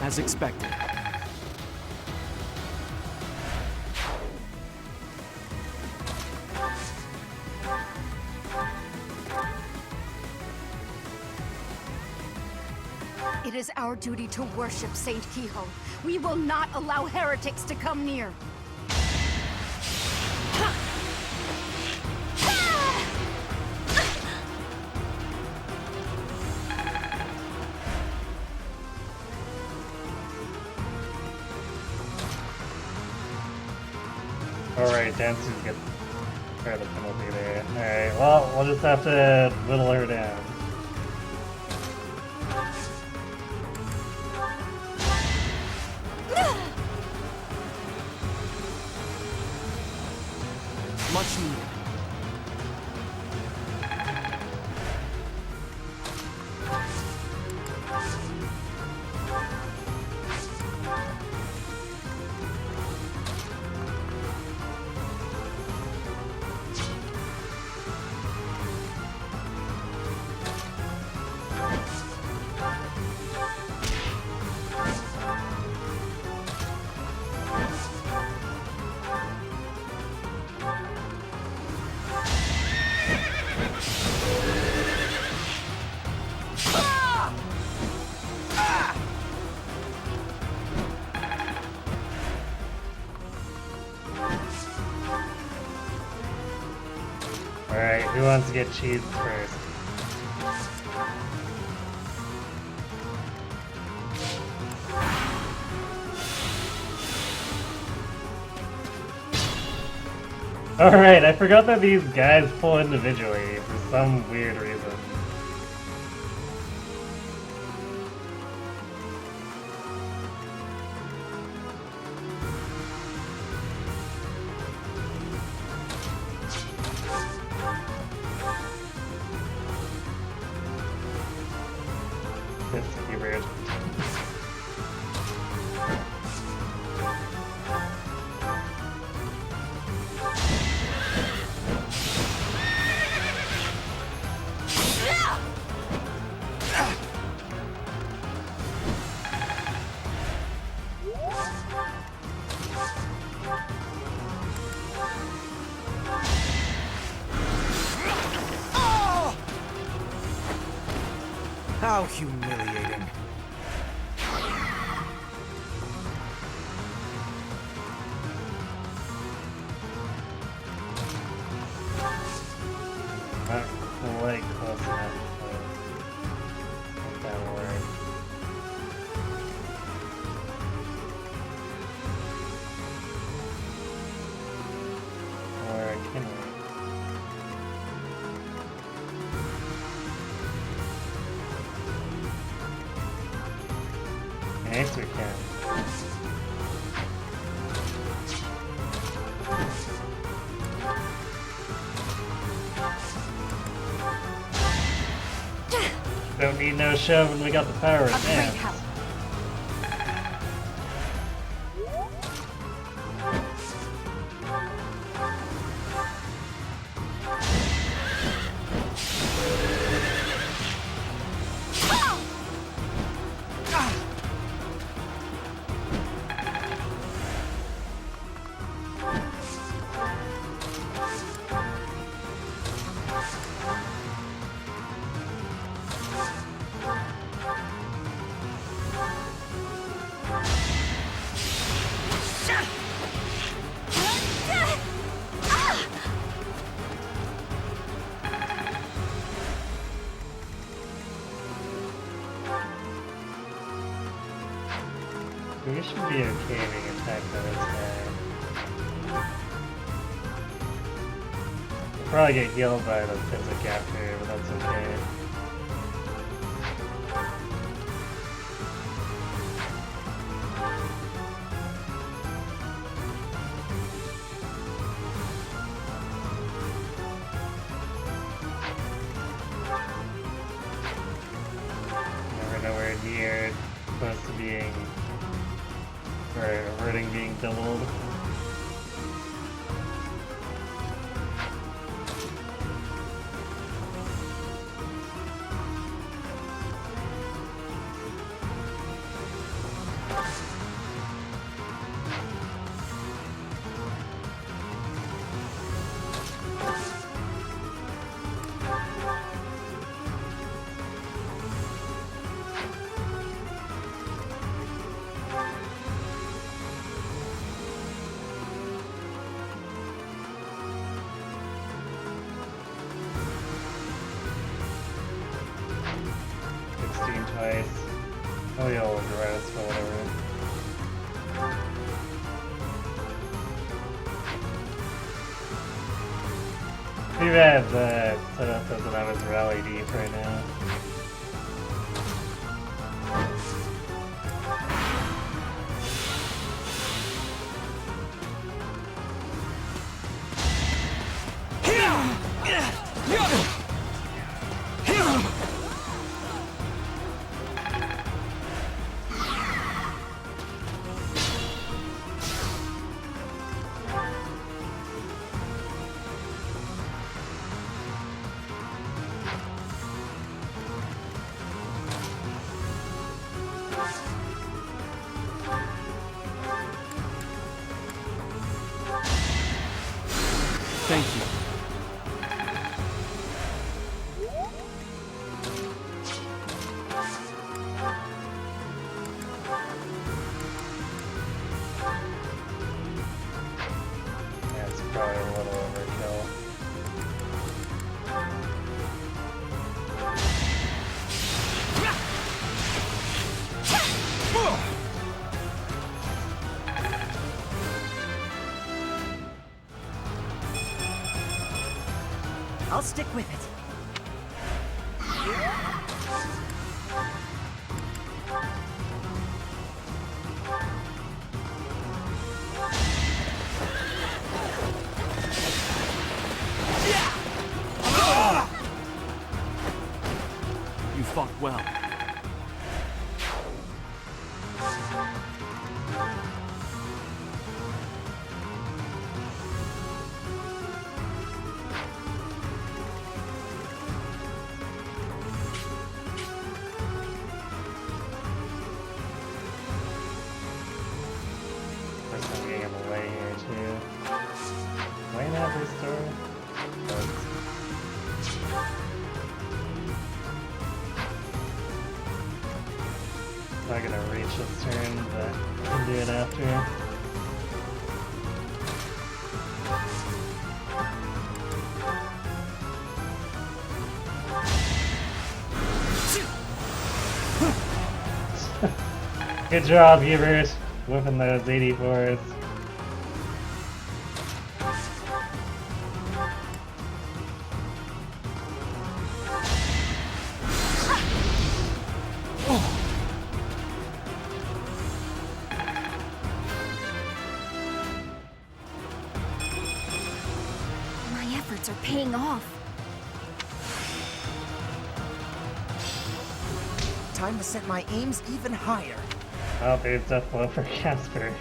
As expected. It is our duty to worship Saint Kehoe. We will not allow heretics to come near. Alright, Dansu's get the penalty there. Alright, well, we'll just have to whittle her down. Much needed. Alright, who wants to get cheesed first? Alright, I forgot that these guys pull individually for some weird reason. It's weird. How humiliating. Not quite close enough to make that work. Thanks, we can. Don't need no shoving, we got the power of dance. We should be okay being attacked by this guy. We'll probably get healed by the physic after, but that's okay. We're nowhere near close to being or averting being doubled. Twice. Oh, yeah, old rest or whatever. Too bad the setup doesn't have his rally deep right now. Thank you. That's probably a little overkill. I'll stick with it. You fought well. Not gonna reach this turn, but I can do it after. Good job, Hubert, whipping those 84s. efforts are paying off. Time to set my aims even higher. Oh, there's death blow for Casper.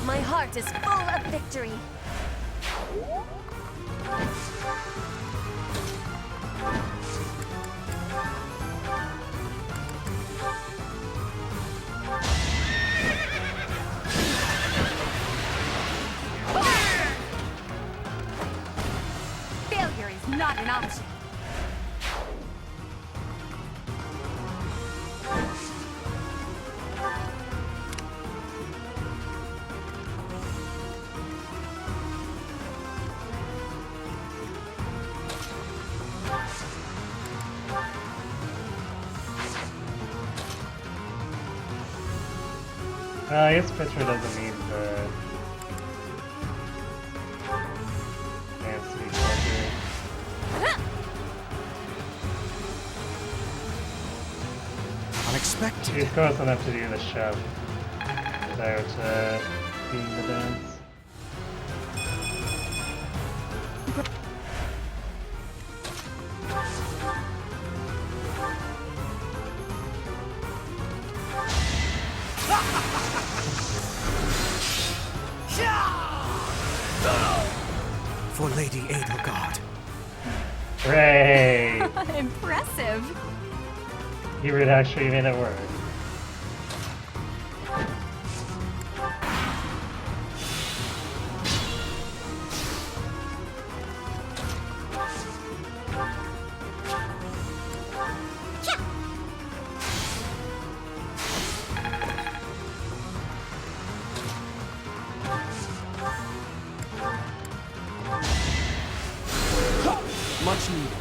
My heart is full of victory. Failure is not an option. I guess picture doesn't need the fancy color. Unexpected. He's close enough to do the shove without being the dance. For Lady Edelgard. Hooray! Impressive. You would actually made it work. Much needed.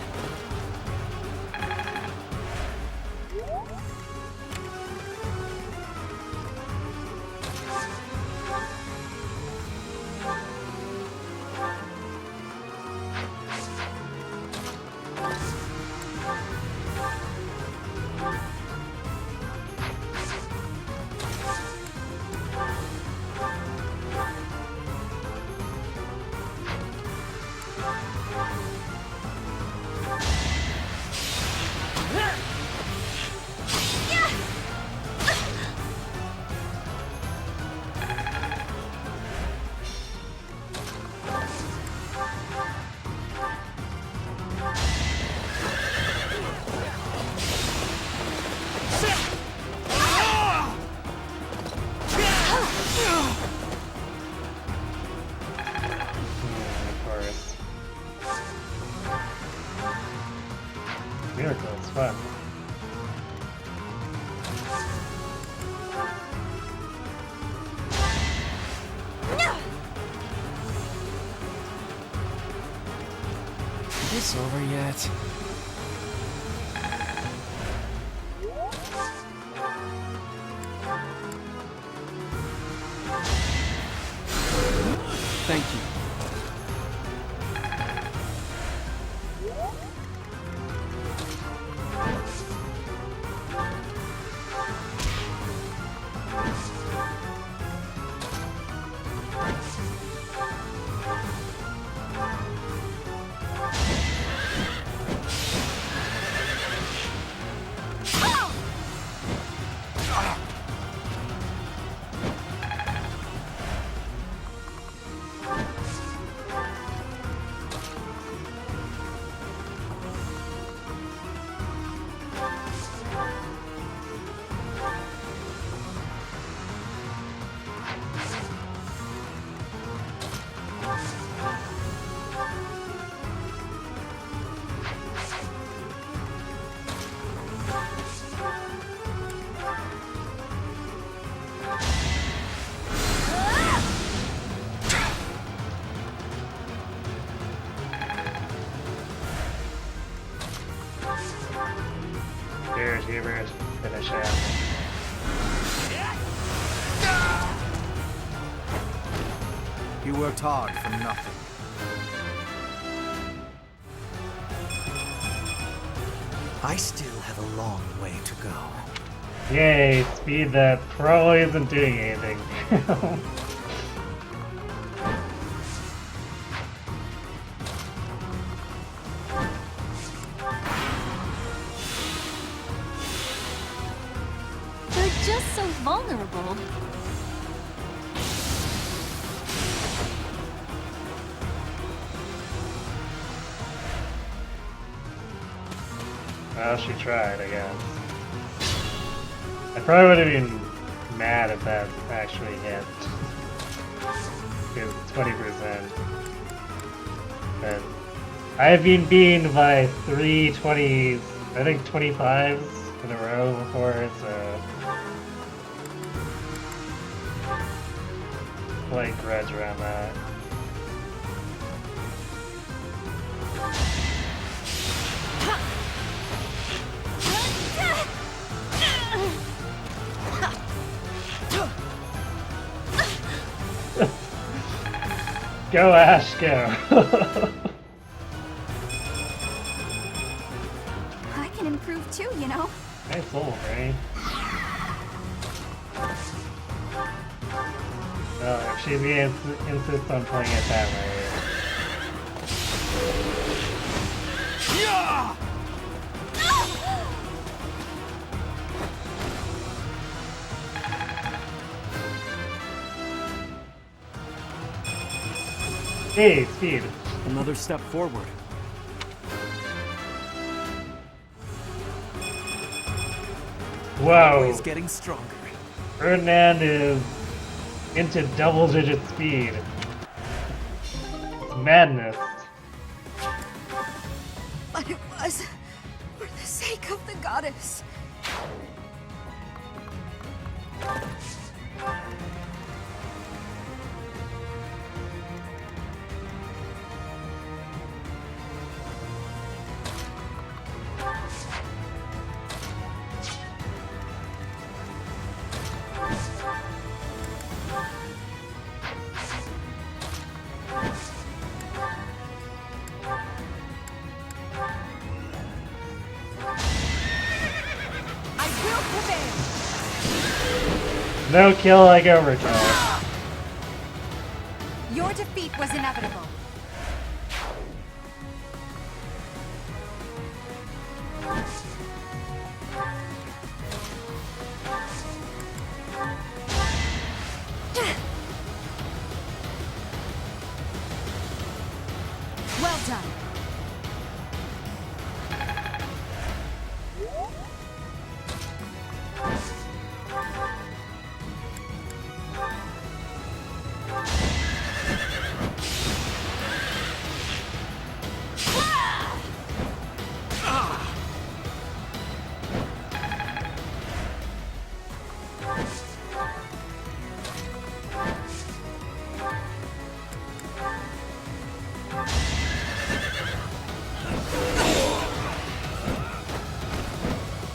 Miracle, it's fun. Is this over yet? Thank you. You worked hard for nothing. I still have a long way to go. Yay, speed that probably isn't doing anything. They're just so vulnerable. Well, she tried, I guess. I probably would have been mad if that actually hit. Because it's 20%. And I've been beaten by 3 20s, I think 25s in a row before, so... Slight grudge around that. Go, Ash, go! I can improve too, you know. Nice little brain. Well, if she insists on playing it that way. Hey, speed. Another step forward. Whoa. Always getting stronger. Ferdinand is into double-digit speed. It's madness. But it was for the sake of the goddess. No kill like overkill. Your defeat was inevitable. Well done.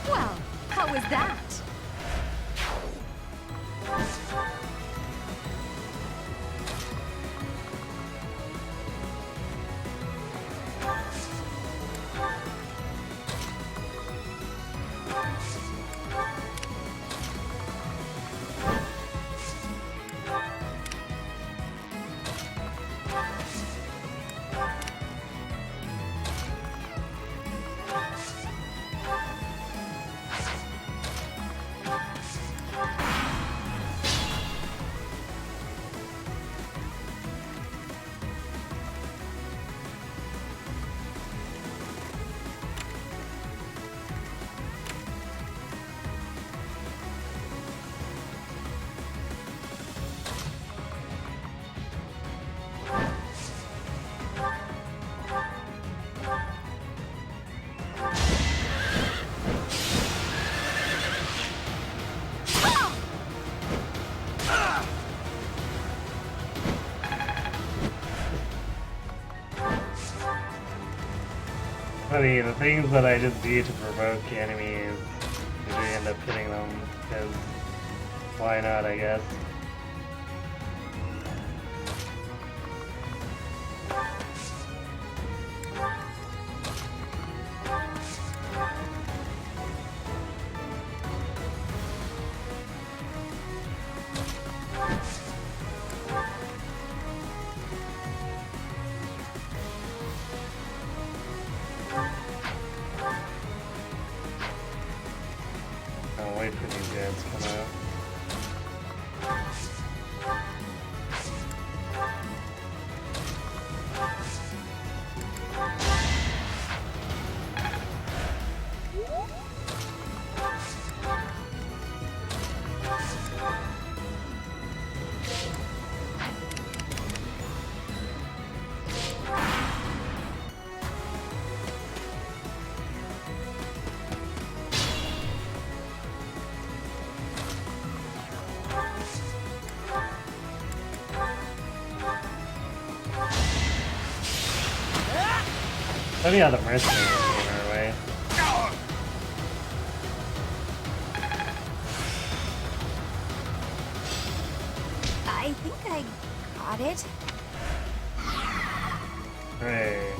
Well, how was that? Funny, the things that I just do to provoke enemies usually end up hitting them, because why not, I guess. Oh yeah, the mercenaries are in our way. I think I got it. Right.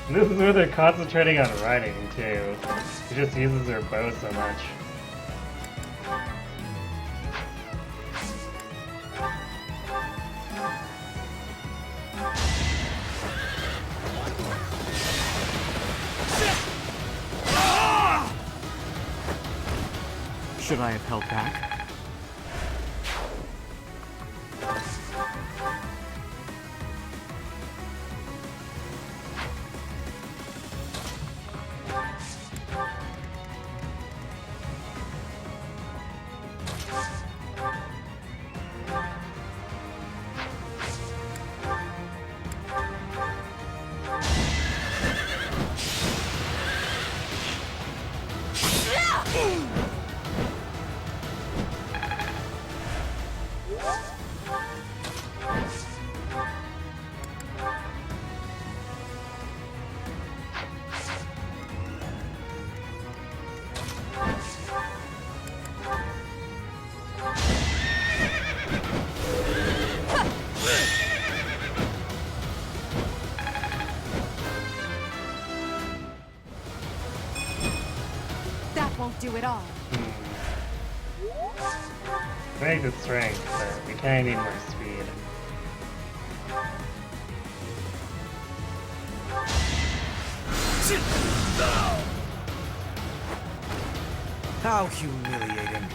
This is where they're concentrating on riding too. She just uses her bow so much. Should I have held back? That won't do it all. Very good strength, but we kinda need more speed. How humiliating.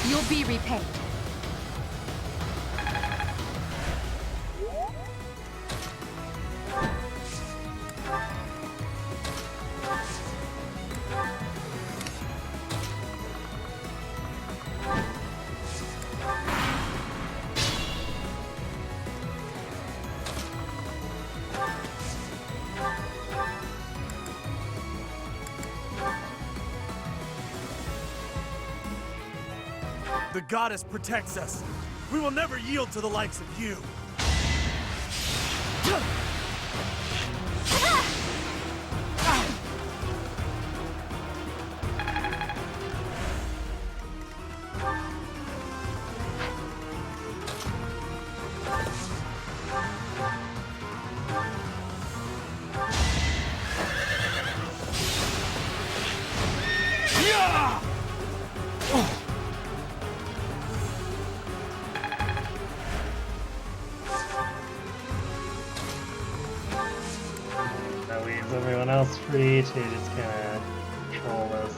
You'll be repaid. The goddess protects us. We will never yield to the likes of you. That leaves everyone else free to just kinda control this.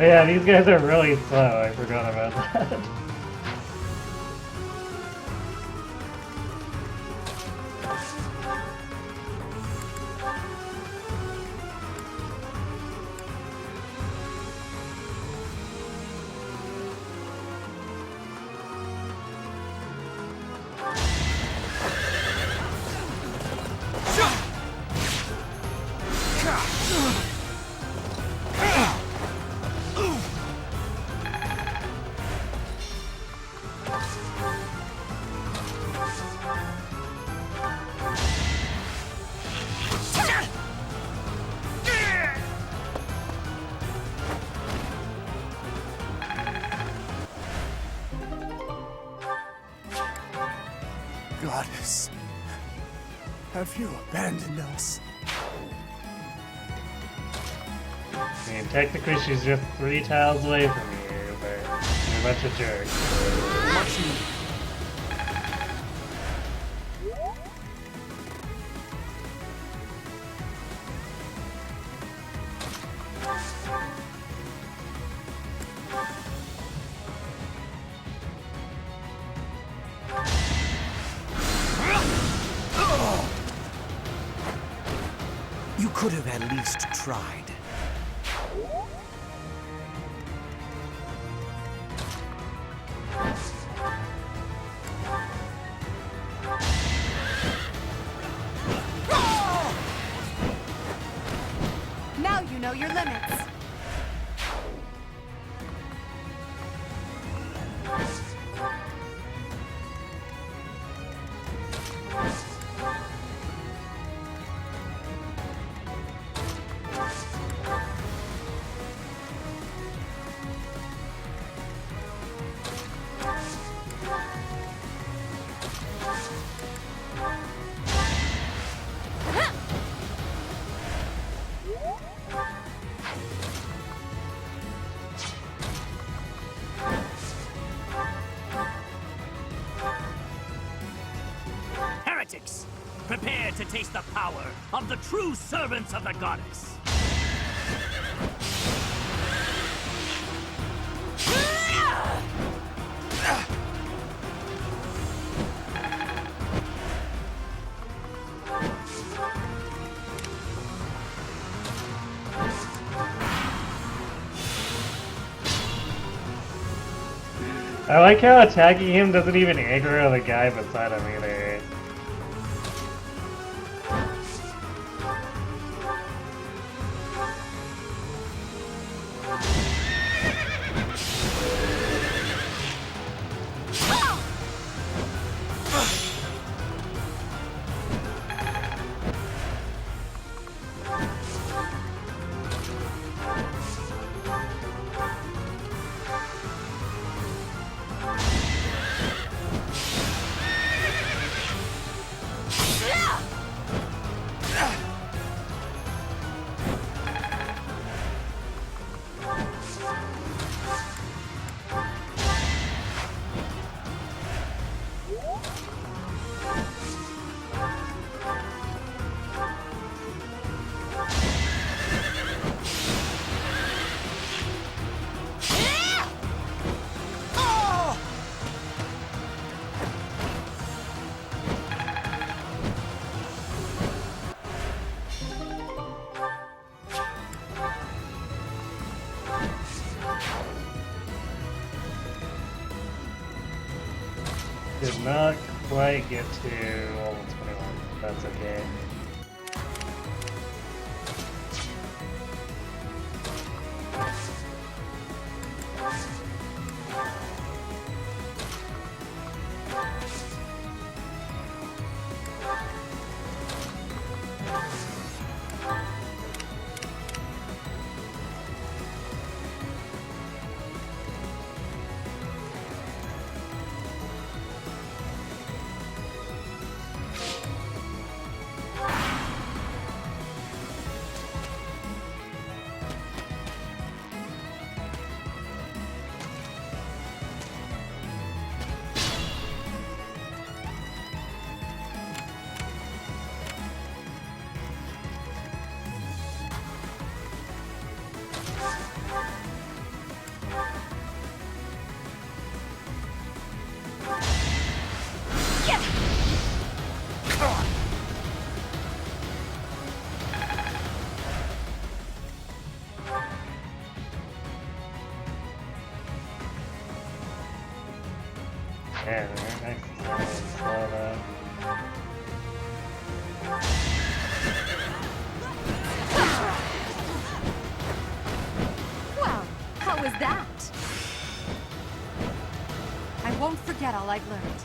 Oh yeah, these guys are really slow. I forgot about that. Goddess, have you abandoned us? I mean, technically she's just 3 tiles away from you, but you're a bunch of jerks. You could have at least tried. Now you know your limits. Heretics, prepare to taste the power of the true servants of the goddess. I like how attacking him doesn't even aggro the guy beside him either. Did not quite get to level 21, that's okay. was that? I won't forget all I've learned.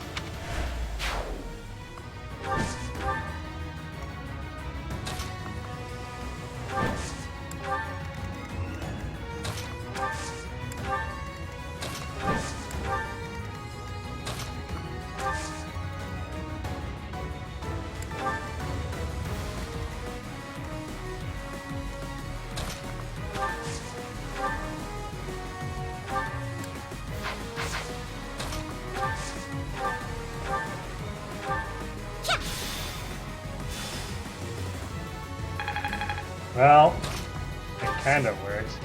Well, it kind of worked.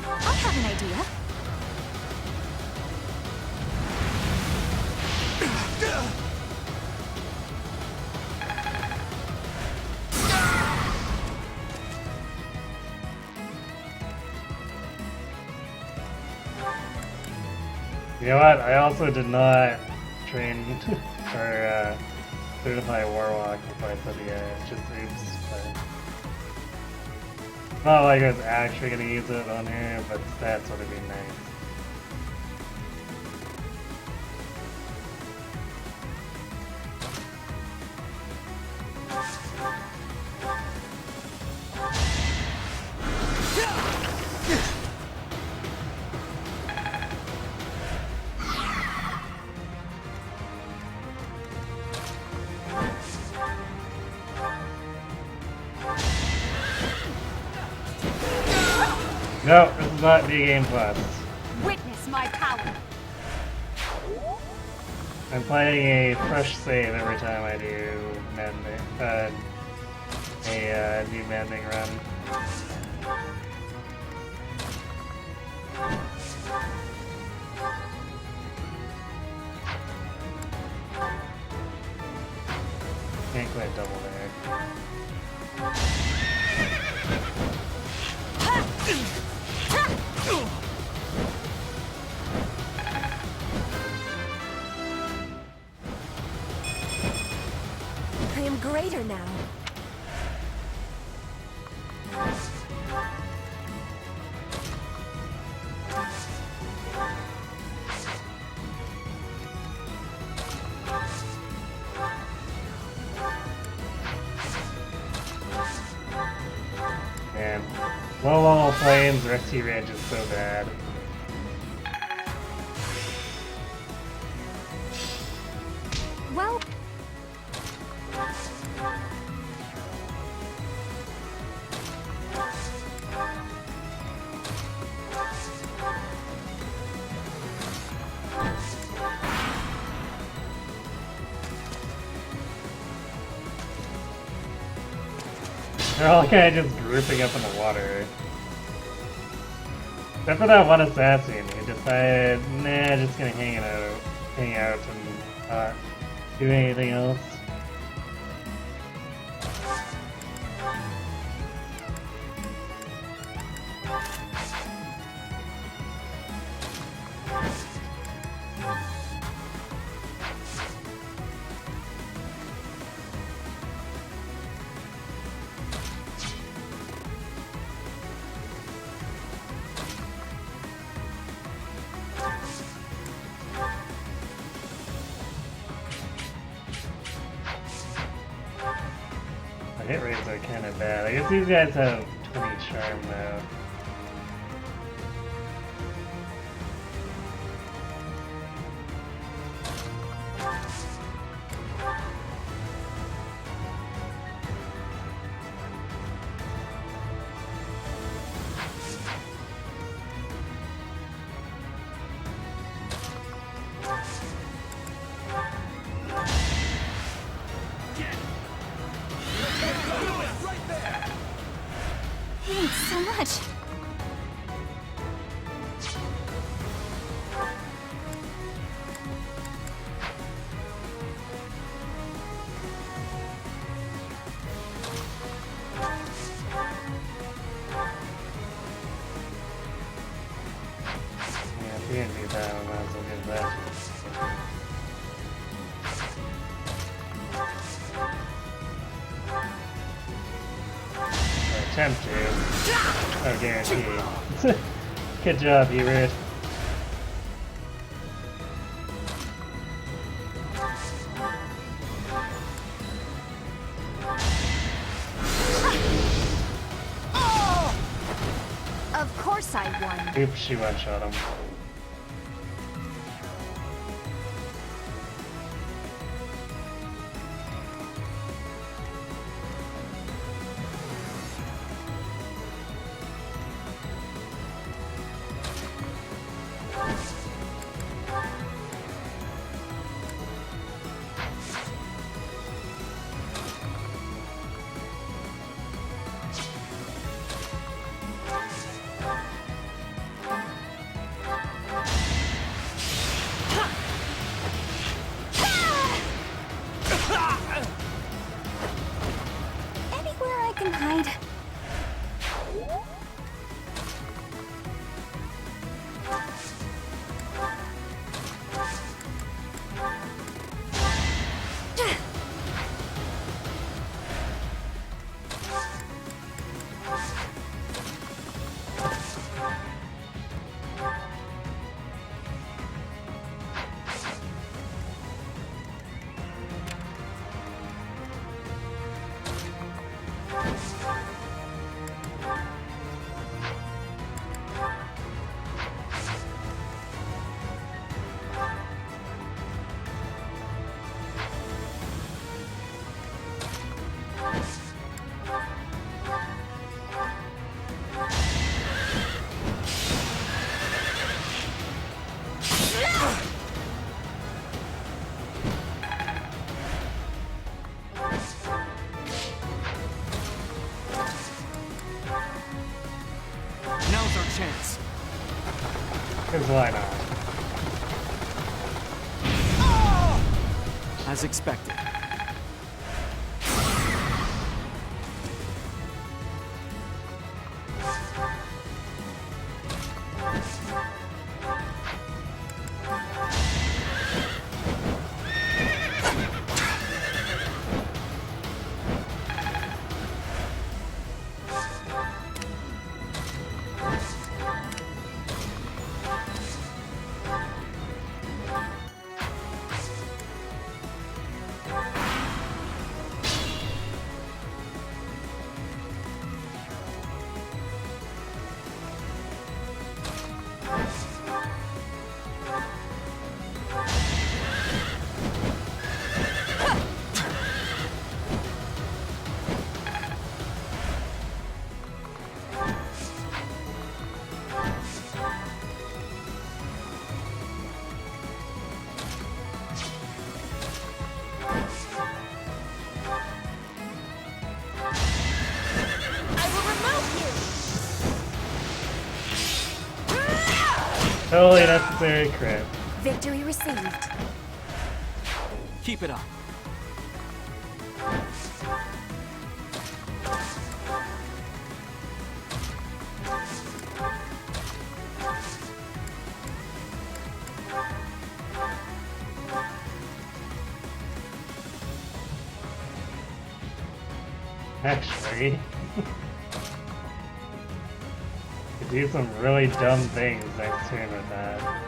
I have an idea. You know what? I also did not train or certify Warlock before I said it's just oops. But not like I was actually gonna use it on here, but stats would have been nice. No, this is not New Game Plus. Witness my power. I'm playing a fresh save every time I do a new Maddening run. Can't quite double there. I am greater now. Man, low level planes, Rexy range is so bad. Well, They're all kind of just grouping up in the water. Except for that one assassin who decided, nah, just gonna hang out and not do anything else. The hit rates are kind of bad. I guess these guys have 20 charm though. Thanks so much. Yeah, if you didn't do that, I might as well give that. Attempt to. Oh, guaranteed. Good job, you Rude. Of course I won. Oops, she one-shot him. Anywhere I can hide. Now's our chance. Because why not? As expected. Totally necessary crit. Victory received. Keep it up. Actually, could do some really dumb things next turn with that.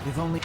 If only...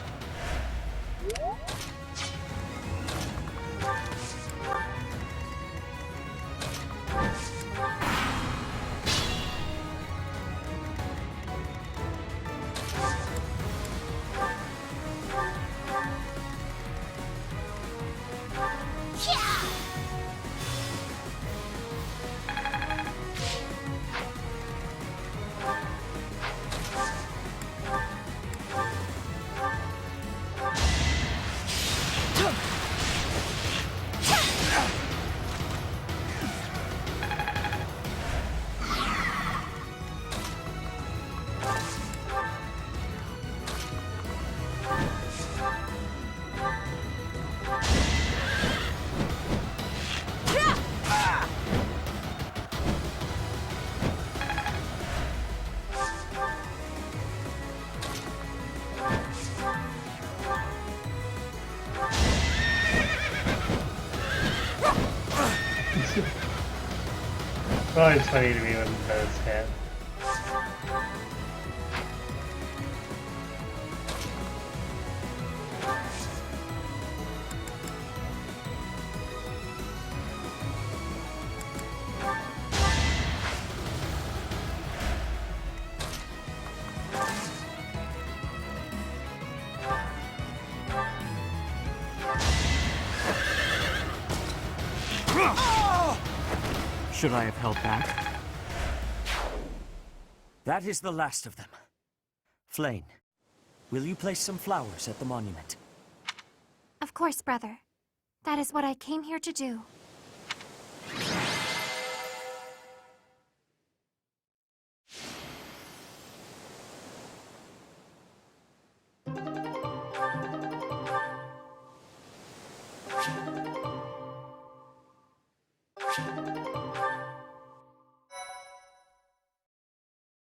always funny to me when those hit. Should I have held back? That is the last of them. Flane, will you place some flowers at the monument? Of course, brother. That is what I came here to do.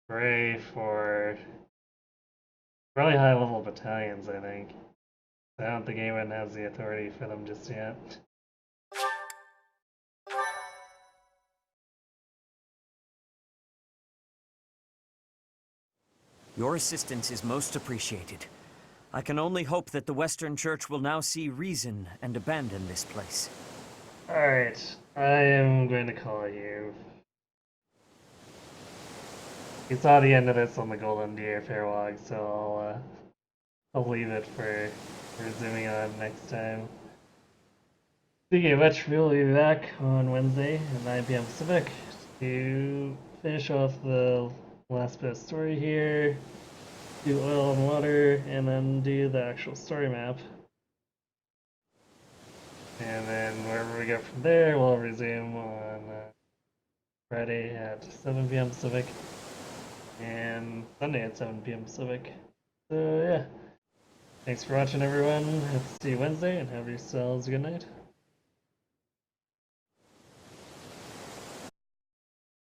Pray for really high level battalions, I think. I don't think anyone has the authority for them just yet. Your assistance is most appreciated. I can only hope that the Western Church will now see reason and abandon this place. Alright, I am going to call you. You saw the end of this on the Golden Deer Fairwalk, so I'll leave it for resuming on next time. Speaking of which, we'll be back on Wednesday at 9 p.m. Pacific to finish off the last bit of story here, do oil and water, and then do the actual story map. And then wherever we go from there, we'll resume on Friday at 7 p.m. Pacific and Sunday at 7 p.m. Pacific. So yeah, thanks for watching everyone. Hope to see you Wednesday and have yourselves a good night.